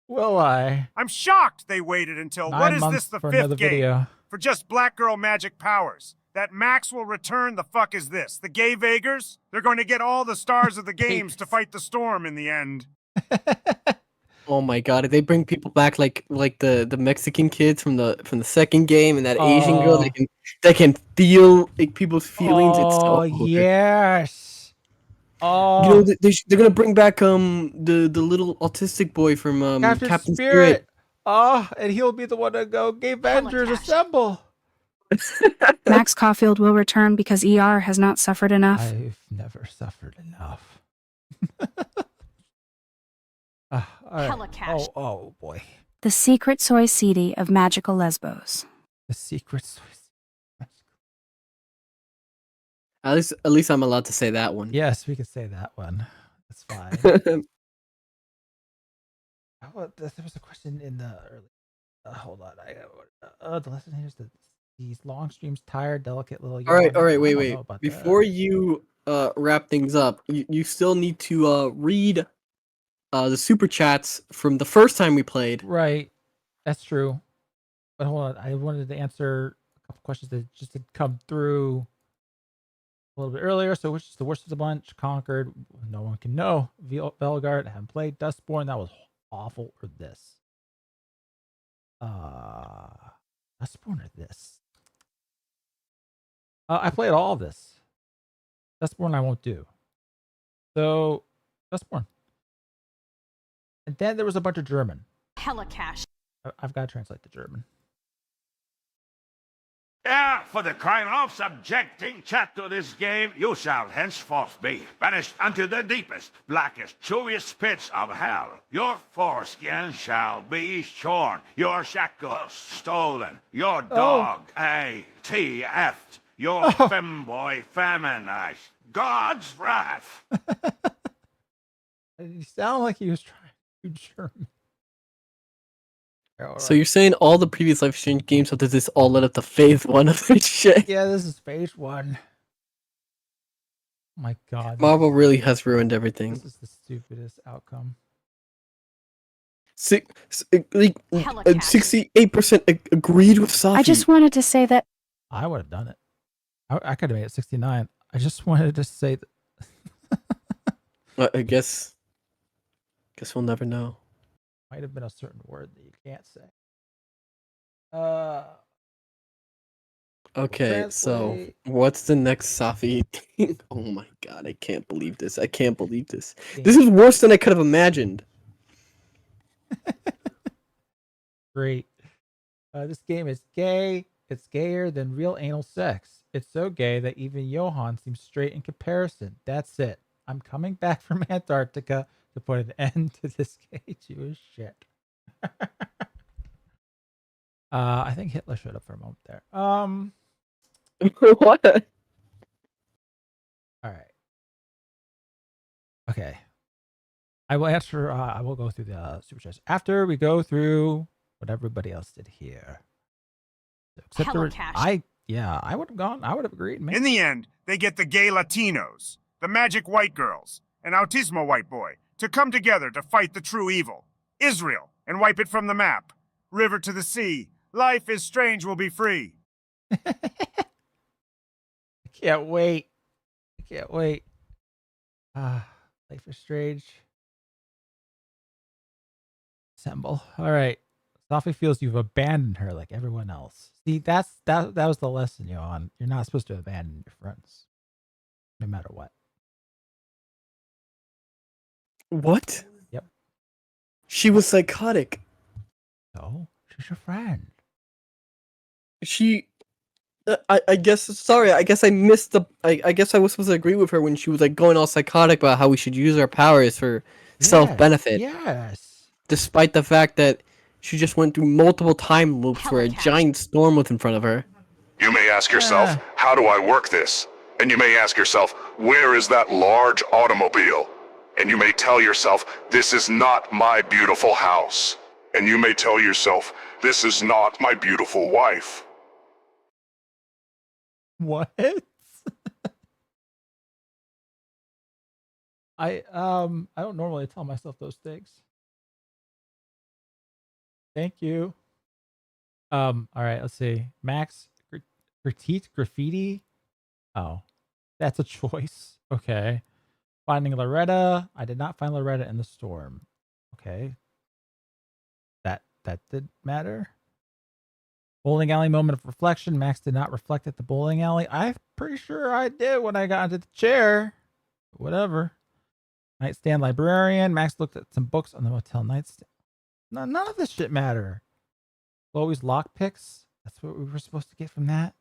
Will I? I'm shocked they waited until, 9 what is months this, the for 5th another game? video. For just black girl magic powers. That Max will return, the fuck is this? The gay Vagers? They're going to get all the stars of the games to fight the storm in the end. Oh my god, if they bring people back like the Mexican kids from the second game and that Asian girl that can feel like people's feelings, it's so good. Yes. Oh, You know they're gonna bring back the little autistic boy from Captain Spirit. Oh, and he'll be the one to go, Gay Avengers assemble. Max Caulfield will return because ER has not suffered enough. I've never suffered enough. All right. Hella cash. Oh boy. The secret soy CD of magical Lesbos. The secret soy. At least I'm allowed to say that one. Yes, we could say that one. That's fine. There was a question in the early. Hold on. The lesson here is that these long streams tired, delicate little. All right, wait. Before you wrap things up, you still need to read the super chats from the first time we played. Right, that's true. But hold on, I wanted to answer a couple questions that just had come through a little bit earlier. So, which is the worst of the bunch? Conquered, no one can know. Velgard, I haven't played. Dustborn, that was awful. Or this. Dustborn or this. I played all of this. Dustborn I won't do. So, Dustborn. And then there was a bunch of German. Hella cash. I've got to translate the German. Yeah, for the crime of subjecting chat to this game, you shall henceforth be banished unto the deepest, blackest, chewiest pits of hell. Your foreskin shall be shorn, your shackles stolen, your dog ATF'd, your femboy feminized. God's wrath. He sounded like he was trying to do German. So you're saying all the previous Life is Strange games up to this all led up to phase 1 of this shit? Yeah, this is phase 1. Oh my god. Marvel really has ruined everything. This is the stupidest outcome. 68% agreed with Safi. I just wanted to say that I would have done it. I could have made it 69. I just wanted to say that. I guess we'll never know. Might have been a certain word that you can't say. Okay, so what's the next Safi thing? Oh my god, I can't believe this. This is worse than I could have imagined. Great. This game is gay. It's gayer than real anal sex. It's so gay that even Johann seems straight in comparison. That's it. I'm coming back from Antarctica to put an end to this gay Jewish shit. I think Hitler showed up for a moment there. What? All right. Okay. I will answer. I will go through the super chats after we go through what everybody else did here. Except Hella cash. I would have gone. I would have agreed. Man. In the end, they get the gay Latinos, the magic white girls, and Autismo white boy to come together to fight the true evil, Israel, and wipe it from the map. River to the sea, life is strange will be free. I can't wait. Life is strange. Assemble. All right. Safi feels you've abandoned her like everyone else. See, that was the lesson, Johan. You're not supposed to abandon your friends, no matter what. What? Yep. She was psychotic. No, she's your friend. She, I guess. Sorry, I guess I missed the. I guess I was supposed to agree with her when she was like going all psychotic about how we should use our powers for self-benefit. Yes. Despite the fact that she just went through multiple time loops where a giant storm was in front of her. You may ask yourself, how do I work this? And you may ask yourself, where is that large automobile? And you may tell yourself, this is not my beautiful house. And you may tell yourself, this is not my beautiful wife. What? I don't normally tell myself those things. Thank you. All right, let's see. Max critique graffiti. Oh, that's a choice. Okay. Finding Loretta. I did not find Loretta in the storm. Okay. That did matter. Bowling alley moment of reflection. Max did not reflect at the bowling alley. I'm pretty sure I did when I got into the chair. Whatever. Nightstand librarian. Max looked at some books on the motel nightstand. No, none of this shit matter. Chloe's lockpicks. That's what we were supposed to get from that.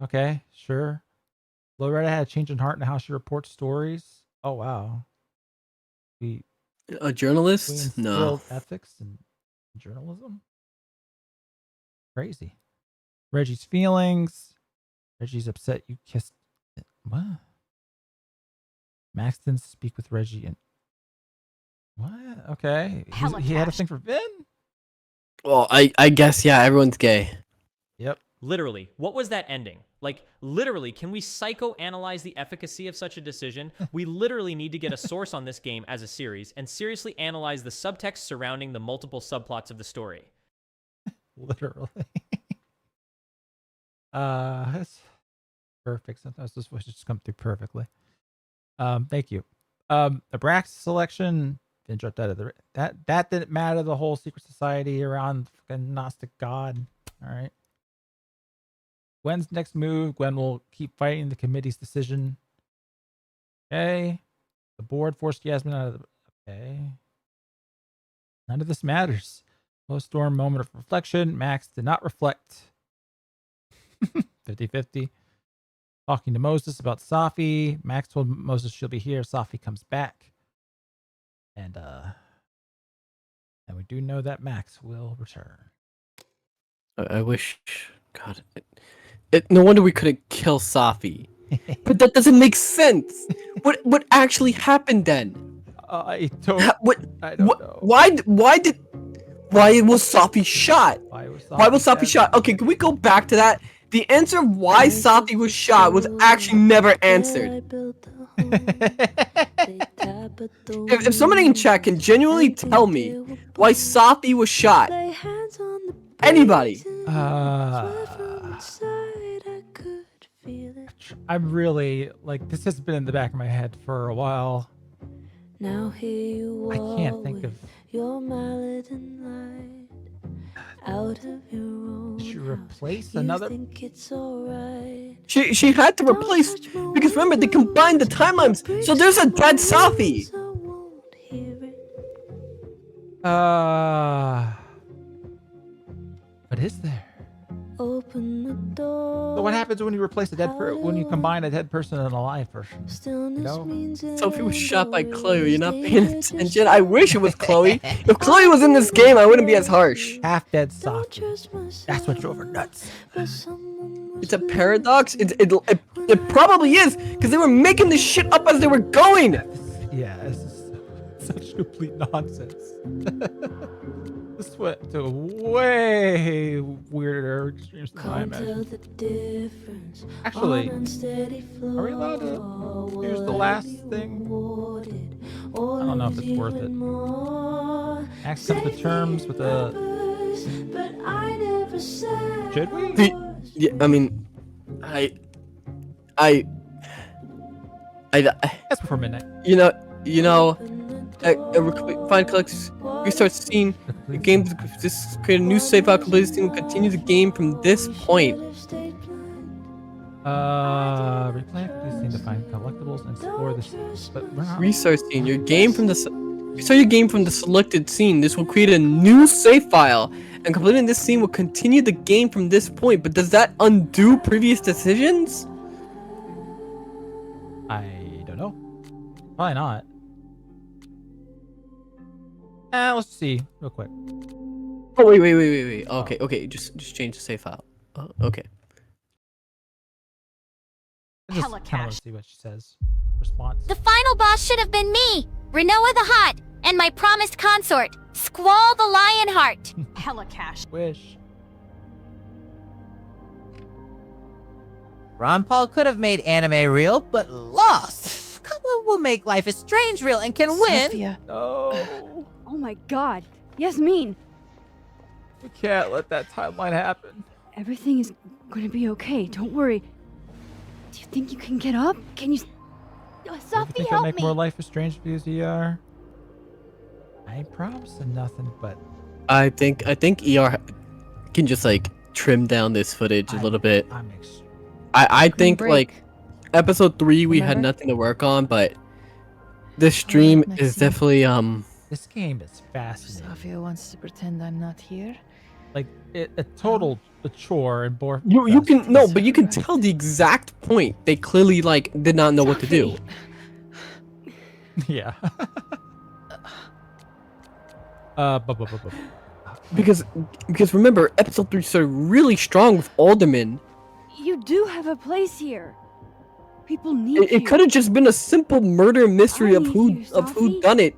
Okay, sure. Loretta had a change in heart in how she reports stories. Oh wow. We A journalist? No. instilled ethics and journalism. Crazy. Reggie's feelings. Reggie's upset you kissed. What? Max didn't speak with Reggie and what? Okay. He had a thing for Vin? Well, I guess, yeah, everyone's gay. Yep. Literally, what was that ending? Like, literally, can we psychoanalyze the efficacy of such a decision? We literally need to get a source on this game as a series and seriously analyze the subtext surrounding the multiple subplots of the story. Literally. It's perfect. Sometimes those voices just come through perfectly. Thank you. The Brax selection didn't drop out of the that didn't matter. The whole secret society around fucking Gnostic God. All right. Gwen's next move. Gwen will keep fighting the committee's decision. Okay. The board forced Yasmin out of the. Okay. None of this matters. Post-storm moment of reflection. Max did not reflect. 50-50. Talking to Moses about Safi. Max told Moses she'll be here if Safi comes back. And we do know that Max will return. I wish, God, no wonder we couldn't kill Safi. But that doesn't make sense. What actually happened then? I don't know. Why was Safi shot? Why was Safi shot? Okay, can we go back to that? The answer of why Safi was shot was actually never answered. If somebody in chat can genuinely tell me why Safi was shot, anybody. I'm really like this has been in the back of my head for a while. Now here you I can't think of. your mallet and light out of your own. Did she replace another? Think it's alright. She had to replace because remember they combined the timelines, so there's a dead Safi. What is there? Open the door. So what happens when you replace a dead when you combine a dead person and a live person? You know? Sophie was shot by Chloe. You're not paying attention. I wish it was Chloe. If Chloe was in this game, I wouldn't be as harsh. Half dead Safi. That's what drove her nuts. It's a paradox. It probably is because they were making this shit up as they were going. Yeah, this is such complete nonsense. This went to way weirder extremes than I imagined. Actually, are we allowed to use the last thing? I don't know if it's worth it. Accept the terms with the. Should we? Yeah, I mean, That's before midnight. You know. Find collects restart scene. The game just create a new save file. Complete scene will continue the game from this point. Replay this scene to find collectibles and explore the scene. But we're not. Restart scene. Restart your game from the selected scene. This will create a new save file, and completing this scene will continue the game from this point. But does that undo previous decisions? I don't know. Probably not. Let's see real quick. Oh wait. Okay. Just change the save file. Okay. Just kind of see what she says. Response. The final boss should have been me, Renoa the Hot, and my promised consort, Squall the Lionheart. Hella cash. Wish. Ron Paul could have made anime real, but lost. Come on, we'll make Life is Strange real and can win. Sophia. No. Oh my god. Yasmin, We can't let that timeline happen. everything is gonna be okay. Don't worry. Do you think you can get up? Can you... You Sophie, think I'll help make me! more Life is Strange views, ER? I ain't promising nothing, but I think ER can just like trim down this footage a little bit. I think break. like episode 3 we had Remember? nothing to work on, but this stream next is year. definitely this game is fascinating. Sophia wants to pretend I'm not here. Like a total a chore and bore. you can no, but you can tell the exact point. They clearly like did not know what to do. Yeah. Because remember, episode 3 started really strong with Alderman. You do have a place here. People need you. It could have just been a simple murder mystery of who done it.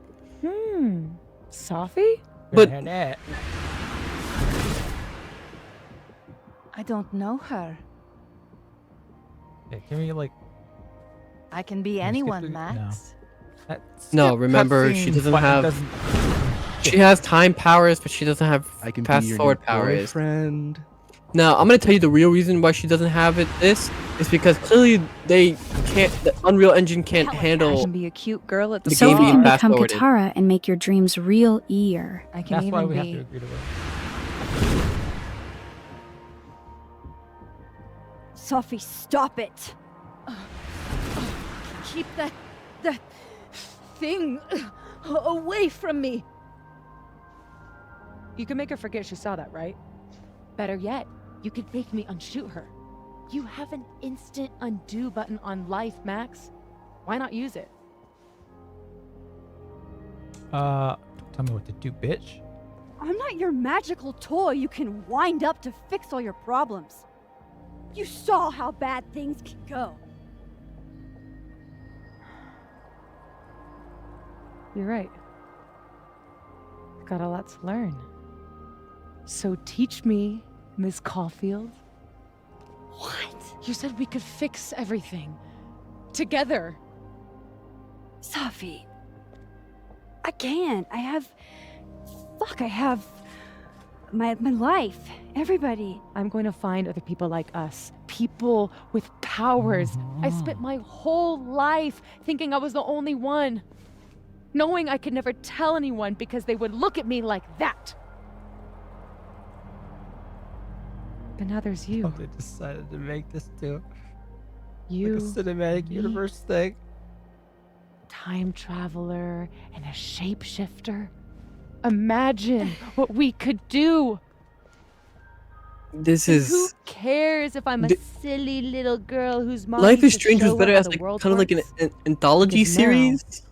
Sophie? But I don't know her. Yeah, can we like? I can be skip anyone, through- Max. no, remember she doesn't have. She has time powers, but she doesn't have I can fast be your forward new powers. boyfriend. Now, I'm gonna tell you the real reason why she doesn't have this is because clearly they can't. The Unreal Engine can't I handle. can be a cute girl at the The game Sophie bar. can being become fast-forwarded. Katara and make your dreams real ear. I can That's why even we have be. to agree to it. Sophie, stop it. Keep that thing away from me. You can make her forget she saw that, right? Better yet, you could make me unshoot her. You have an instant undo button on life, Max. Why not use it? Don't tell me what to do, bitch. I'm not your magical toy you can wind up to fix all your problems. You saw how bad things can go. You're right. I've got a lot to learn. So teach me, Miss Caulfield. What? You said we could fix everything. Together. Sophie. I can't. I have my life. Everybody. I'm going to find other people like us. People with powers. I spent my whole life thinking I was the only one. Knowing I could never tell anyone because they would look at me like that. But now there's you. They decided to make this too. You. Like a cinematic me, universe thing. Time traveler and a shapeshifter. Imagine what we could do. This And is. who cares if I'm a silly little girl whose mom Life used is to Strange was show her better how as the like world kind of like an works? anthology Because now series.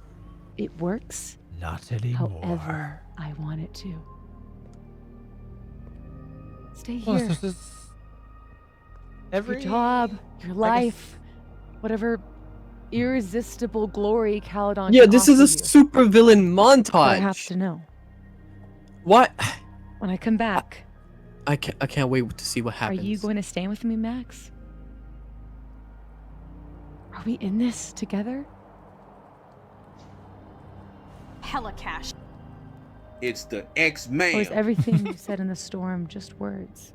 It works Not anymore. however I want it to. Stay Well, here. this is every Your job, your life, whatever irresistible glory Caledon Yeah, can this is a offer you. super villain But I have montage. to know. What? When I come back, I can't wait to see what are happens. you going to stay with me, Max? Are we in this together? Hella cash. It's the Or X-Man. is everything you said in the storm just words?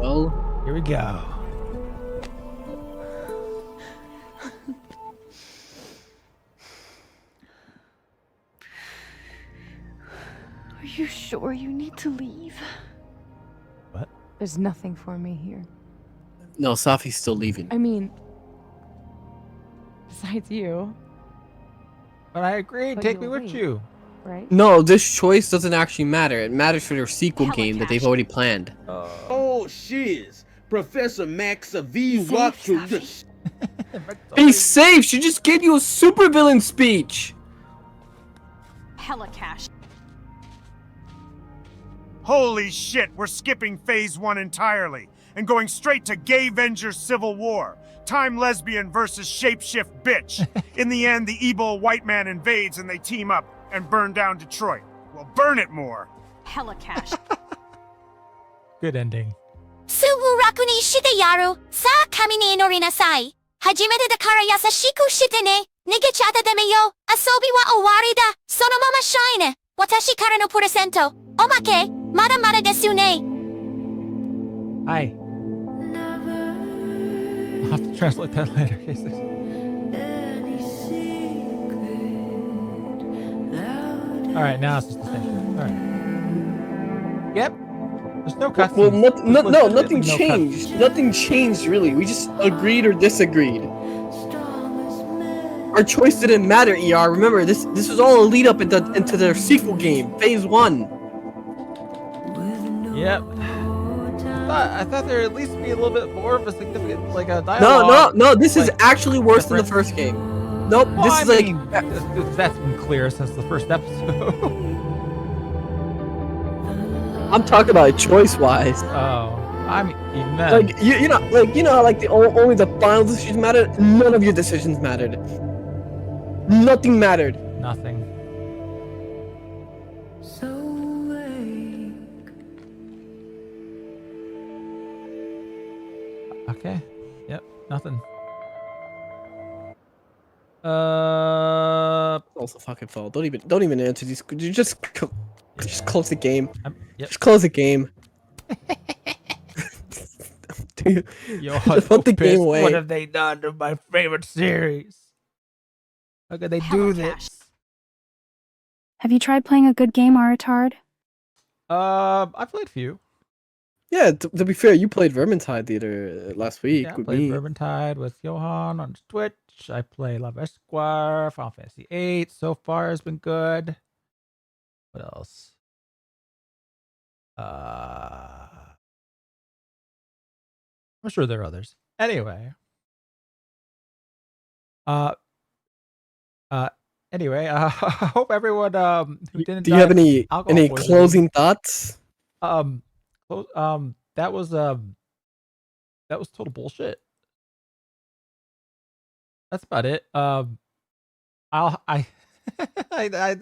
Well, here we go. Are you sure you need to leave? There's nothing for me here. no, Safi's still leaving. I mean, besides you, But I agree. But Take me you'll with wait. you. right? No, this choice doesn't actually matter. It matters for their sequel game that they've already planned. Oh, shiz. Professor Max V. walked through this. Be safe! She just gave you a supervillain speech! Hella cash. Holy shit, we're skipping phase 1 entirely and going straight to Gay Venger Civil War. Time lesbian versus shapeshift bitch. In the end, the evil white man invades and they team up and burn down Detroit. Well, burn it more. Hella cash. Good ending. Suwuraku ni shite yaru. Sa kami ni inorinasai. Hajimete da kara yasashiku shite ne. Nigechata deme yo. Asobi wa owari da. Sono mama shine. Watashi kara no purasento. Omake. Mada mada desu ne. Hi. I'll have to translate that later. All right, now it's just the same. All right. Yep. There's no cutscenes. Well, nothing changed. Nothing changed really. We just agreed or disagreed. Our choice didn't matter, ER. Remember, this was all a lead up into their sequel game, Phase 1. Yep. I thought there'd at least be a little bit more of a significant, like a dialogue. No. This is like, actually worse than the first game. Nope. Well, this is mean, that's been clear since the first episode. I'm talking about choice-wise. Oh, I mean, even then. Like you know, how, like only the final decisions mattered. None of your decisions mattered. Nothing mattered. Nothing. Okay. Yep. Nothing. Also fucking fall. Don't even answer these. You just close the game. Yep. Just close the game. Yo, just put the game away. What have they done to my favorite series? How could they do this? Have you tried playing a good game, Aratard? I played a few. Yeah, to be fair, you played Vermintide Theater last week Yeah, I with played me. Vermintide with Johan on Twitch. I play Love Esquire, Final Fantasy VIII. So far has been good. What else? I'm sure there are others. Anyway. Anyway, I hope everyone who didn't. Do you have any poisoning- closing thoughts? That was total bullshit. That's about it.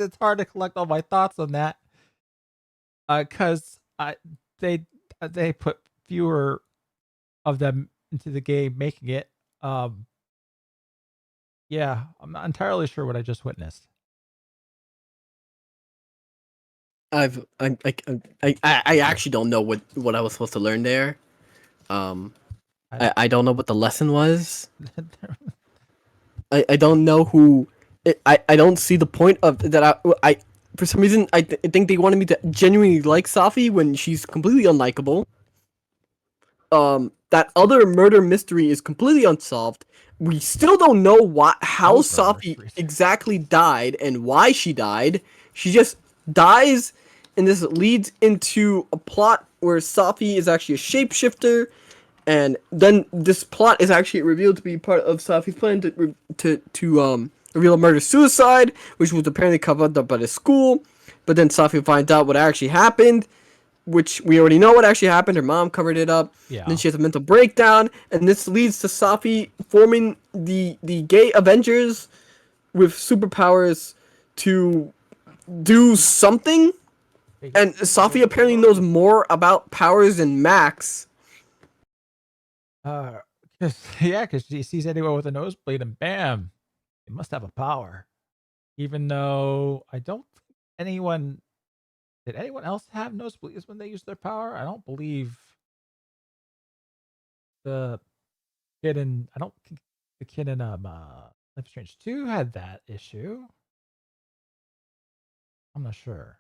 It's hard to collect all my thoughts on that. Cause they put fewer of them into the game, making it. Yeah, I'm not entirely sure what I just witnessed. I actually don't know what I was supposed to learn there. I don't know what the lesson was. I don't know who. I don't see the point of that. I for some reason I think they wanted me to genuinely like Safi when she's completely unlikable. That other murder mystery is completely unsolved. We still don't know how Safi exactly died and why she died. She just dies, and this leads into a plot where Safi is actually a shapeshifter, and then this plot is actually revealed to be part of Safi's plan to reveal a murder-suicide, which was apparently covered up by the school. But then Safi finds out what actually happened, which we already know what actually happened. Her mom covered it up. Yeah. Then she has a mental breakdown, and this leads to Safi forming the gay Avengers with superpowers to do something. And Safi apparently knows more about powers than Max. Because she sees anyone with a nosebleed, and bam, they must have a power. Even though I don't think anyone. Did anyone else have nosebleeds when they used their power? I don't believe the kid in. I don't think the kid in Life is Strange 2 had that issue. I'm not sure.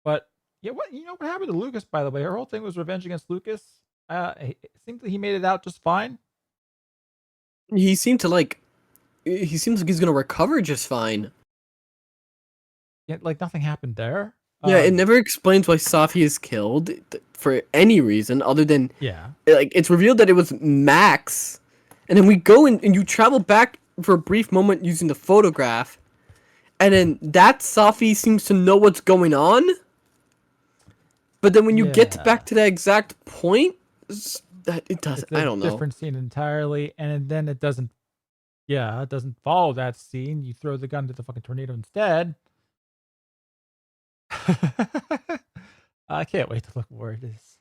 But yeah, what happened to Lucas? By the way, her whole thing was revenge against Lucas. It seems that he made it out just fine. He seems like he's gonna recover just fine. Yeah, like nothing happened there. Yeah, it never explains why Safi is killed for any reason other than like it's revealed that it was Max, and then we go and you travel back for a brief moment using the photograph, and then that Safi seems to know what's going on. But then when you get back to that exact point, it doesn't. I don't know. Different scene entirely, and then it doesn't. Yeah, it doesn't follow that scene. You throw the gun to the fucking tornado instead. I can't wait to look where it is.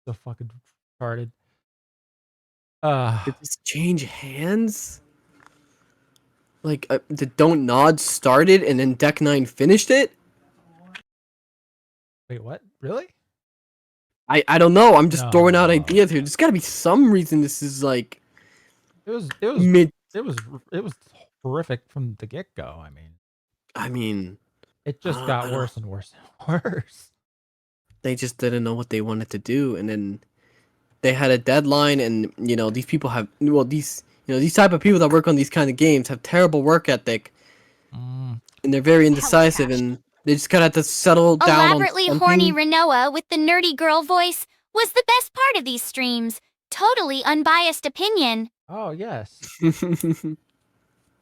So fucking retarded. Did this change hands? Like, did Don't Nod started and then Deck 9 finished it? Wait, what? Really? I don't know. I'm just throwing out No. ideas here. There's got to be some reason this is like. It was horrific from the get go. I mean, it just got worse and worse and worse. They just didn't know what they wanted to do, and then they had a deadline, and these people have these type of people that work on these kind of games have terrible work ethic, and they're very indecisive, and they just kind of have to settle down Elaborately on horny something. Renoa with the nerdy girl voice was the best part of these streams. Totally unbiased opinion. Oh yes.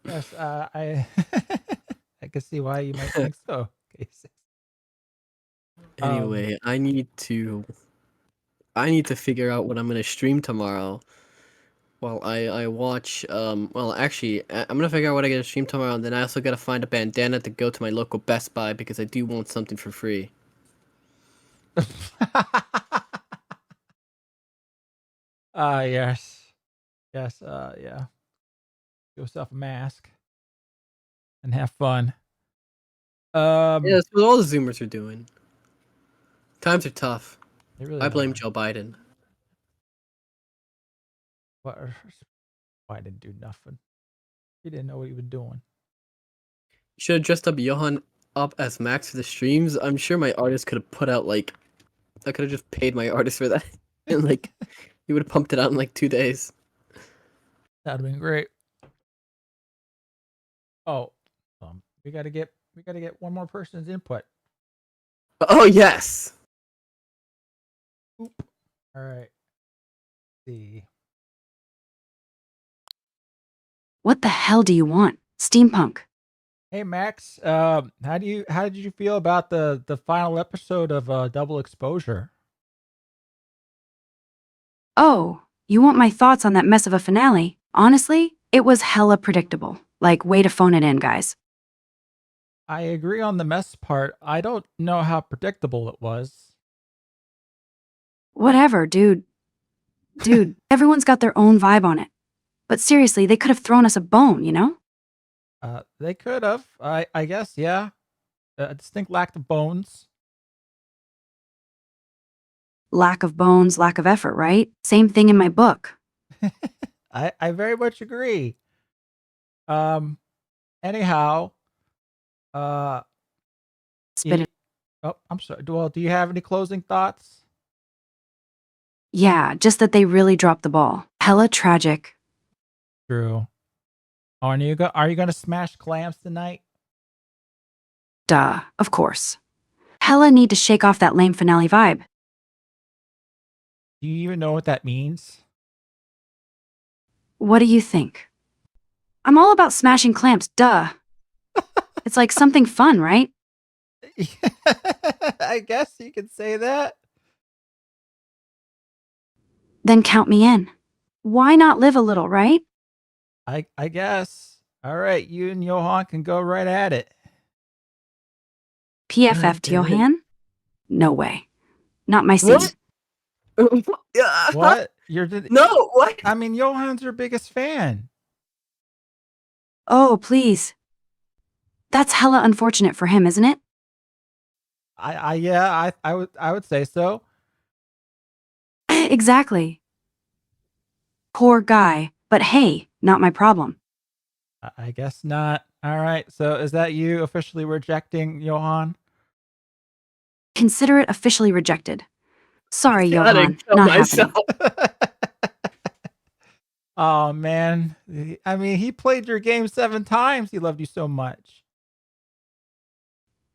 Yes, I I can see why you might think so. Casey. Anyway, I need to figure out what I'm gonna stream tomorrow. Well, I watch well, actually, I'm gonna figure out what I gotta stream tomorrow, and then I also gotta find a bandana to go to my local Best Buy because I do want something for free. Yes. Yes, yeah. Give yourself a mask and have fun. Yeah, that's what all the Zoomers are doing. Times are tough. They really I blame are. Joe Biden. Why didn't do nothing? He didn't know what he was doing. Should have dressed up Johan up as Max for the streams. I'm sure my artist could have put out like, I could have just paid my artist for that, and like, he would have pumped it out in like 2 days. That'd have been great. Oh, we gotta get one more person's input. Oh yes. Oop. All right. Let's see. What the hell do you want? Steampunk. Hey Max, how did you feel about the final episode of Double Exposure? Oh, you want my thoughts on that mess of a finale? Honestly, it was hella predictable. Like, way to phone it in, guys. I agree on the mess part. I don't know how predictable it was. Whatever, dude. Dude, everyone's got their own vibe on it. But seriously, they could have thrown us a bone, you know? They could have. I guess, yeah. A distinct lack of bones. Lack of bones, lack of effort, right? Same thing in my book. I very much agree. Anyhow, Spit it. Oh, I'm sorry. Well, do you have any closing thoughts? Yeah, just that they really dropped the ball. Hella tragic. True. Oh, are you gonna smash clams tonight? Duh, of course. Hella need to shake off that lame finale vibe. Do you even know what that means? What do you think? I'm all about smashing clamps, duh. It's like something fun, right? I guess you could say that. Then count me in. Why not live a little, right? I guess. All right, you and Johan can go right at it. PFF to Johan? No way. Not my scene. What? No, what? I mean, Johan's your biggest fan. Oh, please. That's hella unfortunate for him, isn't it? I would say so. Exactly. Poor guy. But hey, not my problem. I guess not. All right. So is that you officially rejecting Johan? Consider it officially rejected. Sorry, Gotta Johan. kill Not myself. happening. Oh man. I mean, he played your game 7 times. He loved you so much.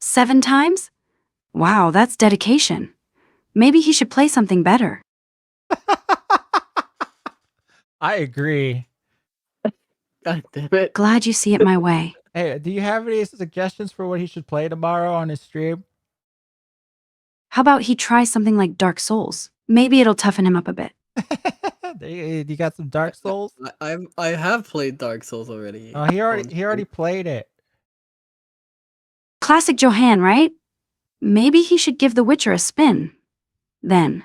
7 times? Wow, that's dedication. Maybe he should play something better. I agree. God damn it. Glad you see it my way. Hey, do you have any suggestions for what he should play tomorrow on his stream? How about he tries something like Dark Souls? Maybe it'll toughen him up a bit. You got some Dark Souls? I have played Dark Souls already. Oh, he already played it. Classic Johan, right? Maybe he should give The Witcher a spin. Then.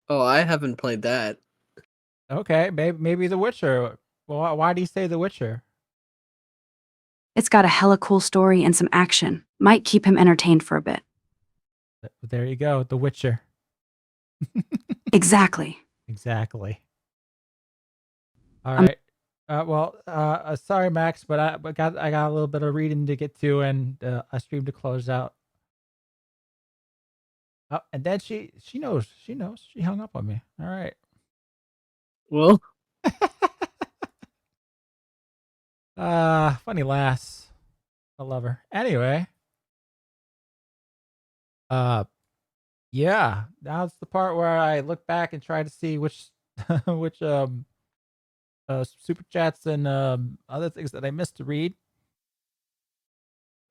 Oh, I haven't played that. Okay, maybe The Witcher. Well, why do you say The Witcher? It's got a hella cool story and some action. Might keep him entertained for a bit. There you go, The Witcher. Exactly. Exactly. All right. Sorry, Max, but I got a little bit of reading to get to and a stream to close out. Oh, and then she knows. She hung up on me. All right. Well. Funny lass. I love her. Anyway. Yeah. Now it's the part where I look back and try to see which super chats and other things that I missed to read.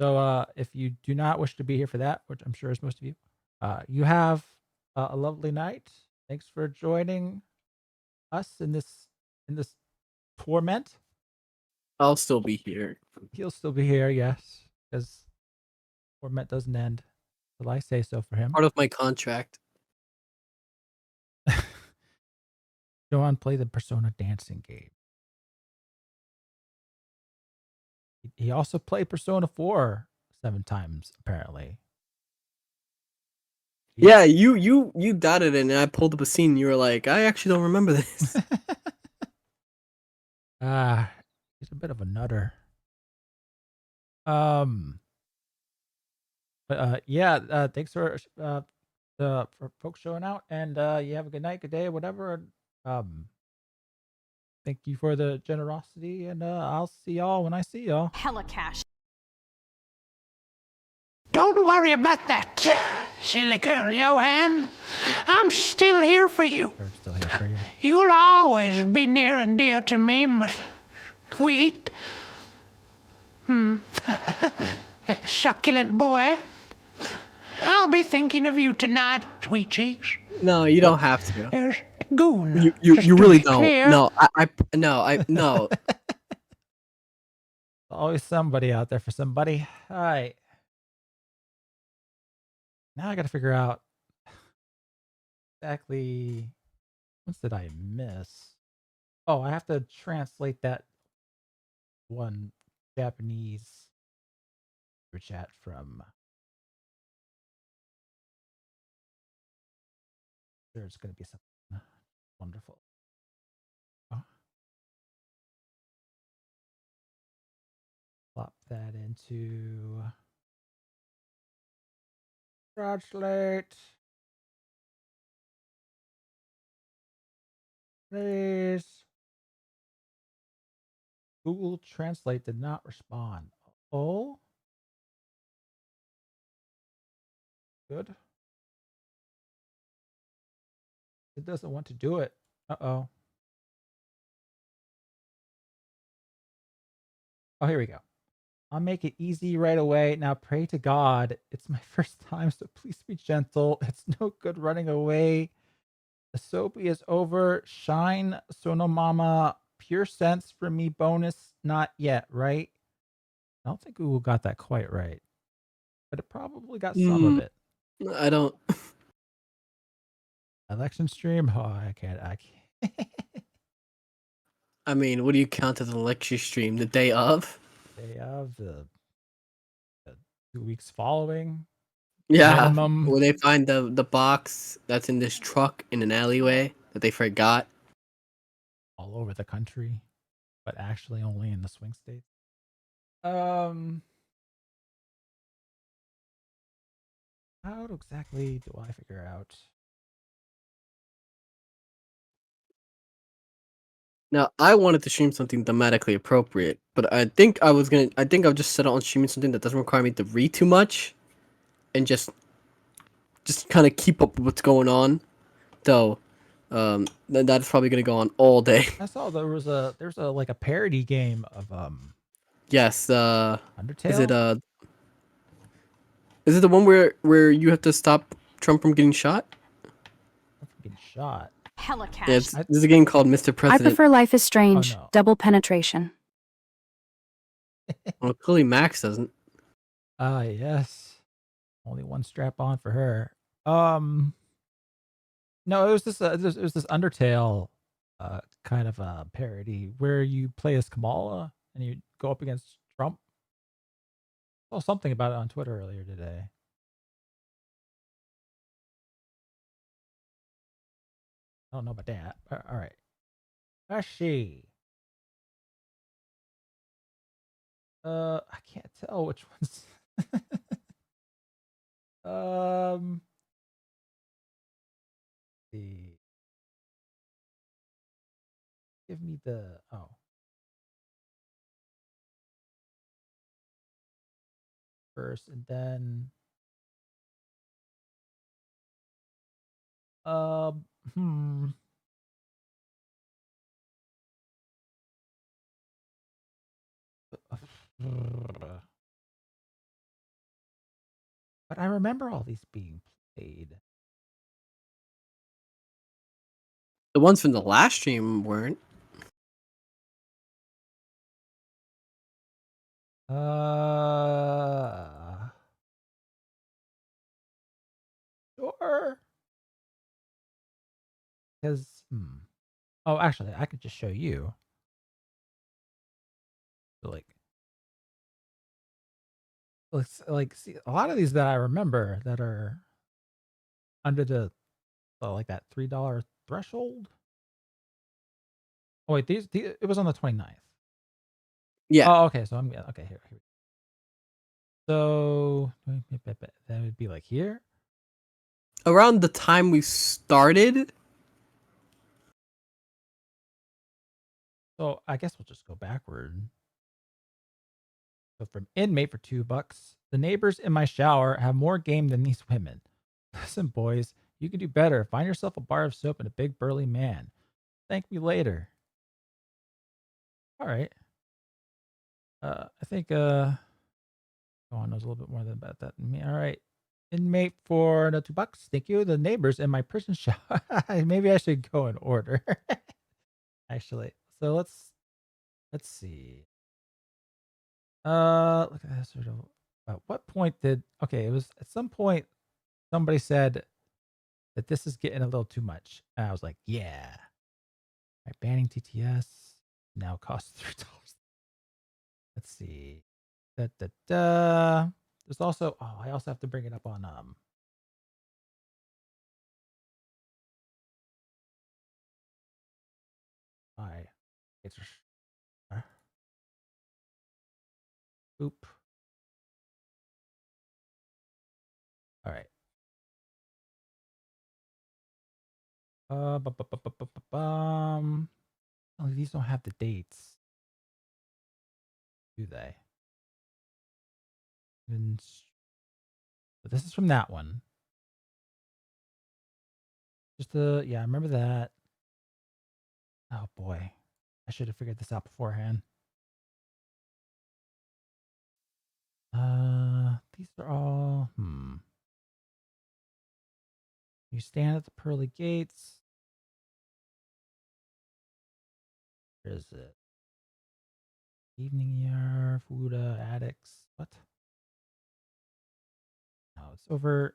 So if you do not wish to be here for that, which I'm sure is most of you, you have a lovely night. Thanks for joining us in this torment. I'll still be here. He'll still be here, yes, because torment doesn't end till I say so for him. Part of my contract. Go on, play the Persona dancing game. He also played Persona 4 7 times, apparently. Yeah, you dotted it, and I pulled up a scene. And you were like, I actually don't remember this. He's a bit of a nutter. Thanks for folks showing out, and you have a good night, good day, whatever. Thank you for the generosity, and I'll see y'all when I see y'all. Hella cash. Don't worry about that, silly girl, Johan. I'm still here for you. I'm still here for you. You'll always be near and dear to me, my sweet, succulent boy. I'll be thinking of you tonight, sweet cheeks. No, you don't have to. There's Goon. You really don't. clear. No, no. Always somebody out there for somebody. All right. Now I got to figure out exactly what did I miss. Oh, I have to translate that one Japanese chat from. Sure, it's going to be something wonderful. Oh. Plop that into translate. Please. Google Translate did not respond. Oh. Good. It doesn't want to do it. Uh-oh. Oh, here we go. I'll make it easy right away. Now pray to God. It's my first time, so please be gentle. It's no good running away. The soapy is over. Shine, Sonomama. Pure sense for me bonus. Not yet, right? I don't think Google got that quite right. But it probably got some of it. I don't. Election stream? Oh, I can't. I mean, what do you count as an election stream? The day of? Day of, the 2 weeks following. Yeah. Minimum. Where they find the box that's in this truck in an alleyway that they forgot. All over the country, but actually only in the swing states. How exactly do I figure out? Now, I wanted to stream something thematically appropriate, but I think I'll just settle on streaming something that doesn't require me to read too much, and just kind of keep up with what's going on. Though, that's probably gonna go on all day. I saw there's a like a parody game of Yes. Undertale. Is it the one where you have to stop Trump from getting shot? Getting shot. Hella cash. Yeah, there's a game called Mr. I President. prefer Life is Strange. Oh, no. Double penetration. Well, clearly Max doesn't. Ah, yes. Only one strap on for her. No, it was this. It was this Undertale, kind of a parody where you play as Kamala and you go up against Trump. I saw something about it on Twitter earlier today. I don't know about that. All right. Let's see. I can't tell which ones. um, the give me the first, and then hmm. But I remember all these being played. The ones from the last stream weren't. Sure. Because oh, actually, I could just show you. So, like, see, a lot of these that I remember that are under the like that $3 threshold. Oh wait, these it was on the 29th. Yeah. Oh, okay. So I'm okay here. So that would be like here. Around the time we started. So I guess we'll just go backward. So from inmate for $2, the neighbors in my shower have more game than these women. Listen, boys, you can do better. Find yourself a bar of soap and a big burly man. Thank me later. All right. I think Go on knows a little bit more about that than me. All right. Inmate for the $2. Thank you. The neighbors in my prison shower. Maybe I should go in order. Actually. So let's see. Look at that sort of. At what point did it was at some point somebody said that this is getting a little too much. And I was like, yeah. Right, banning TTS now costs $3. Let's see. There's also I also have to bring it up on my it's oop. All right. Oh, these don't have the dates, do they? But this is from that one. Just yeah, I remember that. Oh boy, I should have figured this out beforehand. These are all You stand at the pearly gates. Where is it? Evening year, Fuda, addicts. What? No, it's over.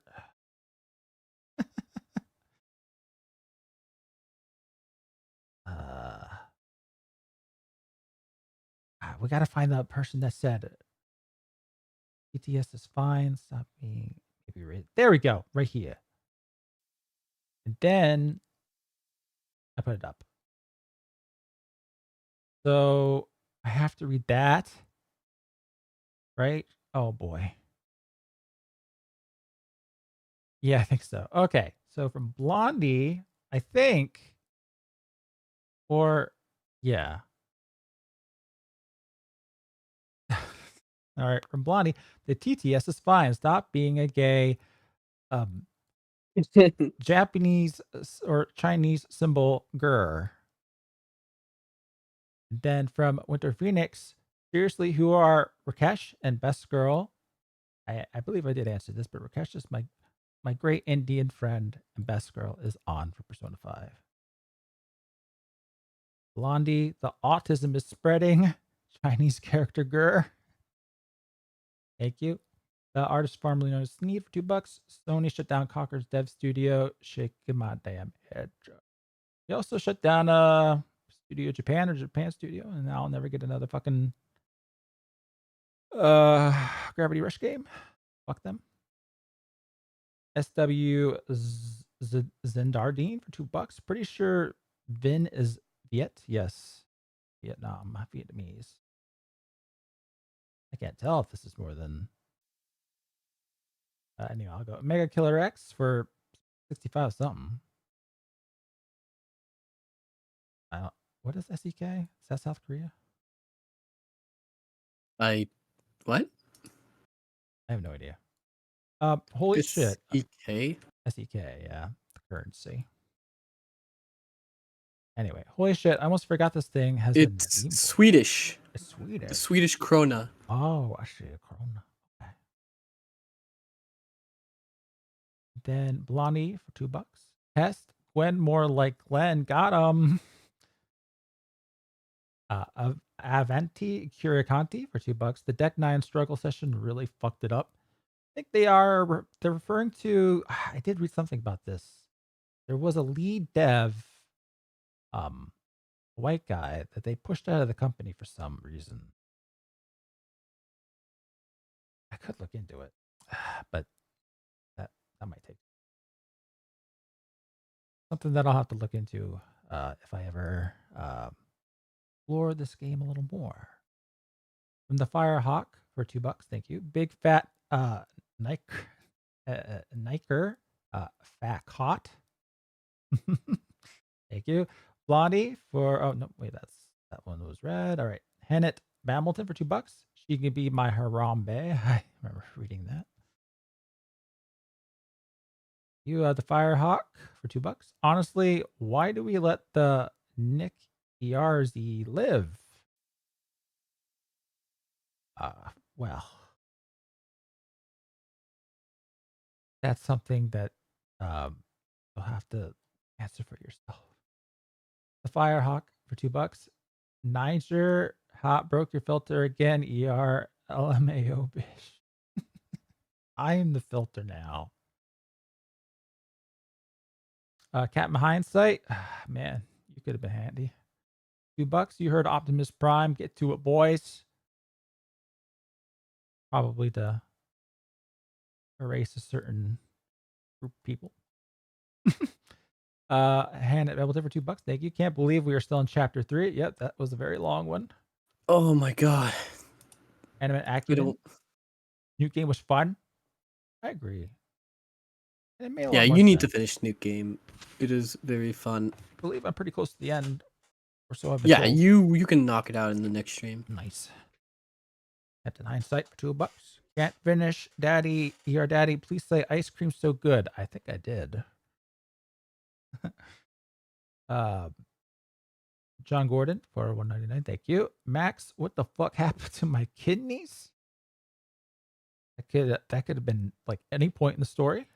We gotta find the person that said it. PTS is fine. Stop being maybe there we go, right here. And then I put it up. So I have to read that. Right? Oh boy. Yeah, I think so. Okay. So from Blondie, I think, or yeah. All right, from Blondie, the TTS is fine. Stop being a gay Japanese or Chinese symbol grr. Then from Winter Phoenix, seriously, who are Rakesh and Best Girl? I believe I did answer this, but Rakesh is my great Indian friend, and Best Girl is on for Persona 5. Blondie, the autism is spreading. Chinese character grr. Thank you. The artist formerly known as Sneed for $2. Sony shut down Cocker's dev studio. Shaking my damn head. He also shut down Studio Japan or Japan Studio, and now I'll never get another fucking Gravity Rush game. Fuck them. SW Zendardine for $2. Pretty sure Vin is Viet. Yes. Vietnam. Vietnamese. I can't tell if this is more than anyway, I'll go Mega Killer X for 65 something. I don't, what is SEK? Is that South Korea? What? I have no idea. Holy shit. SEK? SEK, yeah. The currency. Anyway, holy shit. I almost forgot this thing has been It's redeemed. Swedish. It's Swedish. The Swedish krona. Oh, actually a krona. Okay. Then Blondie for $2. Test Gwen more like Glenn. Got him. Avanti Curicanti for $2. The Deck 9 struggle session really fucked it up. I think they're referring to, I did read something about this. There was a lead dev, white guy that they pushed out of the company for some reason. I could look into it, but that might take something that I'll have to look into if I ever explore this game a little more. From the Firehawk for $2, thank you. Big fat Niker fat hot. Thank you. Blondie for that one was red. All right. Hennet Bamilton for $2. She can be my Harambe. I remember reading that. You the Firehawk for $2. Honestly, why do we let the Nick Yarzi live? Well, that's something that you'll have to answer for yourself. The Firehawk for $2. Niger hot broke your filter again. LMAO bitch. I am the filter now. Captain Hindsight, man, you could have been handy. $2. You heard Optimus Prime. Get to it, boys. Probably to erase a certain group of people. Hand it Rebel for $2. Thank you. Can't believe we are still in chapter 3. Yep, that was a very long one. Oh my god. Animate Acumen. New game was fun. I agree. And it made a lot Yeah, more you need sense. to finish Nuke Game. It is very fun. I believe I'm pretty close to the end. Or so I've been Yeah, told. you can knock it out in the next stream. Nice. Captain Hindsight for $2. Can't finish. Daddy, your daddy, please say ice cream's so good. I think I did. John Gordon for $1.99. Thank you. Max, what the fuck happened to my kidneys? That could have been like any point in the story.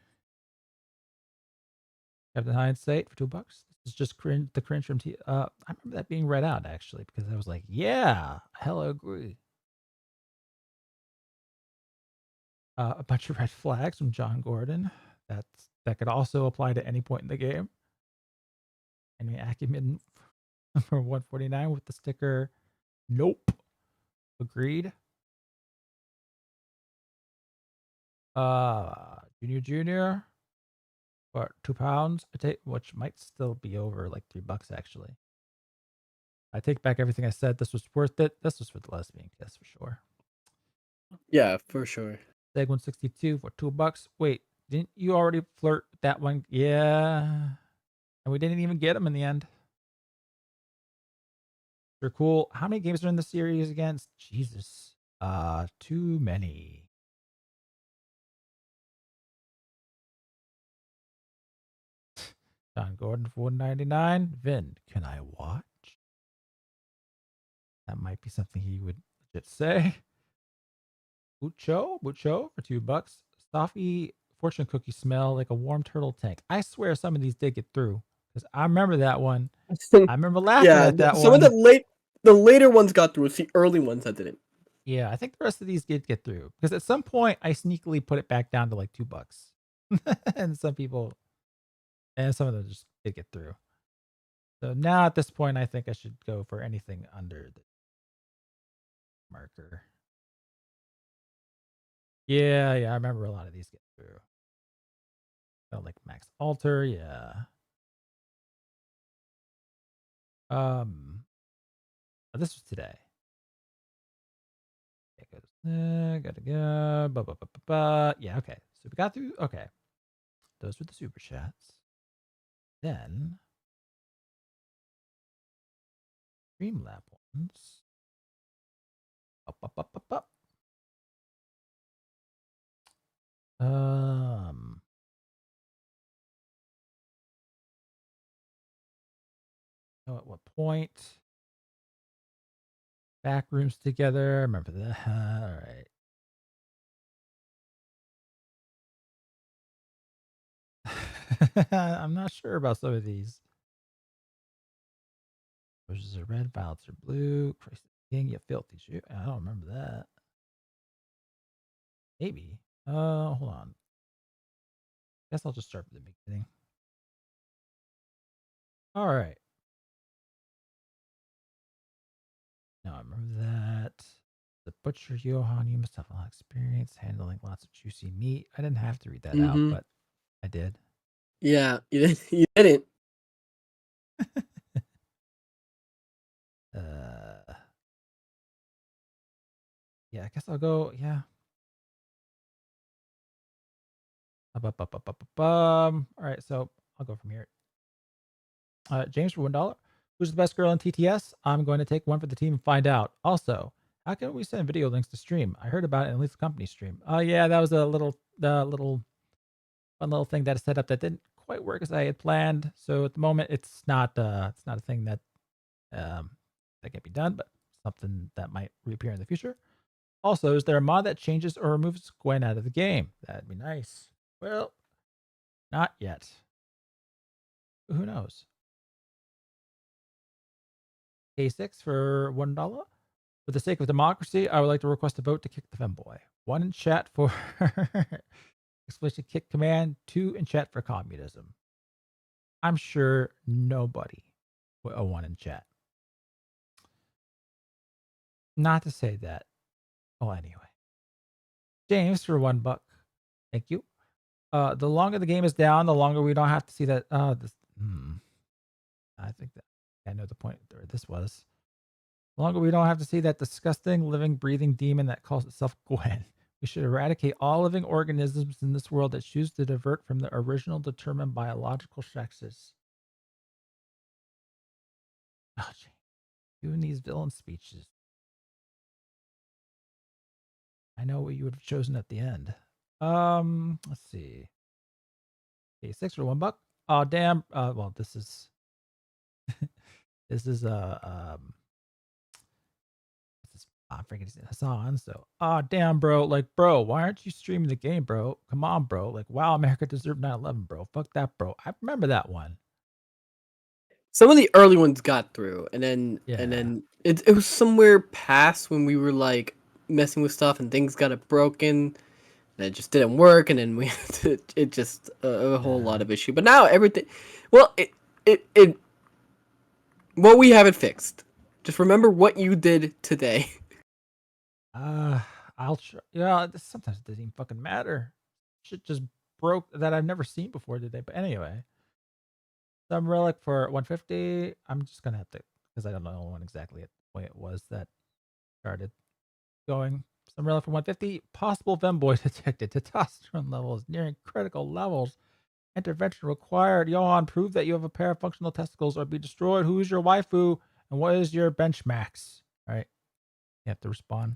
Captain Hindsight for $2. This is just cringe. The cringe from I remember that being read out actually because I was like, yeah, hella agree. A bunch of red flags from John Gordon. That could also apply to any point in the game. Enemy Acumen for $149 with the sticker. Nope. Agreed. Junior for £2. Which might still be over like $3 actually. I take back everything I said. This was worth it. This was for the lesbian kiss for sure. Yeah, for sure. Seg 162 for $2. Wait, didn't you already flirt with that one? Yeah. And we didn't even get him in the end. They're cool. How many games are in the series again? Jesus. Too many. John Gordon for $1.99. Vin, can I watch? That might be something he would legit say. Bucho for $2. Toffee fortune cookie smell like a warm turtle tank. I swear some of these did get through because I remember that one. I remember laughing at that some one. of the later ones got through. It's the early ones that didn't. Yeah, I think the rest of these did get through because at some point I sneakily put it back down to like $2, and some people and some of them just did get through. So now at this point, I think I should go for anything under the marker. Yeah, I remember a lot of these get through. Like Max Alter, yeah. This was today. It goes, gotta go. Yeah, okay. So we got through. Okay, those were the super chats. Then Streamlab ones. Up. At what point? Back rooms together. Remember that. All right. I'm not sure about some of these. Roses are red, violets are blue. Christ the King, you filthy shoe. I don't remember that. Maybe. Hold on. Guess I'll just start from the beginning. All right. Now I remember that. The butcher Johann, you must have a lot of experience handling lots of juicy meat. I didn't have to read that out, but I did. Yeah, you didn't. Yeah, I guess I'll go. Yeah. All right, so I'll go from here. James for $1. Who's the best girl in TTS? I'm going to take one for the team and find out. Also, how can we send video links to stream? I heard about it in at least the company stream. Oh yeah, that was a little fun little thing that I set up that didn't quite work as I had planned. So at the moment, it's not a thing that that can be done, but something that might reappear in the future. Also, is there a mod that changes or removes Gwen out of the game? That'd be nice. Well, not yet. Who knows? K6 for $1. For the sake of democracy, I would like to request a vote to kick the femboy. 1 in chat for explicit kick command, 2 in chat for communism. I'm sure nobody will a 1 in chat. Not to say that. Well, anyway. James for $1. Thank you. The longer the game is down, the longer we don't have to see that. I think that I know the point where this was. The longer we don't have to see that disgusting, living, breathing demon that calls itself Gwen. We should eradicate all living organisms in this world that choose to divert from the original determined biological sexes. Oh, gee. Doing these villain speeches. I know what you would have chosen at the end. Let's see. Okay, 6 for $1. Oh, damn. Well, this is I'm freaking Hassan. So, damn, bro. Like, bro, why aren't you streaming the game, bro? Come on, bro. Like, wow, America deserved 9/11, bro. Fuck that, bro. I remember that one. Some of the early ones got through, and then it was somewhere past when we were like messing with stuff and things got broken, and it just didn't work, and then we had to, it just a whole lot of issue. But now everything, well, well, we have it fixed. Just remember what you did today. I'll try. Yeah, sometimes it doesn't even fucking matter. Shit just broke that I've never seen before today. But anyway, some relic for 150. I'm just gonna have to because I don't know when exactly the way it was that started going. Some relic for 150. Possible femboy detected. Testosterone levels nearing critical levels. Intervention required. Johan, prove that you have a pair of functional testicles or be destroyed. Who is your waifu and what is your bench max? All right, you have to respond.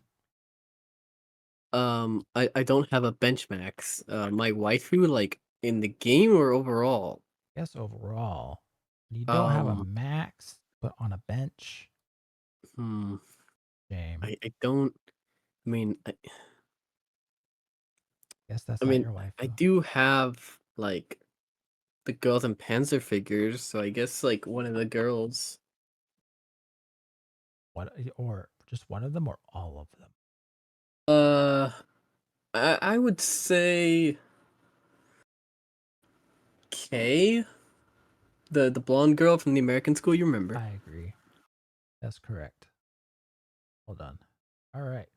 I don't have a bench max. My waifu, like in the game or overall? Yes, overall. You don't have a max, but on a bench. Shame. I don't. I mean, guess that's I not mean, your waifu. I do have like the girls and Panzer figures, so I guess like one of the girls. What or just one of them or all of them? I would say Kay, the blonde girl from the American School. You remember? I agree. That's correct. Hold on. All right.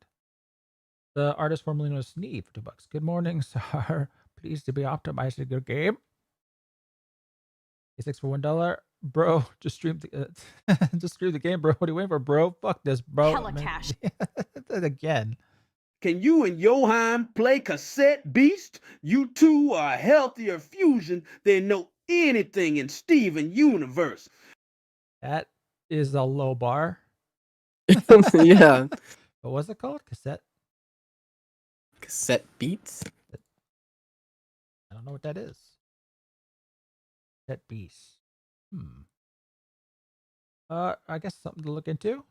The artist formerly known as Sneed for $2. Good morning, sir. Pleased to be optimizing your game. A6 for $1. Bro, just stream the just stream the game, bro. What are you waiting for, bro? Fuck this, bro. Hella cash. Again. Can you and Johan play cassette beast? You two are a healthier fusion than know anything in Steven Universe. That is a low bar. Yeah. What was it called? Cassette beats? I don't know what that is. Cassette beast. I guess something to look into.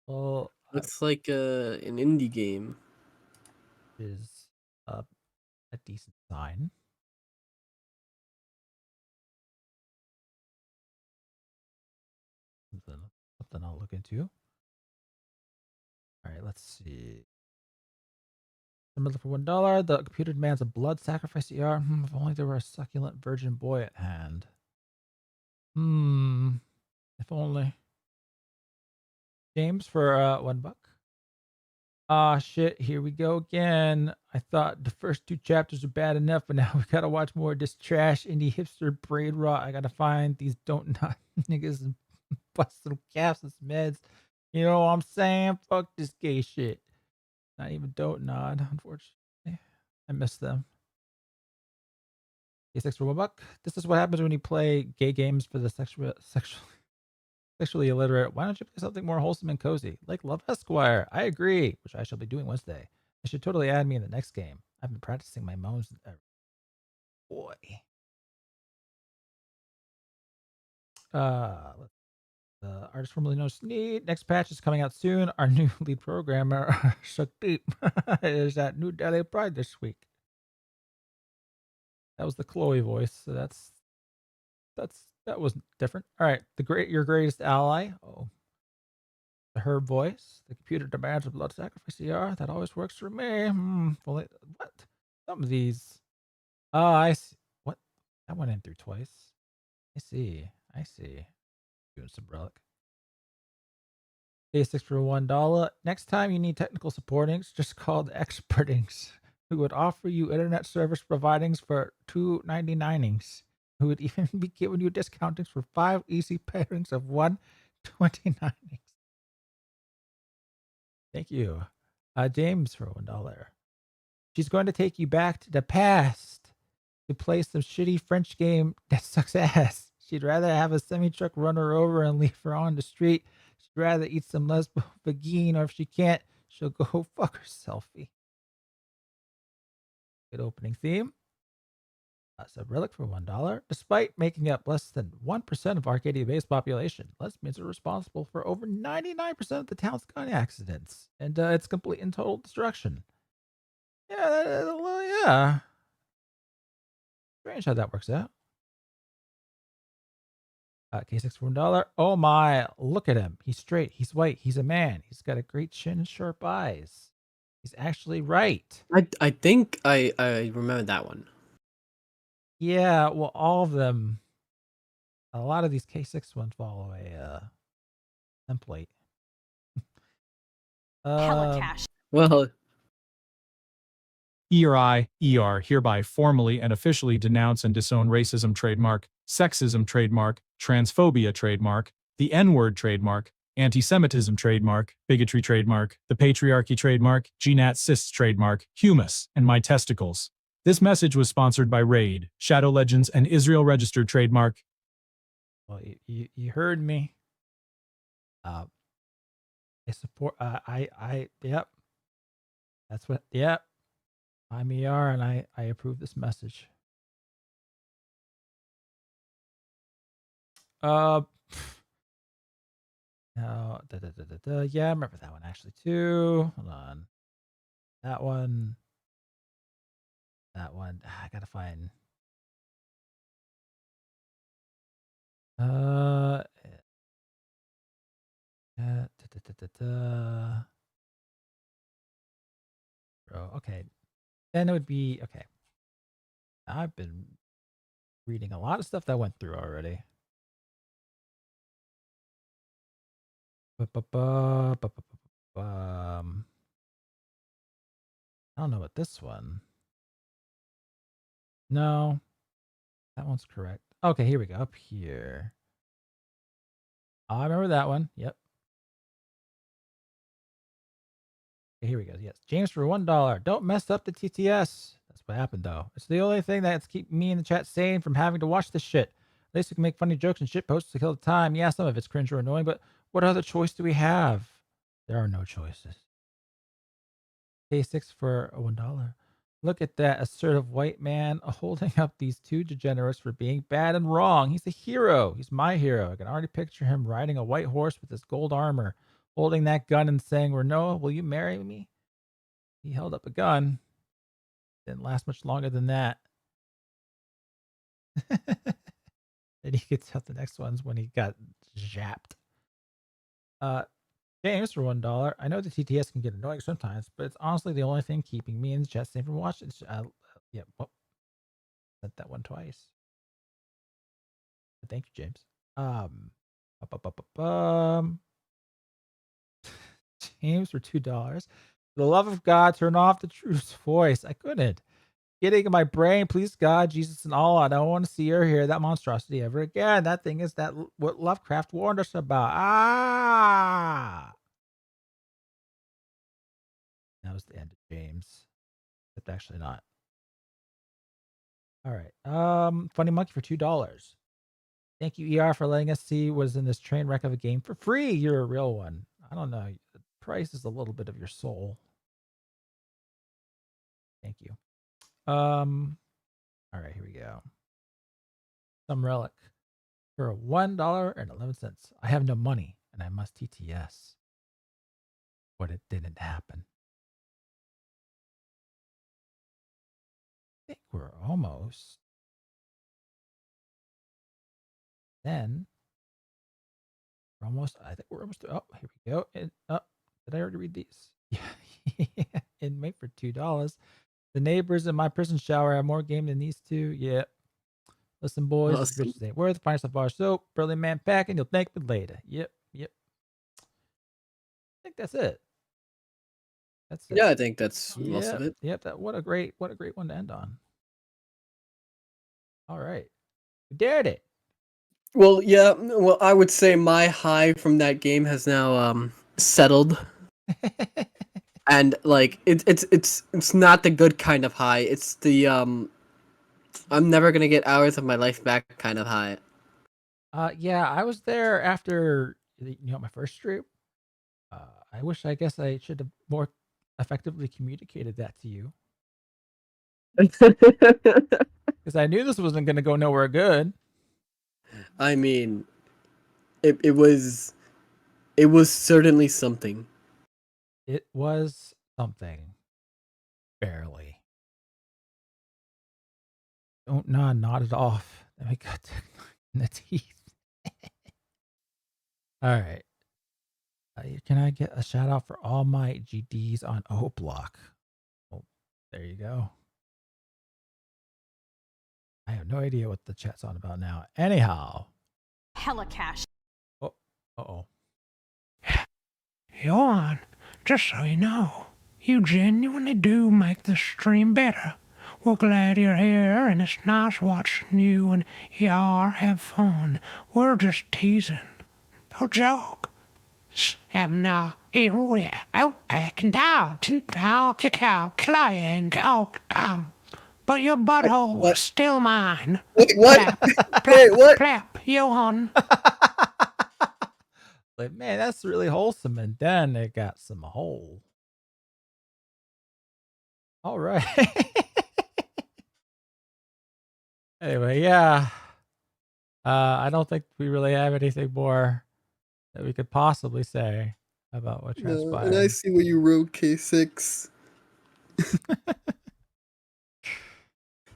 Well, Looks like an indie game. Is a decent sign. Something I'll look into. All right, let's see. Similar for $1. The computer demands a blood sacrifice ER. If only there were a succulent virgin boy at hand. If only. James for $1. Ah, shit, here we go again. I thought the first 2 chapters are bad enough, but now we gotta watch more of this trash indie hipster braid rot. I gotta find these don't not niggas and bust some caps and some meds. You know what I'm saying? Fuck this gay shit. Not even Don't Nod, unfortunately. I miss them. A6 for $1. This is what happens when you play gay games for the sexually illiterate. Why don't you play something more wholesome and cozy, like Love Esquire? I agree, which I shall be doing Wednesday. You should totally add me in the next game. I've been practicing my moans. Boy. The artist formerly known as Sneed. Next patch is coming out soon. Our new lead programmer, Shakdeep, is at New Delhi Pride this week. That was the Chloe voice, so that was different. All right, your greatest ally. Oh, the Herb voice. The computer demands a blood sacrifice ER. That always works for me. Well, what? Some of these. Oh, I see. What? That went in through twice. I see. Doing some relic. A6 for $1. Next time you need technical supportings, just call the expertings, who would offer you internet service providings for $2.99. Who would even be giving you discountings for 5 easy pairings of $1.29. Thank you. James for $1. She's going to take you back to the past to play some shitty French game that sucks ass. She'd rather have a semi-truck run her over and leave her on the street. She'd rather eat some lesbo vagine, or if she can't, she'll go fuck herself. Good opening theme. A relic for $1. Despite making up less than 1% of Arcadia-based population, lesbians are responsible for over 99% of the town's gun accidents, and it's complete and total destruction. Yeah, well, yeah. Strange how that works out. K6 for $1. Oh my, look at him. He's straight. He's white. He's a man. He's got a great chin and sharp eyes. He's actually right. I think I remember that one. Yeah, well, all of them. A lot of these K6 ones follow a template. Hella cash. Well, ER hereby formally and officially denounce and disown racism trademark, sexism trademark, transphobia trademark, the N-word trademark, anti-Semitism trademark, bigotry trademark, the patriarchy trademark, GNAT cysts trademark, humus, and my testicles. This message was sponsored by Raid, Shadow Legends, and Israel registered trademark. Well, you heard me. I support. Yep. That's what. Yep. I'm ER, and I approve this message. No. Yeah, I remember that one actually too. Hold on. That one. I gotta find. Oh, okay. Then it would be okay. I've been reading a lot of stuff that went through already. I don't know about this one. No, that one's correct. Okay, here we go. Up here. I remember that one. Yep. Okay, here we go. Yes, James for $1. Don't mess up the TTS. That's what happened though. It's the only thing that's keep me in the chat sane from having to watch this shit. At least we can make funny jokes and shit posts to kill the time. Yeah, some of it's cringe or annoying, but what other choice do we have? There are no choices. K6 for $1. Look at that assertive white man holding up these two degenerates for being bad and wrong. He's a hero. He's my hero. I can already picture him riding a white horse with his gold armor, holding that gun and saying, Renoa, will you marry me? He held up a gun. Didn't last much longer than that. Then he gets out the next ones when he got zapped. James for $1. I know the TTS can get annoying sometimes, but it's honestly the only thing keeping me in the chat sane from watching. Yeah, well, sent that one twice. But thank you, James. James for $2. For the love of God, turn off the truth's voice. I couldn't. Getting in my brain, please God, Jesus and all. I don't want to see or hear that monstrosity ever again. That thing is that what Lovecraft warned us about. That was the end of James. Except actually not. All right. Funny Monkey for $2. Thank you, ER, for letting us see what is in this train wreck of a game for free. You're a real one. I don't know. The price is a little bit of your soul. Thank you. All right, here we go. Some relic for $1.11. I have no money and I must TTS. But it didn't happen. I think we're almost. Then we're almost. I think we're almost. Oh, here we go. And did I already read these? Yeah. Inmate for $2. The neighbors in my prison shower have more game than these two. Yeah. Listen, boys, Awesome. bitches ain't worth. Find some bar soap, burly man packing. You'll thank me later. Yep. I think that's it. That's it. Yeah, I think that's most of Yep. it. Yep. What a great one to end on. All right. We did it. Well, yeah. Well, I would say my high from that game has now settled, and like it's not the good kind of high. It's the I'm never gonna get hours of my life back kind of high. Yeah, I was there after my first stream. I guess I should have more effectively communicated that to you. Because I knew this wasn't going to go nowhere good. I mean, it was certainly something. It was something. Barely. Don't nod it off. Then we got in the teeth. All right. Can I get a shout out for all my GDs on O Block? Oh, there you go. I have no idea what the chat's on about now. Anyhow. Hella cash. Oh, uh-oh. Johan, just so you know, you genuinely do make the stream better. We're glad you're here, and it's nice watching you and y'all have fun. We're just teasing. No joke. But your butthole was still mine. Wait, what? Clap, Wait, what? clap, Johan. Like, man, that's really wholesome. And then it got some hole. All right. Anyway, yeah. I don't think we really have anything more that we could possibly say about what transpired. And I see what you wrote, K6.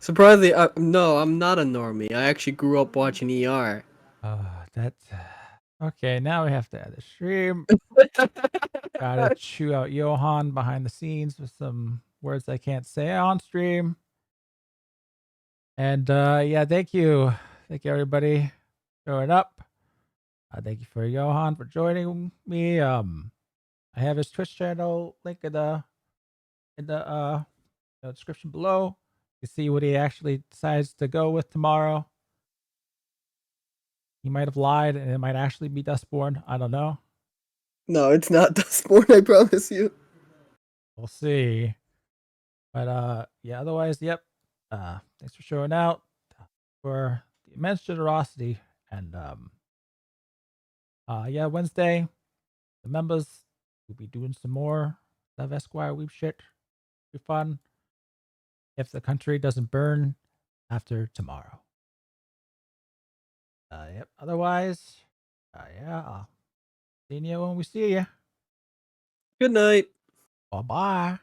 Surprisingly, no, I'm not a normie. I actually grew up watching ER. That Okay, now we have to add the stream. Gotta chew out Johan behind the scenes with some words I can't say on stream. And yeah, thank you everybody showing up. Thank you for Johan for joining me. I have his Twitch channel link in the description below. You can see what he actually decides to go with tomorrow. He might have lied, and it might actually be Dustborn. I don't know. No, it's not Dustborn, I promise you. We'll see. But yeah, otherwise, yep. Thanks for showing out, for the immense generosity, and yeah, Wednesday, the members will be doing some more Love Esquire Weep shit. Be fun. If the country doesn't burn after tomorrow. Yep. Otherwise, yeah. See you when we see you. Good night. Bye bye.